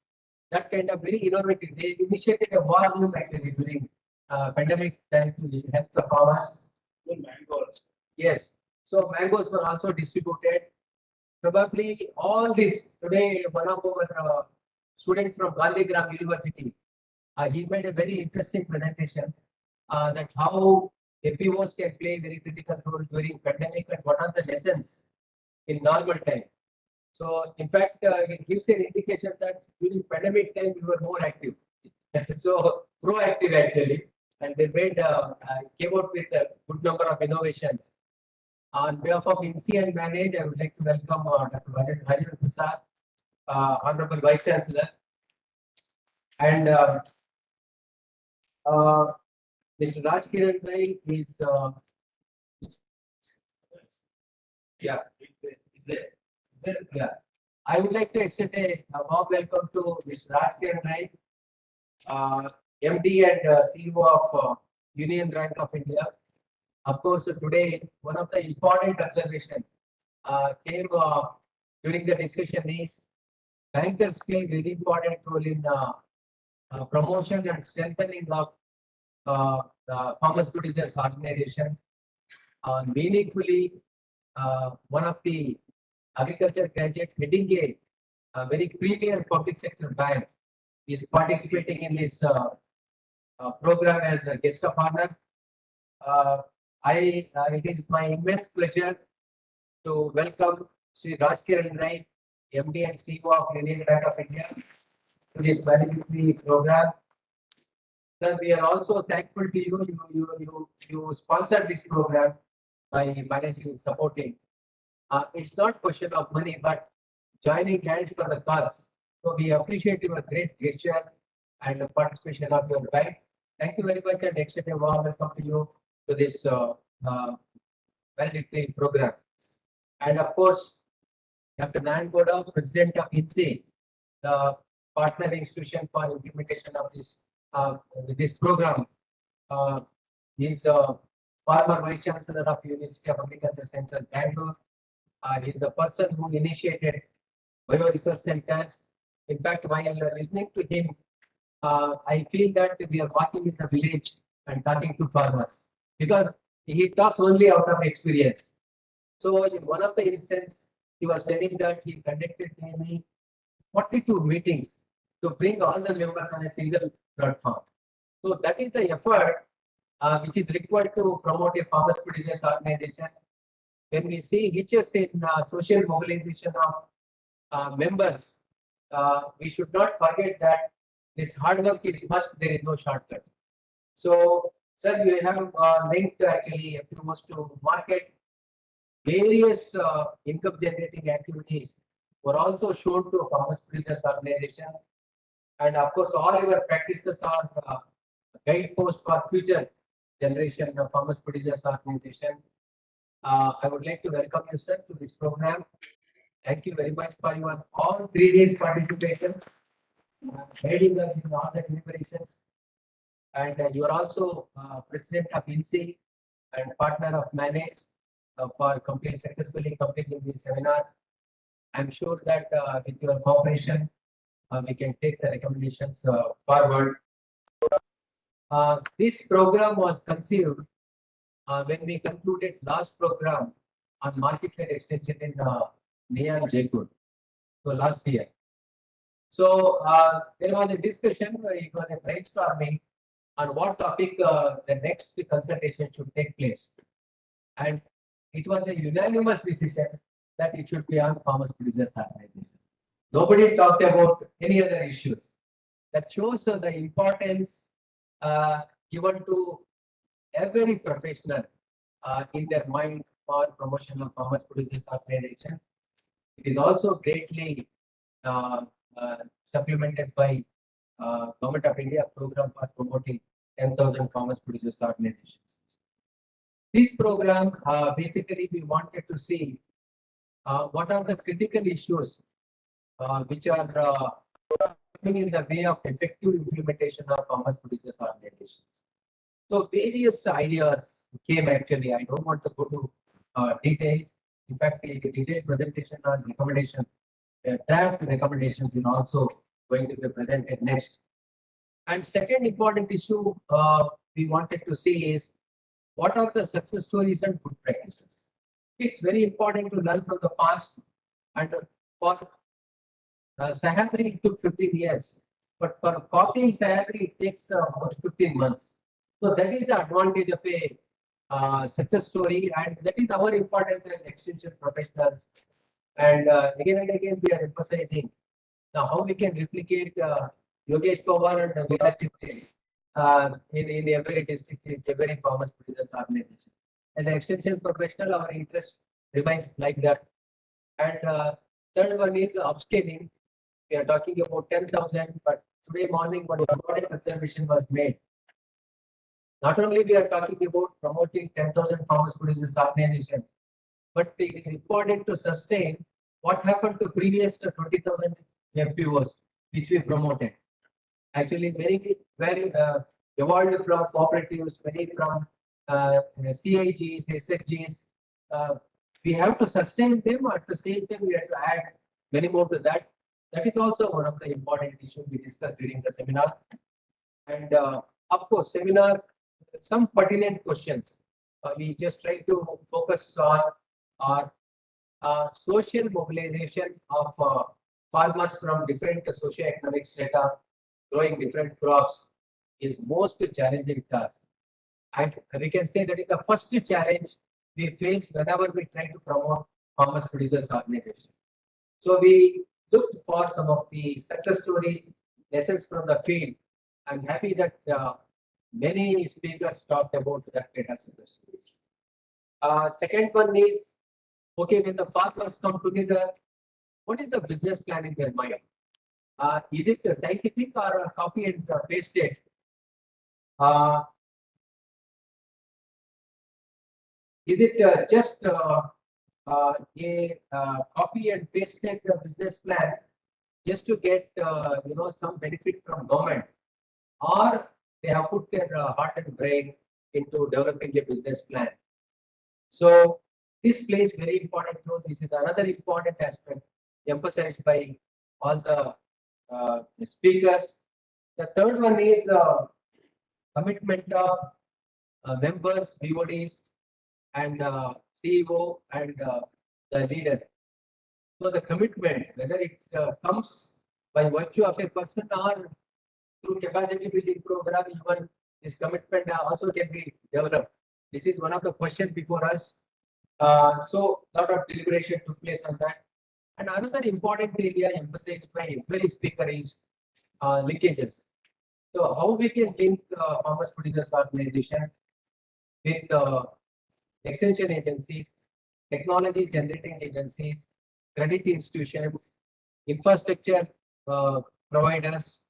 [SPEAKER 14] That kind of very innovative. They initiated a war room actually during pandemic time to help the farmers. Mangoes. Yes. So mangoes were also distributed. Probably all this today, one of our student from Gandhigram University, he made a very interesting presentation that how FPOs can play a very critical role during pandemic and what are the lessons in normal time. So in fact, it gives an indication that during pandemic time we were more active. So proactive actually, and they made came out with a good number of innovations. On behalf of INSEE and Manage, I would like to welcome Dr. Rajendra Prasad, Honorable Vice Chancellor, and Mr. Raj Kiran Rai is yeah. Yeah. I would like to extend a warm welcome to Mr. Raj Kiran Rai, MD and CEO of Union Bank of India. Of course, today one of the important observations came during the discussion is bankers play very important role in promotion and strengthening of the farmers producers organization. Meaningfully, one of the agriculture graduate heading a very premier public sector bank is participating in this program as a guest of honor. It is my immense pleasure to welcome Sri Raj Kiran Rai, MD and CEO of Union Bank of India, to this valedictory program. Sir, we are also thankful to you. You sponsored this program by managing supporting. It's not question of money, but joining hands for the cause. So we appreciate your great gesture and the participation of your bank. Thank you very much and extend a warm welcome to you to this valedictory program. And of course, Dr. Nan Goda, President of INSEE, the partner institution for implementation of this program. He is the former Vice Chancellor of University of Agricultural Sciences, Bangalore. He is the person who initiated bio-research centers. In fact, while listening to him, I feel that we are walking in the village and talking to farmers because he talks only out of experience. So in one of the instances, he was telling that he conducted nearly 42 meetings to bring all the members on a single platform. So that is the effort which is required to promote a farmers producers organization. When we see riches in social mobilization of members, we should not forget that this hard work is must, there is no shortcut. So, sir, you have linked actually FPOs to market. Various income generating activities were also shown to farmers producers organization. And of course, all your practices are guideposts for future generation of farmers producers organization. I would like to welcome you, sir, to this program. Thank you very much for your all 3 days participation, guiding us in all the deliberations. And you are also president of INSEE and partner of Manage for successfully completing this seminar. I'm sure that with your cooperation, we can take the recommendations forward. This program was conceived when we concluded last program on market side extension in Neon Jaipur. So last year. So there was a discussion, it was a brainstorming on what topic the next consultation should take place. And it was a unanimous decision that it should be on farmers producers organization. Nobody talked about any other issues. That shows the importance given to every professional in their mind for promotion of farmers producers organization. It is also greatly supplemented by Government of India program for promoting 10,000 farmers producers organizations. This program, basically we wanted to see what are the critical issues which are coming in the way of effective implementation of farmers producers organizations. So various ideas came actually. I don't want to go to details. In fact, a detailed presentation on recommendation, draft recommendations is also going to be presented next. And second important issue we wanted to see is what are the success stories and good practices. It's very important to learn from the past, and for Sahyadri it took 15 years, but for copying Sahyadri it takes about 15 months. So that is the advantage of a success story, and that is our importance as extension professionals. And again we are emphasizing now how we can replicate Yogesh Pawar and Vikas Chitte in every district, in every farmers producers organization. As an extension professional, our interest remains like that. And third one is upscaling. We are talking about 10,000, but today morning one important observation was made. Not only we are talking about promoting 10,000 farmers producers organization, but it is important to sustain what happened to previous 20,000 FPOs which we promoted. Actually, many very evolved from cooperatives, many from CIGs, SHGs. We have to sustain them. At the same time, we have to add many more to that. That is also one of the important issues we discussed during the seminar. And of course, seminar, some pertinent questions. We just try to focus on our social mobilization of farmers from different socio-economic strata, growing different crops is most challenging task. And we can say that is the first challenge we face whenever we try to promote farmers producers organization. So we looked for some of the success stories, lessons from the field. I'm happy that many speakers talked about that kind of success stories. Second one is, okay, when the farmers come together, what is the business plan in their mind? Is it scientific or copy and pasted? Is it just a copy and pasted business plan just to get some benefit from government, or they have put their heart and brain into developing a business plan? So this plays very important role. This is another important aspect emphasized by all the speakers. The third one is commitment of members, BODs, and CEO and the leader. So the commitment, whether it comes by virtue of a person or through capacity building program, even this commitment also can be developed. This is one of the questions before us. So a lot of deliberation took place on that. And another important area emphasized by every speaker is linkages. So how we can link farmers producers organization with extension agencies, technology generating agencies, credit institutions, infrastructure providers,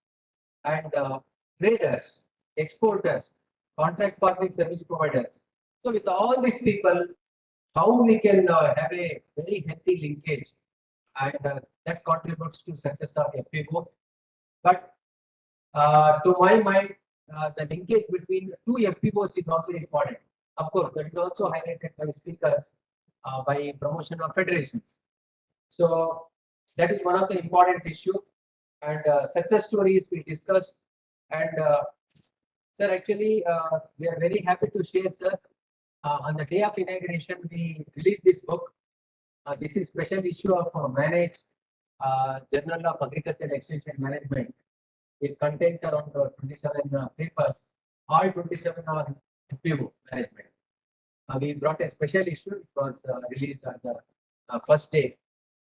[SPEAKER 14] and traders, exporters, contract farming service providers. So with all these people, how we can have a very healthy linkage, and that contributes to success of FPO. But to my mind, the linkage between two FPOs is also important. Of course, that is also highlighted by speakers by promotion of federations. So that is one of the important issue, and success stories we discussed. And sir, actually, we are very happy to share, sir. On the day of inauguration, we released this book. This is special issue of Manage Journal of Agriculture and Extension Management. It contains around 27 papers, all 27 are FPO management. We brought a special issue. It was released on the first day.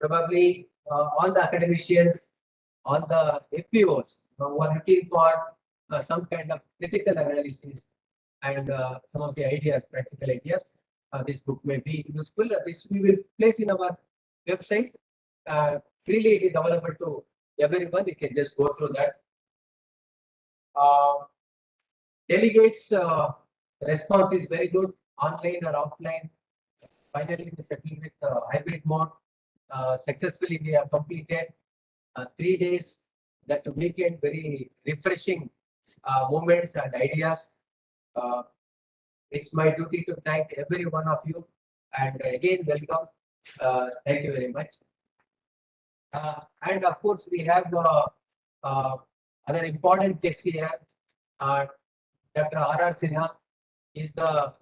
[SPEAKER 14] Probably all the academicians, all the FPOs who are looking for some kind of critical analysis and some of the ideas, practical ideas. this book may be useful. This we will place in our website. Freely it is available to everyone. You can just go through that. Delegates response is very good, online or offline. Finally, we settled with hybrid mode. Successfully, we have completed 3 days. That weekend, very refreshing moments and ideas. It's my duty to thank every one of you, and again, welcome. Thank you very much. And of course, we have other important guests here. Dr. R.R. Sinha is the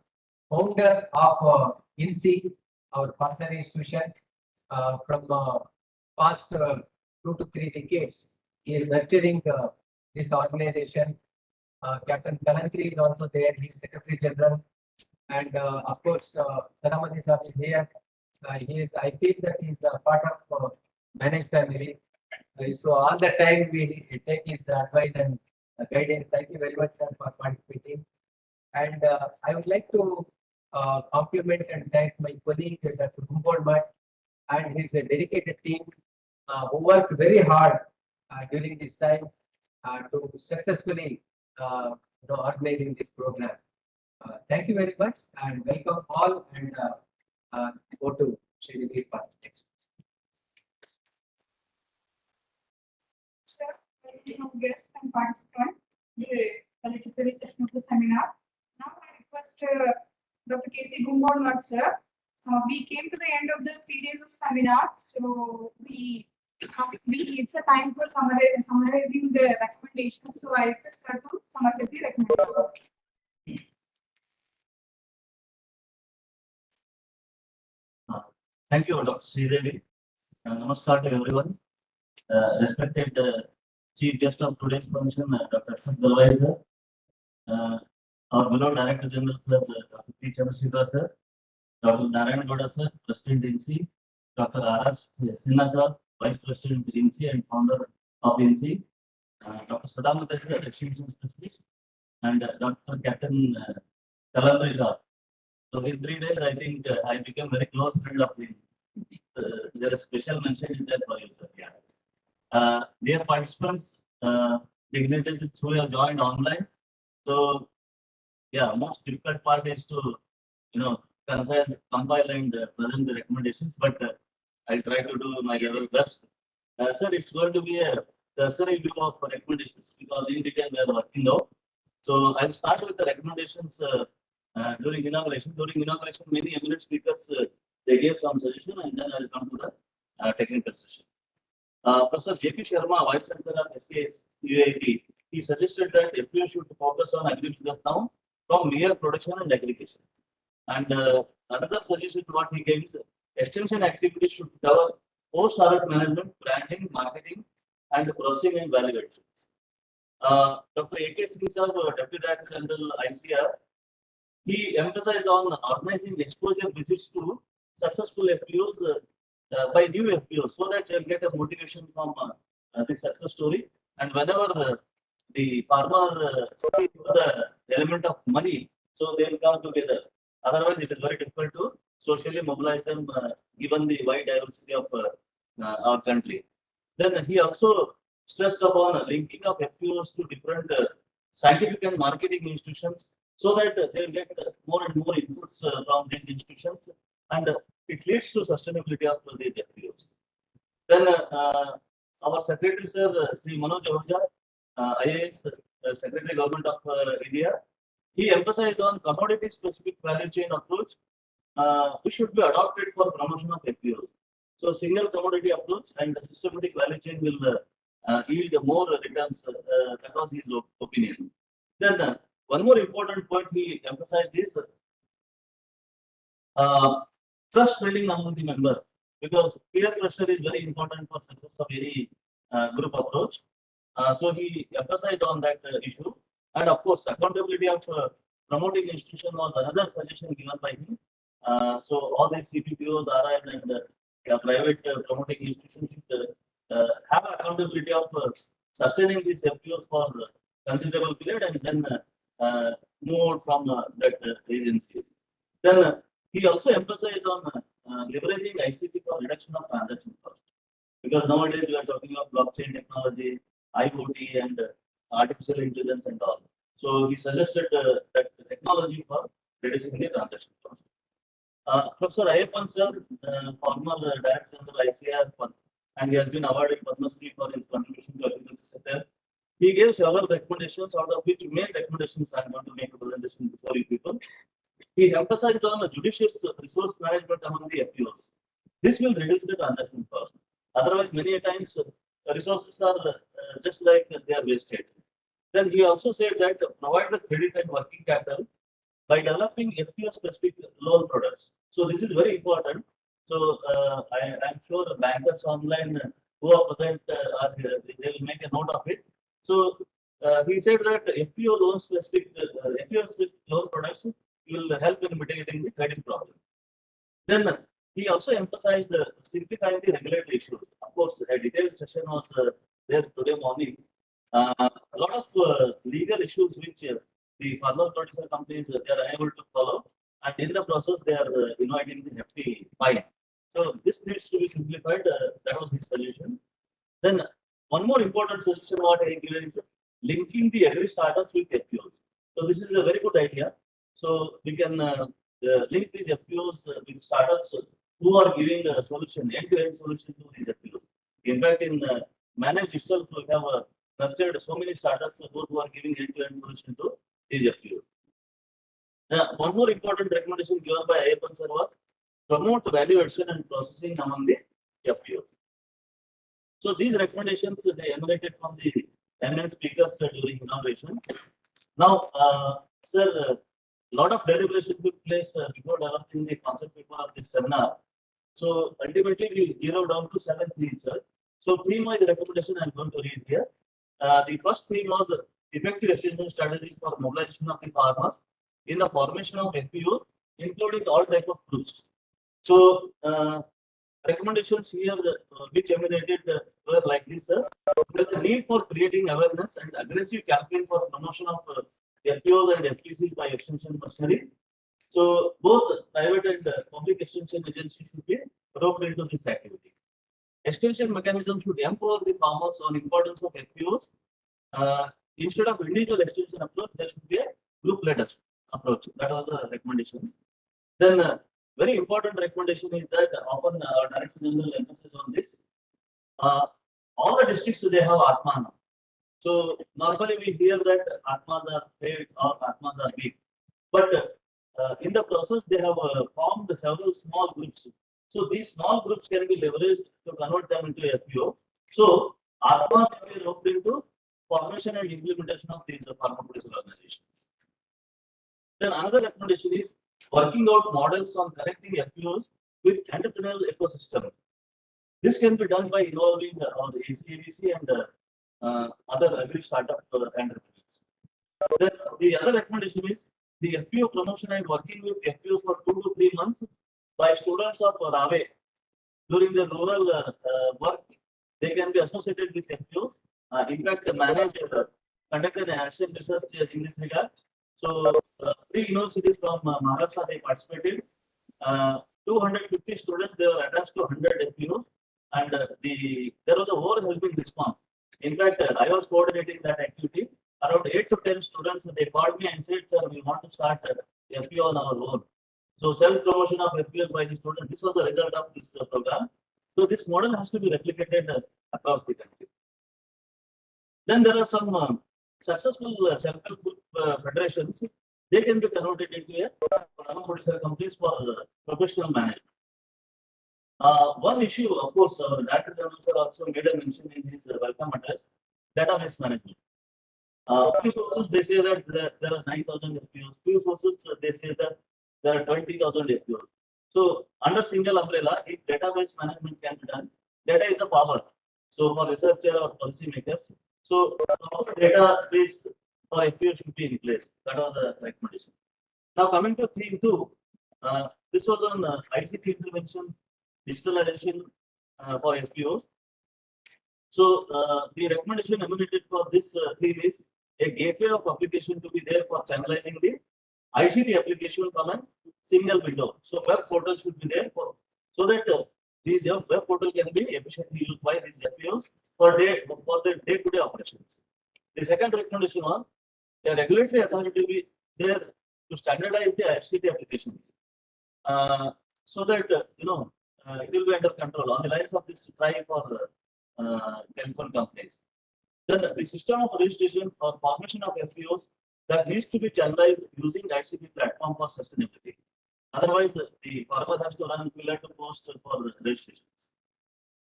[SPEAKER 14] founder of INSEE, our partner institution. From past 2 to 3 decades, he is nurturing this organization. Captain Kalantri is also there. He is Secretary General, and of course, Saramati Sir is here. He is. I feel that he is a part of managed family. So all the time we take his advice and guidance. Thank you very much, sir, for participating. And I would like to compliment and thank my colleague, Dr. Gumbod Bhatt, and his dedicated team who worked very hard during this time to successfully organizing this program. Thank you very much and welcome all, and go to Sri next.
[SPEAKER 1] Sir, guests and participants, the literary session of the seminar. Now I request Dr. K.C. Gumbod, sir. We came to the end of the 3 days of seminar, so it's a time for summarizing the recommendations. So I request her to summarize the recommendations.
[SPEAKER 8] Thank you, Dr. Sridevi. Namaskar to everyone. Respected Chief Guest of today's function, Dr. Ashok Dalwai sir, our beloved Director General sir, Dr. P. Chandrasekhar sir, Dr. Narayan Gowda sir, President INSEE, Dr. R.R. Sinha sir, Vice President INSEE and founder of INSEE, Dr. Sadamata sir, Extension Specialist, and Dr. Captain Kalantri sir. So in 3 days, I think I became very close friend of him. There is special mention in that for you, sir. Yeah. Dear participants, dignitaries who have joined online. So, yeah, most difficult part is to, compile and present the recommendations, but I'll try to do my level best. Sir, it's going to be a tertiary view of recommendations because in detail we are working now. So I'll start with the recommendations during inauguration. During inauguration, many eminent speakers they gave some suggestion, and then I'll come to the technical session. Professor J.P. Sharma, Vice Chancellor of SKS UAT, he suggested that FPO should focus on agribusiness now from mere production and aggregation. And another suggestion what he gave is extension activities should cover post-harvest management, branding, marketing, and processing and value addition. Dr. A.K. Singh sir, Deputy Director General ICR, he emphasized on organizing exposure visits to successful FPOs by new FPOs so that they'll get a motivation from this success story. And whenever the farmer the element of money, so they'll come together. Otherwise, it is very difficult to socially mobilize them given the wide diversity of our country. Then he also stressed upon linking of FPOs to different scientific and marketing institutions so that they'll get more and more inputs from these institutions, and it leads to sustainability of these FPOs. Then our Secretary Sir, Sri Manoj Ahuja, IAS Secretary Government of India, he emphasized on commodity-specific value chain approach, which should be adopted for promotion of FPOs. So single commodity approach and the systematic value chain will yield more returns. That was his opinion. Then one more important point he emphasized is trust building among the members, because peer pressure is very important for success of any group approach. So he emphasized on that issue, and of course accountability of promoting institution was another suggestion given by him. So all these CPPOs, RIs, and private promoting institutions should have accountability of sustaining these FPOs for considerable period and then move from that agency. Then He also emphasized on leveraging ICT for reduction of transaction cost. Because nowadays we are talking of blockchain technology, IoT, and artificial intelligence and all. So he suggested that the technology for reducing the transaction cost. Professor Ayappan sir, former director general ICR, and he has been awarded Padma Shri for his contribution to agriculture sector. He gave several recommendations, out of which main recommendations I am going to make a presentation before you people. He emphasized on a judicious resource management among the FPOs. This will reduce the transaction cost. Otherwise, many a times resources are just like they are wasted. Then he also said that provide the credit and working capital by developing FPO specific loan products. So this is very important. So I am sure the bankers online who are present they will make a note of it. So he said that FPO loan specific loan products will help in mitigating the credit problem. Then he also emphasized simplifying the regulatory issues. Of course, a detailed session was there today morning. A lot of legal issues which the farmer producer companies they are unable to follow, and in the process they are inviting the hefty fine. So this needs to be simplified. That was his suggestion. Then one more important suggestion what I give is linking the agri startups with FPOs. So this is a very good idea. So we can link these FPOs with startups who are giving a solution, end-to-end solution to these FPOs. In fact, in Manage itself, we have nurtured so many startups who are giving end-to-end solution to these FPOs. One more important recommendation given by Ayappan sir was promote value addition and processing among the FPOs. So these recommendations they emanated from the eminent speakers during inauguration. Now, sir, lot of deliberation took place before developing the concept paper of this seminar. So ultimately, we zeroed down to 7 themes, sir. So theme-wise recommendation I am going to read here. The first theme was effective extension strategies for mobilization of the farmers in the formation of FPOs, including all type of groups. So recommendations here which emanated were like this, sir. There is a need for creating awareness and aggressive campaign for promotion of FPOs and FPCs by extension machinery. So both private and public extension agencies should be roped into this activity. Extension mechanism should empower the farmers on importance of FPOs. Instead of individual extension approach, there should be a group-led approach. That was the recommendation. Then very important recommendation is that often Director General emphasis on this. All the districts they have Atma now. So normally we hear that Atmas are paid or Atmas are weak, but in the process they have formed several small groups. So these small groups can be leveraged to convert them into FPO. So Atma can be roped into formation and implementation of these farmer producer organizations. Then another recommendation is working out models on connecting FPOs with entrepreneurial ecosystem. This can be done by involving our ACABC and other agri startup entrepreneurs. Then the other recommendation is the FPO promotion and working with FPOs for 2 to 3 months by students of RAVE during the rural work. They can be associated with FPOs. In fact, the manager conducted an action research in this regard. So 3 universities from Maharashtra they participated. 250 students they were attached to 100 FPOs, and there was a overwhelming response. In fact, I was coordinating that activity. Around 8 to 10 students they called me and said, "Sir, we want to start FPO on our own." So self-promotion of FPOs by the students. This was the result of this program. So this model has to be replicated across the country. Then there are some successful self-help group federations. They can be converted into a producer companies for professional management. One issue, of course, our Director General sir also made a mention in his welcome address: database management. Few sources they say that there are 9,000 FPOs. Few sources they say that there are 20,000 FPOs. So under single umbrella, if database management can be done, data is a power. So for researcher or policymakers, so our database for FPO should be in place. That was the recommendation. Now coming to theme 2, this was on ICT intervention, digitalization for FPOs. So the recommendation emanated for this theme is a gateway of application to be there for channelizing the ICT application from a single window. So web portal should be there for so that these web portal can be efficiently used by these FPOs for their day-to-day operations. The second recommendation was the regulatory authority will be there to standardize the ICT applications, so that it will be under control on the lines of this try for telephone companies. Then the system of registration or formation of FPOs that needs to be channelized using ICT platform for sustainability. Otherwise, the farmer has to run pillar to post for registrations.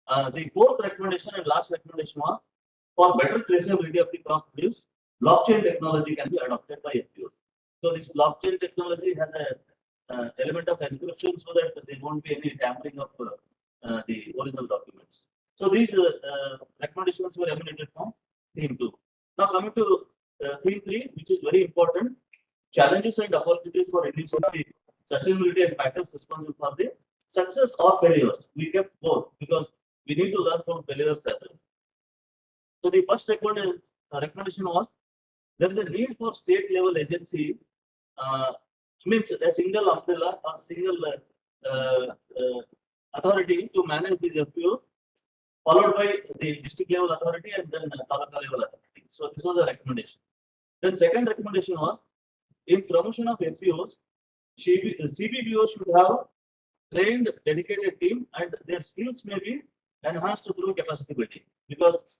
[SPEAKER 8] The fourth recommendation and last recommendation was for better traceability of the crop produce, blockchain technology can be adopted by FPOs. So this blockchain technology has a element of encryption so that there won't be any tampering of the original documents. So these recommendations were emanated from theme 2. Now coming to theme 3, which is very important, challenges and opportunities for reducing the sustainability and factors responsible for the success or failures. We kept both because we need to learn from failures as well. So the first recommendation was there is a need for state level agency, means a single umbrella or single authority to manage these FPOs, followed by the district level authority and then the taluka level authority. So this was a recommendation. Then second recommendation was in promotion of FPOs, CBPOs should have trained dedicated team and their skills may be enhanced through capacity building, because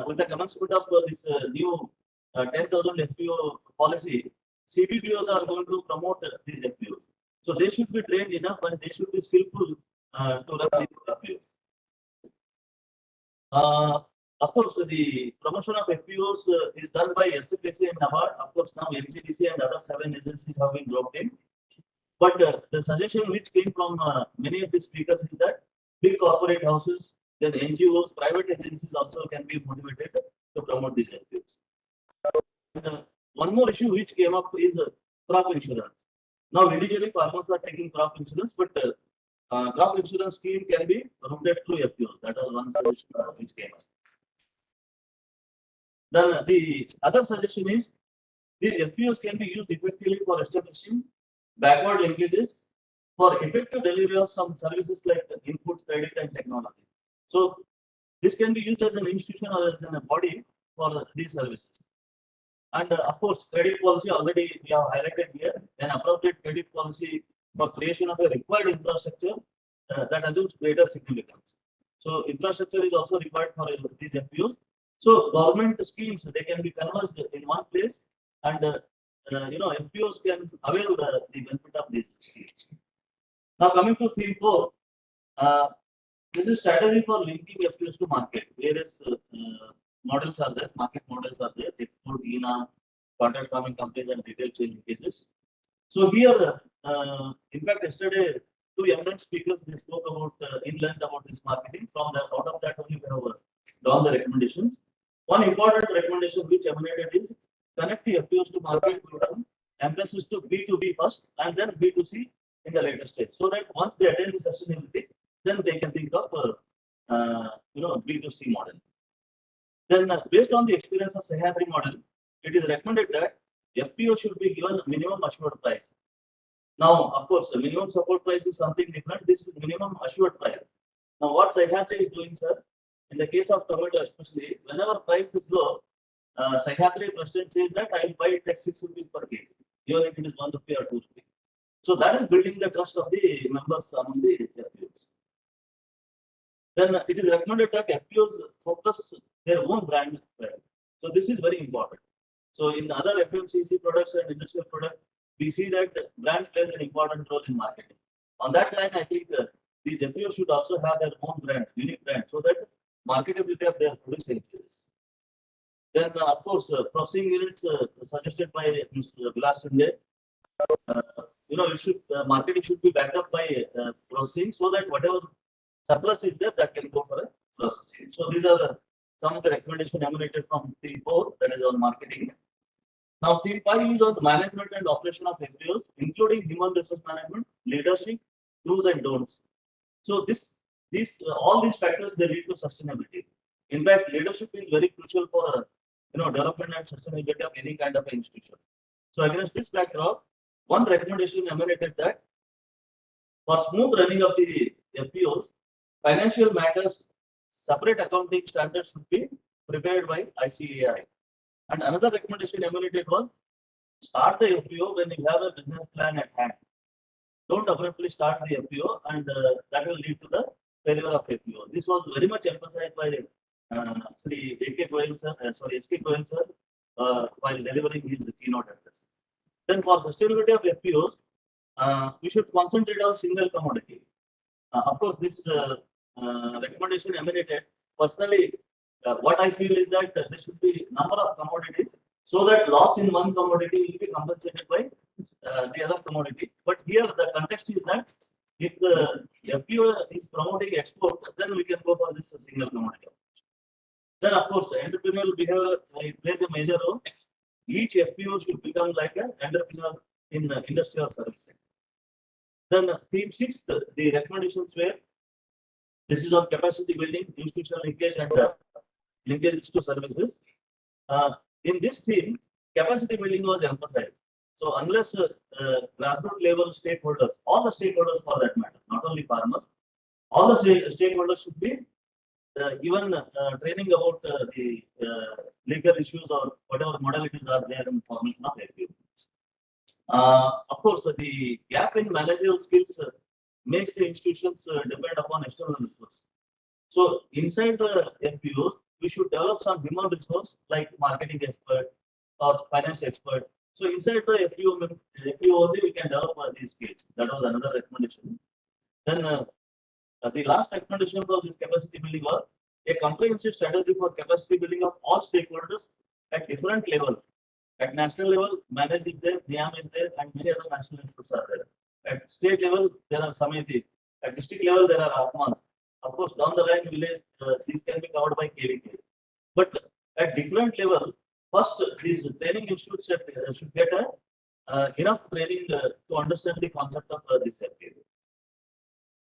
[SPEAKER 8] with the commencement of this new 10,000 FPO policy, CBPOs are going to promote these FPOs. So they should be trained enough and they should be skillful to run these FPOs. Of course, the promotion of FPOs is done by SFSA and NABARD. Of course, now NCDC and other 7 agencies have been dropped in. But the suggestion which came from many of the speakers is that big corporate houses, then NGOs, private agencies also can be motivated to promote these FPOs. One more issue which came up is crop insurance. Now, individually, farmers are taking crop insurance, but crop insurance scheme can be routed through FPOs. That was one suggestion which came up. Then the other suggestion is these FPOs can be used effectively for establishing backward linkages for effective delivery of some services like input, credit, and technology. So this can be used as an institution or as a body for these services. And of course, credit policy already we have highlighted here. An appropriate credit policy for creation of a required infrastructure that assumes greater significance. So infrastructure is also required for these FPOs. So government schemes, they can be converged in one place, and FPOs can avail the benefit of these schemes. Now coming to theme 4, this is strategy for linking FPOs to market. Various models are there, market models are there, export, ENA, contract farming companies, and retail chain linkages. So here, in fact, yesterday, 2 eminent speakers they spoke about in length about this marketing. From that, out of that only we have drawn the recommendations. One important recommendation which emanated is connect the FPOs to market with emphasis to B2B first and then B2C in the later stage, so that once they attain the sustainability, then they can think of B2C model. Then based on the experience of Sahyadri model, it is recommended that FPO should be given minimum assured price. Now, of course, minimum support price is something different. This is minimum assured price. Now, what Sahyadri is doing, sir, in the case of tomato especially, whenever price is low, Sahyadri president says that I will buy it at 6 rupees per kg, even if it is 1 rupee or 2 rupees. So that is building the trust of the members among the FPOs. Then it is recommended that FPOs focus their own brand. So this is very important. So in other FMCG products and industrial products, we see that brand plays an important role in marketing. On that line, I think these FPOs should also have their own brand, unique brand, so that marketability of their products increases. Then, of course, processing units suggested by Mr. Vilas Sunday, marketing should be backed up by processing, so that whatever surplus is there, that can go for a processing. So these are some of the recommendations emanated from theme 4, that is on marketing. Now, theme 5 is on the management and operation of FPOs, including human resource management, leadership, do's and don'ts. So all these factors they lead to sustainability. In fact, leadership is very crucial for development and sustainability of any kind of institution. So against this backdrop, one recommendation emanated that for smooth running of the FPOs, financial matters separate accounting standards should be prepared by ICAI. And another recommendation emanated was start the FPO when you have a business plan at hand. Don't abruptly start the FPO, and that will lead to the failure of FPO. This was very much emphasized by Sri A.K. Goyal sir, S.K. Goyal sir, while delivering his keynote address. Then for sustainability of FPOs, we should concentrate on single commodity. Of course, this recommendation emanated. Personally, what I feel is that there should be number of commodities so that loss in one commodity will be compensated by the other commodity. But here the context is that if the FPO is promoting export, then we can go for this single commodity. Then of course, entrepreneurial behavior plays a major role. Each FPO should become like an entrepreneur in the industrial service sector. Then theme 6, the recommendations were, this is on capacity building, institutional linkage and linkages to services. In this theme, capacity building was emphasized. So unless grassroots level stakeholders, all the stakeholders for that matter, not only farmers, all the stakeholders should be given training about the legal issues or whatever modalities are there in formation of FPO. Of course, the gap in managerial skills makes the institutions depend upon external resources. So inside the FPOs, we should develop some human resource like marketing expert or finance expert. So inside the FPO only we can develop these skills. That was another recommendation. Then the last recommendation for this capacity building was a comprehensive strategy for capacity building of all stakeholders at different levels. At national level, manage is there, NIAM is there, and many other national institutes are there. At state level, there are samitis. At district level, there are Atmas. Of course, down the line, village, these can be covered by KVK. But at different level, first, these training institutes should get enough training to understand the concept of this FPO.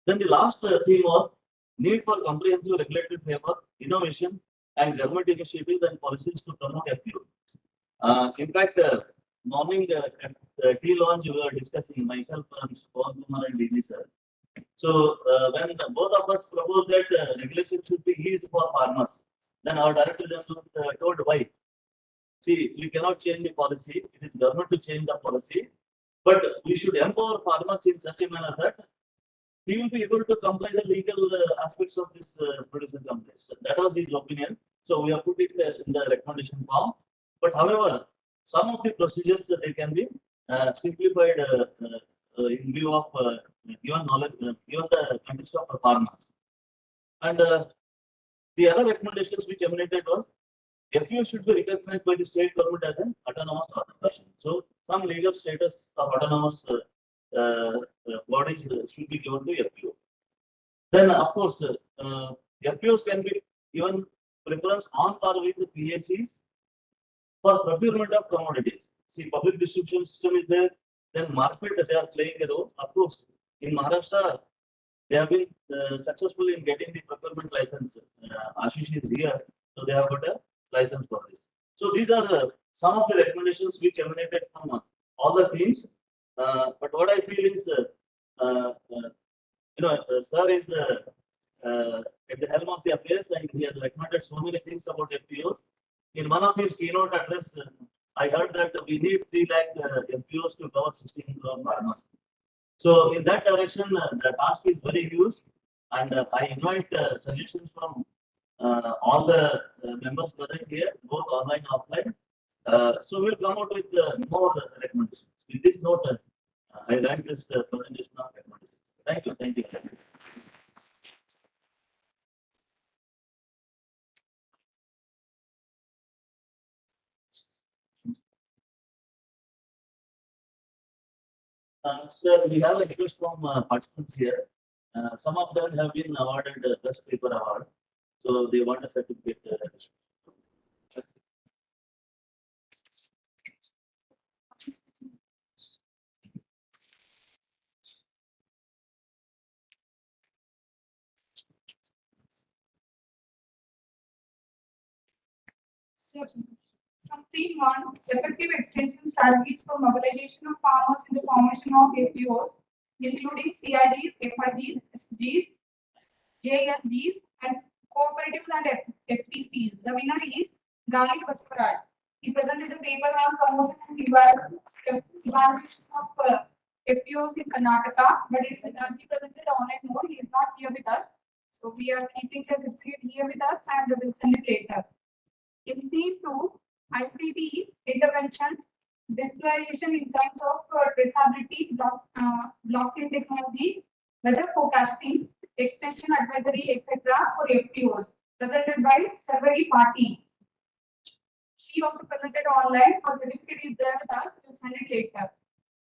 [SPEAKER 8] Then the last theme was need for comprehensive regulatory framework, innovation, and government initiatives and policies to promote FPO. In fact, morning at the tea launch, we were discussing myself and Pawan Kumar and DG sir. So when both of us proposed that regulation should be eased for farmers, then our director general told why. See, we cannot change the policy. It is government to change the policy, but we should empower farmers in such a manner that he will be able to comply the legal aspects of this producer companies. So that was his opinion. So we have put it in the recommendation form. But however, some of the procedures they can be simplified in view of given knowledge, given the context of the farmers. And the other recommendations which emanated was FPO should be recognized by the state government as an autonomous organization. So some legal status of autonomous bodies should be given to FPO. Then, of course, FPOs can be given preference on par with the PACs for procurement of commodities. See, public distribution system is there, then market they are playing a role. Of course, in Maharashtra, they have been successful in getting the procurement license. Ashish is here, so they have got a license for this. So these are some of the recommendations which emanated from all the themes. But what I feel is, sir is at the helm of the affairs, and he has recommended so many things about FPOs. In one of his keynote address, I heard that we need 3 lakh FPOs to cover 16 crore farmers. So in that direction, the task is very huge, and I invite suggestions from all the members present here, both online and offline. So we'll come out with more recommendations. With this note, I rank this presentation of recommendations. Thank you. Thank you. Sir, we have a request from participants here. Some of them have been awarded the best paper award, so they want a certificate.
[SPEAKER 1] Some theme one, effective extension strategies for mobilization of farmers in the formation of FPOs, including CIGs, FIGs, SGs, JLGs, and cooperatives and FPCs. The winner is Gali Baswaraj. He presented a paper on promotion and evaluation of FPOs in Karnataka, but he presented online mode. He is not here with us. So we are keeping the certificate here with us and we will send it later. In theme 2, ICT intervention, visualization in terms of traceability, blockchain technology, weather forecasting, extension advisory, etc. for FPOs, presented by Sarvari Party. She also presented online. Her certificate is there with us. We'll send it later.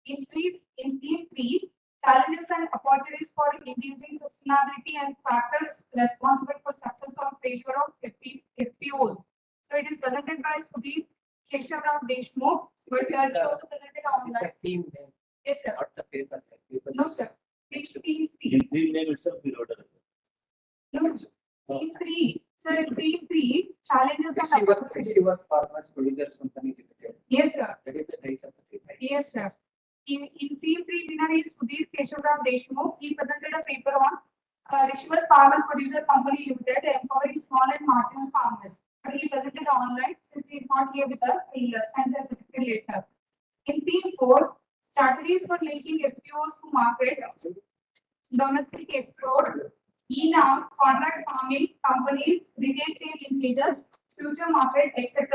[SPEAKER 1] In theme 3, challenges and opportunities for engaging sustainability and factors responsible for success or failure of FPOs. So it is presented by Sudhir Keshavrao Deshmukh, but he also presented online.
[SPEAKER 14] Team name.
[SPEAKER 1] Yes, sir.
[SPEAKER 14] Not the paper.
[SPEAKER 1] No, sir. Theme
[SPEAKER 8] name itself we wrote it.
[SPEAKER 1] No, theme 3. So in theme 3, challenges and opportunities.
[SPEAKER 14] Receiver Farmers Producers Company Limited.
[SPEAKER 1] Yes, sir.
[SPEAKER 14] That is the title of the paper.
[SPEAKER 1] Yes, sir. In theme 3, winner is Sudhir Keshavrao Deshmukh. He presented a paper on Receiver Farmer Producer Company Limited, empowering small and marginal farmers. But he presented online. Since he is not here with us, we'll send the certificate later. In theme 4, strategies for linking FPOs to market, domestic export, ENAM, contract farming, companies, retail chain linkages, future market, etc.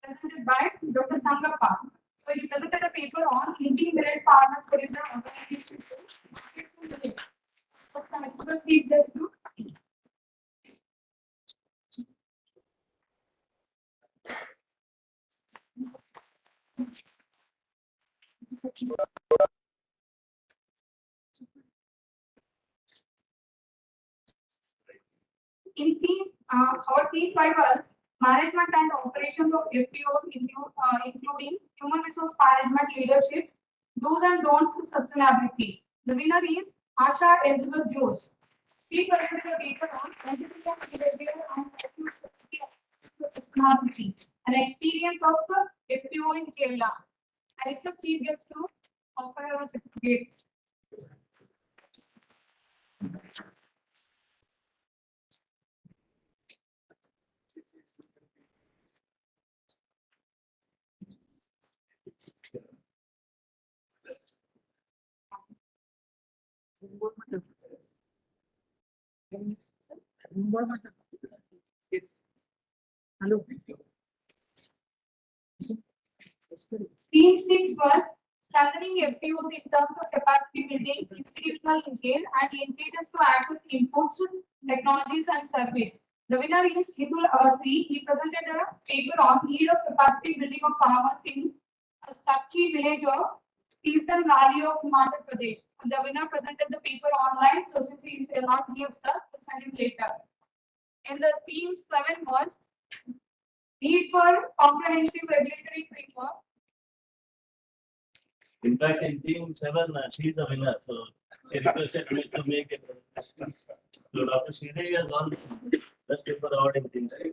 [SPEAKER 1] Presented by Dr. Sangappa. So he presented a paper on linking millet farmer producer organization to market to millet. So can I just do? In theme, our theme 5 was management and operations of FPOs, including human resource management leadership, do's and don'ts of sustainability. The winner is Asha Elizabeth Jones. She presented a paper on scientific behavior and sustainability, an experience of FPO in Kerala. I request Chief Guest to offer her a certificate. Hello. Theme 6 was strengthening FPOs in terms of capacity building, institutional linkage, and linkages to access inputs, technologies, and service. The winner is Hitul Awasri. He presented a paper on need of capacity building of farmers in a Sachi village of Eastern Valley of Himachal Pradesh. The winner presented the paper online, so since he is not here with us, we'll send him later. And the theme 7 was need for comprehensive regulatory framework.
[SPEAKER 8] In fact, in team 7, she's a winner, so she requested me to make a presentation. So Dr. Sridhar has won the best paper award in team 7.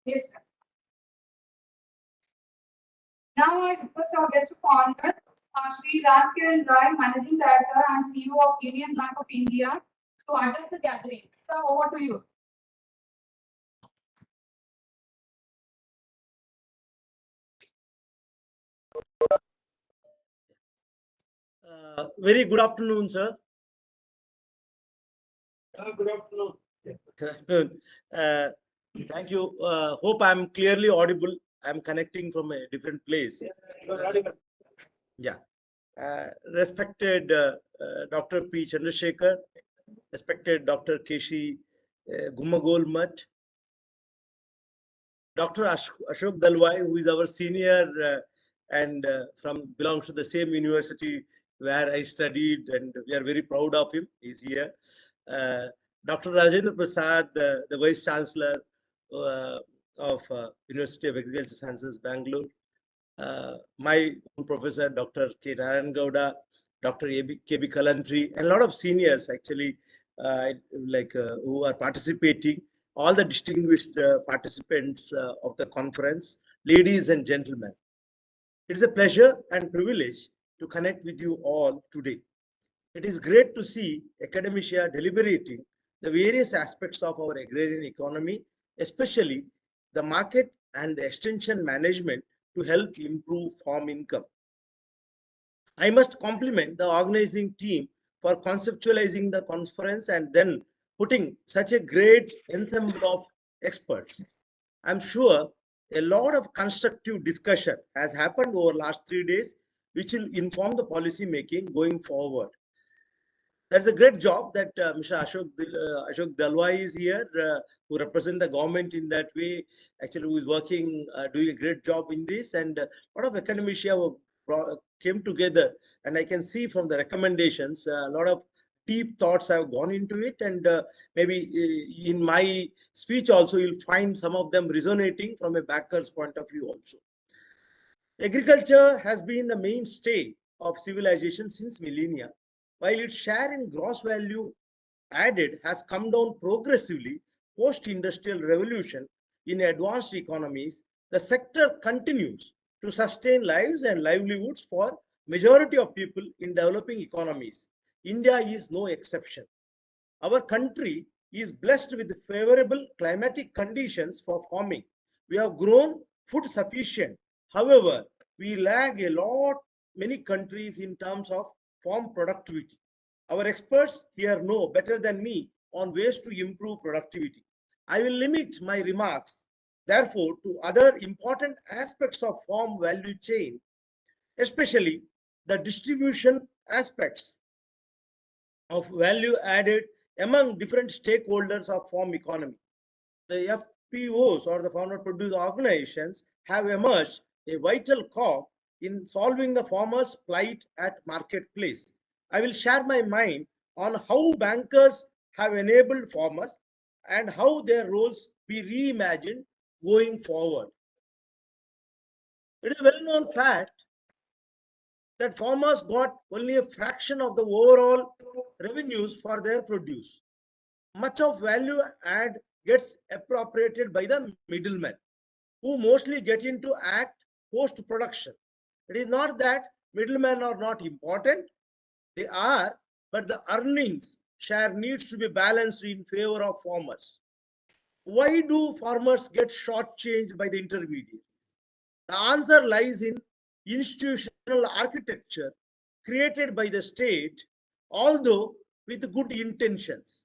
[SPEAKER 1] Yes, sir. Now I request our guest of honor, Sri Ramkiran Roy, Managing Director and CEO of Union Bank of India, to address the gathering. So over to you.
[SPEAKER 19] Very good afternoon, sir.
[SPEAKER 8] Good afternoon.
[SPEAKER 19] Thank you. Hope I'm clearly audible. I'm connecting from a different place. Yeah. Respected Dr. P. Chandrasekhar, respected Dr. Keshi Gumagol, Dr. Ashok Dalwai, who is our senior and belongs to the same university where I studied, and we are very proud of him. He's here. Dr. Rajendra Prasad, the Vice Chancellor of University of Agricultural Sciences, Bangalore. My own professor, Dr. K. Narayan Gowda, Dr. K.B. Kalantri, and a lot of seniors actually who are participating, all the distinguished participants of the conference, ladies and gentlemen. It is a pleasure and privilege to connect with you all today. It is great to see academia deliberating the various aspects of our agrarian economy, especially the market and the extension management to help improve farm income. I must compliment the organizing team for conceptualizing the conference and then putting such a great ensemble of experts. I'm sure a lot of constructive discussion has happened over last 3 days, which will inform the policy making going forward. That's a great job that Mr. Ashok Dalwai is here, who represent the government in that way. Actually, who is working, doing a great job in this, and a lot of academia came together. And I can see from the recommendations, a lot of deep thoughts have gone into it, and maybe in my speech also, you'll find some of them resonating from a backer's point of view also. Agriculture has been the mainstay of civilization since millennia. While its share in gross value added has come down progressively post-industrial revolution in advanced economies, the sector continues to sustain lives and livelihoods for majority of people in developing economies. India is no exception. Our country is blessed with favorable climatic conditions for farming. We have grown food sufficient. However, we lag a lot many countries in terms of farm productivity. Our experts here know better than me on ways to improve productivity. I will limit my remarks, therefore, to other important aspects of farm value chain, especially the distribution aspects of value added among different stakeholders of farm economy. The FPOs, or the farmer producer organizations, have emerged a vital cog in solving the farmers' plight at marketplace. I will share my mind on how bankers have enabled farmers and how their roles be reimagined going forward. It is a well-known fact that farmers got only a fraction of the overall revenues for their produce. Much of value add gets appropriated by the middlemen, who mostly get into act post-production. It is not that middlemen are not important, they are, but the earnings share needs to be balanced in favor of farmers. Why do farmers get shortchanged by the intermediaries? The answer lies in institutional architecture created by the state, although with good intentions.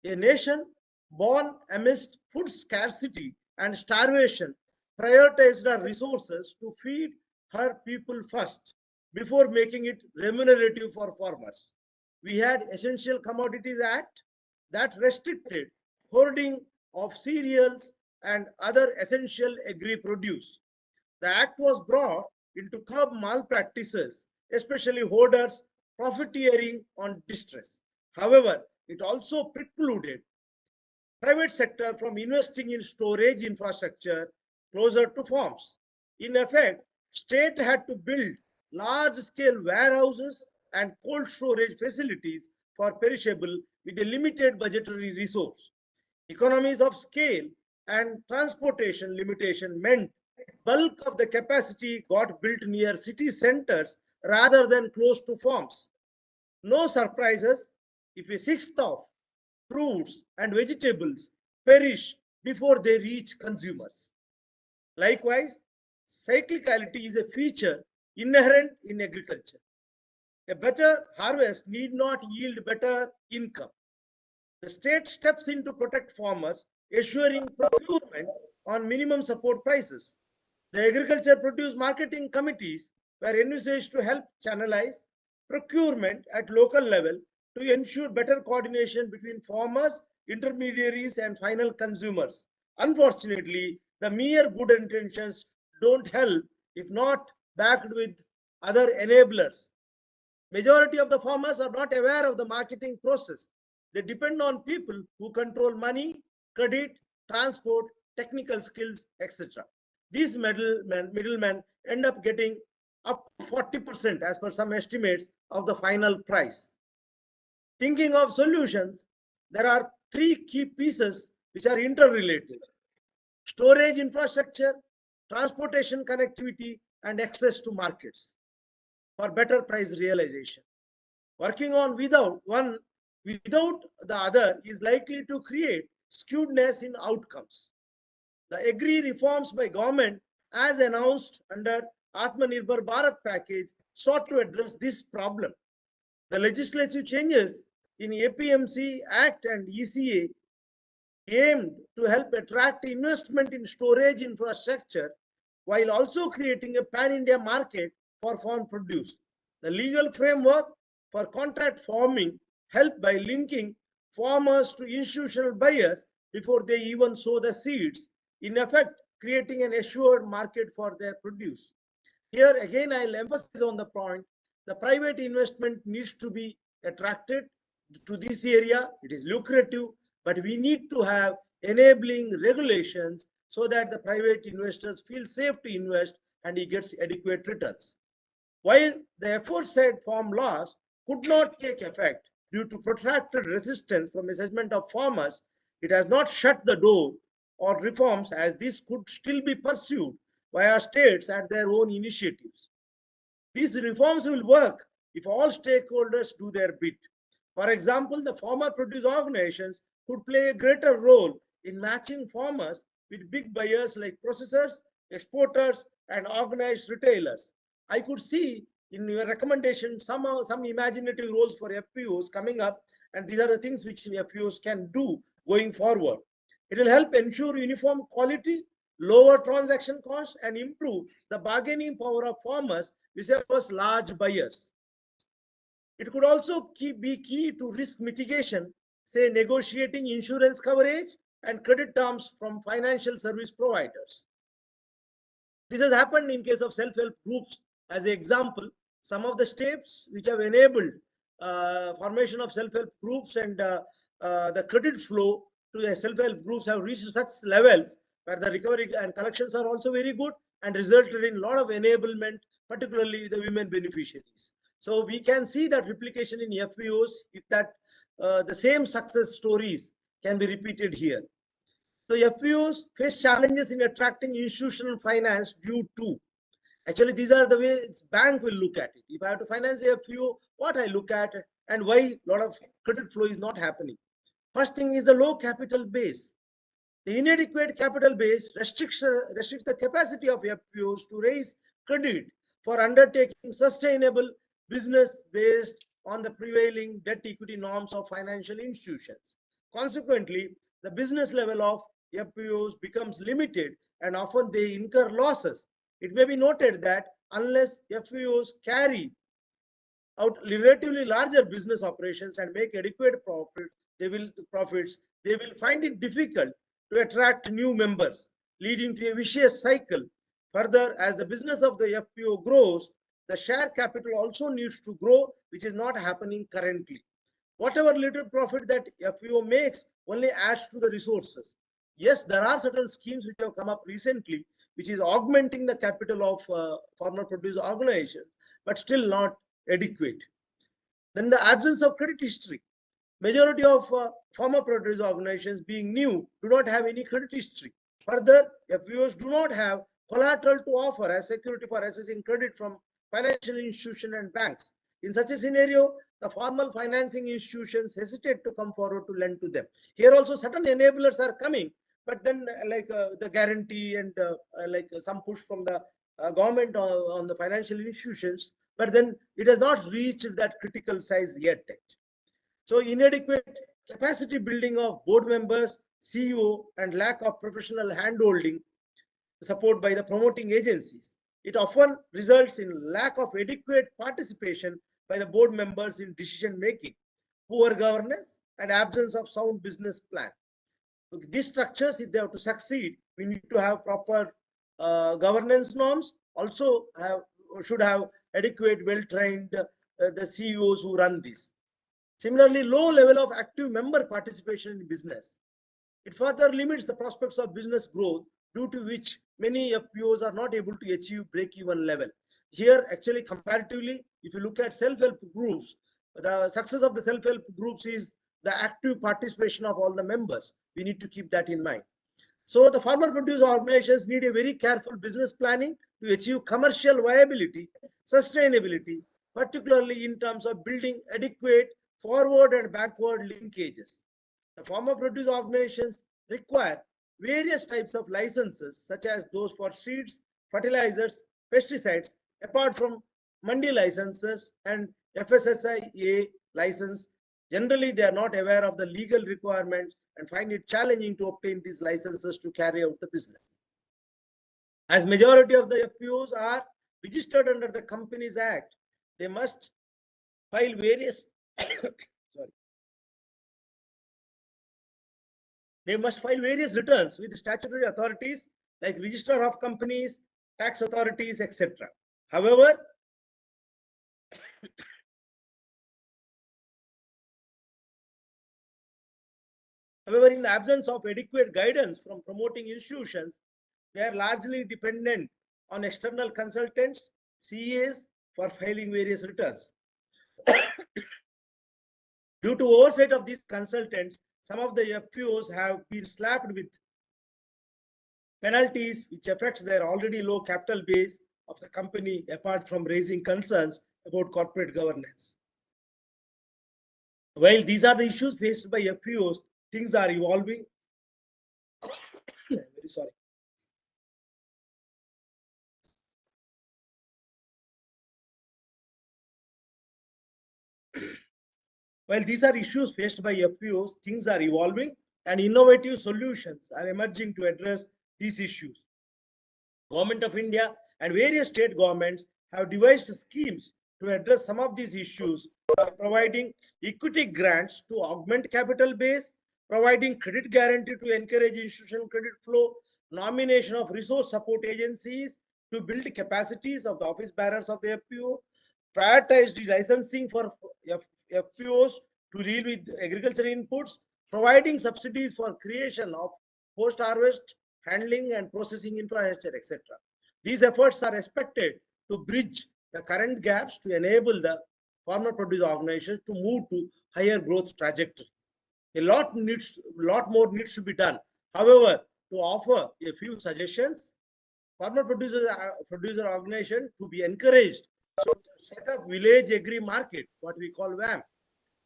[SPEAKER 19] A nation born amidst food scarcity and starvation prioritized her resources to feed her people first before making it remunerative for farmers. We had Essential Commodities Act that restricted hoarding of cereals and other essential agri produce. The act was brought in to curb malpractices, especially hoarders profiteering on distress. However, it also precluded private sector from investing in storage infrastructure closer to farms. In effect, state had to build large-scale warehouses and cold storage facilities for perishable with a limited budgetary resource. Economies of scale and transportation limitation meant bulk of the capacity got built near city centers rather than close to farms. No surprises if a sixth of fruits and vegetables perish before they reach consumers. Likewise, cyclicality is a feature inherent in agriculture. A better harvest need not yield better income. The state steps in to protect farmers, assuring procurement on minimum support prices. The agriculture produce marketing committees were envisaged to help channelize procurement at local level to ensure better coordination between farmers, intermediaries, and final consumers. Unfortunately, the mere good intentions don't help if not backed with other enablers. Majority of the farmers are not aware of the marketing process. They depend on people who control money, credit, transport, technical skills, etc. These middlemen end up getting up to 40% as per some estimates of the final price. Thinking of solutions, there are three key pieces which are interrelated: storage infrastructure, transportation connectivity, and access to markets for better price realization. Working on without the other is likely to create skewedness in outcomes. The agri reforms by government as announced under Atmanirbhar Bharat package sought to address this problem. The legislative changes in APMC Act and ECA aimed to help attract investment in storage infrastructure while also creating a pan-India market for farm produce. The legal framework for contract farming helped by linking farmers to institutional buyers before they even sow the seeds, in effect creating an assured market for their produce. Here again, I'll emphasize on the point, the private investment needs to be attracted to this area. It is lucrative, but we need to have enabling regulations so that the private investors feel safe to invest and he gets adequate returns. While the aforesaid farm laws could not take effect due to protracted resistance from a segment of farmers, it has not shut the door or reforms, as this could still be pursued via states at their own initiatives. These reforms will work if all stakeholders do their bit. For example, the farmer produce organizations could play a greater role in matching farmers with big buyers like processors, exporters, and organized retailers. I could see in your recommendation some imaginative roles for FPOs coming up, and these are the things which FPOs can do going forward. It will help ensure uniform quality, lower transaction costs, and improve the bargaining power of farmers vis-a-vis large buyers. It could also be key to risk mitigation, say negotiating insurance coverage and credit terms from financial service providers. This has happened in case of self-help groups. As an example, some of the states which have enabled formation of self-help groups and the credit flow to the self-help groups have reached such levels where the recovery and collections are also very good and resulted in a lot of enablement, particularly the women beneficiaries. So we can see that replication in FPOs, if that the same success stories can be repeated here. So FPOs face challenges in attracting institutional finance due to, actually these are the ways bank will look at it. If I have to finance a FPO, what I look at and why a lot of credit flow is not happening. First thing is the low capital base. The inadequate capital base restricts the capacity of FPOs to raise credit for undertaking sustainable business based on the prevailing debt equity norms of financial institutions. Consequently, the business level of FPOs becomes limited and often they incur losses. It may be noted that unless FPOs carry out relatively larger business operations and make adequate profits, they will find it difficult to attract new members, leading to a vicious cycle. Further, as the business of the FPO grows, the share capital also needs to grow, which is not happening currently. Whatever little profit that FPO makes only adds to the resources. Yes, there are certain schemes which have come up recently, which is augmenting the capital of farmer producer organizations, but still not adequate. Then the absence of credit history. Majority of farmer producer organizations being new do not have any credit history. Further, FPOs do not have collateral to offer as security for assessing credit from financial institutions and banks. In such a scenario, the formal financing institutions hesitate to come forward to lend to them. Here also certain enablers are coming, but then the guarantee and some push from the government on the financial institutions, but then it has not reached that critical size yet. So inadequate capacity building of board members, CEO, and lack of professional handholding support by the promoting agencies. It often results in lack of adequate participation by the board members in decision making, poor governance, and absence of sound business plan. These structures, if they have to succeed, we need to have proper governance norms, also should have adequate, well-trained the CEOs who run this. Similarly, low level of active member participation in business. It further limits the prospects of business growth, due to which many FPOs are not able to achieve break-even level. Here, actually, comparatively, if you look at self-help groups, the success of the self-help groups is the active participation of all the members. We need to keep that in mind. So the farmer producer organizations need a very careful business planning to achieve commercial viability, sustainability, particularly in terms of building adequate forward and backward linkages. The farmer producer organizations require various types of licenses, such as those for seeds, fertilizers, pesticides, apart from mandi licenses and FSSAI license. Generally, they are not aware of the legal requirements and find it challenging to obtain these licenses to carry out the business. As majority of the FPOs are registered under the Companies Act, they must file various they must file various returns with statutory authorities like Register of Companies, tax authorities, etc. However, in the absence of adequate guidance from promoting institutions, they are largely dependent on external consultants, CAs, for filing various returns. Due to oversight of these consultants, some of the FPOs have been slapped with penalties which affects their already low capital base of the company, apart from raising concerns about corporate governance. While these are the issues faced by FPOs, things are evolving. Very sorry. While these are issues faced by FPOs, things are evolving and innovative solutions are emerging to address these issues. Government of India and various state governments have devised schemes to address some of these issues by providing equity grants to augment capital base, providing credit guarantee to encourage institutional credit flow, nomination of resource support agencies to build capacities of the office bearers of the FPO, prioritize the licensing for FPOs to deal with agricultural inputs, providing subsidies for creation of post-harvest handling and processing infrastructure, etc. These efforts are expected to bridge the current gaps to enable the farmer producer organizations to move to higher growth trajectory. A lot more needs to be done. However, to offer a few suggestions, farmer producer organization to be encouraged to set up village agri market, what we call VAM.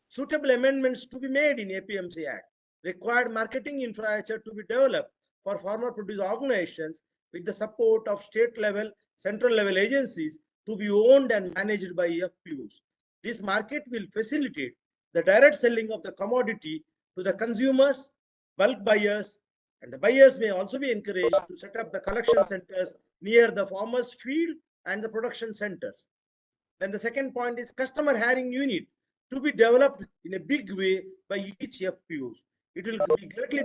[SPEAKER 19] Suitable amendments to be made in APMC Act. Required marketing infrastructure to be developed for farmer producer organizations with the support of state level, central level agencies to be owned and managed by FPOs. This market will facilitate the direct selling of the commodity to the consumers, bulk buyers, and the buyers may also be encouraged to set up the collection centers near the farmers' field and the production centers. Then the second point is customer hiring unit to be developed in a big way by each FPOs. It will be greatly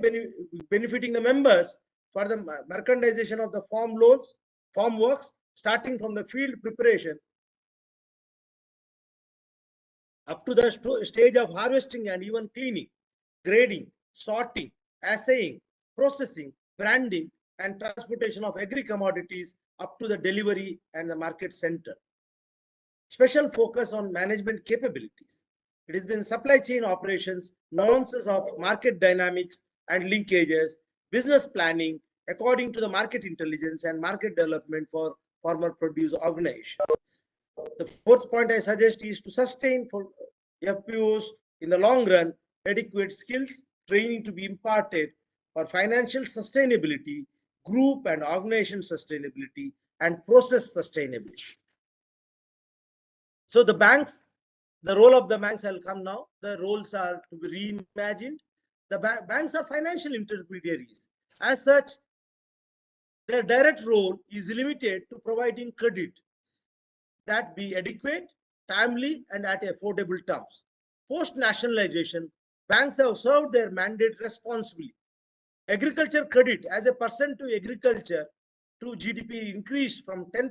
[SPEAKER 19] benefiting the members for the merchandization of the farm loans, farm works, starting from the field preparation up to the stage of harvesting and even cleaning, grading, sorting, assaying, processing, branding, and transportation of agri commodities up to the delivery and the market center. Special focus on management capabilities. It is in supply chain operations, nuances of market dynamics and linkages, business planning according to the market intelligence and market development for farmer produce organization. The fourth point I suggest is to sustain for FPOs in the long run adequate skills, training to be imparted for financial sustainability, group and organization sustainability, and process sustainability. So the banks, the role of the banks will come now. The roles are to be reimagined. The banks are financial intermediaries. As such, their direct role is limited to providing credit that be adequate, timely, and at affordable terms. Post-nationalization, banks have served their mandate responsibly. Agriculture credit as a percent to agriculture to GDP increased from 10%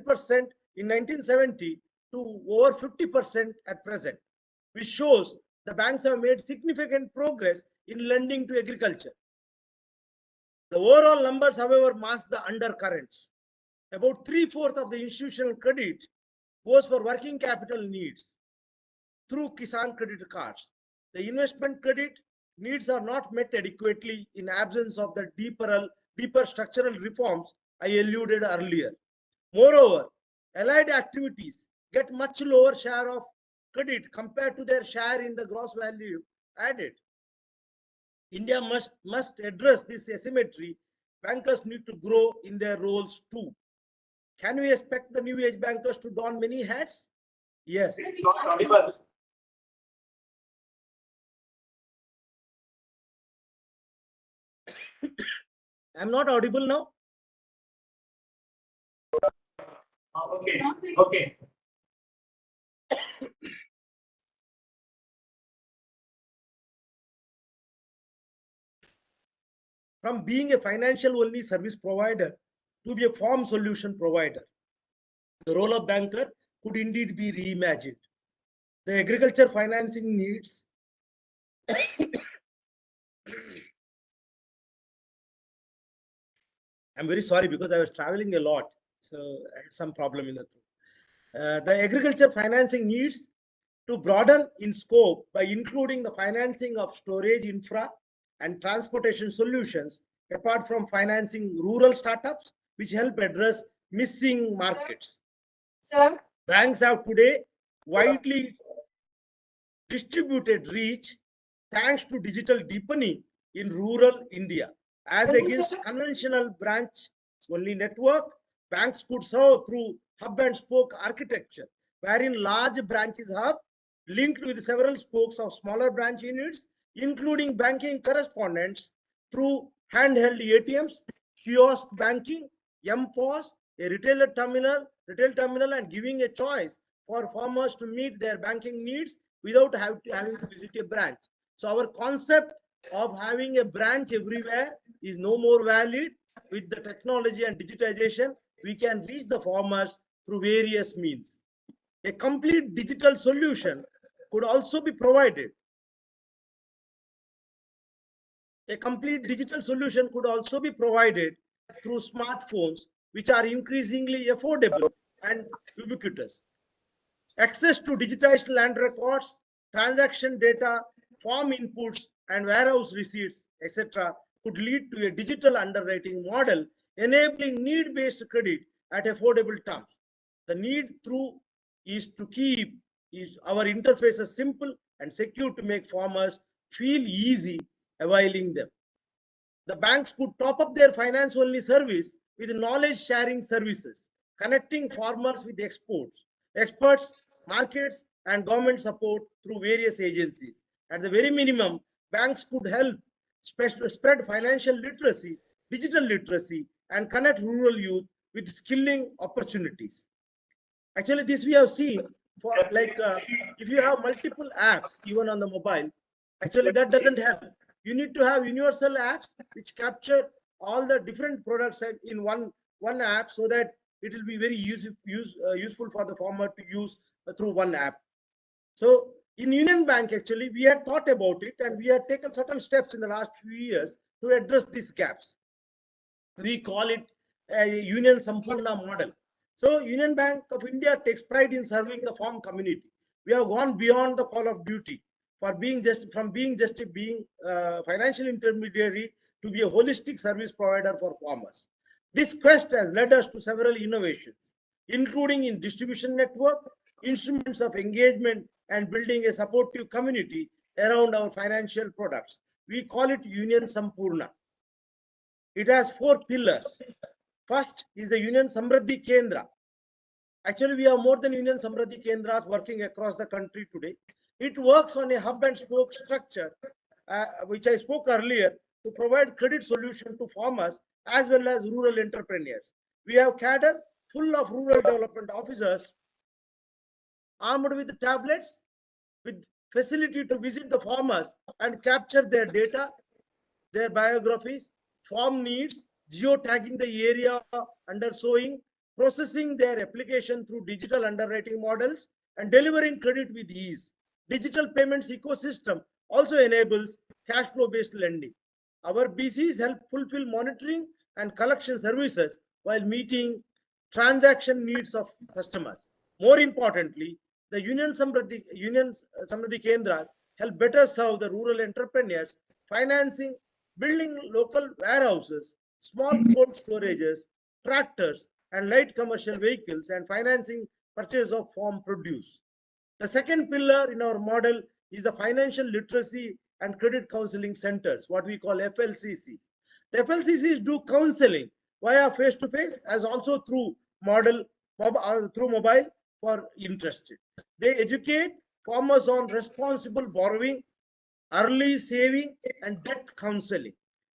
[SPEAKER 19] in 1970 to over 50% at present, which shows the banks have made significant progress in lending to agriculture. The overall numbers, however, mask the undercurrents. About 3/4 of the institutional credit goes for working capital needs through Kisan credit cards. The investment credit needs are not met adequately in absence of the deeper structural reforms I alluded earlier. Moreover, allied activities get much lower share of credit compared to their share in the gross value added. India must address this asymmetry. Bankers need to grow in their roles too. Can we expect the new age bankers to don many hats? Yes. I'm not audible now.
[SPEAKER 20] Okay. Okay.
[SPEAKER 19] From being a financial only service provider to be a farm solution provider, the role of banker could indeed be reimagined. The agriculture financing needs I'm very sorry because I was traveling a lot, so I had some problem in the throat. The agriculture financing needs to broaden in scope by including the financing of storage infra and transportation solutions, apart from financing rural startups, which help address missing markets.
[SPEAKER 1] Sir,
[SPEAKER 19] Banks have today widely distributed reach thanks to digital deepening in rural India. As against conventional branch only network, banks could serve through hub and spoke architecture, wherein large branches hub linked with several spokes of smaller branch units, including banking correspondents through handheld ATMs, kiosk banking, MPOS, a retail terminal, and giving a choice for farmers to meet their banking needs without having to visit a branch. So our concept of having a branch everywhere is no more valid. With the technology and digitization, we can reach the farmers through various means. A complete digital solution could also be provided. A complete digital solution could also be provided through smartphones, which are increasingly affordable and ubiquitous. Access to digitized land records, transaction data, farm inputs, and warehouse receipts, etc., could lead to a digital underwriting model enabling need-based credit at affordable terms. The need through is to keep our interfaces simple and secure to make farmers feel easy availing them. The banks could top up their finance-only service with knowledge-sharing services, connecting farmers with experts, markets, and government support through various agencies. At the very minimum, banks could help spread financial literacy, digital literacy, and connect rural youth with skilling opportunities. Actually, this we have seen for if you have multiple apps, even on the mobile, actually that doesn't help. You need to have universal apps which capture all the different products in one app, so that it will be very useful for the farmer to use through one app. So in Union Bank, actually, we had thought about it and we had taken certain steps in the last few years to address these gaps. We call it a Union Sampurna model. So Union Bank of India takes pride in serving the farm community. We have gone beyond the call of duty from being just a financial intermediary to be a holistic service provider for farmers. This quest has led us to several innovations, including in distribution network, instruments of engagement, and building a supportive community around our financial products. We call it Union Sampurna. It has 4 pillars. First is the Union Samriddhi Kendra. Actually, we have more than Union Samriddhi Kendras working across the country today. It works on a hub and spoke structure, which I spoke earlier, to provide credit solution to farmers as well as rural entrepreneurs. We have cadre full of rural development officers armed with tablets, with facility to visit the farmers and capture their data, their biographies, farm needs, geotagging the area under sowing, processing their application through digital underwriting models, and delivering credit with ease. Digital payments ecosystem also enables cash flow based lending. Our BCs help fulfill monitoring and collection services while meeting transaction needs of customers. More importantly, the Union Samriddhi Kendras help better serve the rural entrepreneurs, financing, building local warehouses, small cold storages, tractors, and light commercial vehicles, and financing purchase of farm produce. The second pillar in our model is the financial literacy and credit counseling centers, what we call FLCCs. The FLCCs do counseling via face-to-face as also through through mobile for interested. They educate farmers on responsible borrowing, early saving, and debt counseling,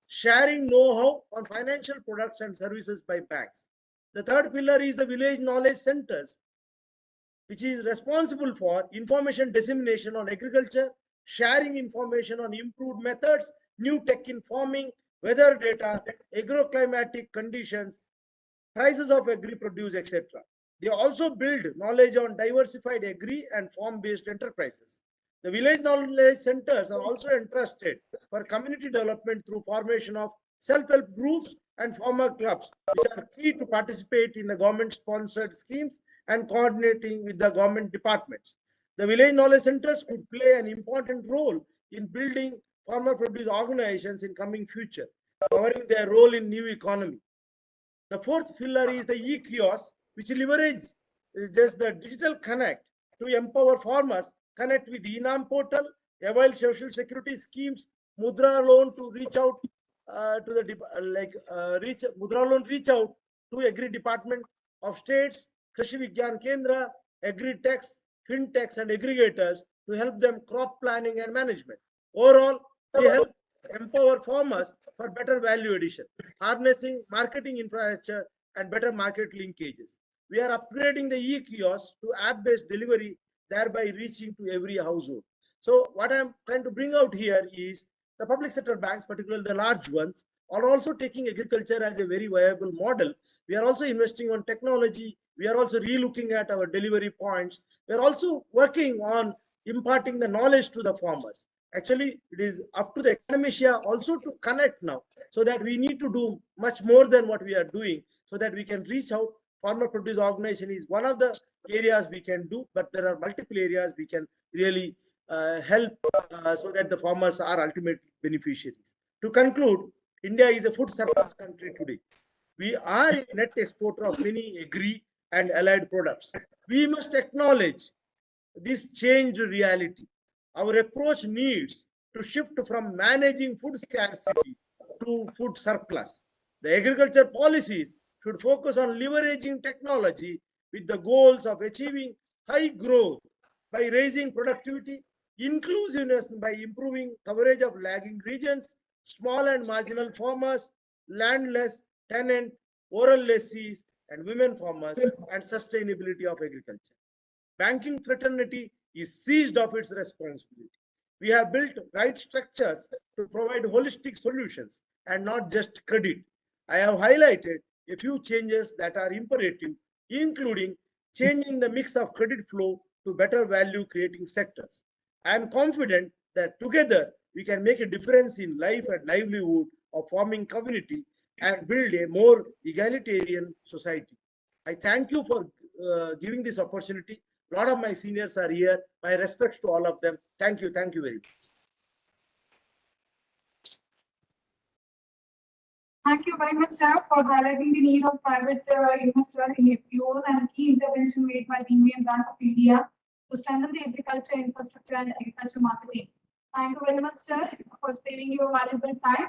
[SPEAKER 19] sharing know-how on financial products and services by banks. The third pillar is the village knowledge centers, which is responsible for information dissemination on agriculture, sharing information on improved methods, new tech in farming, weather data, agroclimatic conditions, prices of agri produce, etc. They also build knowledge on diversified agri and farm-based enterprises. The village knowledge centers are also entrusted for community development through formation of self-help groups and farmer clubs, which are key to participate in the government-sponsored schemes and coordinating with the government departments. The village knowledge centers could play an important role in building farmer produce organizations in coming future, covering their role in new economy. The fourth pillar is the e-kiosk, which leverage just the digital connect to empower farmers, connect with Enam portal, avail social security schemes, Mudra loan to reach out to the Mudra loan reach out to Agri Department of States, Krishi Vigyan Kendra, Agri-Techs, Fintechs, and aggregators to help them crop planning and management. Overall, they help empower farmers for better value addition, harnessing marketing infrastructure and better market linkages. We are upgrading the e-kiosk to app-based delivery, thereby reaching to every household. So what I'm trying to bring out here is the public sector banks, particularly the large ones, are also taking agriculture as a very viable model. We are also investing on technology. We are also relooking at our delivery points. We are also working on imparting the knowledge to the farmers. Actually, it is up to the academia also to connect now, so that we need to do much more than what we are doing, so that we can reach out. Farmer produce organization is one of the areas we can do, but there are multiple areas we can really help so that the farmers are ultimate beneficiaries. To conclude, India is a food surplus country today. We are a net exporter of many agri and allied products. We must acknowledge this changed reality. Our approach needs to shift from managing food scarcity to food surplus. The agriculture policies should focus on leveraging technology with the goals of achieving high growth by raising productivity, inclusiveness by improving coverage of lagging regions, small and marginal farmers, landless, tenant, oral lessees, and women farmers, and sustainability of agriculture. Banking fraternity is seized of its responsibility. We have built right structures to provide holistic solutions and not just credit. I have highlighted a few changes that are imperative, including changing the mix of credit flow to better value creating sectors. I am confident that together we can make a difference in life and livelihood of farming community and build a more egalitarian society. I thank you for giving this opportunity. A lot of my seniors are here. My respects to all of them. Thank you. Thank you very much.
[SPEAKER 1] Thank you very much, sir, for highlighting the need of private investors in FPOs and key intervention made by the Union Bank of India to strengthen the agriculture infrastructure and agriculture marketing. Thank you very much, sir, for sparing your valuable time.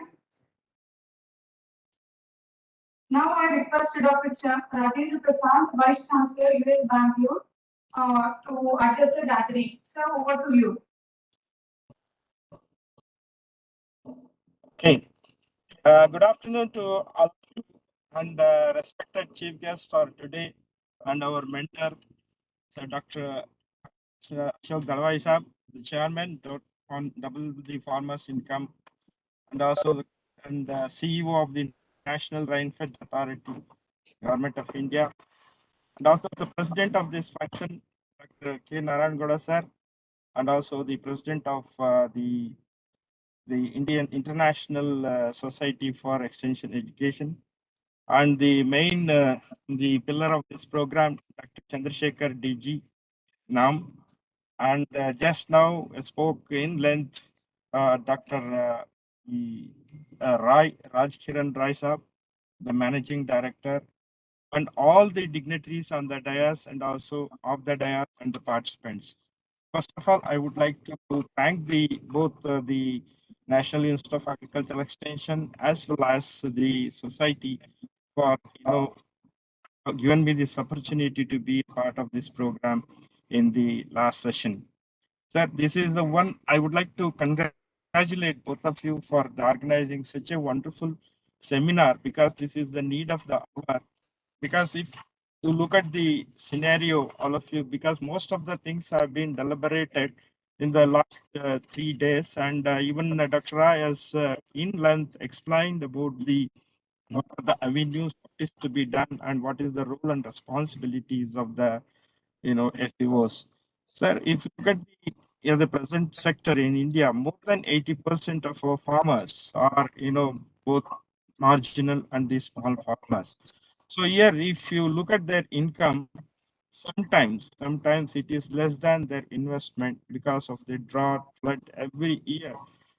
[SPEAKER 1] Now I request Dr. Rajendra Prasad, Vice Chancellor, US Bangalore, to address the gathering. Sir, over to you.
[SPEAKER 20] Okay. Good afternoon to all of you and respected chief guests for today and our mentor, Sir Dr. Ashok Dalwai Saab, the chairman on Double the Farmers Income, and also the CEO of the National Rainfed Authority, Government of India,
[SPEAKER 19] and also the president of this function, Dr. K. Narayan Gowda sir, and also the president of the Indian International Society for Extension Education, and the main the pillar of this program, Dr. Chandrasekhar DG Nam, and just now spoke in length Dr. Raj Kiran Rai Saab, the managing director, and all the dignitaries on the dais and also of the dais and the participants. First of all, I would like to thank both the National Institute of Agricultural Extension as well as the society for given me this opportunity to be part of this program in the last session. Sir, this is the one I would like to congratulate both of you for organizing such a wonderful seminar, because this is the need of the hour. Because if you look at the scenario, all of you, because most of the things have been deliberated in the last 3 days, and even Dr. Rai has in length explained about what are the avenues, what is to be done, and what is the role and responsibilities of the FPOs. Sir, if you look at the present sector in India, more than 80% of our farmers are both marginal and the small farmers. So here, if you look at their income, sometimes it is less than their investment because of the drought, flood. Every year,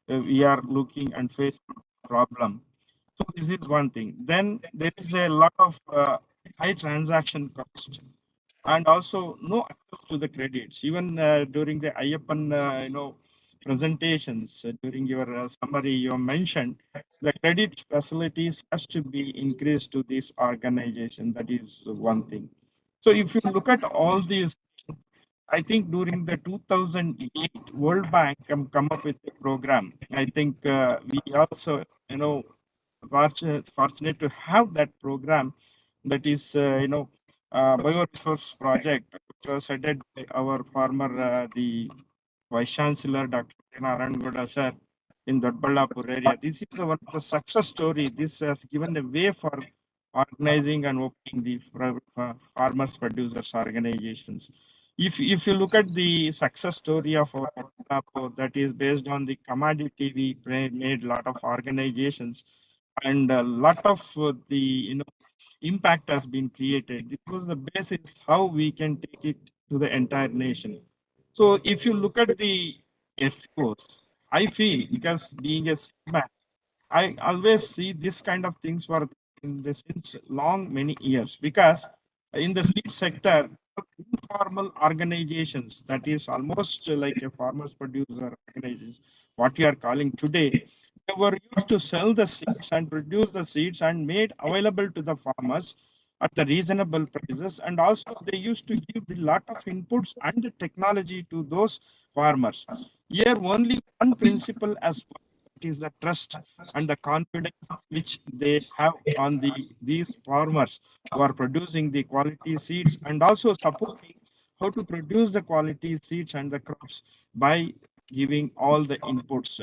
[SPEAKER 19] we are looking and facing problem. So this is one thing. Then there is a lot of high transaction cost, and also no access to the credits. Even during the Ayyappan, presentations, during your summary, you mentioned the credit facilities has to be increased to this organization. That is one thing. So if you look at all these, I think during the 2008 World Bank come up with a program. I think we also, fortunate to have that program. That is, bioresource project, which was headed by our former the Vice Chancellor, Dr. Narayan Gowda sir, in Doddaballapur area. This is one of the success story. This has given a way for organizing and opening the farmers producers organizations. If you look at the success story of our that is based on the commodity, we made a lot of organizations, and a lot of the impact has been created. This was the basis how we can take it to the entire nation. So if you look at the FPOs, I feel, because being a seaman, I always see this kind of things for in the since long many years, because in the seed sector, informal organizations, that is almost like a farmers producer organization, what you are calling today, they were used to sell the seeds and produce the seeds and made available to the farmers at the reasonable prices, and also they used to give a lot of inputs and the technology to those farmers. Here only one principle as well, it is the trust and the confidence which they have on these farmers who are producing the quality seeds, and also supporting how to produce the quality seeds and the crops by giving all the inputs.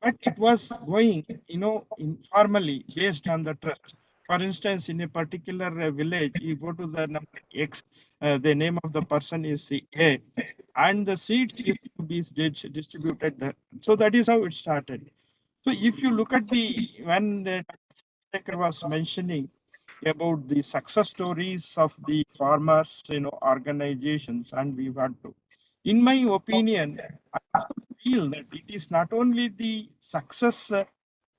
[SPEAKER 19] But it was going, informally based on the trust. For instance, in a particular village, you go to the number X, the name of the person is A, and the seeds is to be distributed. So that is how it started. So if you look at when the Dr. was mentioning about the success stories of the farmers, organizations, and we want to, in my opinion, I also feel that it is not only the success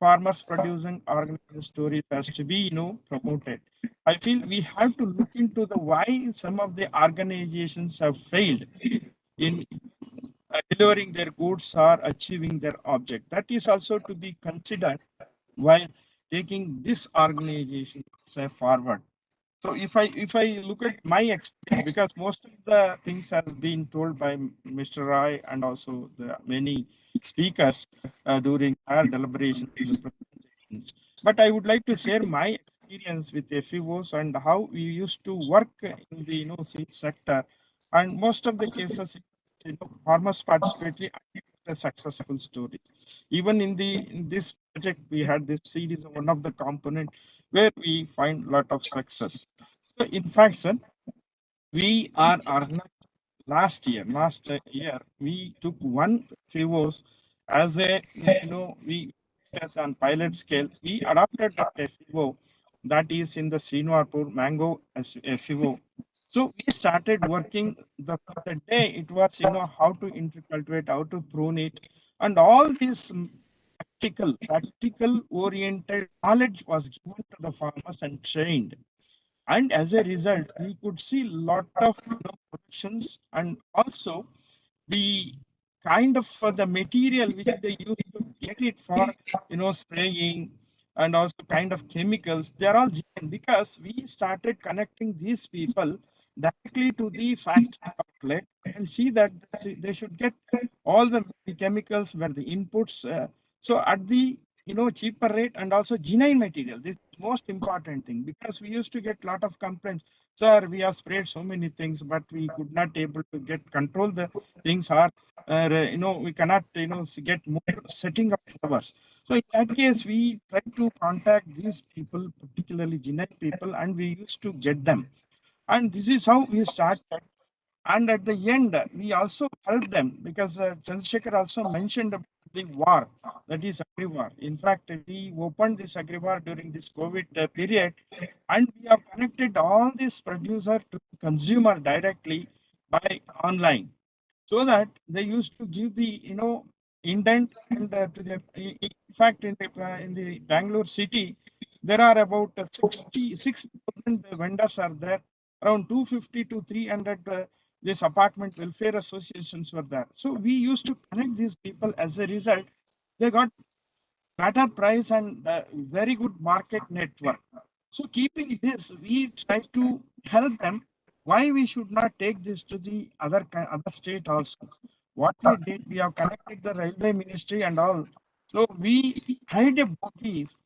[SPEAKER 19] farmers producing organization stories has to be, promoted. I feel we have to look into the why some of the organizations have failed in delivering their goods or achieving their object. That is also to be considered while taking this organization say forward. So if I look at my experience, because most of the things has been told by Mr. Rai and also the many speakers during our deliberations and the presentations, but I would like to share my experience with FEOs and how we used to work in the seed sector, and most of the cases, farmers participatory and a successful story. Even in this project, we had this seed is one of the component where we find lot of success. So in fact, sir,
[SPEAKER 20] we are last year, we took one FPOs as a, we as on pilot scale, we adopted that FPO that is in the Srinagarpur Mango as FPO. So we started working the day it was, how to intercultivate, how to prune it, and all this practical oriented knowledge was given to the farmers and trained. And as a result, we could see lot of productions, and also the kind of the material which they used to get it for, spraying, and also kind of chemicals, they are all genuine, because we started connecting these people directly to the factory outlet and see that they should get all the chemicals where the inputs, so at the, cheaper rate, and also genuine material. This is most important thing, because we used to get lot of complaints, sir, we have sprayed so many things, but we could not able to get control the things, are we cannot, get more setting up flowers. So in that case, we try to contact these people, particularly genetic people, and we used to get them. And this is how we started. And at the end, we also helped them, because Chandrasekhar also mentioned about the war, that is agri-war. In fact, we opened this agri-war during this COVID period, and we have connected all these producer to consumer directly by online, so that they used to give the, indent, and to the, in fact, in the Bangalore city, there are about 66,000 vendors are there, around 250 to 300 this apartment welfare associations were there. So we used to connect these people. As a result, they got better price and very good market network. So keeping this, we try to help them. Why we should not take this to the other state also? What we did, we have connected the railway ministry and all. So we hired a bogies,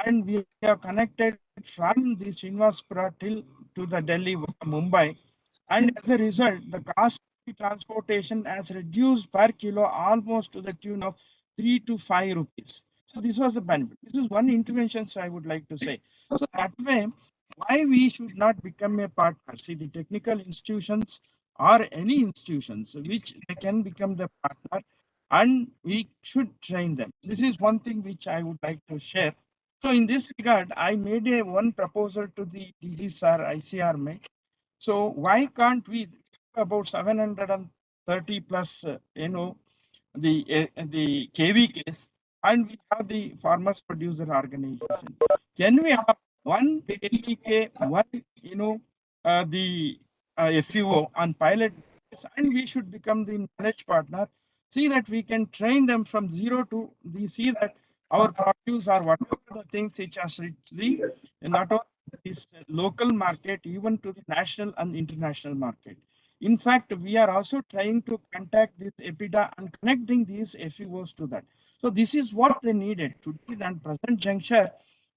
[SPEAKER 20] and we have connected from the Srinaspura till to the Delhi, Mumbai, and as a result, the cost of transportation has reduced per kilo almost to the tune of 3 to 5 rupees. So this was the benefit. This is one intervention, so I would like to say. So that way, why we should not become a partner? See, the technical institutions or any institutions which they can become the partner, and we should train them. This is one thing which I would like to share. So in this regard, I made one proposal to the DG sir, ICR mate. So why can't we about 730 plus, the KVKs, and we have the farmers producer organization. Can we have one KVK, one, the FUO on pilot basis, and we should become the knowledge partner. See that we can train them from zero to we see that our produce or whatever the things which has reached the not only this local market, even to the national and international market. In fact, we are also trying to contact this EPIDA and connecting these FEOs to that. So this is what they needed today and present juncture.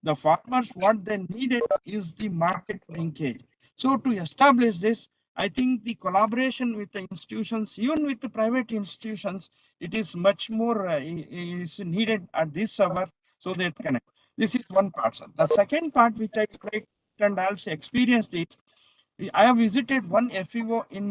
[SPEAKER 20] The farmers, what they needed is the market linkage. So to establish this, I think the collaboration with the institutions, even with the private institutions, it is much more is needed at this hour, so they connect. This is one part, sir. The second part which I tried and also experienced is, I have visited one FEO in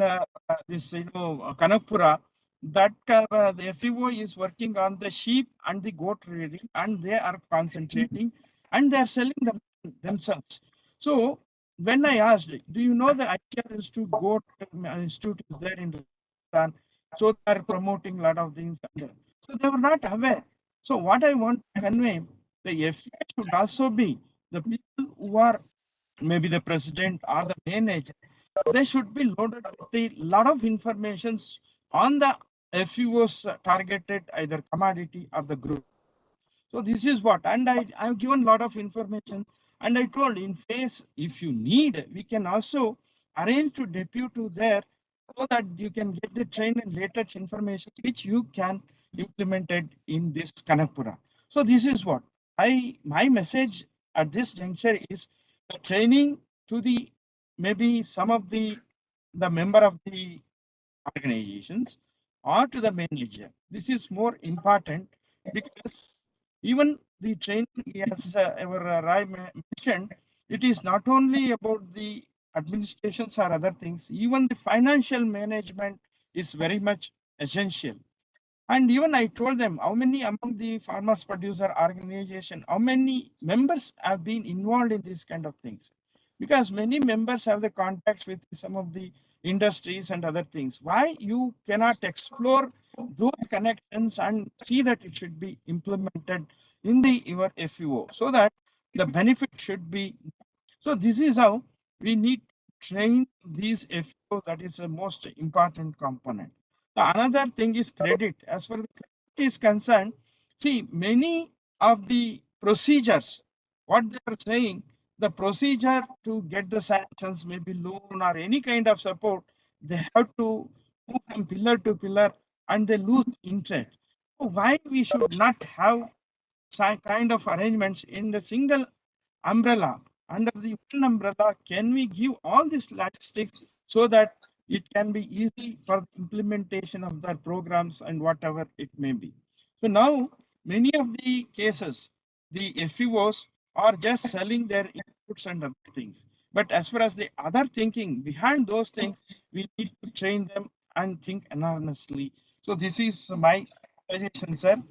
[SPEAKER 20] this, Kanakpura. That the FEO is working on the sheep and the goat rearing, and they are concentrating, and they are selling them themselves. So when I asked, do you know the ICR Institute Goat Institute is there in Rajasthan? So they are promoting a lot of things. So they were not aware. So what I want to convey, the FEO should also be the people who are maybe the president or the manager, they should be loaded with a lot of informations on the FUOs targeted either commodity or the group. So this is what, and I've given a lot of information, and I told in case if you need, we can also arrange to depute to there, so that you can get the train and latest information which you can implement it in this Kanakpura. So this is what my message at this juncture is, the training to the maybe some of the member of the organizations or to the manager. This is more important, because even the training, as our Rai mentioned, it is not only about the administrations or other things, even the financial management is very much essential. And even I told them how many among the farmers producer organization, how many members have been involved in these kind of things. Because many members have the contacts with some of the industries and other things. Why you cannot explore those connections and see that it should be implemented in the your FUO so that the benefit should be. So this is how we need to train these FPO. That is the most important component. The another thing is credit. As far as the credit is concerned, see many of the procedures, what they are saying, the procedure to get the sanctions, maybe loan or any kind of support, they have to move from pillar to pillar and they lose interest. So why we should not have kind of arrangements in the single umbrella? Under the one umbrella, can we give all these statistics so that it can be easy for implementation of the programs and whatever it may be? So now many of the cases, the FEOs are just selling their inputs and other things. But as far as the other thinking behind those things, we need to train them and think enormously. So this is my suggestion, sir.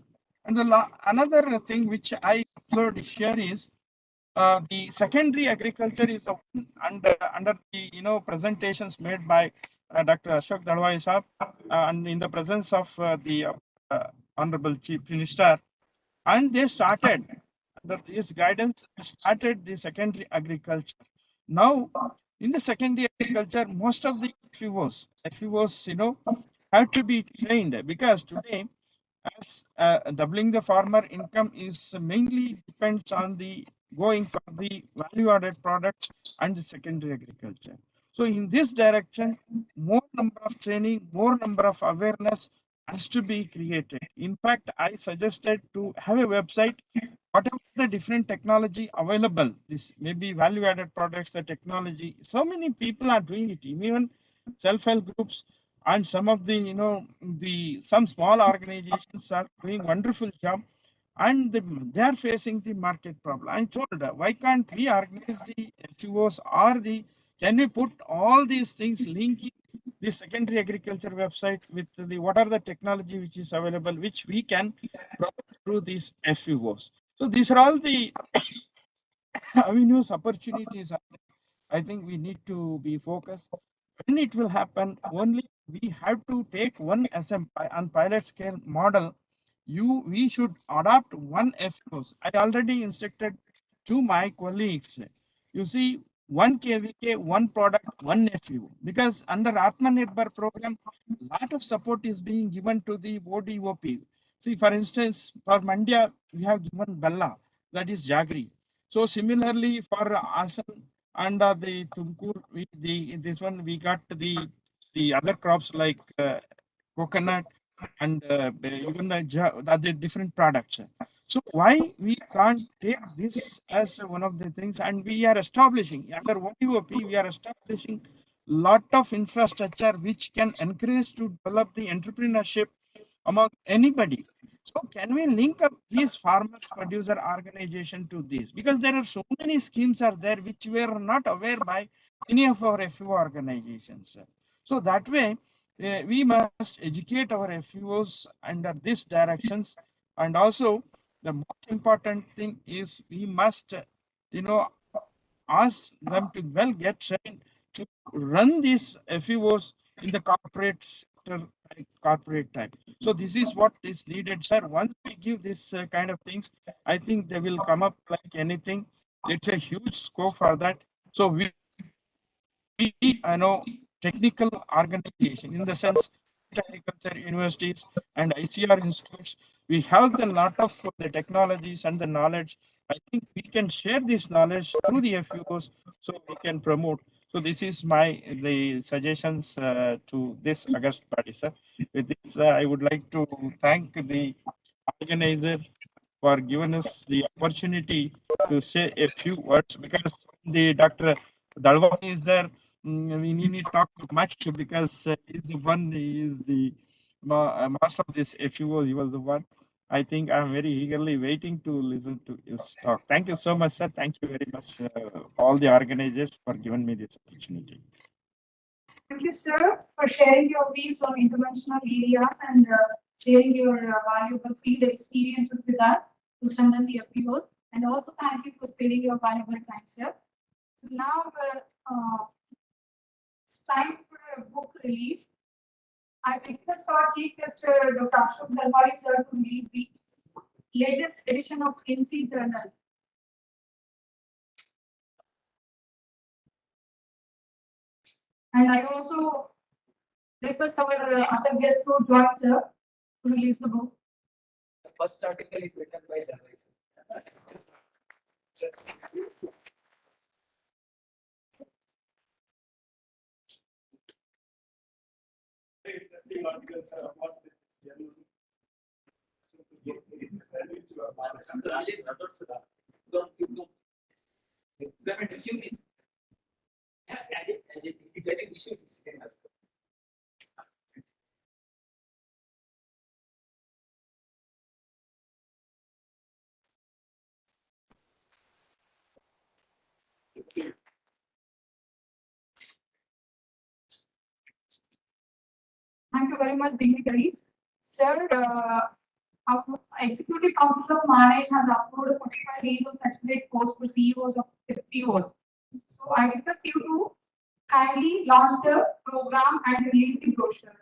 [SPEAKER 20] And another thing which I upload here is the secondary agriculture is the one under the presentations made by Dr. Ashok Dalwai Saab and in the presence of the Honorable Chief Minister, and they started under this guidance started the secondary agriculture. Now in the secondary agriculture, most of the FEOs have to be trained because today as doubling the farmer income is mainly depends on the going for the value added products and the secondary agriculture. So in this direction, more number of training, more number of awareness has to be created. In fact, I suggested to have a website, whatever the different technology available, this may be value added products, the technology, so many people are doing it, even self-help groups and some of the some small organizations are doing wonderful job and they are facing the market problem. I told why can't we organize the FPOs or the can we put all these things linking the secondary agriculture website with the what are the technology which is available which we can provide through these FPOs. So these are all the avenues, opportunities. I think we need to be focused. When it will happen, only we have to take one on pilot scale model. We should adopt one FPOs. I already instructed to my colleagues. You see, one KVK, one product, one FPO. Because under Atmanirbhar program, lot of support is being given to the ODOP. See, for instance, for Mandya, we have given Bella, that is Jaggery. So similarly for Assam and the Tumkur, this one we got the other crops like coconut and even the different products. So why we can't take this as one of the things, and we are establishing under ODOP, we are establishing lot of infrastructure which can encourage to develop the entrepreneurship among anybody. So can we link up these farmers producer organization to this? Because there are so many schemes are there which we are not aware by any of our FPO organizations. So that way we must educate our FPOs under these directions. And also the most important thing is we must ask them to well get trained to run these FPOs in the corporate sector, corporate type. So this is what is needed, sir. Once we give this kind of things, I think they will come up like anything. It's a huge scope for that. So we know technical organization in the sense agriculture universities and ICR institutes. We have the lot of the technologies and the knowledge. I think we can share this knowledge through the FUOs so we can promote. So this is the suggestions to this August party, sir. With this, I would like to thank the organizer for giving us the opportunity to say a few words because the Dr. Dalwani is there. We need to talk much because he's the one, he is the master of this FUO. He was the one.
[SPEAKER 19] I think I'm very eagerly waiting to listen to his talk. Thank you so much, sir. Thank you very much, all the organizers, for giving me this opportunity.
[SPEAKER 1] Thank you, sir, for sharing your views on interventional areas and sharing your valuable field experiences with us to strengthen the FPOs. And also thank you for sparing your valuable time, sir. So now it's time for a book release. I request our Chief Guest, Dr. Ashok Dalwai, sir, to release the latest edition of MC Journal. And I also request our other guests to join, sir, to release the book.
[SPEAKER 17] The first article is written by Dalwai, sir.
[SPEAKER 11] Interesting articles about this journalism.
[SPEAKER 1] Thank you very much, dignitaries. Sir, our Executive Council of Manage has approved 45 days of certificate course for CEOs of FPOs. So I request you to kindly launch the program and release the brochure.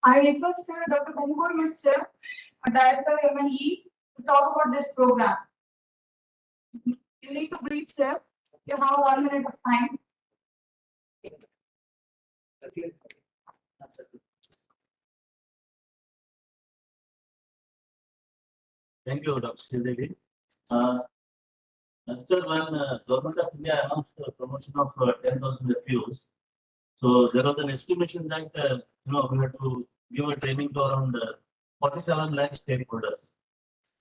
[SPEAKER 1] I request Dr. Kumkur sir, Director M&E, to talk about this program. You need to brief, sir. You have 1 minute of time.
[SPEAKER 8] Thank you, Dr. Sridevi. Sir, when Government of India announced the promotion of 10,000 FPOs, so there was an estimation that we had to give a training to around 47 lakh stakeholders.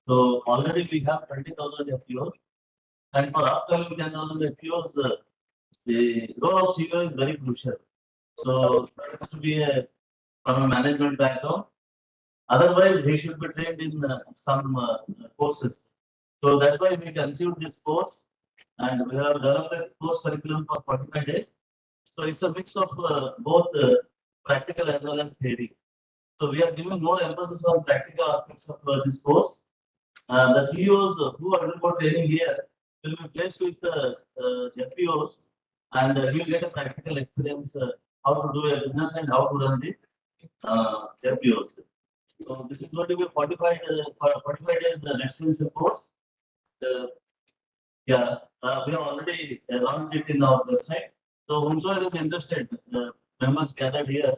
[SPEAKER 8] So already we have 20,000 FPOs, and for upcoming 10,000 FPOs, the role of CEO is very crucial. So there has to be from a management background. Otherwise, he should be trained in some courses. So that's why we conceived this course, and we have developed a course curriculum for 45 days. So it's a mix of both practical as well as theory. So we are giving more emphasis on practical aspects of this course. The CEOs who undergo training here will be placed with FPOs, and will get a practical experience how to do a business and how to run the FPOs. So this is going to be 45 days extensive course. We have already launched it in our website. So whosoever is interested, members gathered here,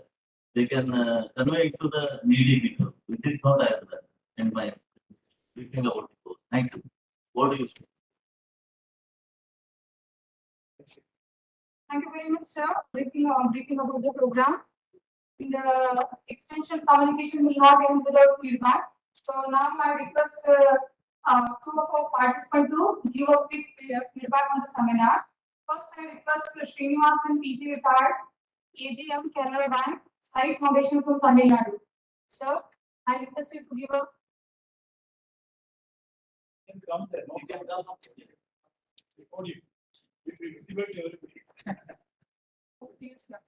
[SPEAKER 8] they can convey it to the needy people. With this thought, I have in my briefing about the course. Thank you. What do you say?
[SPEAKER 1] Thank you very much, sir. Briefing about the program. The extension communication will not end without feedback. So now I request two of our participants to give a quick feedback on the seminar. First, I request Srinivasan PT retired, AGM Kerala Bank, Site Foundation from Tamil Nadu. Sir, I request you to give a.
[SPEAKER 11] Before you, if you visible to everybody.
[SPEAKER 1] Please, sir.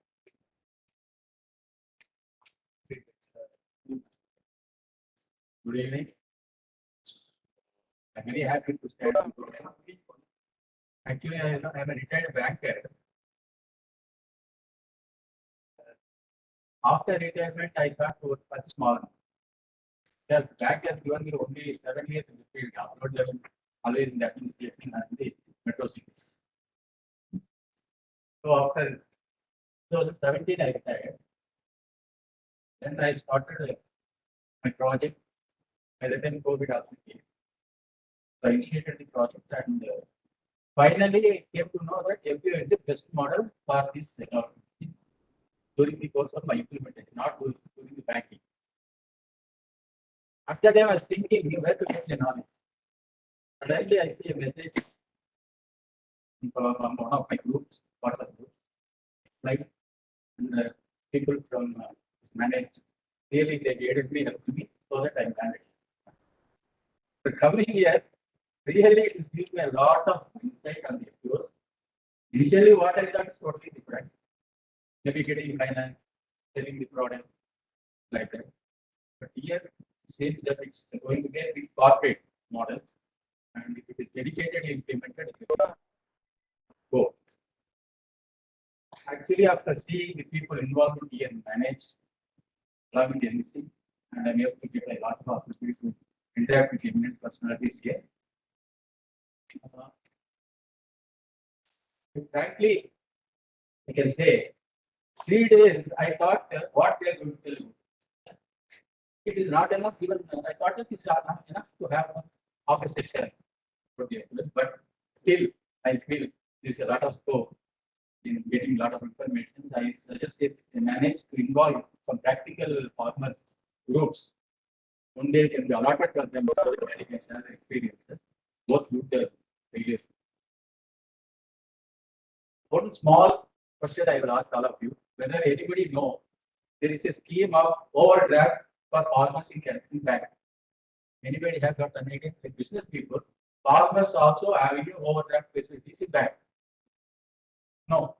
[SPEAKER 2] Good evening. I'm very happy to stand. Actually, I'm a retired banker.
[SPEAKER 19] After retirement, I thought to work for small. The bank has given me only 7 years in the field. After level, always in the administration and the metro cities. So after 2017, I retired. Then I started my project. By the time COVID also came, so I initiated the project and finally I came to know that FPO is the best model for this technology during the course of my implementation, not during the banking. At that time, I was thinking where to get the knowledge. Suddenly, I see a message from one of my groups, WhatsApp groups, like and, people from managed. Really, they guided me, helped me, so that I managed. The coming year, really, it gives me a lot of insight on the FPOs. Initially, what I thought is totally different. Maybe getting finance, selling the product, like that. But here, it seems that it's going to be a big corporate model, and if it is dedicatedly implemented, it will go. Actually, after seeing the people involved in manage, loving the NC, and I'm able to get a lot of opportunities to interact with eminent personalities here. Frankly, I can say 3 days I thought what they are going to tell you. It is not enough, even I thought it is not enough to have half a session, but still I feel there's a lot of scope in getting a lot of information. I suggest if they manage to involve some practical farmers groups. One day can be allotted for them so that they can share their experiences, both good and failure. One small question I will ask all of you, whether anybody know there is a scheme of overdraft for farmers in bank. Anybody have got an idea? Like business people, farmers also having overdraft facilities in bank. No.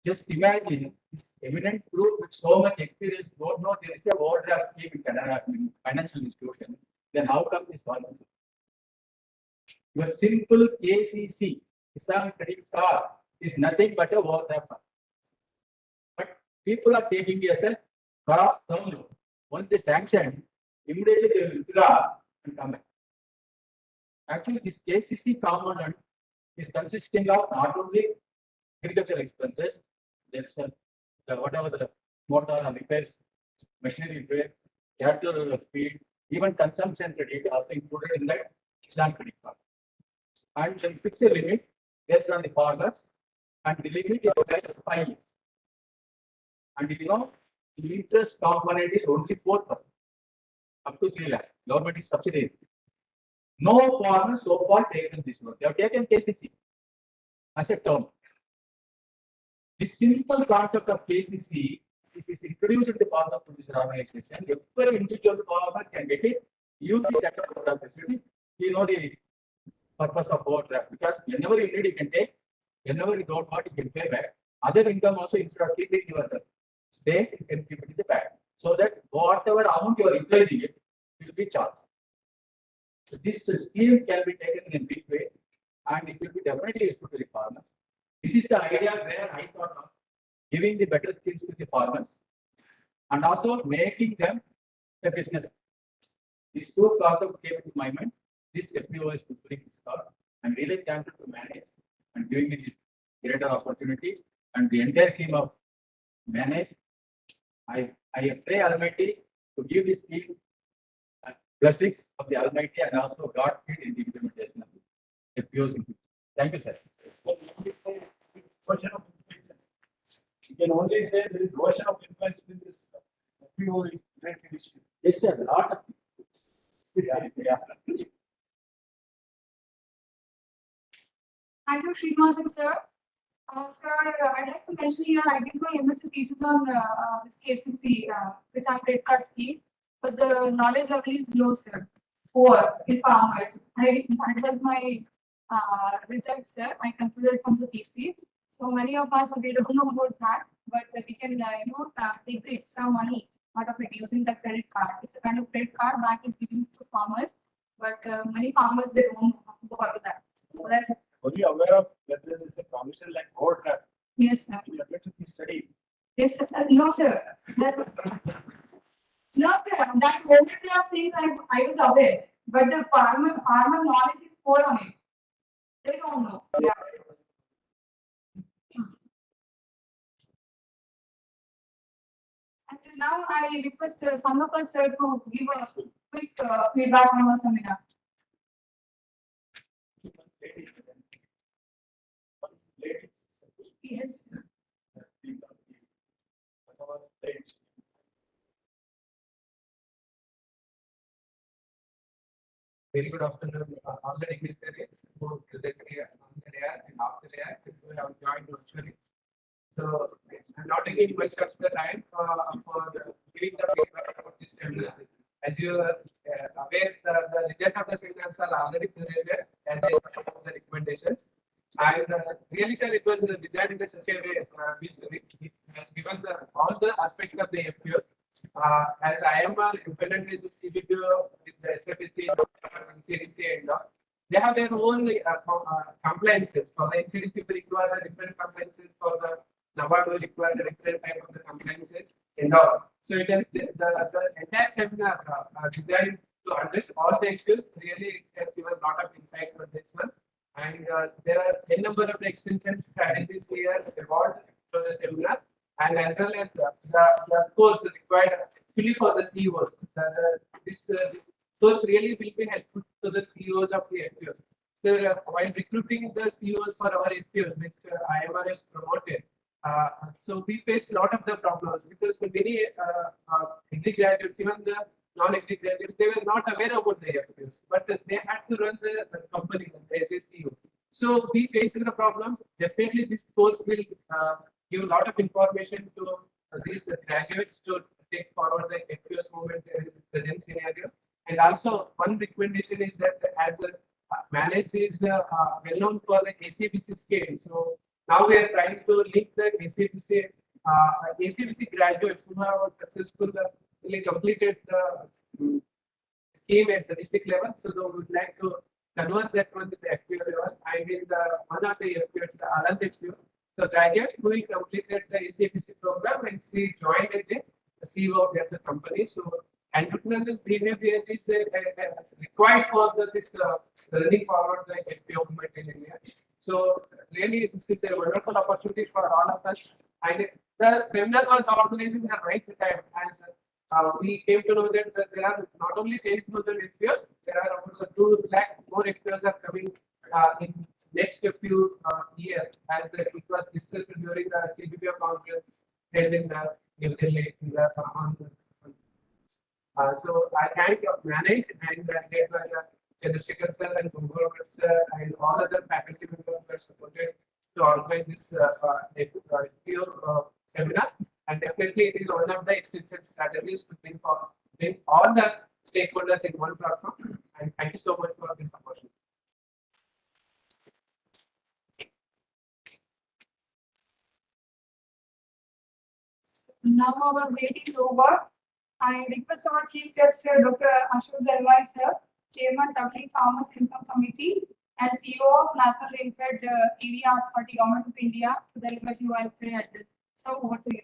[SPEAKER 19] Just imagine this eminent group with so much experience don't know there is a overdraft scheme in Canada in financial institution. Then how come this one? Your simple KCC, Kisan Credit Card, is nothing but a overdraft. But people are taking it as a crop term loan. Once they sanction, immediately they will withdraw and come back. Actually, this KCC component is consisting of not only agricultural expenses, there's whatever the motor or repairs, machinery repair, cattle feed, even consumption credit are included in that Kisan credit card. And then fix a limit based on the farmers, and the limit is 5 years. And you know, the interest component is only 4%, up to 3 lakhs. Government is subsidizing. No farmers so far taken this one. They have taken KCC as a term. This simple concept of KCC, it is introduced in the farmer producer organization. Every individual farmer can get it, use it as a program facility. You know the purpose of overdraft, because whenever you need, you can take. Whenever you don't want, you can pay back. Other income also, instead of keeping your say, you can keep it in the bank, so that whatever amount you are utilizing it will be charged. So this scheme can be taken in a big way, and it will be definitely useful to the farmers. This is the idea where I thought of giving the better skills to the farmers and also making them a business. These two concepts came to my mind. This FPO is fulfilling this call. I'm really thankful to manage and giving me this greater opportunity and the entire team of manage. I pray Almighty to give this scheme blessings of the Almighty and also God's speed in the implementation of the FPOs. Thank you, sir.
[SPEAKER 11] You can only say there is version of influence in this FPO related issue.
[SPEAKER 19] Yes, sir. A lot of
[SPEAKER 11] yeah.
[SPEAKER 1] Thank you, Srinivasan, sir. Sir, I'd like to mention here, I did my MSc thesis on this KCC, Kisan Credit Card Scheme, but the knowledge level is low, sir. Poor in farmers. That was my result, sir. I concluded from the thesis. So many of us, we don't know about that, but we can, take the extra money out of it using the credit card. It's a kind of credit card bank is giving to farmers, but many farmers, they don't go for that. So that's
[SPEAKER 11] Are you aware of whether there is a provision like overdraft?
[SPEAKER 1] yes, sir.
[SPEAKER 11] You have to study.
[SPEAKER 1] Yes, sir. No, sir. No, sir, that overdraft thing I was aware, but the farmer knowledge is poor on it. They don't know. Yeah. And now I request Sangapal sir to give a quick feedback on our seminar. Yes.
[SPEAKER 13] Very good afternoon, all the dignitaries who present here on the day and after the day who have joined virtually. So I'm not taking much of the time for giving the feedback about this seminar. As you are aware, the result of the seminars are already presented as a part of the recommendations. And really, sir, it was designed in such a way which has given all the aspects of the FPOs. As I am independently the CBPO with the SFPC, NCDC, and they have their own compliances. For the NCDC, we require the different compliances. For the NABARD, we require the different type of the compliances and all. So it is the entire seminar designed to address all the issues. Really, it has given a lot of insights on this one. And there are a number of extension strategies we have evolved for the seminar, and as well as the course required actually for the CEOs. This course really will be helpful to the CEOs of the FPOs. So while recruiting the CEOs for our FPOs, which IMR has promoted, so we faced a lot of the problems because many degree graduates, even the non-degree graduates, they were not aware about the FPOs, but they had to run the company as a CEO. So we faced the problems. Definitely, this course will give a lot of information to these graduates to take forward the FPOs movement in the present scenario. And also, one recommendation is that as a manager is well known for the ACBC scale. So now we are trying to link the ACBC graduates who have successfully completed the scheme at the district level. So we would like to convert that one to the FPO level. And in the one of the FPOs, the Alan FPO. So graduate who completed the ACBC program and she joined as a CEO of the company. So entrepreneurial behavior is required for this running forward the FPO movement in India. So really, this is a wonderful opportunity for all of us. And the seminar was organized in the right time as we came to know that there are not only 10,000 FPOs, there are about 2 lakh more FPOs are coming in next few years, as it was discussed during the CBPO conference held in the New Delhi. So I thank manage and Chandrasekhar sir and Kumar sir and all other faculty members who are supported to organize this FPO seminar. And definitely, it is one of the extension strategies to bring all the stakeholders in one platform. And thank you so much for this opportunity.
[SPEAKER 1] Now our waiting is over. I request our Chief Guest, Dr. Ashok Dalwai sir, Chairman Tabligh Farmers Income Committee and CEO of National Rainfed Area Authority, Government of India, to deliver you a prayer address. So over to you.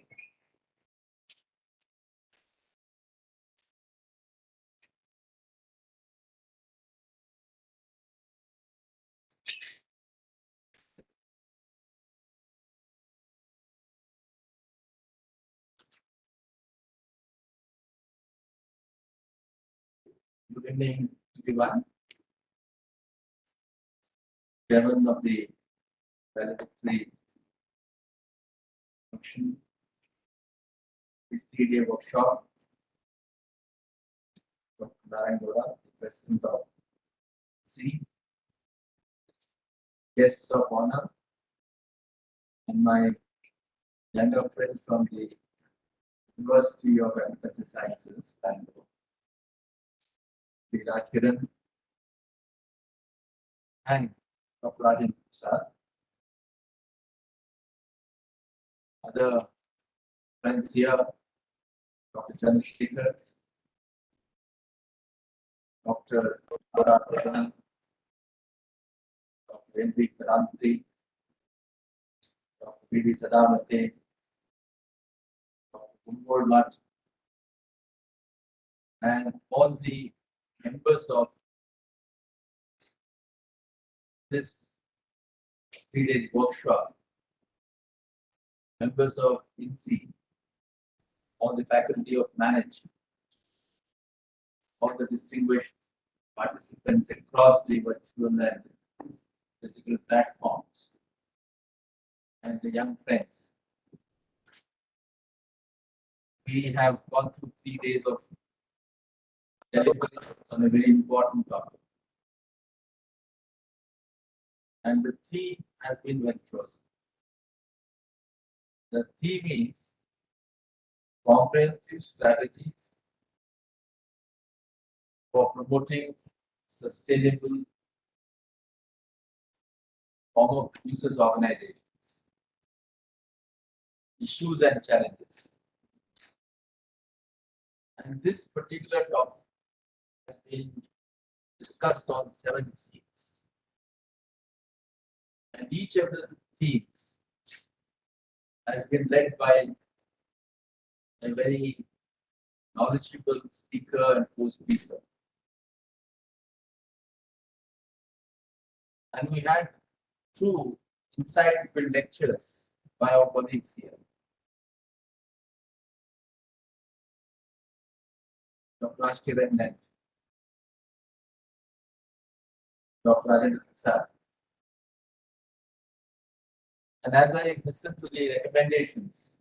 [SPEAKER 2] Good evening, everyone. Chairman of the Valedictory Function, this 3-day workshop, Dr. Narayan Gowda, President of C, guests of honor, and my younger friends from the University of Agricultural Sciences, Bangalore. Raj Kiran and Dr. Rajan Prasad. Other friends here, Dr. Chandrasekhar, Dr. R.R. Sevan, Dr. M.V. Karantri, Dr. B.D. Sadamate, Dr.
[SPEAKER 17] Umgod March, and all the members of this 3 days workshop, members of INSEE, all the faculty of management, all the distinguished participants across the virtual and physical platforms, and the young friends. We have gone through 3 days of deliberations on a very important topic. And the theme has been well chosen. The theme is comprehensive strategies for promoting sustainable form of users organizations, issues and challenges. And this particular topic has been discussed on 7 themes. And each of the themes has been led by a very knowledgeable speaker and co-speaker. And we had 2 insightful lectures by our colleagues here. Dr. Ashkiran and Dr. Rajendra Prasad. And as I listened to the recommendations,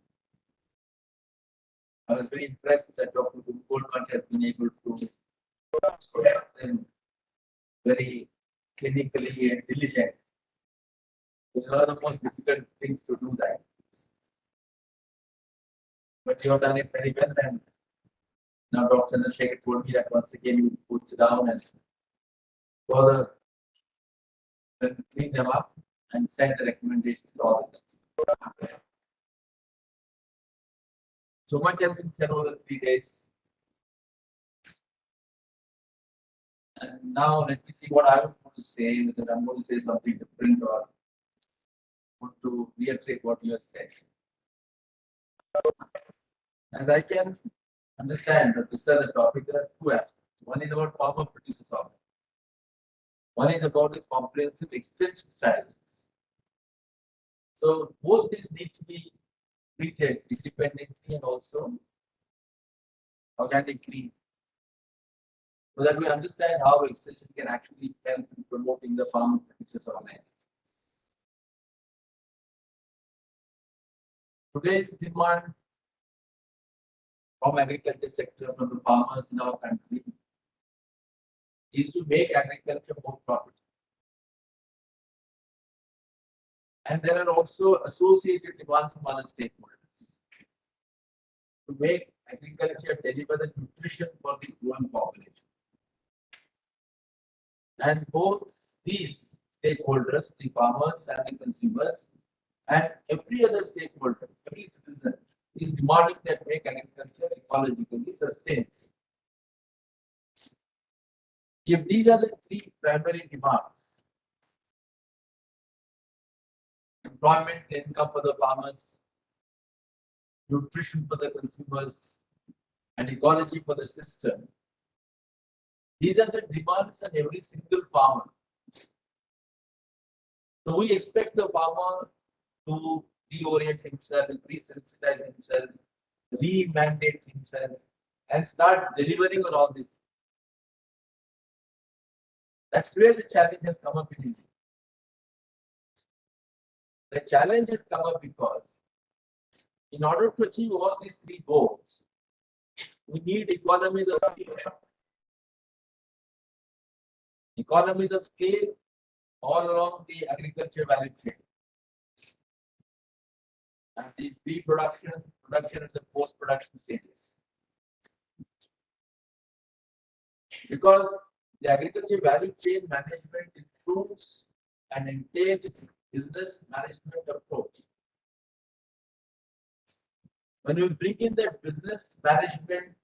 [SPEAKER 17] I was very impressed that Dr. Goldman has been able to them very clinically and diligent. It's one of the most difficult things to do that. But you have done it very well, and now Dr. Chandrasekhar told me that once again you put it down and further clean them up and send the recommendations to all of us. So much has been said over the 3 days. And now let me see what I would want to say, whether I'm going to say something different or want to reiterate what you have said. As I can understand that this is the topic, there are 2 aspects. One is about farmer producer solving. One is about the comprehensive extension strategies. So both these need to be treated independently and also organically, so that we understand how extension can actually help in promoting the farmer producers organization. Today's demand from agriculture sector, from the farmers in our country, is to make agriculture more profitable. And there are also associated demands from other stakeholders to make agriculture deliver the nutrition for the growing population. And both these stakeholders, the farmers and the consumers, and every other stakeholder, every citizen, is demanding that make agriculture ecologically sustainable. If these are the 3 primary demands, employment, income for the farmers, nutrition for the consumers, and ecology for the system, these are the demands on every single farmer. So we expect the farmer to reorient himself, resensitize himself, re-mandate himself, and start delivering on all this. That's where the challenge has come up in India. The challenge has come up because in order to achieve all these 3 goals, we need economies of scale. Economies of scale all along the agriculture value chain. And the pre-production, production, and the post-production stages. Because the agriculture value chain management includes and entails business management approach. When you bring in that business management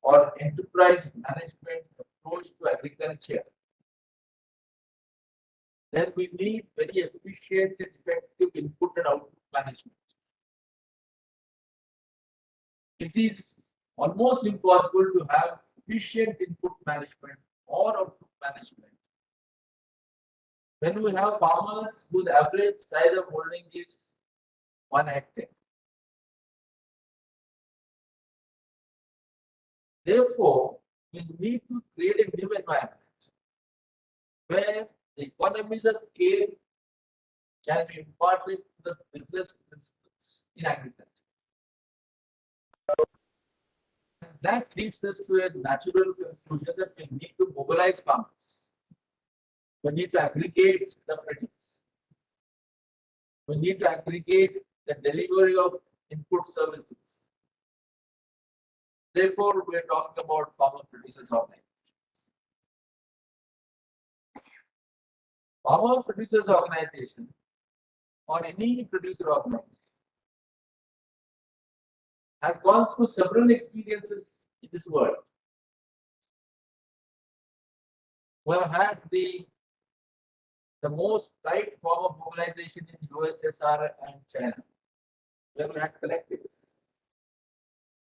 [SPEAKER 17] or enterprise management approach to agriculture, then we need very efficient and effective input and output management. it is almost impossible to have efficient input management or output management when we have farmers whose average size of holding is 1 hectare. Therefore, we need to create a new environment where the economies of scale can be imparted to the business principles in agriculture. And that leads us to a natural conclusion that we need to mobilize farmers. We need to aggregate the produce. We need to aggregate the delivery of input services. Therefore, we are talking about farmer producers organizations. Farmer producers organization or any producer organization has gone through several experiences in this world. We have had the most tight form of mobilization in USSR and China. We have had collectives,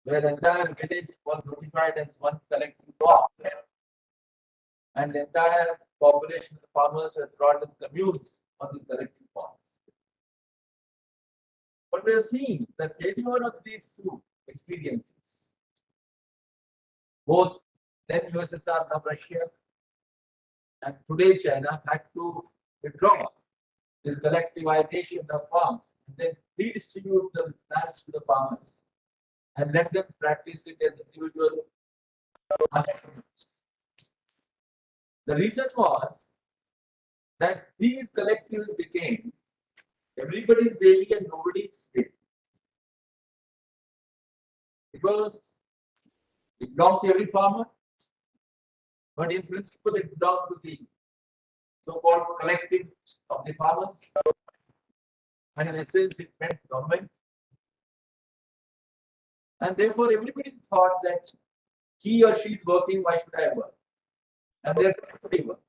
[SPEAKER 17] where the entire village was notified as one collective block, and the entire population of the farmers were brought in communes on these collective farms. But we are seeing the failure of these two experiences, both then USSR, now Russia, and today China, had to withdraw this collectivization of farms and then redistribute the lands to the farmers and let them practice it as individual entrepreneurs. The reason was that these collectives became everybody's baby and nobody's baby. Because it belonged to every farmer, but in principle it belonged to the so-called collective of the farmers. And in essence, it meant government. And therefore, everybody thought that he or she is working, why should I work? And therefore, everybody worked.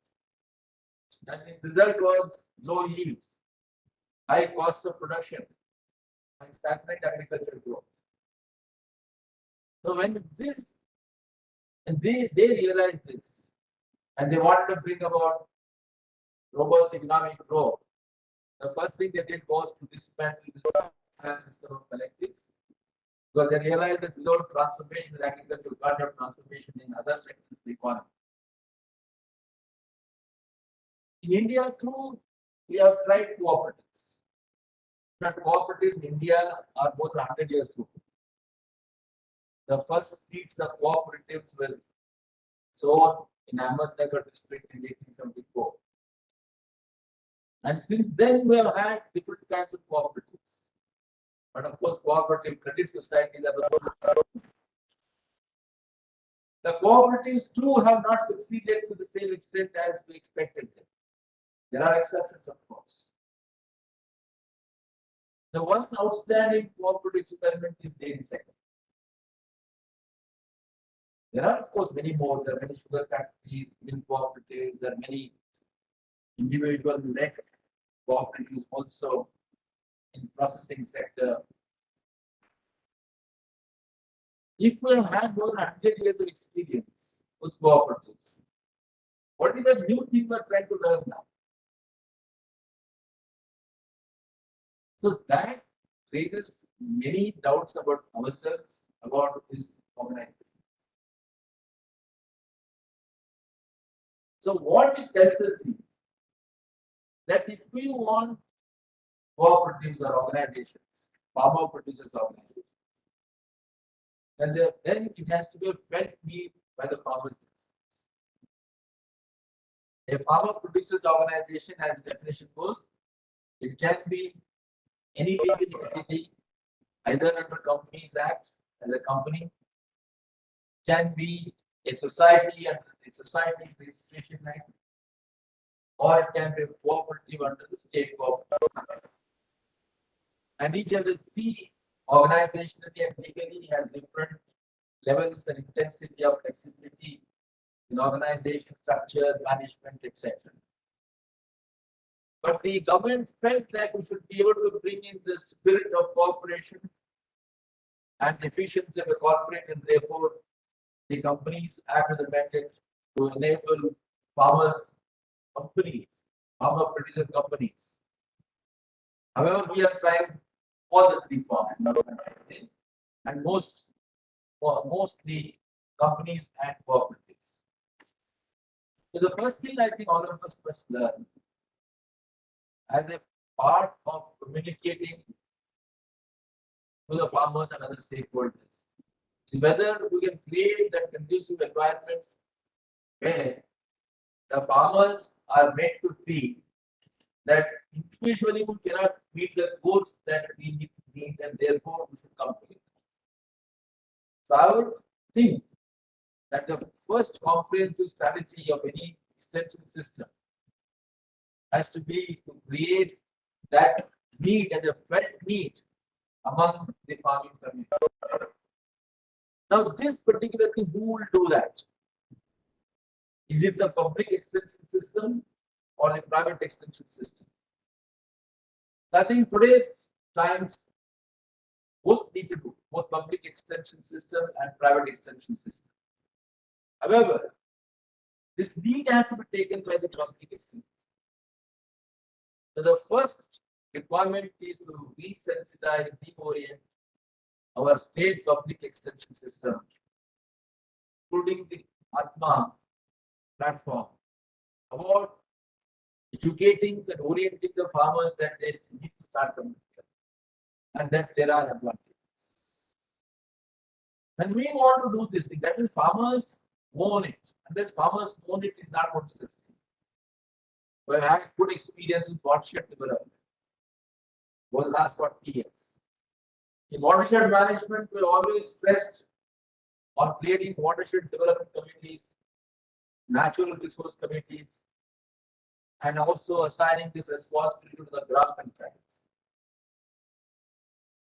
[SPEAKER 17] And the result was low yields, high cost of production, and stagnant agricultural growth. So when this, and they realized this, and they wanted to bring about robust economic growth, the first thing they did was to dismantle this system of collectives, because they realized that without transformation in agriculture, you can't have transformation in other sectors of the economy. In India too, we have tried cooperatives. But cooperatives in India are more than 100 years old. The first seeds of cooperatives were sown in Ahmednagar district in 1874. And since then, we have had different kinds of cooperatives. But of course, cooperative credit societies are the cooperatives too have not succeeded to the same extent as we expected them. There are exceptions, of course. The one outstanding cooperative experiment is dairy sector. There are, of course, many more. There are many sugar factories, milk cooperatives, there are many individual led cooperatives also in processing sector. If we have had more than 100 years of experience with cooperatives, what is the new thing we are trying to learn now? So that raises many doubts about ourselves, about this organization. So what it tells us is that if we want cooperatives or organizations, farmer producers organizations, then it has to be a felt need by the farmers themselves. A farmer producers organization, as the definition goes, it can be any legal entity, either under Companies Act as a company, can be a society under the Society Registration Act, or it can be a cooperative under the State Cooperative Act. And each of the three organizationally and legally has different levels and intensity of flexibility in organization structure, management, etc. But the government felt like we should be able to bring in the spirit of cooperation
[SPEAKER 19] and efficiency of the corporate, and therefore the companies act as a mandate to enable farmers, companies, farmer producer companies. However, we are trying all the three forms, and mostly companies and cooperatives. So the first thing I think all of us must learn as a part of communicating to the farmers and other stakeholders is whether we can create that conducive environment where the farmers are made to feel that individually we cannot meet the goals that we need to meet, and therefore we should come together. So I would think that the first comprehensive strategy of any extension system has to be to create that need as a felt need among the farming community. Now, this particular thing, who will do that? Is it the public extension system or the private extension system? I think today's times both need to do, both public extension system and private extension system. However, this need has to be taken by the public extension. So the first requirement is to resensitize, reorient our state public extension system, including the Atma platform, about educating and orienting the farmers that they need to start coming together, and that there are advantages. And we want to do this thing, that is farmers own it. Unless farmers own it, is not going to sustain. We have had good experience in watershed development for the last 40 years. In watershed management, we always stressed on creating watershed development committees, natural resource committees, and also assigning this responsibility to the Gram Panchayats.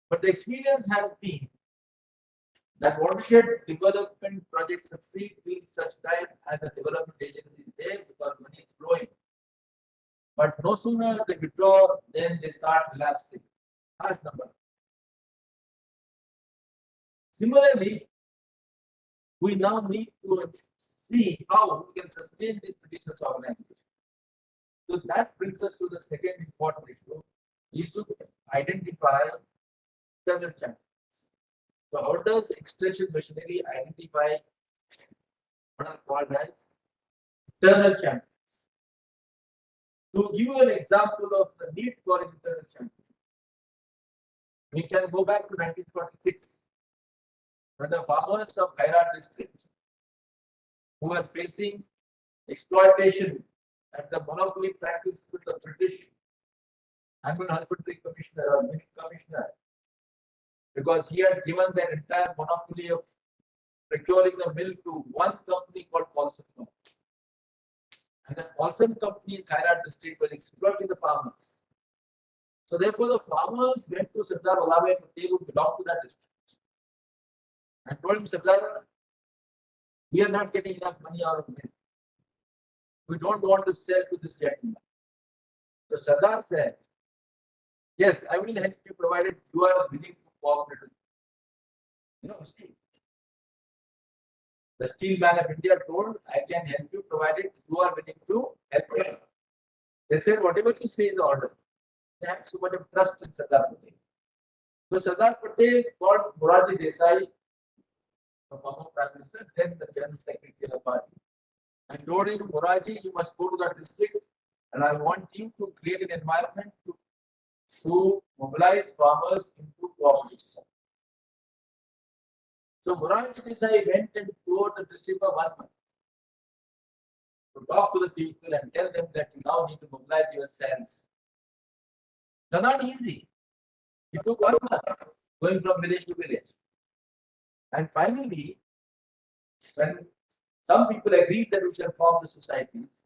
[SPEAKER 19] But the experience has been that watershed development projects succeed till such time as the development agency is there because money is flowing. But no sooner they withdraw, then they start relapsing. Large number. Similarly, we now need to see how we can sustain this business organization. So that brings us to the second important issue, is to identify internal champions. So how does extension machinery identify what are called as internal champions? To give you an example of the need for internal champions, we can go back to 1946, when the farmers of Khairat district who were facing exploitation and the monopoly practice with the British Animal Husbandry Commissioner or Milk Commissioner, because he had given that entire monopoly of procuring the milk to one company called Paulson Company. And the Paulson Company in Khairat district was exploiting the farmers. So therefore the farmers went to Sardar Vallabhbhai Patel, who belonged to that district, and told him, Sardar, we are not getting enough money out of milk. We don't want to sell to this gentleman. So Sardar said, yes, I will help you provided you are willing to cooperate with me. You know, see, the steel man of India told, I can help you provided you are willing to help me. They said, whatever you say is the order. They had so much of trust in Sardar Patel. So Sardar Patel called Morarji Desai, the former Prime Minister, then the General Secretary of the party, and told him, Morarji, you must go to that district, and I want you to create an environment to mobilize farmers into cooperation. So Morarji Desai went and toured the district for 1 month to talk to the people and tell them that you now need to mobilize yourselves. It's not easy. It took 1 month going from village to village. And finally, when some people agreed that we should form the societies,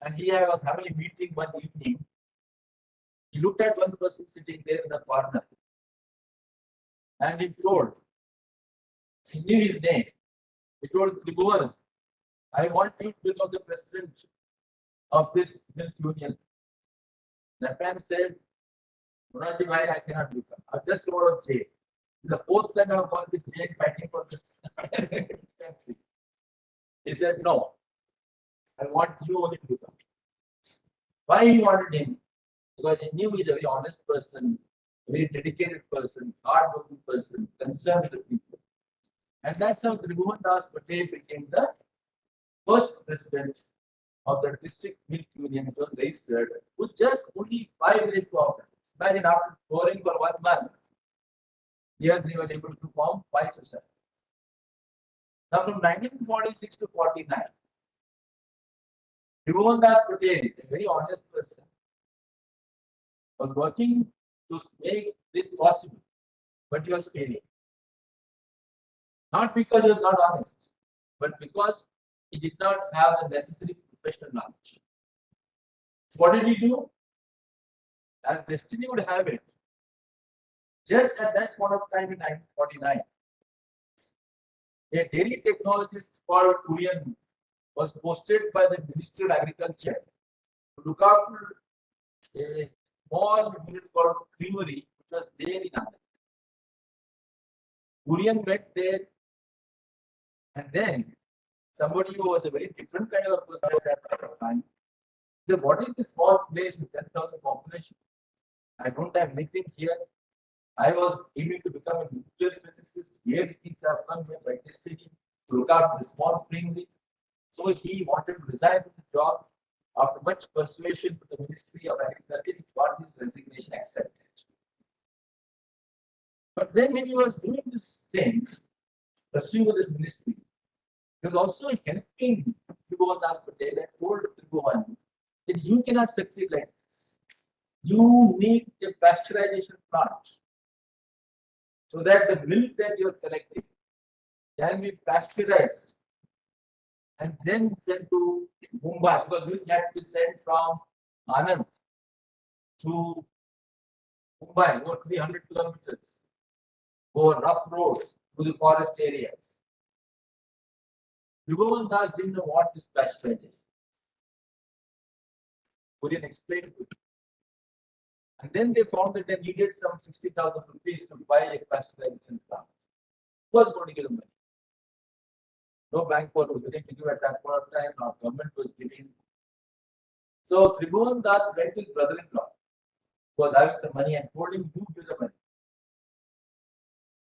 [SPEAKER 19] and I was having a meeting one evening, he looked at one person sitting there in the corner and he told, he knew his name. He told Tribhuvan, I want you to become the president of this milk union. That man said, Morarji Bhai, I cannot become. I just out of jail.
[SPEAKER 17] The fourth time I've gone to jail fighting for this. He said, no, I want you only to do that. Why he wanted him? Because he knew he's a very honest person, very dedicated person, hardworking person, concerned with the people. And that's how Tribhuvan Das Patel became the first president of the district milk union, which was registered with just only 5 village cooperatives. Imagine after touring for 1 month, here they were able to form 5 societies. Now from 1946 to 49, Tribhuvan Das Patel, a very honest person, was working to make this possible, but he was failing. Not because he was not honest, but because he did not have the necessary professional knowledge. What did he do? As destiny would have it, just at that point of time in 1949, a dairy technologist called Kurian was posted by the Ministry of Agriculture to look after a small unit called creamery, which was there in Anand. Kurian went there, and then somebody who was a very different kind of a person at that time said, what is this small place with 10,000 population? I don't have anything here. I was aiming to become a nuclear physicist. Here things have come here by destiny to look after the small creamery. So he wanted to resign from the job. After much persuasion from the Ministry of Agriculture, he got his resignation accepted. But then when he was doing these things, pursuing this ministry, he was also helping Tribhuvan Das Patel and told Tribhuvan that you cannot succeed like this. You need a pasteurization plant so that the milk that you are collecting can be pasteurized and then sent to Mumbai, because milk had to be sent from Anand to Mumbai over 300 kilometers over rough roads through the forest areas. Tribhuvan Das didn't know what this pasteurization. Kurian explained to him. And then they found that they needed some 60,000 rupees to buy a pasteurization plant. Who was going to give them money? No bank was willing to give at that point of time, our government was giving. So Tribhuvan Das went to his brother-in-law, who was having some money, and told him, you give the money.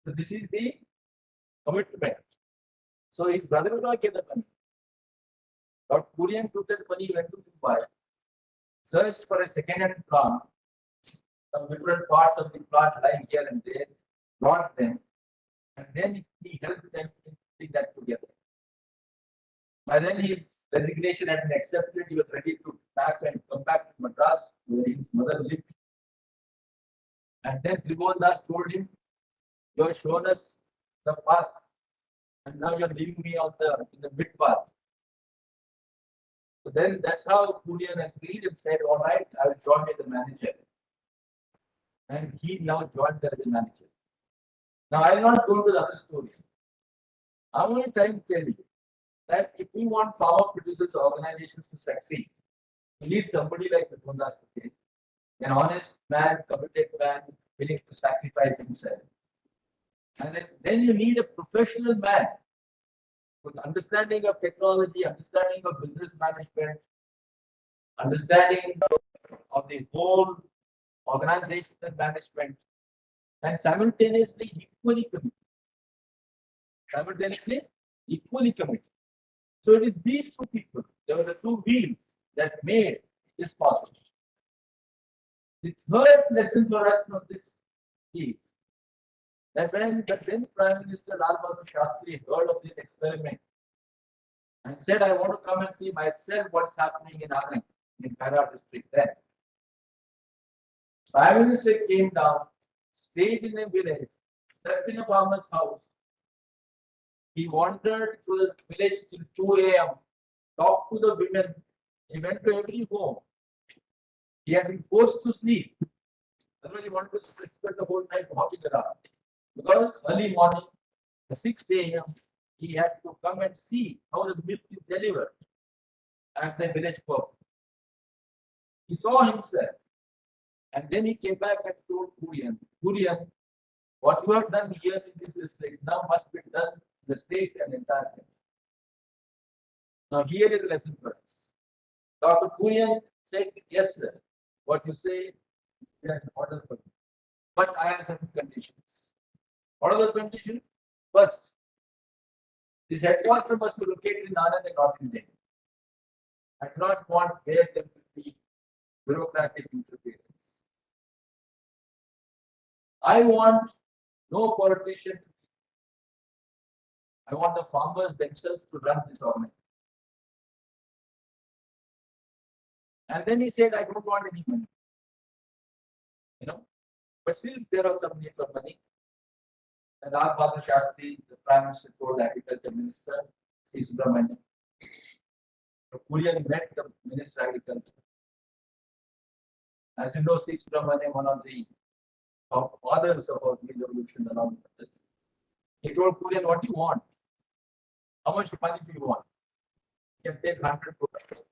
[SPEAKER 17] So this is the commitment. So his brother-in-law gave the money. Dr. Kurian took that money, went to Mumbai, searched for a second-hand plant, some different parts of the plant lying here and there, brought them, and then he helped them to put that together. By then his resignation had been accepted, he was ready to pack and come back to Madras, where his mother lived. And then Tribhuvan Das told him, you have shown us the path, and now you are leaving me on in the mid path. So then that's how Kurian agreed and said, all right, I will join as the manager. And he now joined as a manager. Now I will not go into the other stories. I am only trying to tell you that if we want farmer producers organizations to succeed, we need somebody like Tribhuvan Das Patel, an honest man, committed man, willing to sacrifice himself. And then you need a professional man with understanding of technology, understanding of business management, understanding of the whole organizational management, and simultaneously equally committed. So it is these two people, they were the two wheels that made this possible. The third lesson for us from this is that when the then Prime Minister Lal Bahadur Shastri heard of this experiment and said, I want to come and see myself what's happening in Anand, in Kara district there. Prime Minister came down, stayed in a village, slept in a farmer's house. He wandered through the village till 2 a.m., talked to the women, he went to every home. He had been forced to sleep. Otherwise, he wanted to spend the whole night walking around. Because early morning, at 6 a.m., he had to come and see how the milk is delivered at the village pub. He saw himself. And then he came back and told Kurian, What you have done here in this district now must be done in the state and entire country. Now here is the lesson for us. Dr. Kurian said, yes, sir. What you say is an order for me. But I have certain conditions. What are those conditions? First, this headquarters must be located in Anand and not in Delhi. I do not want there to be bureaucratic interference. I want no politician. I want the farmers themselves to run this organization. And then he said, I don't want any money. You know, but still there was some need for money. And Lal Bahadur Shastri, the Prime Minister, told the Agriculture Minister, C. Subramanian. Kurian met the Minister of Agriculture. As you know, C. Subramanian, one of the fathers of our green revolution along with this. He told Kurian, what do you want? How much money do you want? You can take 100 crores.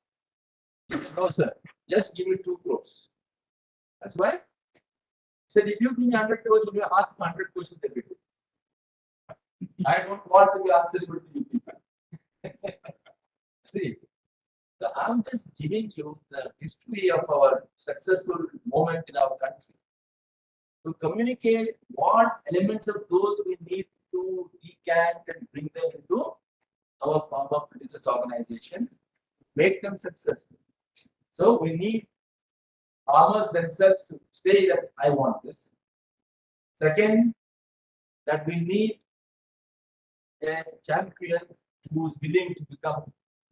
[SPEAKER 17] He said, no, sir, just give me 2 crores. That's why. He said, if you give me 100 crores, you will ask 100 questions every day. I don't want to be answerable to you people. See, so I'm just giving you the history of our successful moment in our country to communicate what elements of those we need to decant and bring them into our farmer producers organization, make them successful. So we need farmers themselves to say that I want this. Second, that we need a champion who is willing to become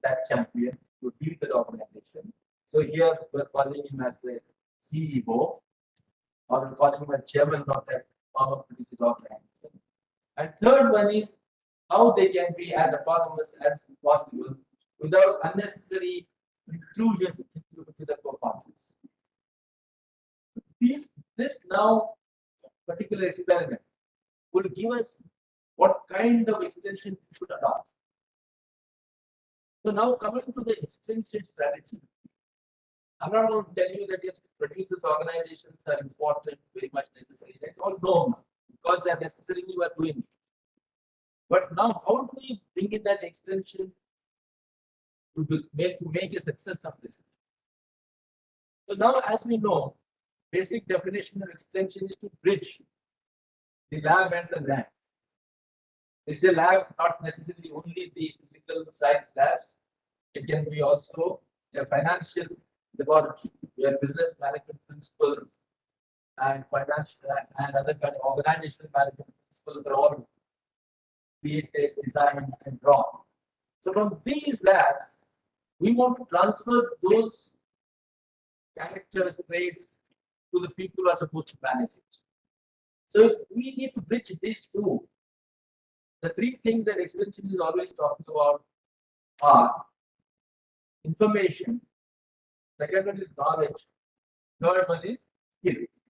[SPEAKER 17] that champion to lead the organization. So here we're calling him as a CEO, or we're calling him a chairman of that farmer producers organization. And third one is how they can be as autonomous as possible without unnecessary inclusion into the performance. This now particular experiment will give us what kind of extension we should adopt. So now coming to the extension strategy, I'm not going to tell you that yes, producers organizations are important, very much necessary. That's all known because they are necessarily we are doing it. But now, how do we bring in that extension to make a success of this? So now, as we know, basic definition of extension is to bridge the lab and the land. It's a lab, not necessarily only the physical science labs. It can be also a financial laboratory where business management principles and financial and other kind of organizational management principles are all created, designed, and drawn. So from these labs, we want to transfer those characters, traits to the people who are supposed to manage it. So we need to bridge these two. The three things that extension is always talking about are information, second one is knowledge, third one is skills.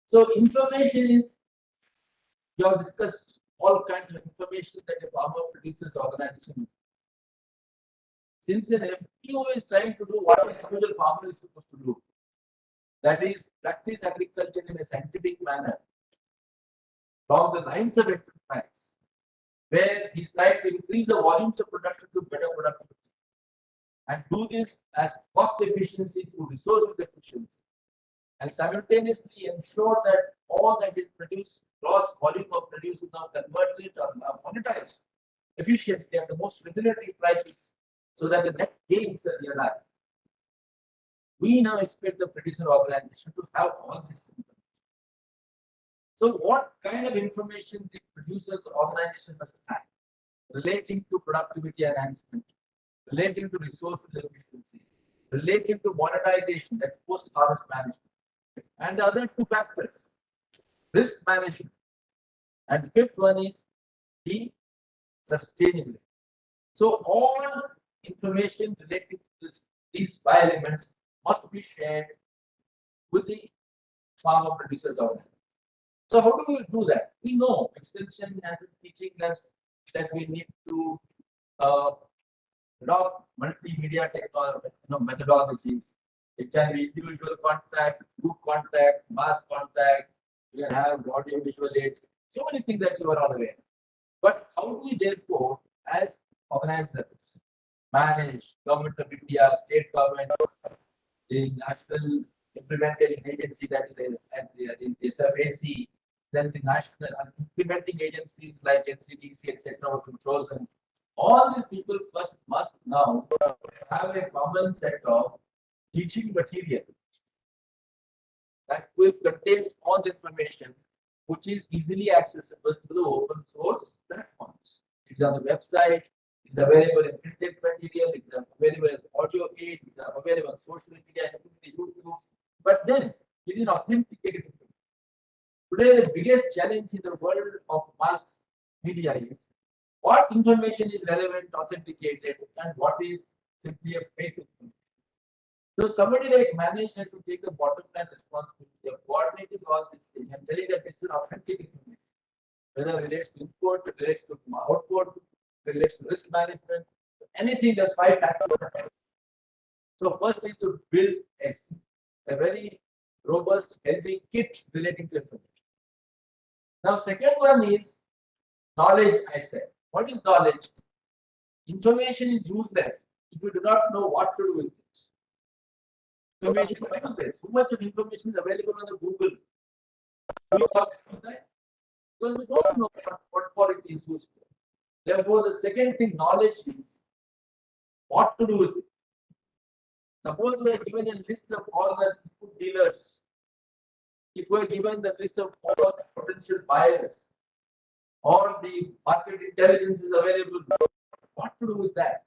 [SPEAKER 17] So information is, you have discussed all kinds of information that a farmer producers organization. Since an FPO is trying to do what an individual farmer is supposed to do, that is practice agriculture in a scientific manner, along the lines of enterprise, where he's trying to increase the volumes of production to better productivity, and do this as cost efficiency through resource efficiency, and simultaneously ensure that all that is produced, gross volume of produce is now converted or now monetized efficiently at the most regulatory prices so that the net gains are realized. We now expect the producer organization to have all this information. So what kind of information the producers organization must have relating to productivity enhancement, relating to resource efficiency, relating to monetization, that post-harvest management, and the other two factors, risk management, and fifth one is the sustainability. So all information related to these five elements must be shared with the farmer producers organization. So how do we do that? We know extension has been teaching us that we need to adopt multimedia technology, methodologies. It can be individual contact, group contact, mass contact,
[SPEAKER 19] we can have audio visual aids, so many things that you are all aware. But how do we therefore, as organizers, manage government of India, state government, the national implementation agency that is SFAC, then the national implementing agencies like NCDC, etc., controls, and all these people first must now have a common set of teaching material that will contain all the information which is easily accessible to the open source platforms. It's on the website, it's available in printed material, it's available as audio aid, it's available on social media, including YouTube. But then it is authenticated. Today, the biggest challenge in the world of mass media is what information is relevant, authenticated, and what is simply a fake information. So somebody like management has to take the bottom line responsibility of coordinating all these things and telling that this is authentic information, whether it relates to input, it relates to output, it relates to risk management, anything that's 5 factors. So first is to build a very robust, healthy kit relating to information. Now, second one is knowledge, I said. What is knowledge? Information is useless if you do not know what to do with it. Information is useless. So much of information is available on the Google. Do you talk about that? Because we don't know what for it is used for. Therefore, the second thing, knowledge is what to do with it. Suppose we are given a list of all the food dealers. If we are given the list of all potential buyers, or the market intelligence is available, what to do with that?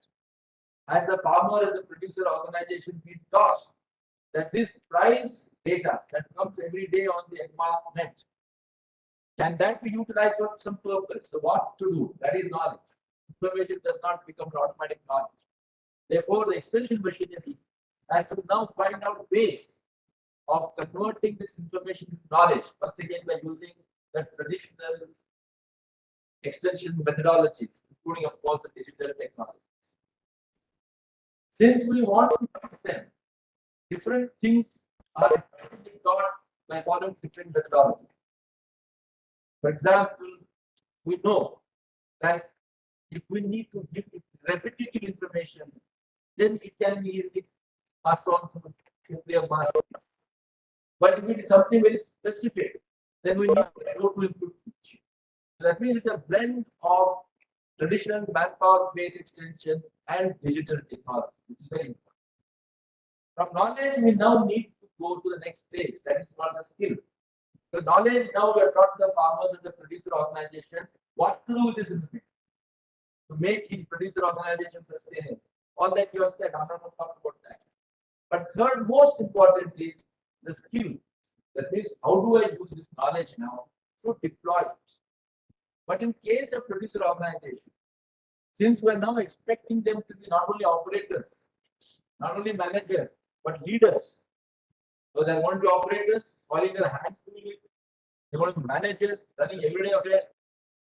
[SPEAKER 19] As the farmer and the producer organization, we taught that this price data that comes every day on the net, can that be utilized for some purpose? So what to do? That is knowledge. Information does not become automatic knowledge. Therefore, the extension machinery has to now find out ways of converting this information to knowledge, once again by using the traditional extension methodologies, including, of course, the digital technologies. Since we want to teach them, different things are taught by following different methodologies. For example, we know that if we need to give repetitive information, then it can be easily passed on to simply a mass. But if it is something very specific, then we need to go to input. So that means it's a blend of traditional manpower-based extension and digital technology, which is very important. From knowledge, we now need to go to the next stage, that is called the skill. The knowledge, now we are taught the farmers and the producer organization what to do with this information to make his producer organization sustainable. All that you have said, I'm not going to talk about that. But third most important is the skill. That means, how do I use this knowledge now to deploy it? But in case of producer organization, since we're now expecting them to be not only operators, not only managers, but leaders. So they want to be operators, falling their hands doing it. They want to be managers, running every day of it.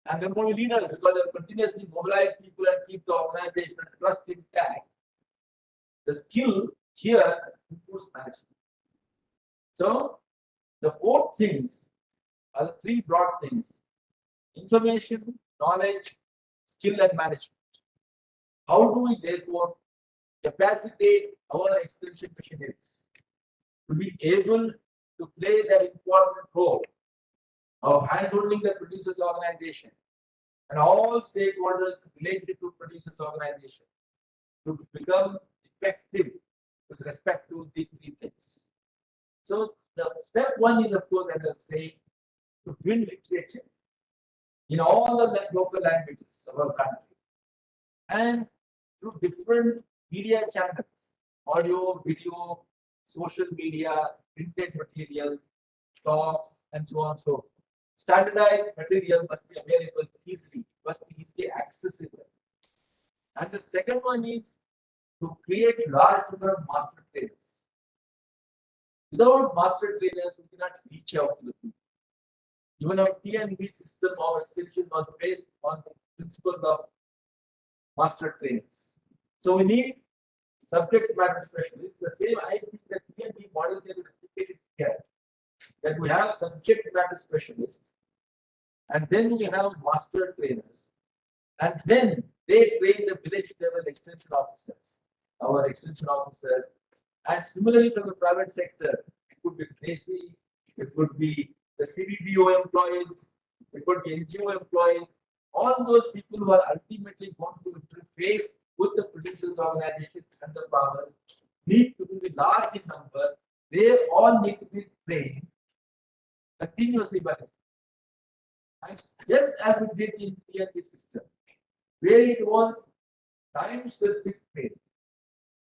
[SPEAKER 19] And they're going to be leaders because they continuously mobilize people and keep the organization and trust intact. The skill here includes management. So the 4 things are the 3 broad things: information, knowledge, skill, and management. How do we therefore capacitate our extension machineries to be able to play that important role of handholding the producers organization and all stakeholders related to producers organization to become effective with respect to these 3 things? So the step 1 is, of course, as I say, to build literature in all the local languages of our country and through different media channels, audio, video, social media, printed material, talks, and so on and so forth. Standardized material must be available easily, must be easily accessible. And the second one is to create large number of master trainers. Without master trainers, we cannot reach out to the people. Even our T&B system of extension was based on the principles of master trainers. So we need subject matter specialists. The same I think that T&B model can be replicated here. that we have subject matter specialists, and then we have master trainers, and then they train the village level extension officers, our extension officers, and similarly from the private sector, it could be KC, it could be the CBBO employees, it could be NGO employees, all those people who are ultimately going to interface with the producers organizations and the farmers need to be large in number. They all need to be trained continuously by us. And just as we did in PNP system, where it was time specific training.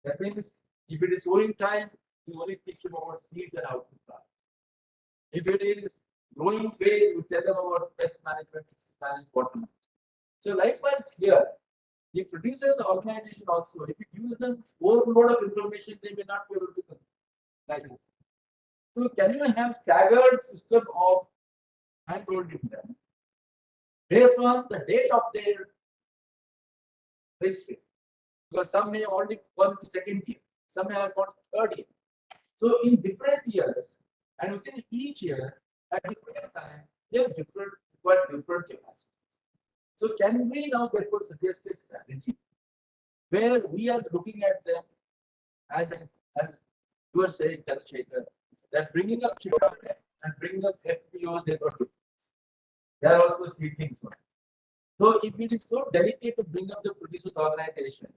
[SPEAKER 19] That means if it is sowing time, we only teach them about seeds and how to plant. If it is growing phase, we tell them about pest management, and water. So likewise here, the producers organization also, if you give them overload of information, they may not be able to manage. So can you have staggered system of handholding them based on the date of their registry? Because some may already gone to second year, some may have gone to third year. So in different years, and within each year, at different time, they have different capacity. So can we now therefore suggest a strategy where we are looking at them as you are saying, Chandrasekhar, that bringing up children and bringing up FPOs, they are also seeking so. So if it is so delicate to bring up the producers organization,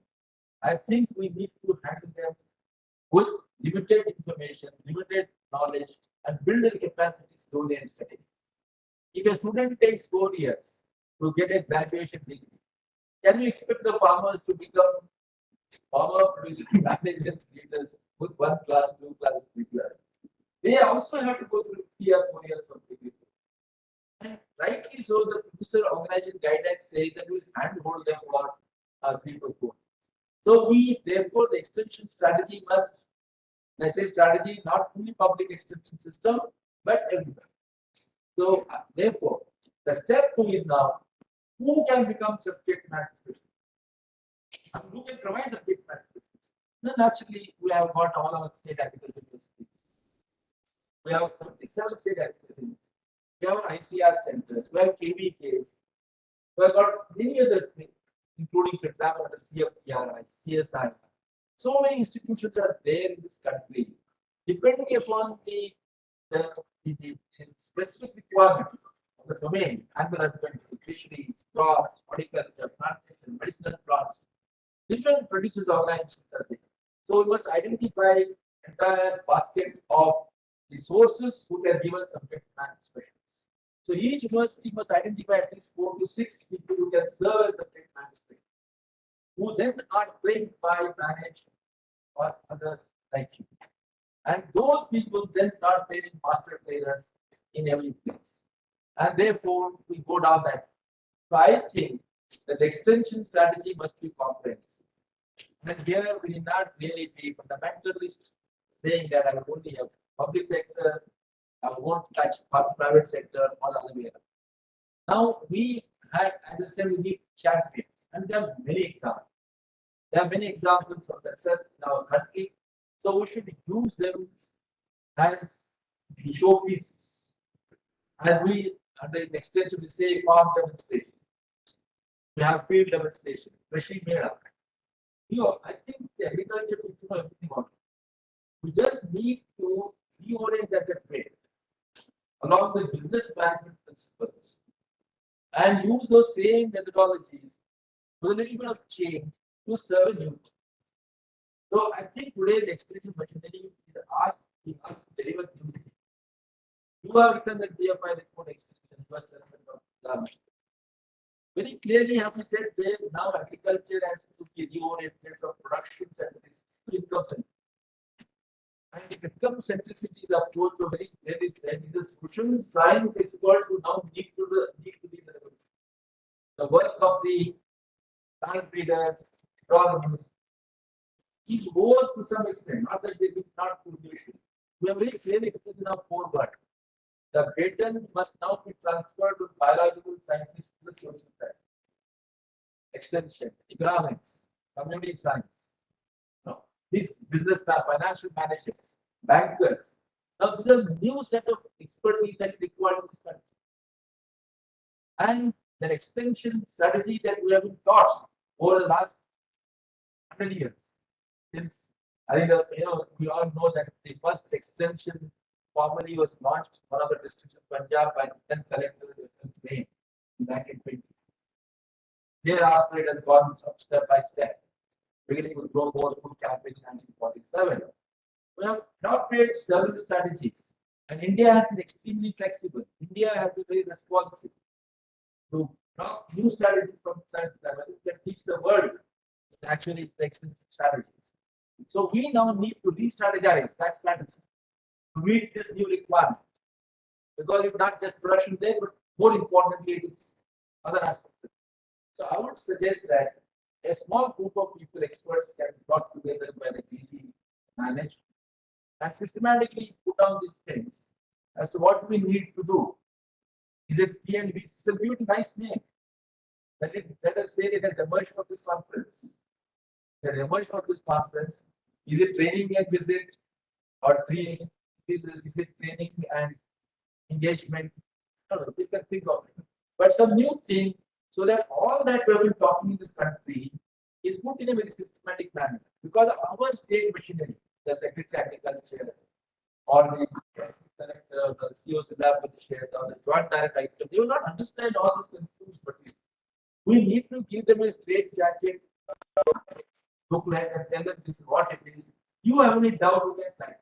[SPEAKER 19] I think we need to handle them with limited information, limited knowledge, and build their capacity slowly and steadily. If a student takes 4 years to get a graduation degree, can you expect the farmers to become farmer producer managers leaders with 1 class, 2 class, 3 class? They also have to go through 3 or 4 years of degree. And rightly so, the producer organization guidelines say that we will handhold them for 3 to 4. So therefore, the extension strategy must, I say strategy, not only public extension system, but everywhere. So therefore, the step 2 is now, who can become subject matter specialist? And who can provide subject matter specialists? Then naturally, we have got all our state agriculture universities. We have 77 state agriculture universities. We have ICR centers, we have KVKs, we have got many other things, including, for example, the CFTRI, CSI. So many institutions are there in this country, depending upon the specific requirement of the domain, animal husbandry, fisheries, crops, horticulture, plantation, medicinal plants. Different producers organizations are there. So we must identify entire basket of resources who can give us subject matter specialists. So each university must identify at least 4 to 6 people who can serve as subject matter specialists, who then are trained by management or others like you. And those people then start training master trainers in every place. And therefore, we go down that. So I think that the extension strategy must be comprehensive. And here we need not really be fundamentalist, saying that I will only have public sector, I won't touch private sector, or the other way around. Now we had, as I said, we need champions, and there are many examples. There are many examples of success in our country, so we should use them as the showpieces. As we, under an extension, we say farm demonstration. We have field demonstration, Rishi Mera. I think the agriculture people know everything about it. We just need to reorient that trade along with business management principles and use those same methodologies with a little bit of change to serve a youth. So I think today the extension machinery is asking us to deliver new. You have written the DFI report extension, you are servant of government. Very clearly have we said there now agriculture has to be reoriented from production centricity to income centricity. And the income centricity is approach to very clearly said the social science experts who now need to be the work of the plant breeders, agronomists, is over to some extent, not that they did not do it. We are very clearly written in our forward. The patent must now be transferred to biological scientists to the social science, extension, economics, community science, these business financial managers, bankers,
[SPEAKER 8] Now, this is a new set of expertise that is required in this country. And the extension strategy that we have been taught over the last 100 years. Since I think we all know that the first extension formally was launched in one of the districts of Punjab by the then collector May in 1920. Thereafter, it has gone step by step, beginning with Global Food Campaign in 1947. We have now created several strategies, and India has been extremely flexible. India has been very responsive to new strategies from time to time. I think that teach the world actually extension strategies. So we now need to re-strategize that strategy to meet this new requirement. Because it's not just production there, but more importantly, it's other aspects. So I would suggest that a small group of people, experts, can be brought together by the DG managed and systematically put down these things as to what we need to do. Is it TNB? It's a beautiful, nice name. Let us say it has emerged from this conference. The emerged from this conference, is it training and visit or training? Is it training and engagement? I don't know, you can think of it. But some new thing so that all that we have been talking in this country is put in a very systematic manner. Because our state machinery, the Secretary of Agriculture or the CEO's lab with the share or the joint director, they will not understand all this confused material. We need to give them a straight jacket booklet and tell them this is what it is. You have any doubt with that?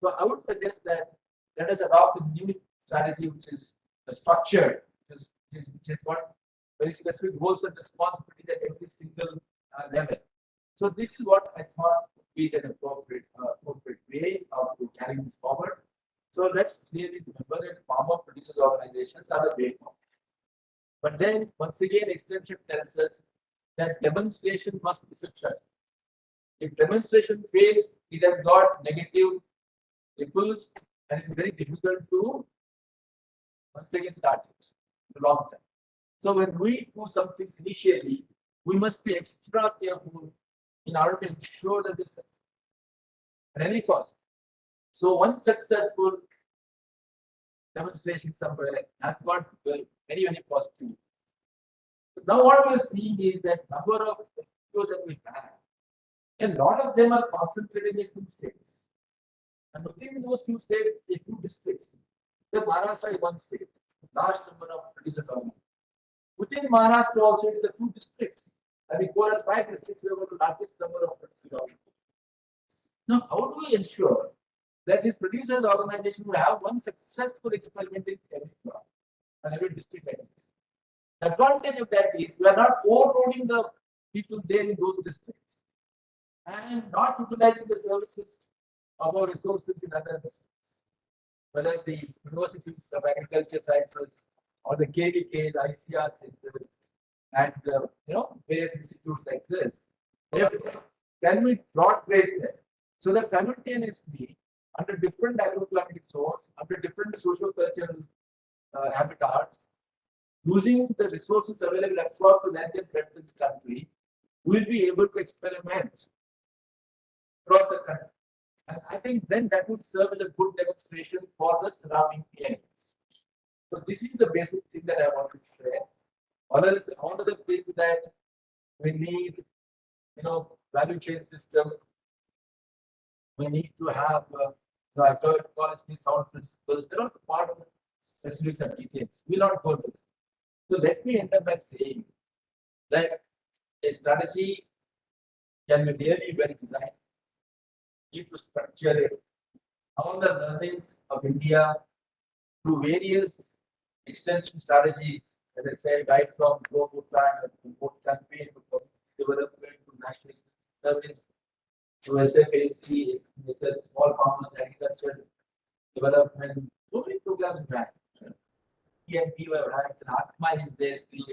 [SPEAKER 8] So I would suggest that let us adopt a new strategy which is structured, which is what very specific roles and responsibilities at every single level. So this is what I thought would be an appropriate way of carrying this forward. So let's really remember that farmer producers organizations are the way forward. But then once again, extension tells us that demonstration must be successful. If demonstration fails, it has got negative ripples and it's very difficult to once again start it for long time. So when we do some things initially, we must be extra careful in order to ensure that this at any cost. So one successful demonstration somewhere has got very, very positive. Now what we are seeing is that number of FPOs that we have, a lot of them are concentrated in a few states. And within those few states, a few districts. The Maharashtra is one state, large number of producers are. Within Maharashtra also it is a few districts. And we call it 5 districts, we have the largest number of producers. Now, how do we ensure that these producers organization will have one successful experiment in every crop and every district like this? The advantage of that is we are not overloading the people there in those districts and not utilizing the services of our resources in other districts, whether the universities of agriculture sciences or the KVK, the ICR centers, and various institutes like this. Can we broad base them so that simultaneously under different agroclimatic zones, under different social-cultural habitats, using the resources available across the length and breadth of this country, we'll be able to experiment across the country. And I think then that would serve as a good demonstration for the surrounding areas. So this is the basic thing that I want to share. One of the things that we need, value chain system. We need to have, I heard college means sound principles. They're not part of the specifics and details. We'll not go through this. So let me end up by saying that a strategy can be really well designed. Need to structure it. All the learnings of India through various extension strategies, as I said, right from global plan to import campaign to community development to national service to SFAC, small farmers agriculture development, so many programs ran. EMP were ran, Atma is there still,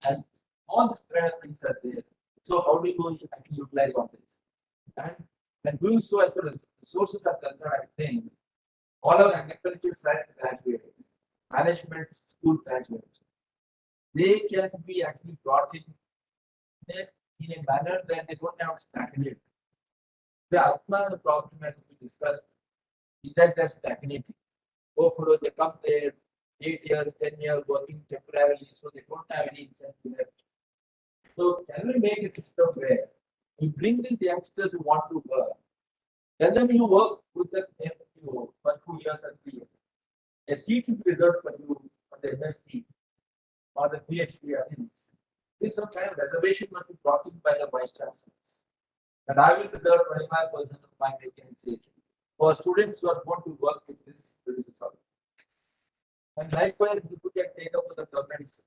[SPEAKER 8] and all these kind of things are there. So how do you actually utilize all this? And doing so as far as resources are concerned, I think all our agriculture science graduates, management school graduates, they can be actually brought in a manner that they don't have to stagnate. The Atma problem has been discussed
[SPEAKER 19] is that they're stagnating. FPOs, they come there 8 years, 10 years working temporarily, so they don't have any incentive left. So can we make a system where we bring these youngsters who want to work, tell them you work with the FPO for 2 years or 3 years. A seat will be reserved for you for the MSc or the PhD or things. This some kind of reservation must be brought in by the vice chancellors. And I will reserve 25% of my vacancies for students who are going to work with this resource. And likewise, if you can take up with the governments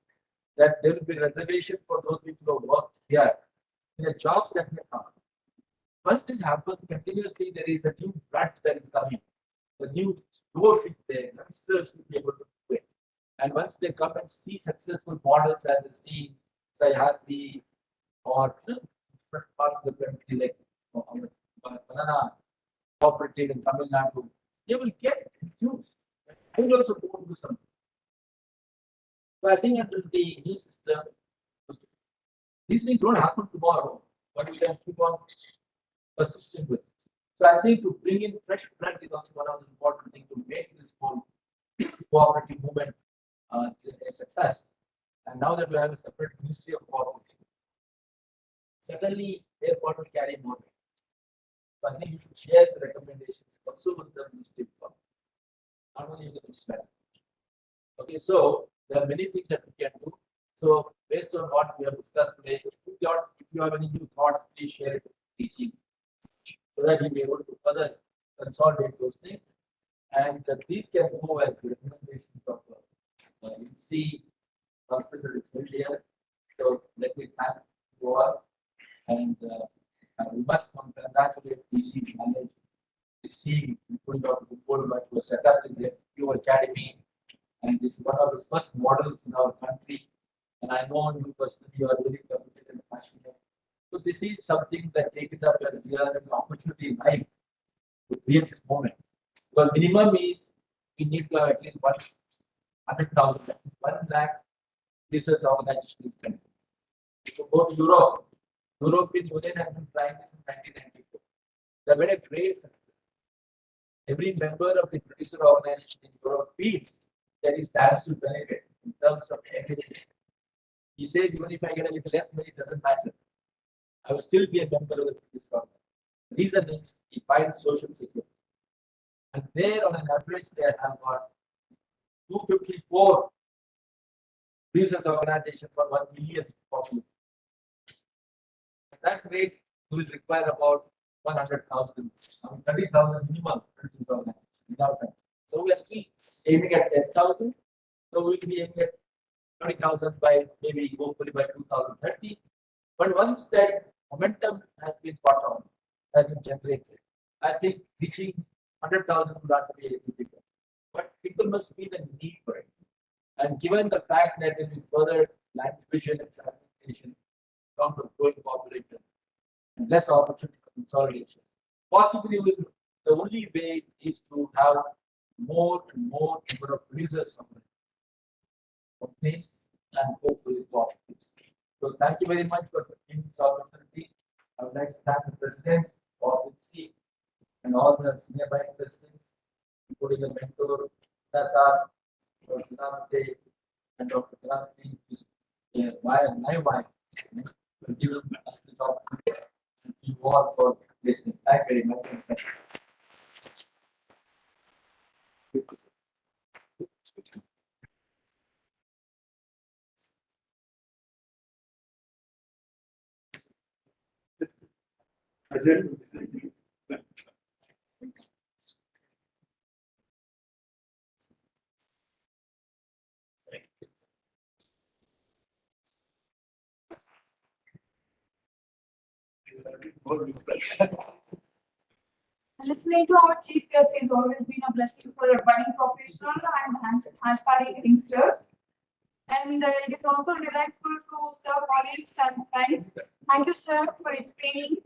[SPEAKER 19] that there will be reservation for those people who work here in a jobs that may come. Once this happens continuously, there is a new blood that is coming. The new store is there, youngsters will be able to do it. And once they come and see successful models as they see Sayati or different parts of the country like banana cooperative in Tamil Nadu, they will get enthused. They will also go and do something. So I think under the new system, these things don't happen tomorrow, but we can keep on persisting with it. So I think to bring in fresh blood is also one of the important things to make this whole cooperative movement a success. And now that we have a separate Ministry of Cooperation, suddenly airport will carry more weight. So I think you should share the recommendations also with the Ministry of Cooperation, not only with the Ministry. Okay, so there are many things that we can do. So based on what we have discussed today, if you have any new thoughts, please share it with the teaching so that you'll be able to further consolidate those things. And these can go as recommendations of see hospital is still here. So let me thank you all. And we must congratulate DC manage this team, putting out the board to set up this FPO Academy. And this is one of the first models in our country. And I know you personally you are very committed and passionate. So this is something that take it up as we are an opportunity in life to create this moment. Because minimum is we need to have at least 100,000, 1 lakh research organizations. If you go to Europe, European Union has been trying this in 1994. They made a great success. Every member of the producer organization in Europe feels that he stands to benefit in terms of everything. He says, even if I get a little less money, it doesn't matter. I will still be a member of the producer organization. The reason is he finds social security. And there, on an average, they have got 254 research organization for 1 million population. At that rate, you will require about 100,000, 30,000 minimum research organization without that. So we are still aiming at 10,000. So we will be aiming at 30,000 by maybe hopefully by 2030. But once that momentum has been brought on, has been generated, I think reaching 100,000 would not be a difficult. But people must feel the need for it. And given the fact that there is further land division and fragmentation, from the growing population, and less opportunity for consolidation, possibly the only way is to have more and more number of producers of companies and hopefully cooperatives. So thank you very much for giving this opportunity. I would like to thank the president of the and all the senior vice presidents, including the mentor, Dasar, Sunamate, and Dr. Kranti, my wife, for giving us this opportunity. Thank you all for listening. Thank you very much.
[SPEAKER 1] Listening to our chief guest has always been a blessing for a budding professional and aspiring youngsters. And it is also delightful to serve colleagues and friends. Thank you, sir, for explaining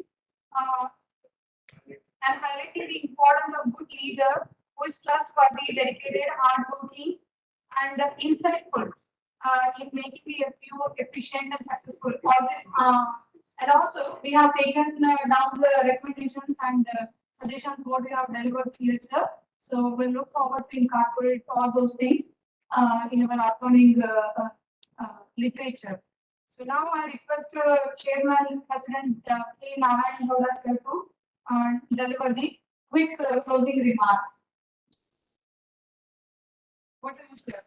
[SPEAKER 1] and highlighting the importance of good leader who is trustworthy, dedicated, hardworking, and insightful in making the FPO efficient and successful. And also, we have taken down the recommendations and suggestions what we have delivered here, sir. So we look forward to incorporate all those things in our upcoming literature. So now I request Chairman President K. Narayan Gowda sir to deliver the quick closing remarks. What is it, sir?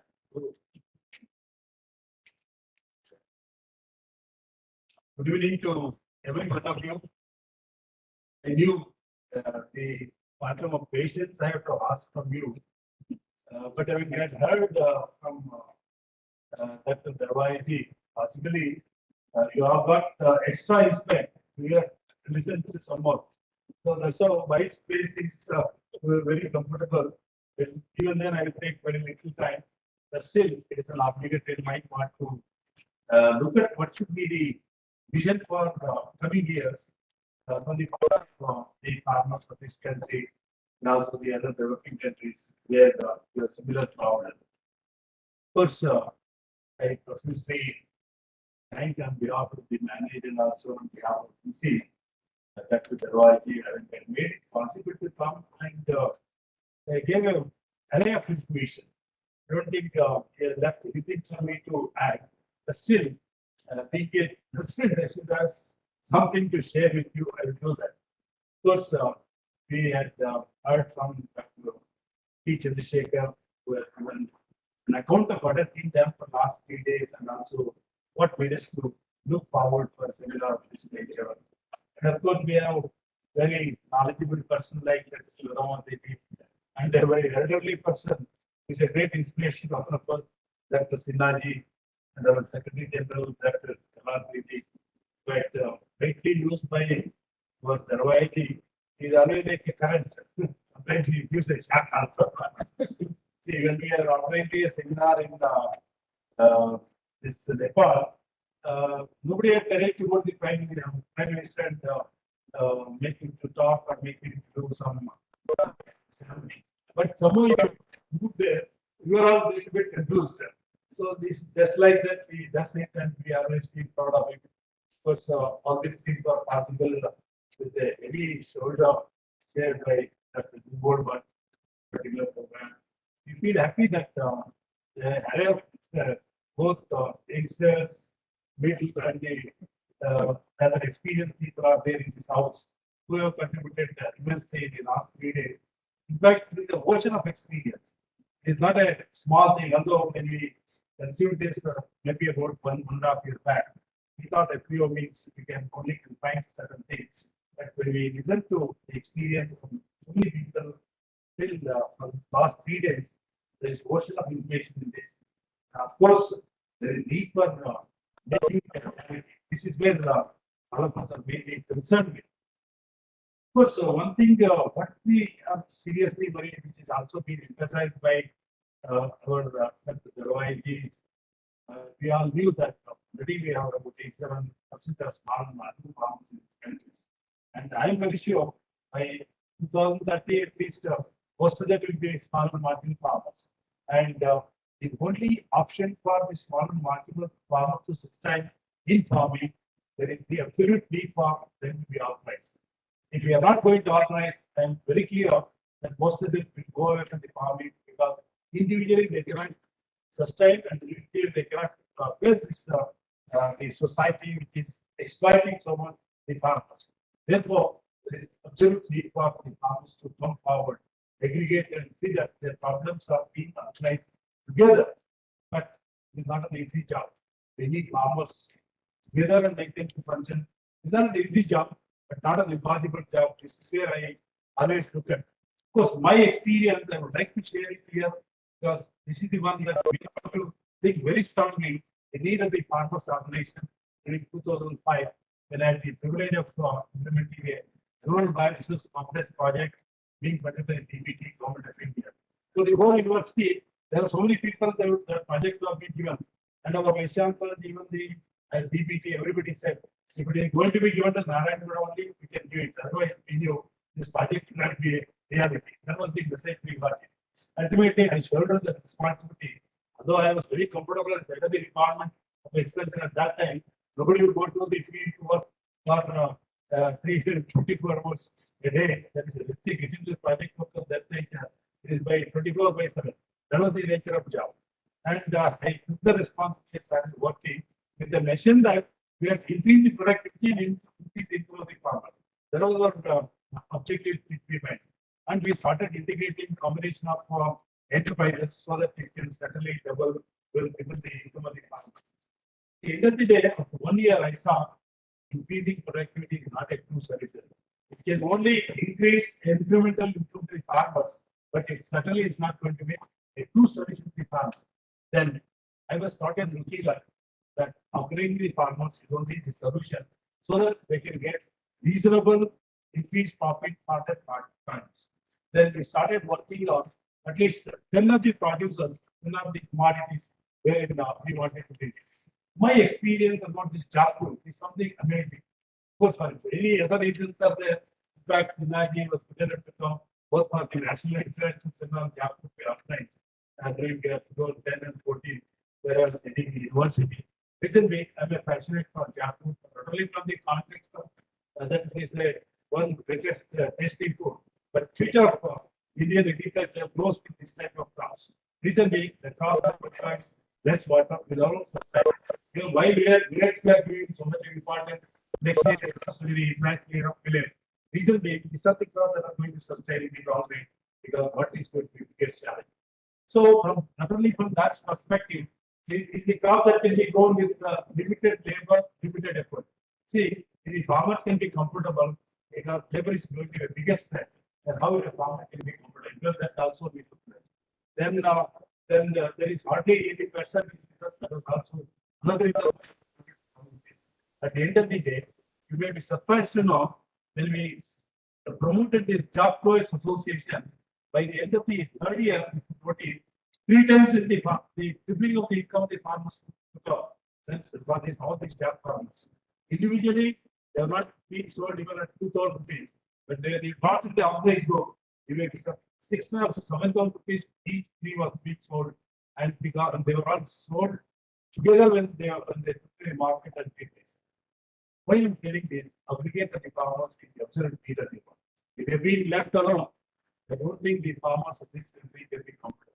[SPEAKER 11] Good evening to every one of you. I knew the quantum of patience I have to ask from you. But having had heard from Dr. Darwayati, possibly you have got extra insight here to listen to some more. So that's how my space is very comfortable. Even then, I will take very little time. But still, it is an obligatory my part to look at what should be the vision for coming years from the part of the farmers of this country and also the other developing countries where there are similar problems. Of course, I profusely thank on behalf of the manager and also on behalf of DC, Dr. Darwayati, having made it possible to come and gave an array of information. I don't think he has left anything for me to add, but still, I think it still has something to share with you. I will do that. Of course, we had heard from Dr. P. Chandrasekhar, who has given an account of what has been done for the last 3 days and also what made us to look forward for a seminar of this nature. And of course, we have a very knowledgeable person like Dr. Silvaraman Devi and a very elderly person who is a great inspiration of us, Dr. Sinhaji and our Secretary General, Dr. Kalan Devi. But greatly used by our Darwayati, he is always like a current. Sometimes he gives a short answer. See, when we are organizing a seminar in this Nepal, nobody had courage to go to the Prime Minister and make him to talk or make him to do some ceremony. But somehow you move there, you are all a little bit confused. So this just like that, we does it and we always feel proud of it. Of course, all these things were possible with a heavy shoulder shared by Dr. Goldman particular program. We feel happy that the array of both youngsters, middle and the other experienced people are there in this house who have contributed immensely in the last 3 days. In fact, it is a ocean of experience. It is not a small thing, although when we conceived this maybe about 1.5 years back, we thought FPO means we can only confine to certain things. But when we listen to the experience from so many people till for the last 3 days, there is ocean of information in this. Of course, there is need for making this is where all of us are mainly concerned with. Of course, one thing what we are seriously worried, which is also being emphasized by our Darwayati, we all knew that already we have about 87% of small market farmers in this country. And I am very sure by 2030 at least most of that will be smaller market farmers. And the only option for the smaller market farmer to sustain in farming, there is the absolute need for them to be organized. If we are not going to organize, I am very clear that most of them will go away from the farming because individually they cannot sustain and individually they cannot build this the society which is exploiting so much the farmers. Therefore, there is absolute need for the farmers to come forward, aggregate and see that their problems are being organized together. But it is not an easy job. We need farmers together and make them to function. It's not an easy job, but not an impossible job. This is where I always look at. Of course, my experience, I would like to share it here because this is the one that we have to think very strongly the need of the farmers organization during 2005 when I had the privilege of implementing a rural bioresource complex project being funded by DBT, Government of India. So the whole university, there are so many people that project have been given. And our example, even the DBT, everybody said, if it is going to be given to Narayan only, we can do it. Otherwise, we knew this project cannot be a reality. That was the message we got. Ultimately, I shouldered the responsibility. Although I was very comfortable as head of the department of extension at that time, nobody would go to the field to work for 324 hours a day. That is a risky getting the project work of that nature it is by 24/7. That was the nature of job. And I took the responsibility, started working with the mission that we have increased the productivity and increase income of the farmers. That was our objective which we made. And we started integrating combination of enterprises so that it can certainly double the income of the farmers. At the end of the day, after 1 year, I saw increasing productivity is not a true solution. It can only increase incremental income to the farmers, but it certainly is not going to be a true solution to the farmers. Then I was started looking at that upgrading the farmers is only the solution so that they can get reasonable increased profit for their farmers. Then we started working on at least 10 of the producers, 10 of the commodities where we wanted to do this. My experience about this job group is something amazing. Of course, for any other reasons are there. In fact, Nagi was put to come both for the national interactions and on job group offline during 2010 and 14, where I was sitting in the university. Recently, I'm a passionate for job group, not only from the context of that is one greatest tasty food, but future of Indian agriculture grows with this type of crops. Recently, the crop that requires less water will also sustain. You know, why we are giving so much importance next year to the international millet. Recently, these are the crops that are going to sustain in the long run because what is going to be the biggest challenge. So, not only from that perspective, is the crop that can be grown with limited labor, limited effort. See, the farmers can be comfortable because labor is going to be the biggest threat. And how a farmer can be comfortable, because that also we look at. Then there is hardly any question. That was also another. At the end of the day, you may be surprised to know when we promoted this Job Growers Association. By the end of the third year, 3 times in the tripling of the income of the farmers took off. That's for this all these job farmers. Individually, they are not being sold even at 2,000 rupees. But they are brought in the organized group. You may be 6,000 to 7,000 rupees each tree was being sold, and they were all sold together when they took to the market and paid this. Why I'm telling this, obligate the farmers in the absolute need of the farmers. If they're being left alone, I don't think the farmers of this country will be comfortable.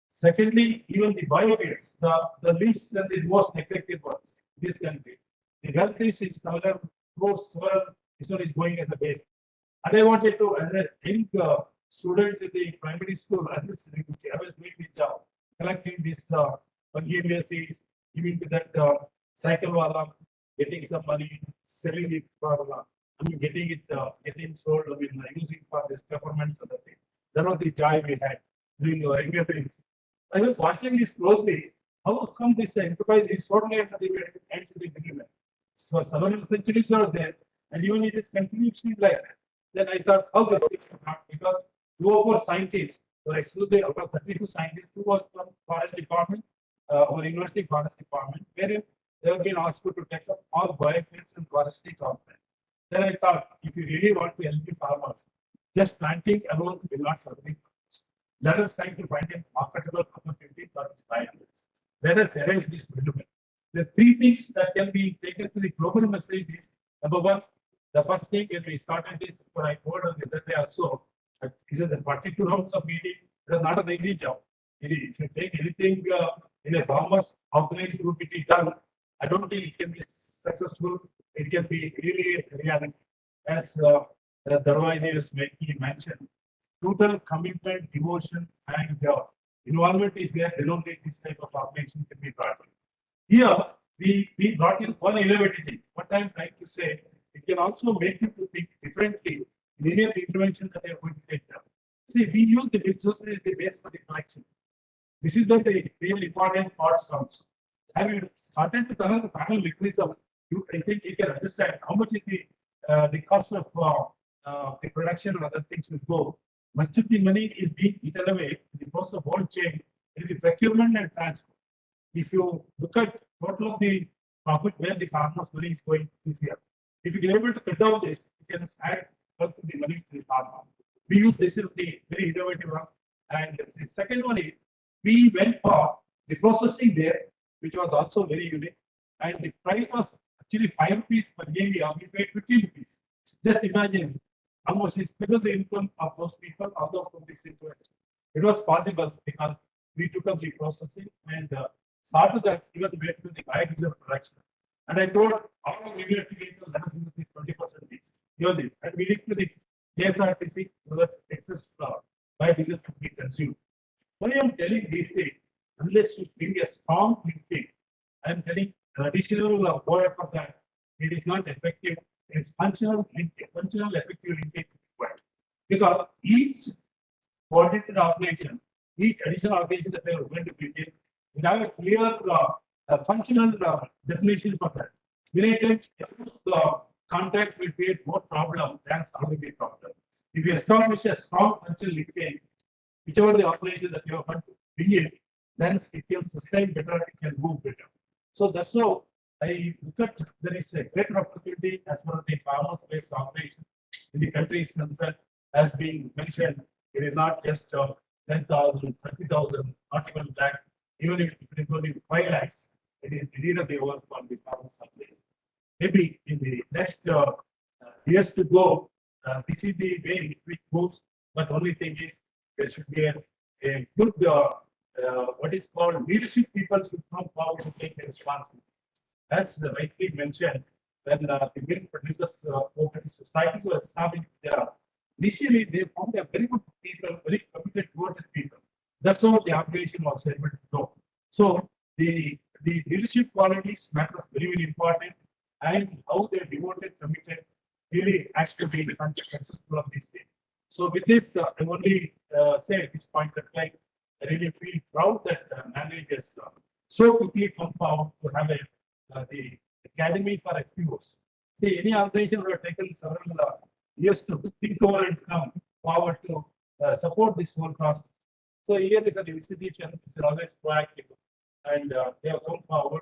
[SPEAKER 11] Secondly, even the biofuels, the least and the most neglected ones in this country. The wealth is in solar, grows solar, this one is going as a base. And I wanted to, as a young student in the primary school, I was doing the job, collecting this Bulgarian seeds, giving to that cycle wala, getting some money, selling it for, getting it, getting sold, using for this peppermints and other things. That was the joy we had during our younger days. I was watching this closely. How come this enterprise is totally under the hands of the middlemen? So several centuries are there, and even it is continuously like that. Then I thought, how this thing not because 2 of our scientists were excluded out of 32 scientists, 2 was from forest department, or university forest department, wherein they have been asked to take up all biofuels and forestry components. Then I thought, if you really want to help the farmers, just planting alone will not serve the farmers. Let us try to find a marketable opportunity for these biofuels. Let us erase this middleman. The 3 things that can be taken to the global message is, number 1, the first thing when we started this, what I told on the other day also, it is a 42 rounds of meeting. It is not an easy job. If you take anything in a farmers organized group, it is done. I don't think it can be successful. It can be really reality. As Darwani is making mention, total commitment, devotion, and involvement is there. They don't think this type of organization can be brought in. Here, we brought in one innovative thing. What I'm trying to say, it can also make you to think differently in any of the interventions that they are going to take down. See, we use the resources as the base for the collection. This is where the real important parts comes. Having started with another panel mechanism, I think you can understand how much is the cost of the production and other things will go. Much of the money is being eaten away in the process of whole chain. It is the procurement and transfer. If you look at total of the profit where the farmer's money is going this year, if you are able to cut down this, you can add both the money to the farmer. We use this is the very innovative one. And the second one is we went for the processing there, which was also very unique. And the price was actually 5 rupees per area. We paid 15 rupees. Just imagine, almost it's triple the income of those people, although from this situation. It was possible because we took up the processing and started that even went to the biodiesel production. And I told all of regulatory vehicles, let us use the 20% mix. And we need to the KSRTC so that excess biodiesel could be consumed. Why I'm telling these things, unless you bring a strong linkage, I'm telling additional word for that. It is not effective. It is functional linkage, functional effective linkage required. Because each coordinated organization, each additional organization that we are going to bring in, we have a clear functional definition for that. Many times, the contact will create more problem than solving the problem. If you establish a strong functional linkage, whichever the organization that you are going to bring in, then it can sustain better, it can move better. So that's how I look at there is a great opportunity as far as the farmers-based operation in the country is concerned, as being mentioned. It is not just 10,000, 30,000, not even lakh. Even if it is only 5 lakhs, it is the need of the work for the farmers. Maybe in the next years to go, this is the way it moves. But only thing is there should be a good what is called leadership people should come forward to take the responsibility. That's rightly mentioned when the milk producers open societies were established there. Initially, they found a very good people, very committed, devoted people. That's how the operation was able to grow. So the leadership qualities matter very, very important, and how they're devoted, committed, really has to be successful of these things. So with it, I only say at this point that like I really feel proud that managers so quickly come forward to have the academy for FPOs. See, any organization would have taken several years to think over and come forward to support this whole process. So here is an institution, it's always proactive, and they have come forward.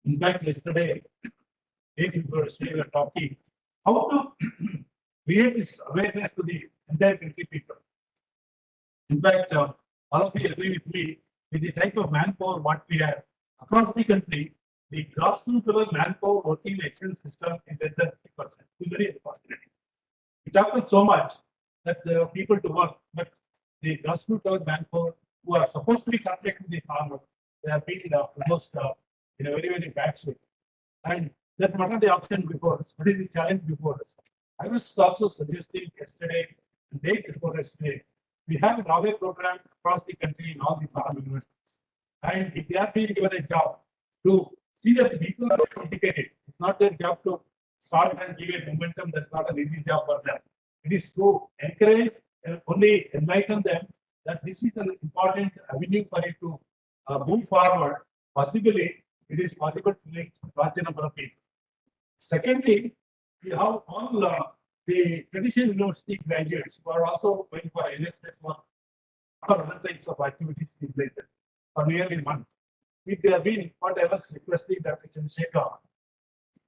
[SPEAKER 11] In fact, yesterday, we were talking how to create this awareness to the entire country people. In fact, all of you agree with me with the type of manpower what we have across the country. The grassroots level manpower working in the Excel system is less than 50%. It's very unfortunate. We talk about so much that there are people to work, but the grassroots level manpower who are supposed to be connected to the farmer, they have been almost in a very, very bad shape. And that what are the options before us? What is the challenge before us? I was also suggesting yesterday, the day before yesterday, we have an Norway program across the country in all the farm universities. And if they are being given a job to see that people are educated, it's not their job to start and give a momentum. That's not an easy job for them. It is to encourage and only enlighten them that this is an important avenue for you to move forward. Possibly, it is possible to reach a larger number of people. Secondly, we have all the traditional university graduates who are also going for LSS work or other types of activities in places for nearly a month. If they have been, what I was requesting Dr. Chandrasekhar,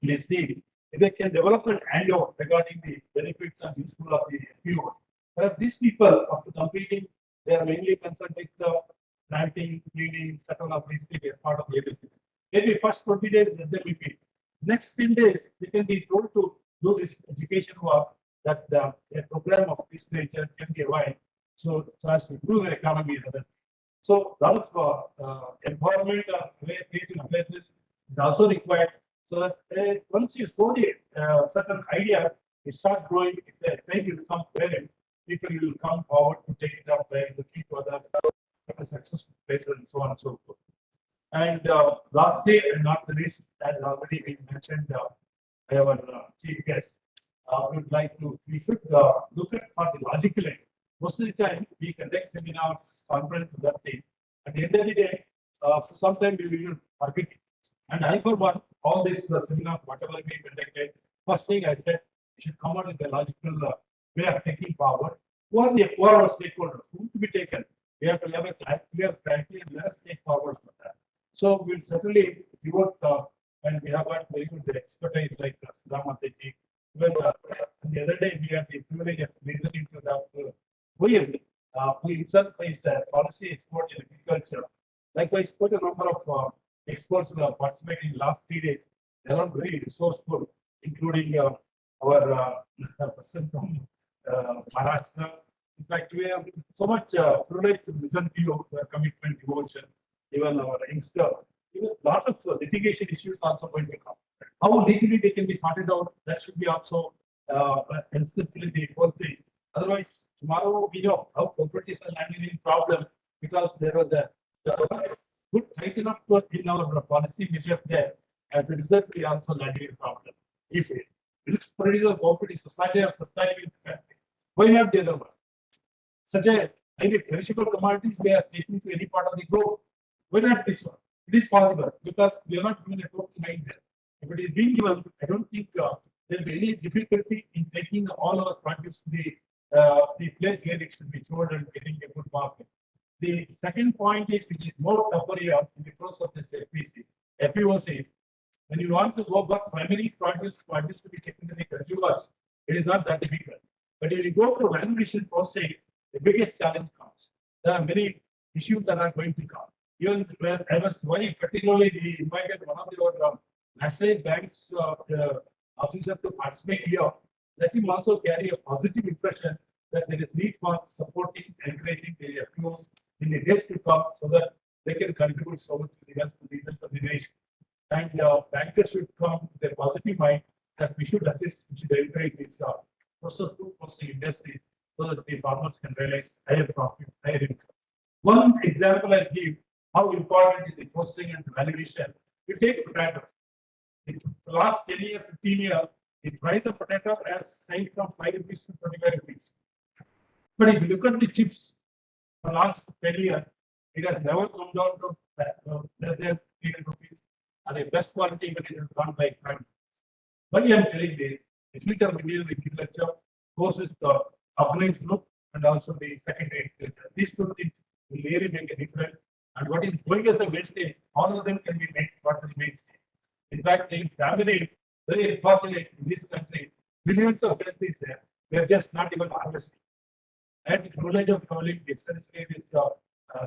[SPEAKER 11] listening, if they can develop an handout regarding the benefits and useful of the FPOs. But these people, after completing, they are mainly concerned with the planting, cleaning, setup of these things as part of the LSS. Maybe first 20 days, let them be. Next 10 days, they can be told to do this education work that a program of this nature can be avoided. So as to improve the economy and other. So a lot of empowerment or creating awareness is also required. So that once you show the certain idea, it starts growing. If the thing will come parent, people will come forward to take it up and looking for the successful place and so on and so forth. And lastly, and not the least, as already been mentioned by our chief guest, we would like to, we should look at for the logical end. Most of the time, we conduct seminars, conferences, that thing. At the end of the day, sometimes we will forget it. And I, for one, all this seminar, whatever we conducted, first thing I said, we should come out with a logical way of taking forward. Who are our stakeholders? Who to be taken? We have to have a clear criteria and let us take forward for that. So we'll certainly devote, and we have got very good expertise like Sudhamateji. Even the other day, we had the privilege of listening to Dr. William, who himself is a policy expert in agriculture. Likewise, quite a number of experts who have participated in the last 3 days. They are very resourceful, including our person from Maharashtra, In fact, we have so much privilege to listen to your commitment, devotion, even our youngster. Even a lot of litigation issues also going to come. How legally they can be sorted out, that should be also instantly the whole thing. Otherwise, tomorrow we know how cooperatives are landing in problem because there was a good tighten up in our policy measure there. As a result, we also landed in problem. If producer cooperative society are sustaining this country, why not the other one? Such a highly perishable commodities we are taking to any part of the globe. Why not this one? It is possible because we are not given a total mind there. If it is being given, I don't think there will be any difficulty in taking all our produce to the place where it should be sold and getting a good market. The second point is, which is more tougher here in the process of this FPOs is, when you want to go back primary produce to be taken to the consumers, it is not that difficult. But if you go to valuation process, the biggest challenge comes. There are many issues that are going to come. Even where I was very particularly, we invited one of the national banks officer to participate here. That will also carry a positive impression that there is need for supporting, encouraging the FPOs in the days to come, so that they can contribute so much to the health of the nation. And bankers should come with a positive mind that we should assist, we should encourage this processing industry so that the farmers can realize higher profit, higher income. One example I give how important is the processing and valuation. You take potato. In the last 10 years, 15 years, the price of potato has sailed from 5 rupees to 25 rupees. But if you look at the chips, for the last 10 years, it has never come down to less than 300 rupees. And the best quality, even it has gone by 5. Why I am telling this, the future of Indian agriculture goes with the organized group and also the secondary agriculture. These two things will really make a difference. And what is going as the mainstay, all of them can be made part of the mainstay. In fact, in family, very unfortunate in this country, millions of health is there. We are just not even harvesting. And the privilege of traveling extensively this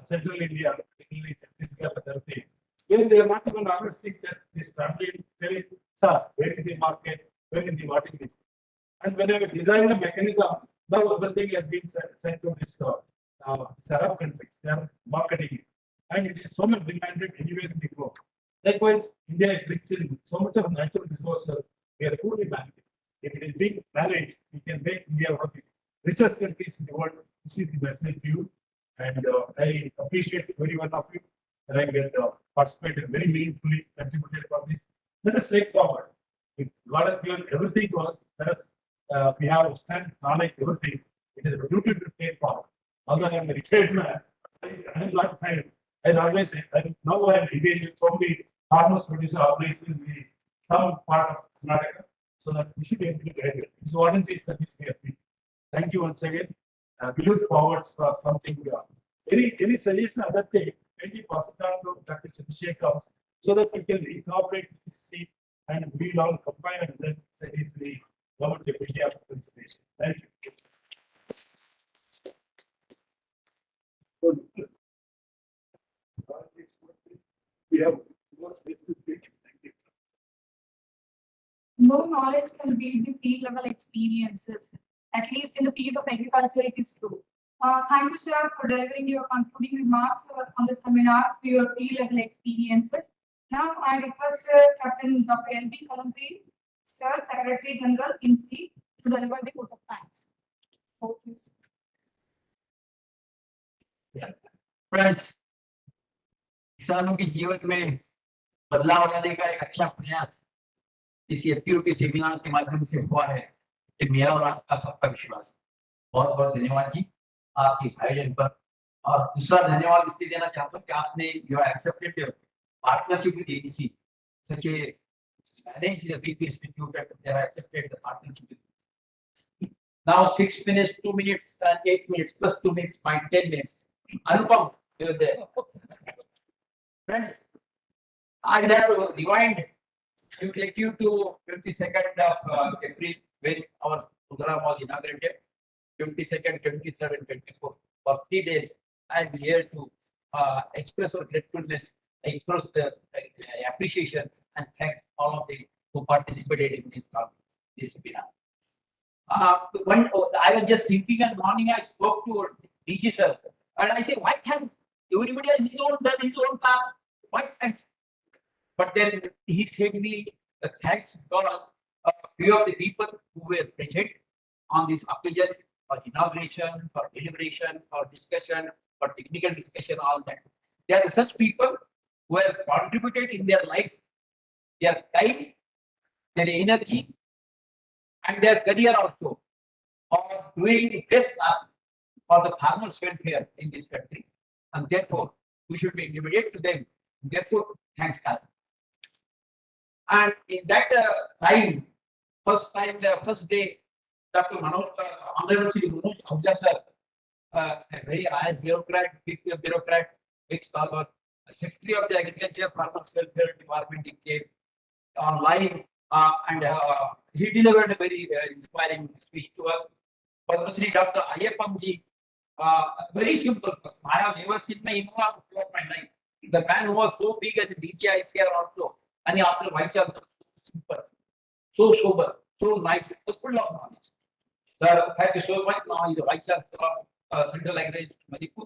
[SPEAKER 11] central India, particularly Chhattisgarh, where they are not even harvesting that this family very, sir, where is the market, where is the what is it? And when I designed a mechanism, now everything has been sent to this Arab countries. They are marketing it. And it is so much demanded anywhere in the globe. Likewise, India is rich in so much of natural resources. We are poorly managed. If it is being managed, we can make India one of the richest countries in the world. This is the message to you. And I appreciate every one of you that I get participated very meaningfully, contributed for this. Let us take forward. If God has given everything to us, let us we have strength, knowledge, everything. It is a duty to take forward. Although I am a retired man, I am not tired. I always say, now I am engaged with so many farmers producer operations in some part of Karnataka, so that we should be able to guide it. It's voluntary service we have been. Thank you once again. We look forward for something. Any suggestion, other thing, maybe pass it on to Dr. Chandrasekhar, so that we can incorporate this seat and we will all combine and then send it to the government of India for consideration. Thank you. We have more space to speak. Thank you.
[SPEAKER 1] No knowledge can build the field level experiences. At least in the field of agriculture, it is true. Thank you, sir, for delivering your concluding remarks on the seminar to your field level experiences. Now, I request Captain Dr. L.B. Kalambi, Sir, Secretary General, INSEE, to deliver the vote of thanks. Over to you, sir.
[SPEAKER 19] Friends, किसानों के जीवन में बदलाव लाने का एक अच्छा प्रयास इस एफपीओ के सेमिनार के माध्यम से हुआ है, ये मेरा और आपका सबका विश्वास। बहुत बहुत धन्यवाद जी आपके इस आयोजन पर। और दूसरा धन्यवाद इसलिए देना चाहता हूँ कि आपने you accepted partnership with ADC, such A managed the BP Institute and they have accepted the partnership. Now 6 minutes, 2 minutes, and 8 minutes plus 2 minutes, by 10 minutes. Anupam, you're there. Friends, I have to rewind to take you to 22nd of April when our program was inaugurated. 22nd, 23rd, and 24th. For 3 days, I am here to express our gratefulness, express the appreciation, and thank all of them who participated in this conference, this webinar. I was just thinking and morning I spoke to DG sir and I say, why thanks? Everybody has his own done his own task. Why thanks? But then he said me, thanks because a few of the people who were present on this occasion for inauguration, for deliberation, for discussion, for technical discussion, all that. There are such people who have contributed in their life, their time, their energy, and their career also, for doing the best task for the farmers' welfare in this country. And therefore, we should be immediate to them. Therefore, thanks God. And in that time, the first day, Dr. Manoj, Honorable Shri Manoj Ahuja sir, a very high bureaucrat, big scholar, Secretary of the Agriculture Farmers Welfare Department, he came online and he delivered a very inspiring speech to us. Padma Shri Dr. Ayyapamji, very simple person. I have never seen my in-laws throughout my life. The man who was so big as a DGI is here also, and after Vice Chancellor, so simple, so sober, so nice, was full of knowledge. Sir, thank you so much. Now he's the Vice Chancellor of Central Agriculture, Manipur.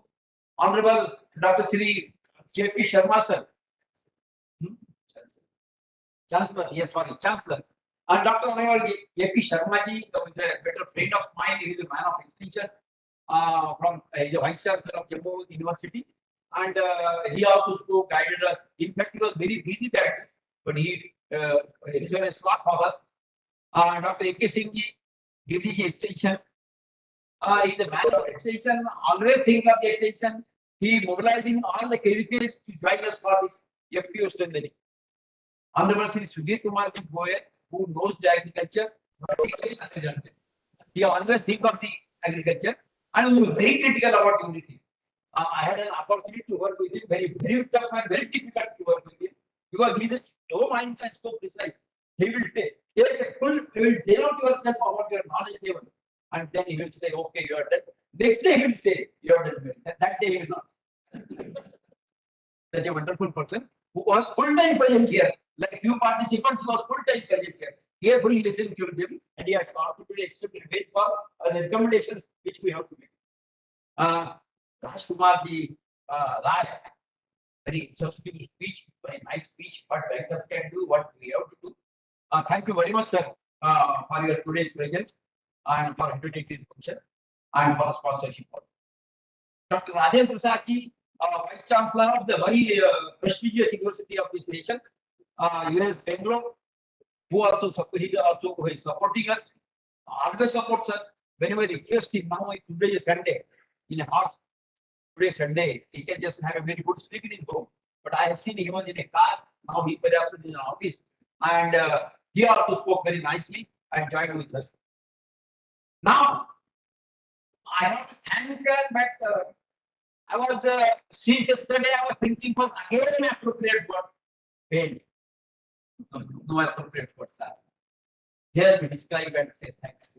[SPEAKER 19] Honorable Dr. Shri J.P. Sharma sir. Chancellor, yes, sorry, Chancellor. And Dr. Honorable J.P. Sharma ji is a better friend of mine. He is a man of extension from he's a Vice Chancellor of Jammu University. And he also spoke, guided us. In fact, he was very busy that day, but he reserved a slot for us. Dr. A.K. Singh ji, DDG extension. He's a man of extension, always think of the extension. He mobilizing all the cadets to join us for this FPO strengthening. Honorable Shri Sudhir Kumar Goyal, who knows the agriculture, but he always think of the agriculture and he was very critical about unity. I had an opportunity to work with him, very tough and very difficult to work with him because he is so mindful and so precise. He will take a full, he will tell out yourself about your knowledge level, and then he will say, okay, you are done. Next day he will say, you are done. That day he will not. Such a wonderful person who was full-time present here. Like few participants was full-time present here. Carefully listened to them and he had contributed extremely well for the recommendations which we have to make. Raj Kumar ji, Raj, very exhaustive speech, very nice speech. What bankers can do, what we have to do. Thank you very much, sir, for your today's presence and for undertaking this function and for sponsorship. Dr. Rajendra Prasad ji, Vice Chancellor of the very prestigious university of this nation, US Bangalore, who also is supporting us, always supports us whenever we request him. Now today is Sunday, in a house. Today is Sunday, he can just have a very good sleep in his home. But I have seen he was in a car. Now he perhaps in an office, and he also spoke very nicely and joined with us. Now I have to thank her, but I was since yesterday I was thinking for again an appropriate word. Pain. No appropriate words are. Here we describe and say thanks.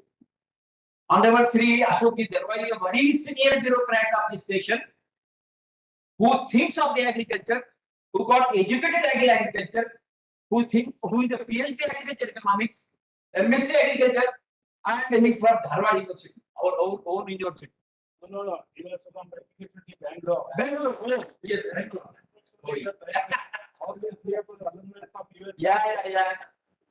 [SPEAKER 19] Honorable Shri Ashok Darwali, a very senior bureaucrat of this station, who thinks of the agriculture, who got educated in agriculture, who is a PhD agriculture economics, MSc agriculture, and he for Dharwad University, our own university.
[SPEAKER 11] No, he was from Bangalore.
[SPEAKER 19] Bangalore, oh, yes, Bangalore.
[SPEAKER 11] All the three of us alumni of US.
[SPEAKER 19] Yeah.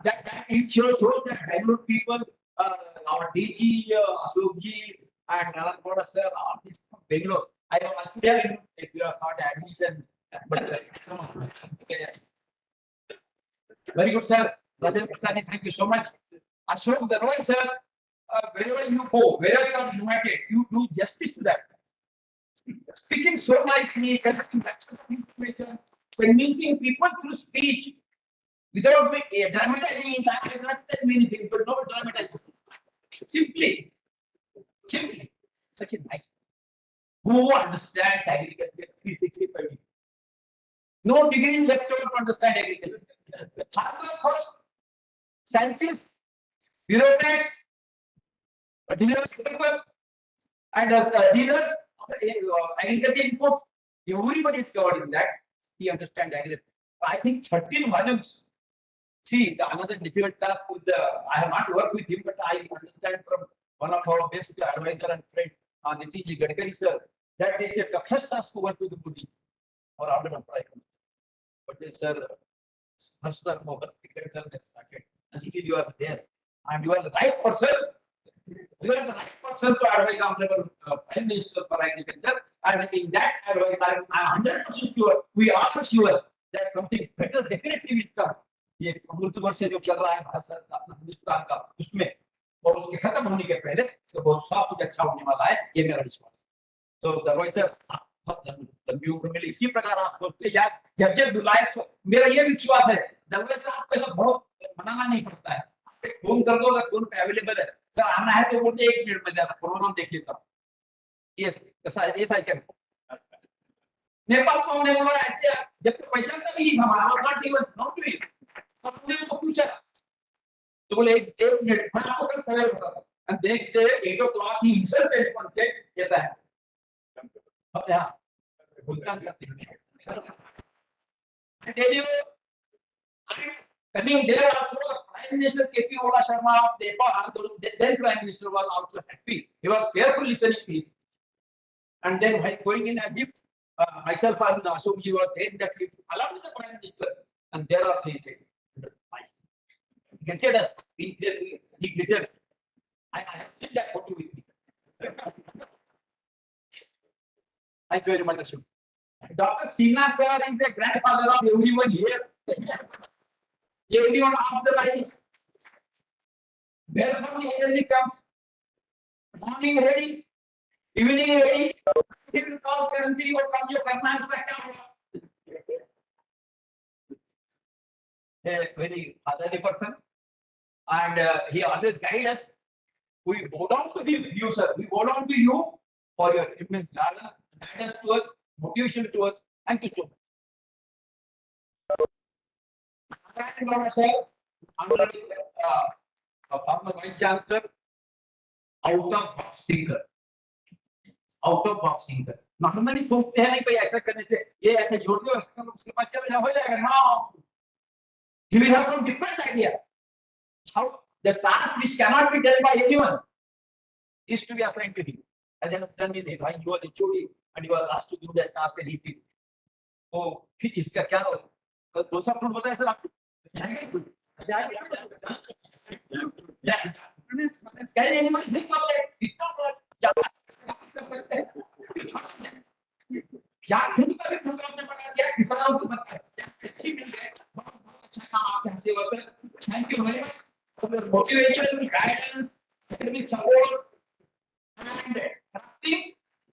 [SPEAKER 19] That it shows that Bangalore people, our DG, Ashokji, and Nalakoda sir, all these from Bangalore. I could have if you have got admission, but okay. Very good, sir. Rajendra Prasad, thank you so much. Ashok Darwal, sir, wherever you go, wherever you are invited, you do justice to that. Speaking so nicely, conveying information, convincing people through speech without dramatizing in that does not tell me anything, but no dramatizing. Simply, such a nice. Who understands agriculture 365? No degree left over to understand agriculture. Farmers first, scientists, bureaucrats, dealers, people, and dealers, agriculture inputs. Everybody is covered in that. He understands agriculture. I think 13 volumes See, another difficult task with the, I have not worked with him, but I understand from one of our best advisor and friend, Nitin Gadkari sir, that they say toughest task to work with the Modi or Honorable Prime Minister. But they sir, first term over, second term has started, and still you are there, and you are the right person. You are the right person to advise Honorable Prime Minister for Agriculture, and in that advice, I am 100% sure, we are for sure that something better definitely will come. ये अमृत वर्ष जो चल रहा है भारत अपना हिंदुस्तान का उसमें और उसके खत्म होने के पहले इसका बहुत सब कुछ अच्छा होने वाला है ये मेरा विश्वास है तो दरवाजा सर इसी प्रकार आप सोचते या जब जब बुलाए तो मेरा ये विश्वास है दरवाजा आपको ऐसा बहुत मनाना नहीं पड़ता है फोन कर दो अगर फोन पे अवेलेबल है सर आना है तो बोलते 1 मिनट में जाना प्रोग्राम देख लेता हूँ ये ऐसा क्या नेपाल को हमने बोला ऐसे जब तक पहचानता भी नहीं हमारा नॉट इवन नॉट टू हमने उसको पूछा तो बोले 1 मिनट मैं आपको कल सवेरे बताता and next day 8 o'clock he himself said कैसा है अब यहाँ भुगतान करते हैं I tell you coming there also Prime Minister KP Ola Sharma of Nepal then Prime Minister was also happy he was carefully listening to his and then while going in Egypt myself and Ashokji were there that we allowed the Prime Minister and there are 3 seconds nice. He greeted us. He greeted us. I have seen that photo with me. Thank you very much, Ashok. Dr. Sinha sir is the grandfather of everyone here. Everyone of the life. Wherever the energy comes, morning ready, evening ready, he will call currency or come your karna. A very otherly person, and he always guides us. We bow down to you, sir. We bow down to you for your immense guidance to us, motivation to us. Thank you so much. Former Vice Chancellor, out of box thinker. Out of box thinker. Normally सोचते हैं नहीं भाई ऐसा करने से ये ऐसे जोड़ दो उसके पास चले जाओ हो जाएगा ना You will have some different idea. How the task which cannot be done by anyone is to be assigned to him. As I have done with him, you are the jury and you are asked to do that task and he did. Oh, इसका क्या हो? कौन सा fruit बताया sir आपको? Can anyone think of that? क्या खेती का भी प्रोग्राम ने बना दिया किसानों को बताया इसकी भी Thank you very much for the motivation, guidance, academic support, and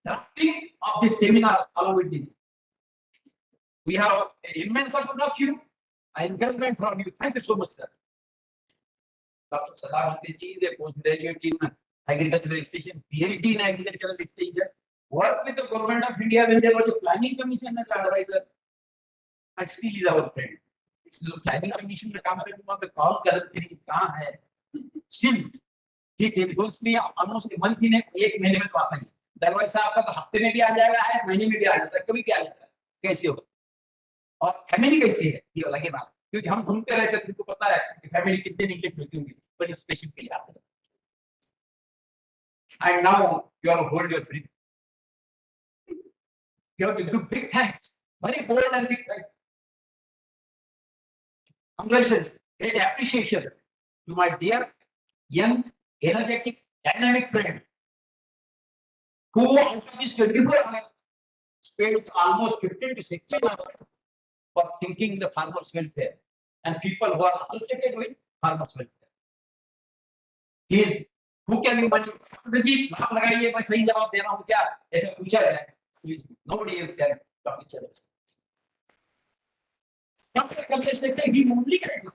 [SPEAKER 19] drafting of this seminar along with this. We have immense support of you, encouragement from you. Thank you so much, sir. Dr. Sadamati ji is a postgraduate in agricultural extension, PhD in agricultural extension, worked with the government of India when there was a planning commission as advisor, and still is our friend. Planning commission में काम करने में call करते हैं कहाँ है still ठीक है because me almost a month in 1 महीने में तो आता है दरवाजा साहब का तो हफ्ते में भी आ जाएगा है महीने में भी आ जाता है कभी भी आ जाता है कैसे होगा और फैमिली कैसी है ये लगे बात क्योंकि हम घूमते रहते हैं तुमको पता है कि फैमिली कितने निकले होती होंगी पर इस पेशेंट के लिए आते हैं and now you are hold your breath you have to do big thanks very bold and big thanks. Congratulations, great appreciation to my dear, young, energetic, dynamic friend who out of this 24 hours spent almost 15 to 16 hours for thinking the farmers' welfare and people who are associated with farmers' welfare. He is who can be money? जी आप लगाइए मैं सही जवाब दे रहा हूँ क्या ऐसा पूछा है nobody else can talk each other. Agriculture sector, he only can do.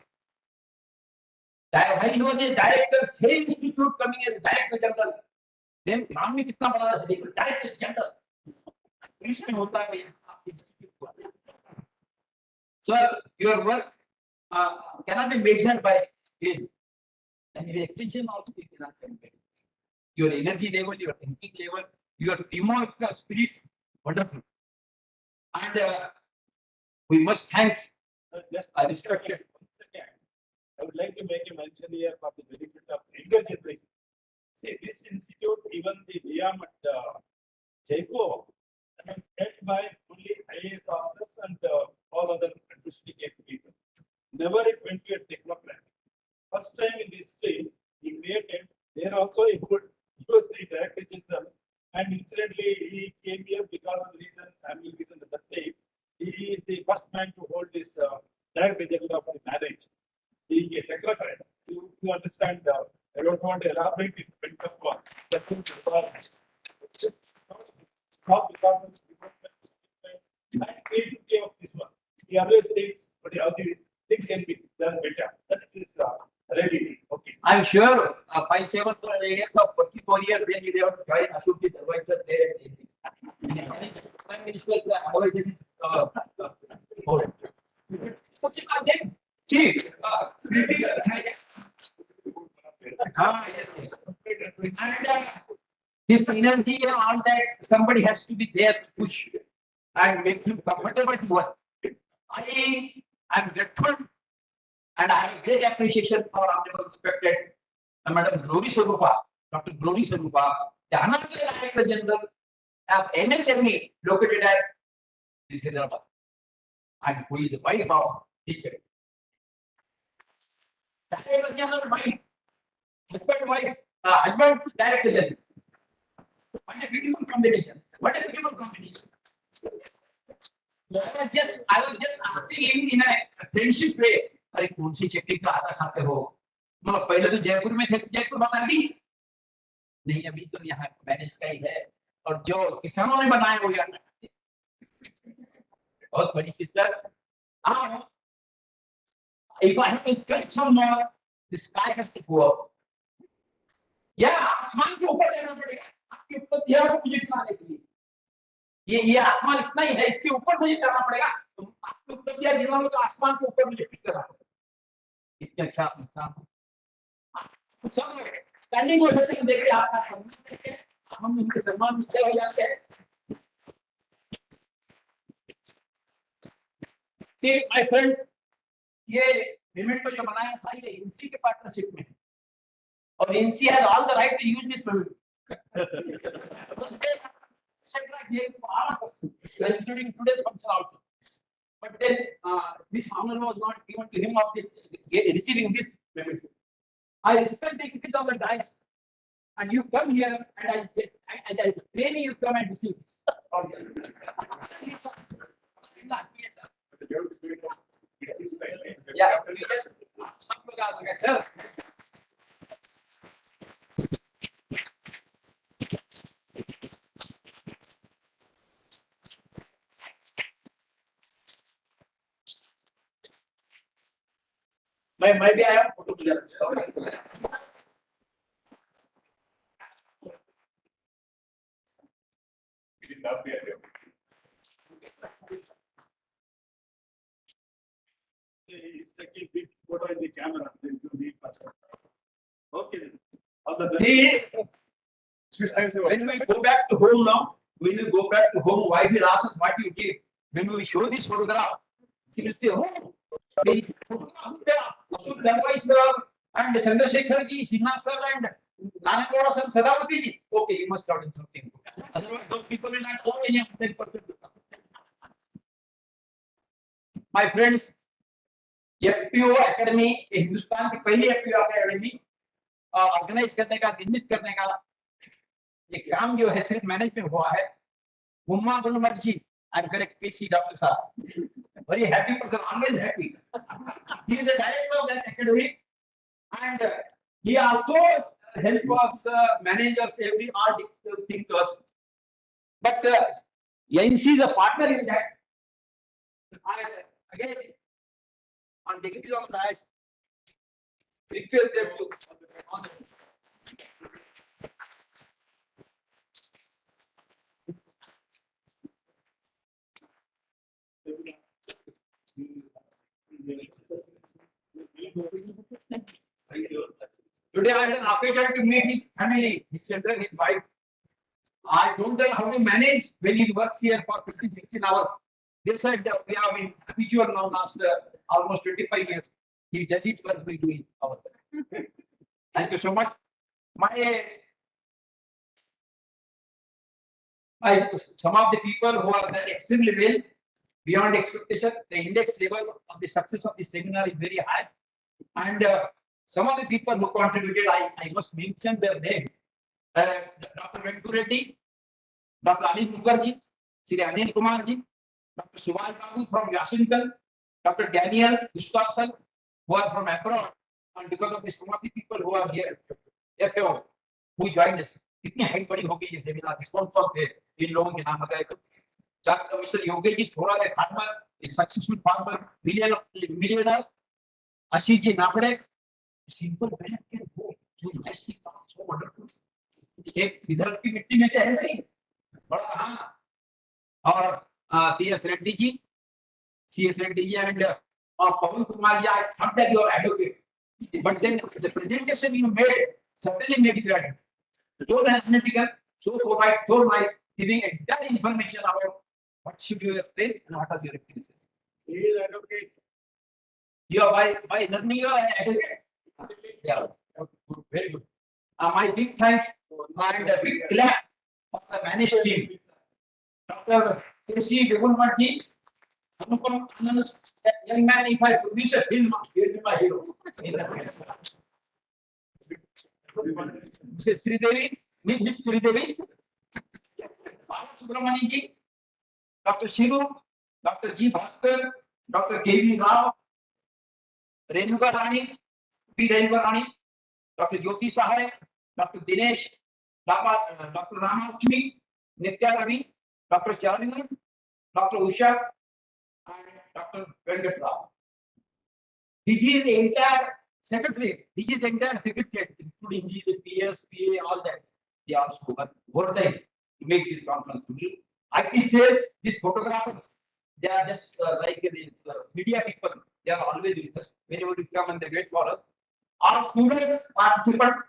[SPEAKER 19] When he was a director, same institute coming as director general. Then नाम में कितना बड़ा है देखो director general. इसमें होता है institute. Sir, your work cannot be measured by scale. And your extension also is not same. Your energy level, your thinking level, your teamwork spirit, wonderful. And we must thank just respected
[SPEAKER 11] I would like to make a mention here for the benefit of younger generation. See, this institute, even the VM at Jaipur, I mean, head by only IAS officers and all other administrative people. Never it went to a technocrat. First time in history, he created, there also he could use the director general, and incidentally, he came here because of the reason, family reason at that time. He is the first man to hold this director general of the marriage. Being a technocrat, you understand, I don't want to elaborate it, but the things not departments, and he took care of this one. He always thinks, but how the things can be done better. That is his reality. Okay.
[SPEAKER 19] I'm sure 5-7 years of 44 years when they have joined Ashok advisor there. Prime Minister avoided such a again. See, yes. And his energy and all that, somebody has to be there to push and make him comfortable to work. I am grateful and I have great appreciation for honorable respected Madam Glory Sarupa, Dr. Glory Sarupa, the Honorable Director General of MSME located at this Hyderabad, and who is the wife of teacher. Director General wife, husband Director General. What a beautiful combination! What a beautiful combination! I was just asking him in a friendship way. अरे कौन सी चटनी का आटा खाते हो? मतलब पहले तो जयपुर में थे, जयपुर बता दी नहीं, अभी तो यहाँ मैनेज का ही है, और जो किसानों ने बनाए वो यहाँ बहुत बड़ी सी sir. If I have to cut some more, the sky has to go up. Yeah, आसमान के ऊपर जाना पड़ेगा. आपके ऊपर दिया को मुझे खाने के लिए. ये आसमान इतना ही है, इसके ऊपर मुझे करना पड़ेगा. तो आपके ऊपर दिया गिरा तो आसमान के ऊपर मुझे पिक करना पड़ेगा. इतना अच्छा इंसान सब स्टैंडिंग ओवेशन देख रहे हैं, हम उनके सम्मान में हो जाते हैं. See, my friends, ये पेमेंट जो बनाया था ये इनसी के पार्टनरशिप में, और इनसी has all the right to use this payment, including today's function also. But then this honor was not given to him of this receiving this payment. I respect the ethics of the dice, and you come here and I pay me, you come and receive this. Yeah, yes, some लोग आ गए sir. Maybe I have photo to
[SPEAKER 11] It's like a big photo in the camera. Okay.
[SPEAKER 19] When we go back to home now, when we go back to home, wife will ask us what you did. When we show this photograph, she will say, "Oh, this photograph sir, and Chandrasekhar ji, Sinha sir, and Nanagoda sir, Sadavati ji." Okay, you must have done something. Otherwise, those people will not owe any of 10%. My friends, FPO Academy, Hindustan की पहली FPO Academy organise करने का, निर्मित करने का ये काम जो है सिर्फ मैनेजमेंट हुआ है. Humma Gunumarji, I'm correct, PC Dr. Sir. Very happy person, always happy. He is the director of that academy, and he also help us manage us every all thing to us. But NC is a partner in that. Again, on degrees of dice, request them to on Today I had an occasion to meet his family, his children, his wife. I told them how to manage when he works here for 15-16 hours. They said we have been habitual now last almost 25 years. He does it while we do it our work. Thank you so much. Some of the people who are done extremely well, beyond expectation, the index level of the success of the seminar is very high. And some of the people who contributed, I must mention their name. Dr. Venkureddy, Dr. Anil Mukherjee, Sri Anil Kumarji, Dr. Subhash Babu from Washington, Dr. Daniel Gustafson, who are from abroad. And because of this, some of the people who are here, FPO, who joined us, कितनी height बड़ी हो गई है seminar response थे इन लोगों के नाम बताए तो डॉक्टर मिस्टर योगेश जी थोड़ा रे farmer is successful farmer millionaire Ashish ji नापड़े simple man can go to nicely so wonderful एक विदर्भ की मिट्टी में से है नहीं बड़ा हाँ और CS Reddy ji and Pawan Kumar ji I thought that you are advocate but then the presentation you made certainly made it right. So analytical, so polite, so nice, giving entire information about what should you explain and what are your experiences. He is advocate. You are by learning you are advocate. Yeah, good, very good. My big thanks and a big clap for the managed team. Dr. K.C. Degunmarji, Anupam Anand, young man, if I produce a film, he will be my hero. Mrs. Sridevi, Miss Sridevi, Subramani ji, Dr. Shivu, Dr. G. Bhaskar, Dr. K.V. Rao, Renuka Rani, P. Renuka Rani, Dr. Jyoti Sahai, Dr. Dinesh, Dr. Ramachmi, Nitya Ravi, Dr. Charlie, Dr. Usha, and Dr. Venkat Rao. This is the entire secretary. This is the entire secretary, including the PS, PA, all that. They also work overtime to make this conference to me. I can say these photographers, they are just like these media people. They are always with us. Whenever we come and they wait for us. Our students, participants,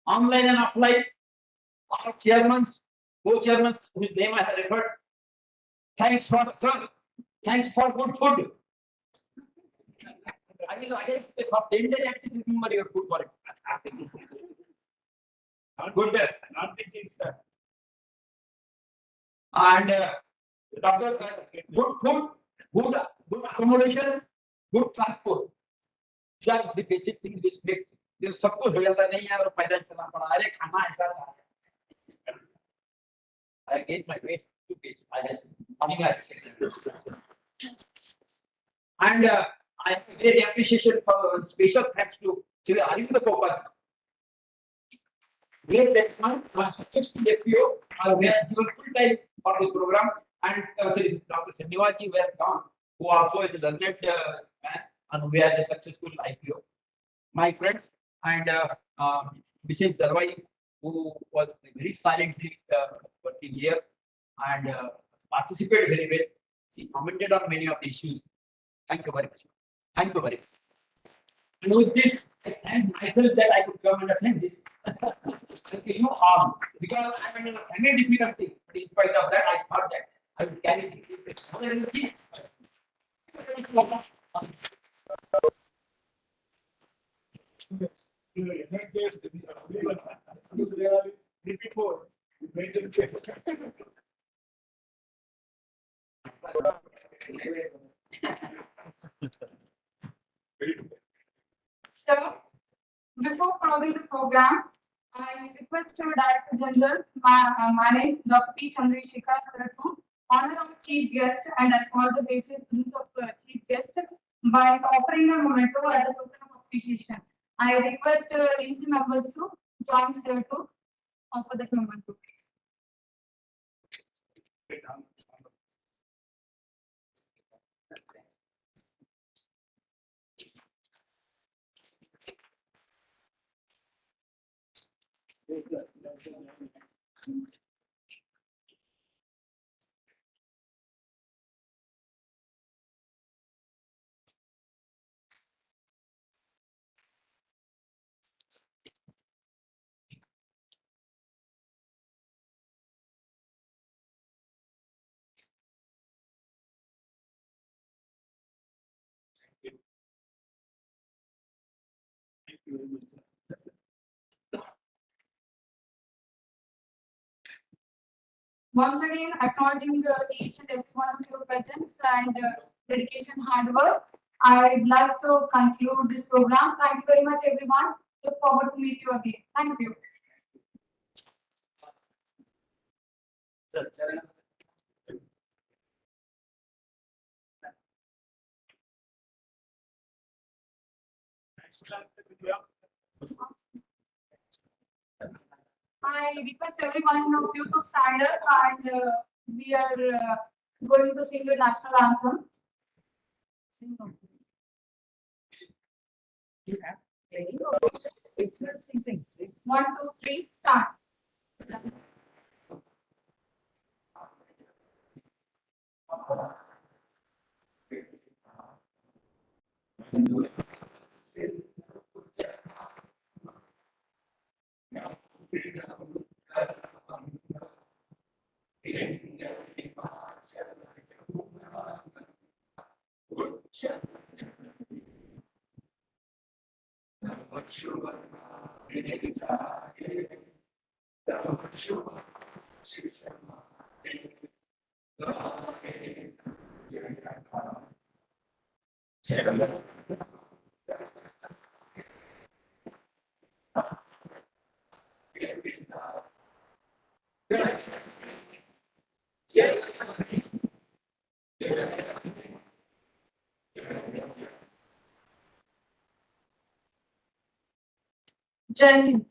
[SPEAKER 19] online and offline, our chairmen, co-chairmen, whose name I have referred. Thanks for sir. Thanks for good food. I mean, I guess for 10 days at least remember your food for it. Good there, not the things sir. And doctor, good food, good accommodation, good transport. These are the basic things which makes this सब कुछ हो जाता नहीं है और पैदल चलना पड़ा अरे खाना ऐसा था. I gained my weight 2 kg. I just coming like and I have great appreciation for special thanks to Sri Arvind Kopat. Great that one was successful FPO. We have given full time for this program and Dr. Senivaji were gone, who also is a learned man and we had a successful IPO. My friends and Mrs. Darwai, who was very silently working here and participated very well. She commented on many of the issues. Thank you very much. Thank you very much. And with this, I thank myself that I could come and attend this. You all, because I'm in a difficulty, but in spite of that, I thought that I would carry it.
[SPEAKER 1] So, before closing the program, I request to Director General Mane Dr. P. Chandrasekhar sir to honor our chief guest and I call the basic rules of chief guest by offering a memento as a token of appreciation. I request AC members to join sir to offer that memento. Once again, acknowledging each and every one of your presence and dedication, hard work. I'd like to conclude this program. Thank you very much, everyone. Look forward to meet you again. Thank you. I request every one of you to stand up and we are going to sing the national anthem. You have playing or sing. 1, 2, 3, start. Jai Hind.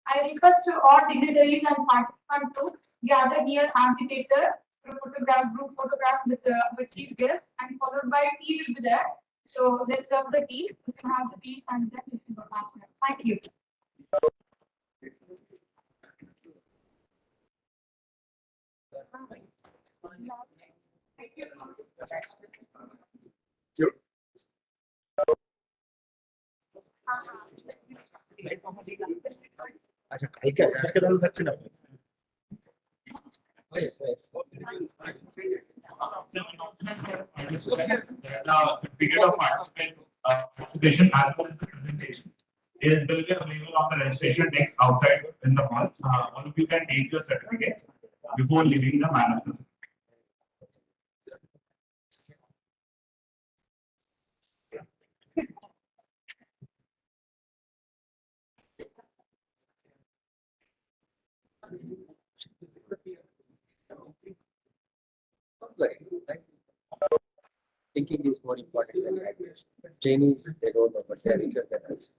[SPEAKER 1] I request to all dignitaries and participants to gather near amphitheater for group photograph with chief guest, and followed by tea will be there. So let's serve the tea. You can have the tea and then you can go back. Thank you.
[SPEAKER 19] अच्छा खाई क्या आज के दाल अच्छी ना
[SPEAKER 13] Yes, yes. The ticket of participation as well as the presentation is will be available on the registration desk outside in the hall. All of you can take your certificates before leaving the manor.
[SPEAKER 14] Thinking is more important than graduation. Chinese, they don't know, but they are richer than us.